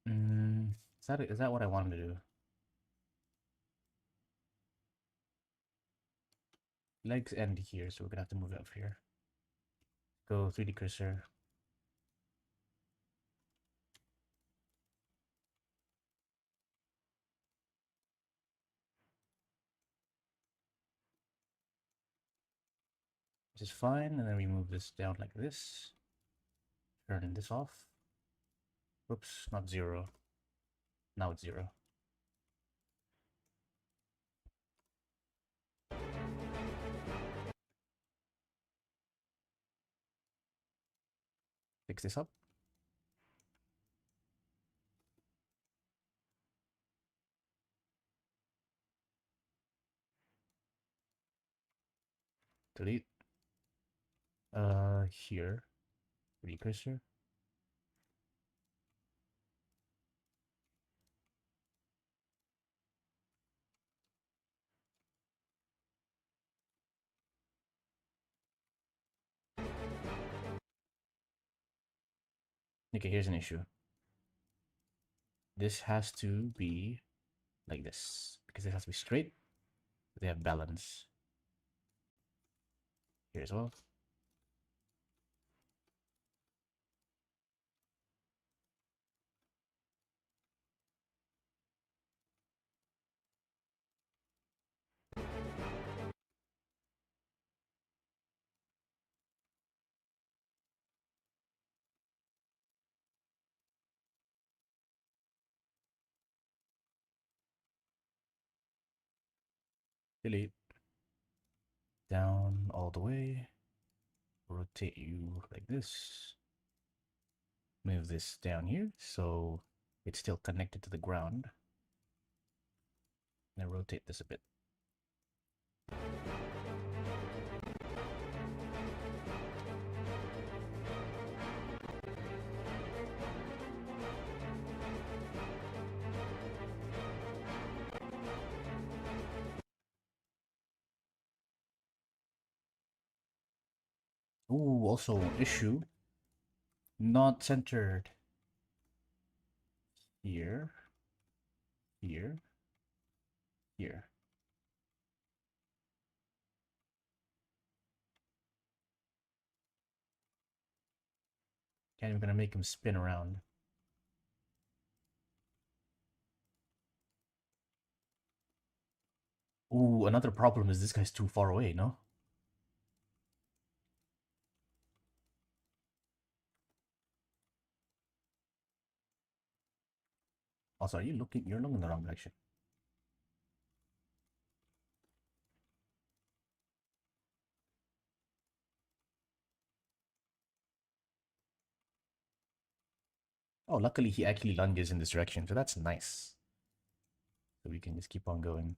Is that what I want him to do? Legs end here, so we're gonna have to move it up here. Go 3D cursor. Which is fine, and then we move this down like this. Turn this off. Whoops, not 0. Now it's 0. Fix this up. Delete. Here. 3D cursor. Okay, here's an issue. This has to be like this, because it has to be straight, but they have balance. Here as well. Delete. Down all the way. Rotate you like this. Move this down here so it's still connected to the ground. And rotate this a bit. Ooh, also issue. Not centered. Here. Here. Here. And we're gonna make him spin around. Ooh, another problem is this guy's too far away, no? Also, you're looking in the wrong direction. Oh, luckily he actually lunges in this direction, so that's nice. So we can just keep on going.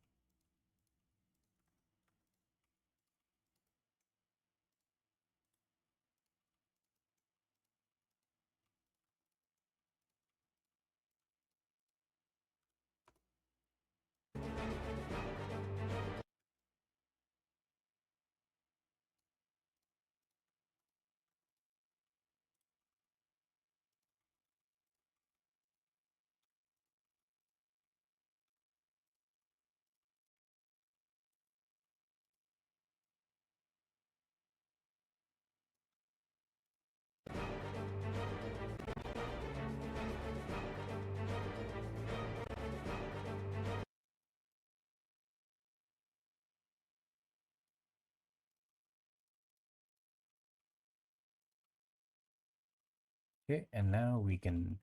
Okay, and now we can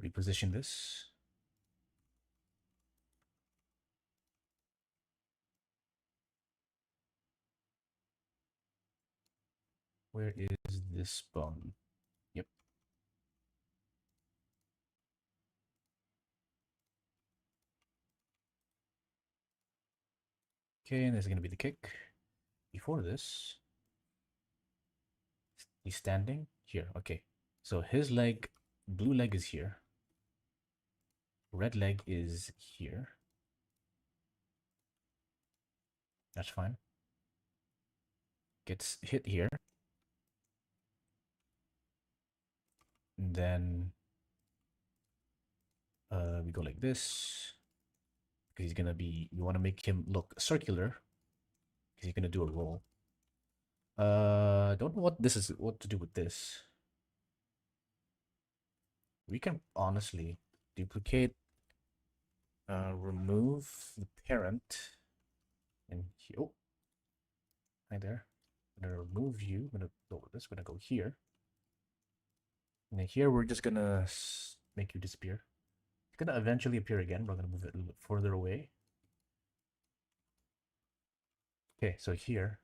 reposition this. Where is this bone? Yep. Okay, and this is going to be the kick. Before this, He's standing here. Okay. So his leg, blue leg is here. Red leg is here. That's fine. Gets hit here. And then we go like this. Because he's gonna be, we want to make him look circular. Because he's gonna do a roll. Don't know what to do with this. We can honestly duplicate, remove the parent, and oh, hi there. I'm gonna remove you. I'm gonna go with this. I'm gonna go here, and then here we're just gonna make you disappear. It's gonna eventually appear again. We're gonna move it a little bit further away. Okay, so here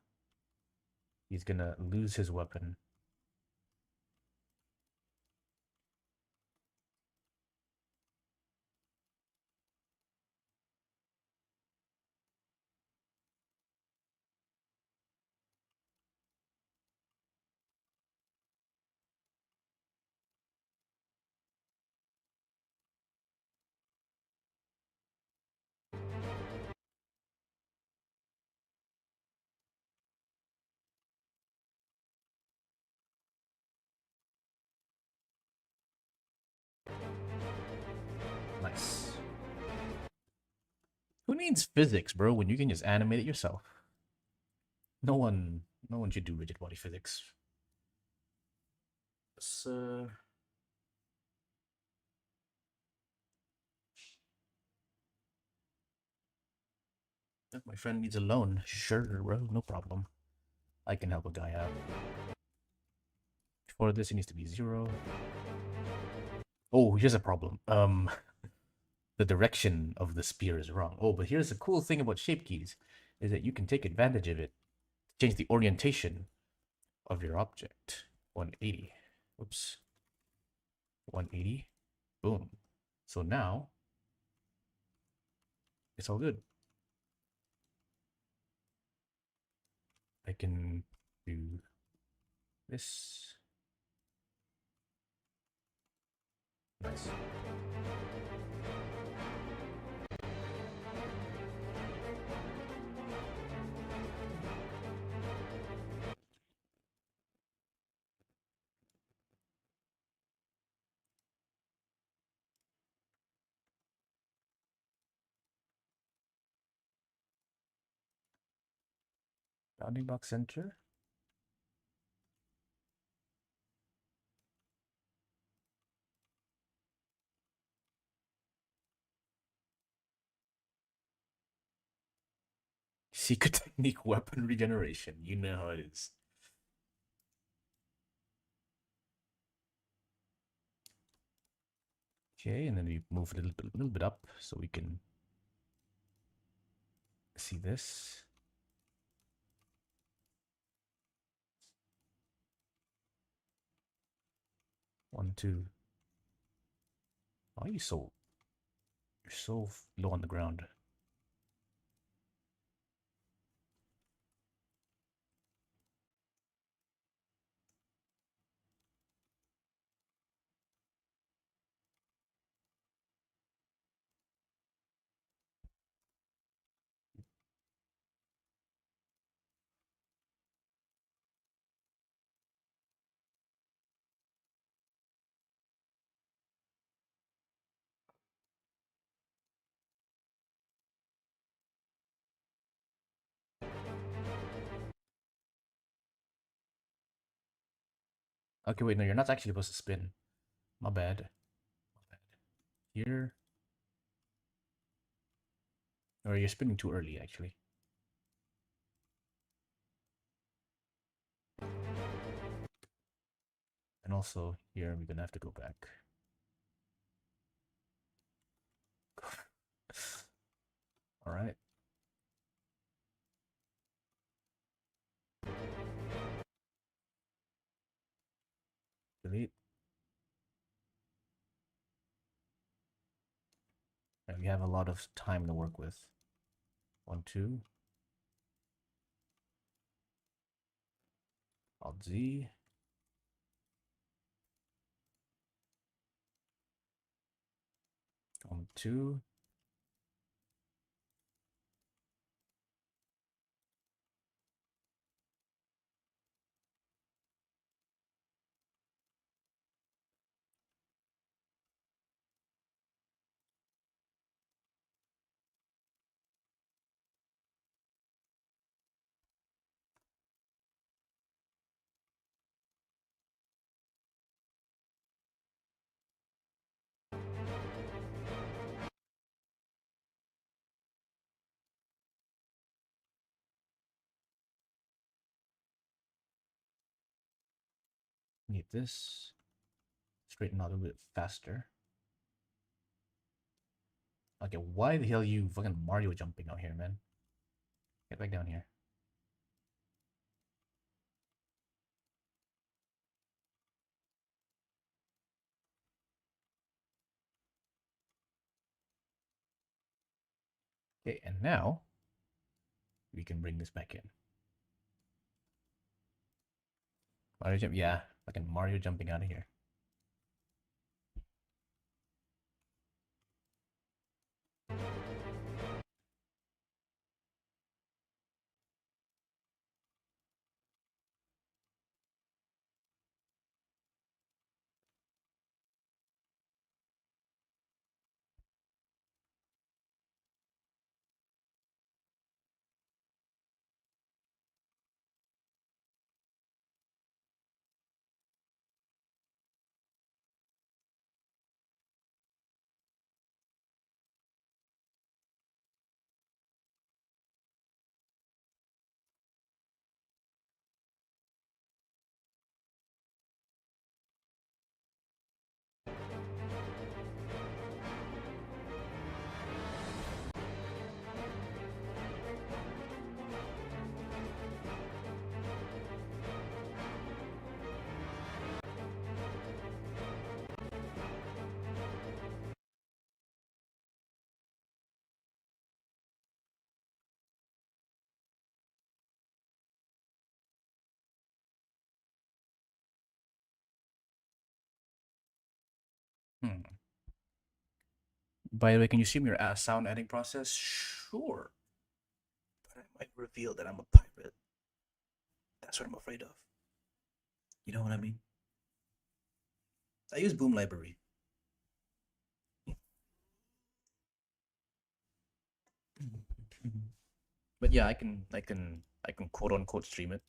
he's gonna lose his weapon. Nice. Who needs physics, bro, when you can just animate it yourself? No one should do rigid body physics. So if my friend needs a loan, sure, bro, no problem. I can help a guy out. For this, it needs to be 0. Oh, here's a problem. The direction of the spear is wrong. Oh, but here's the cool thing about shape keys, is that you can take advantage of it to change the orientation of your object. 180. Whoops. 180. Boom. So now, it's all good. I can do this. Nice. Bounding box center. Secret technique weapon regeneration. You know how it is. Okay, and then we move a little bit up so we can see this. One, two. Why are you so? You're so low on the ground. Okay, wait, no, you're not actually supposed to spin. My bad. My bad. Here. Or you're spinning too early, actually. And also, here, we're gonna have to go back. Alright. Delete. And we have a lot of time to work with. 1, 2. Alt Z. 2. Need this. Straighten out a bit faster. Okay, why the hell you fucking Mario jumping out here, man? Get back down here. Okay, and now we can bring this back in. Mario jump, yeah, fucking Mario jumping out of here. Hmm. By the way, can you see your sound adding process? Sure. But I might reveal that I'm a pirate. That's what I'm afraid of. You know what I mean? I use Boom Library. But yeah, I can quote unquote stream it.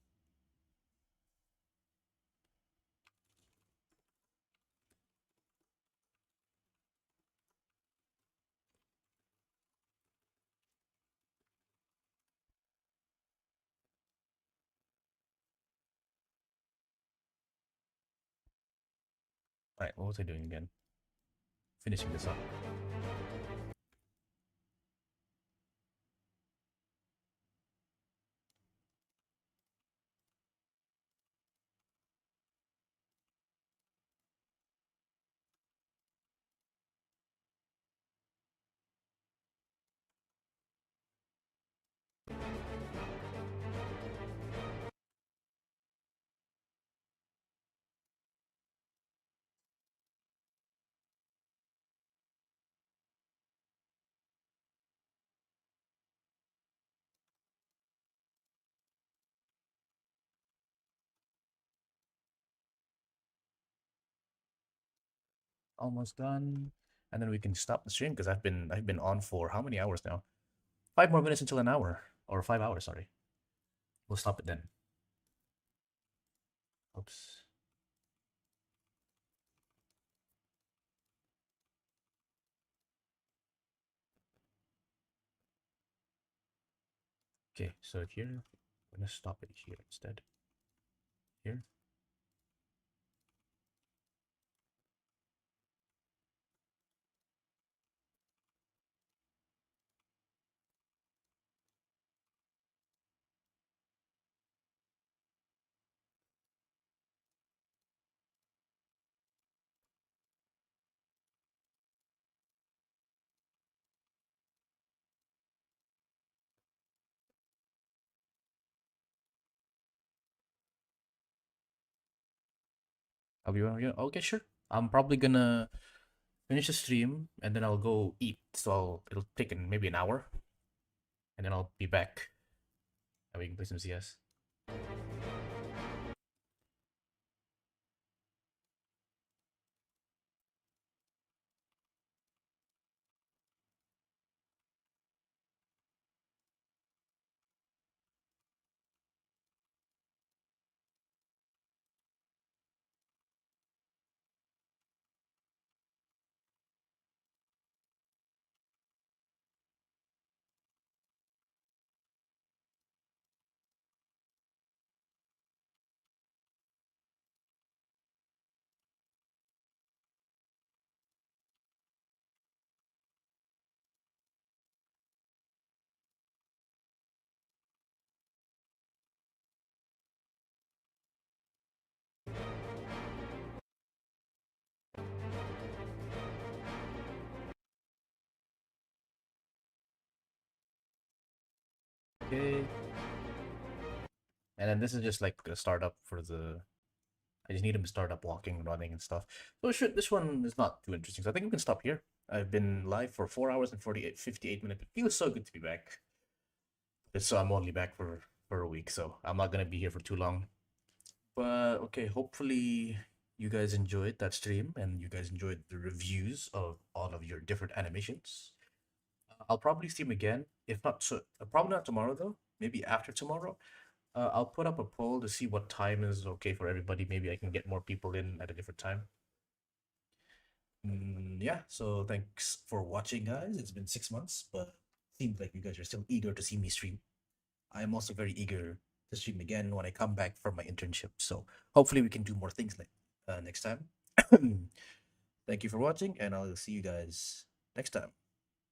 Alright, what was I doing again? Finishing this up. Almost done. And then we can stop the stream because I've been on for how many hours now? 5 more minutes until an hour. Or 5 hours, sorry. We'll stop it then. Oops. Okay, so here, I'm gonna stop it here instead. Here. I'll be right here. Okay, sure. I'm probably gonna finish the stream, and then I'll go eat. So it'll take maybe an hour, and then I'll be back, and we can play some CS. Okay. And then this is just like a startup for the. I just need him to start up walking, running, and stuff. So this one is not too interesting. So I think we can stop here. I've been live for 4 hours and 58 minutes. It feels so good to be back. So I'm only back for a week, so I'm not gonna be here for too long. But okay, hopefully you guys enjoyed that stream and you guys enjoyed the reviews of all of your different animations. I'll probably stream again, if not so, probably not tomorrow though. Maybe after tomorrow. I'll put up a poll to see what time is okay for everybody. Maybe I can get more people in at a different time. Yeah, so thanks for watching, guys. It's been 6 months, but seems like you guys are still eager to see me stream. I am also very eager to stream again when I come back from my internship. So hopefully we can do more things next time. Thank you for watching, and I'll see you guys next time.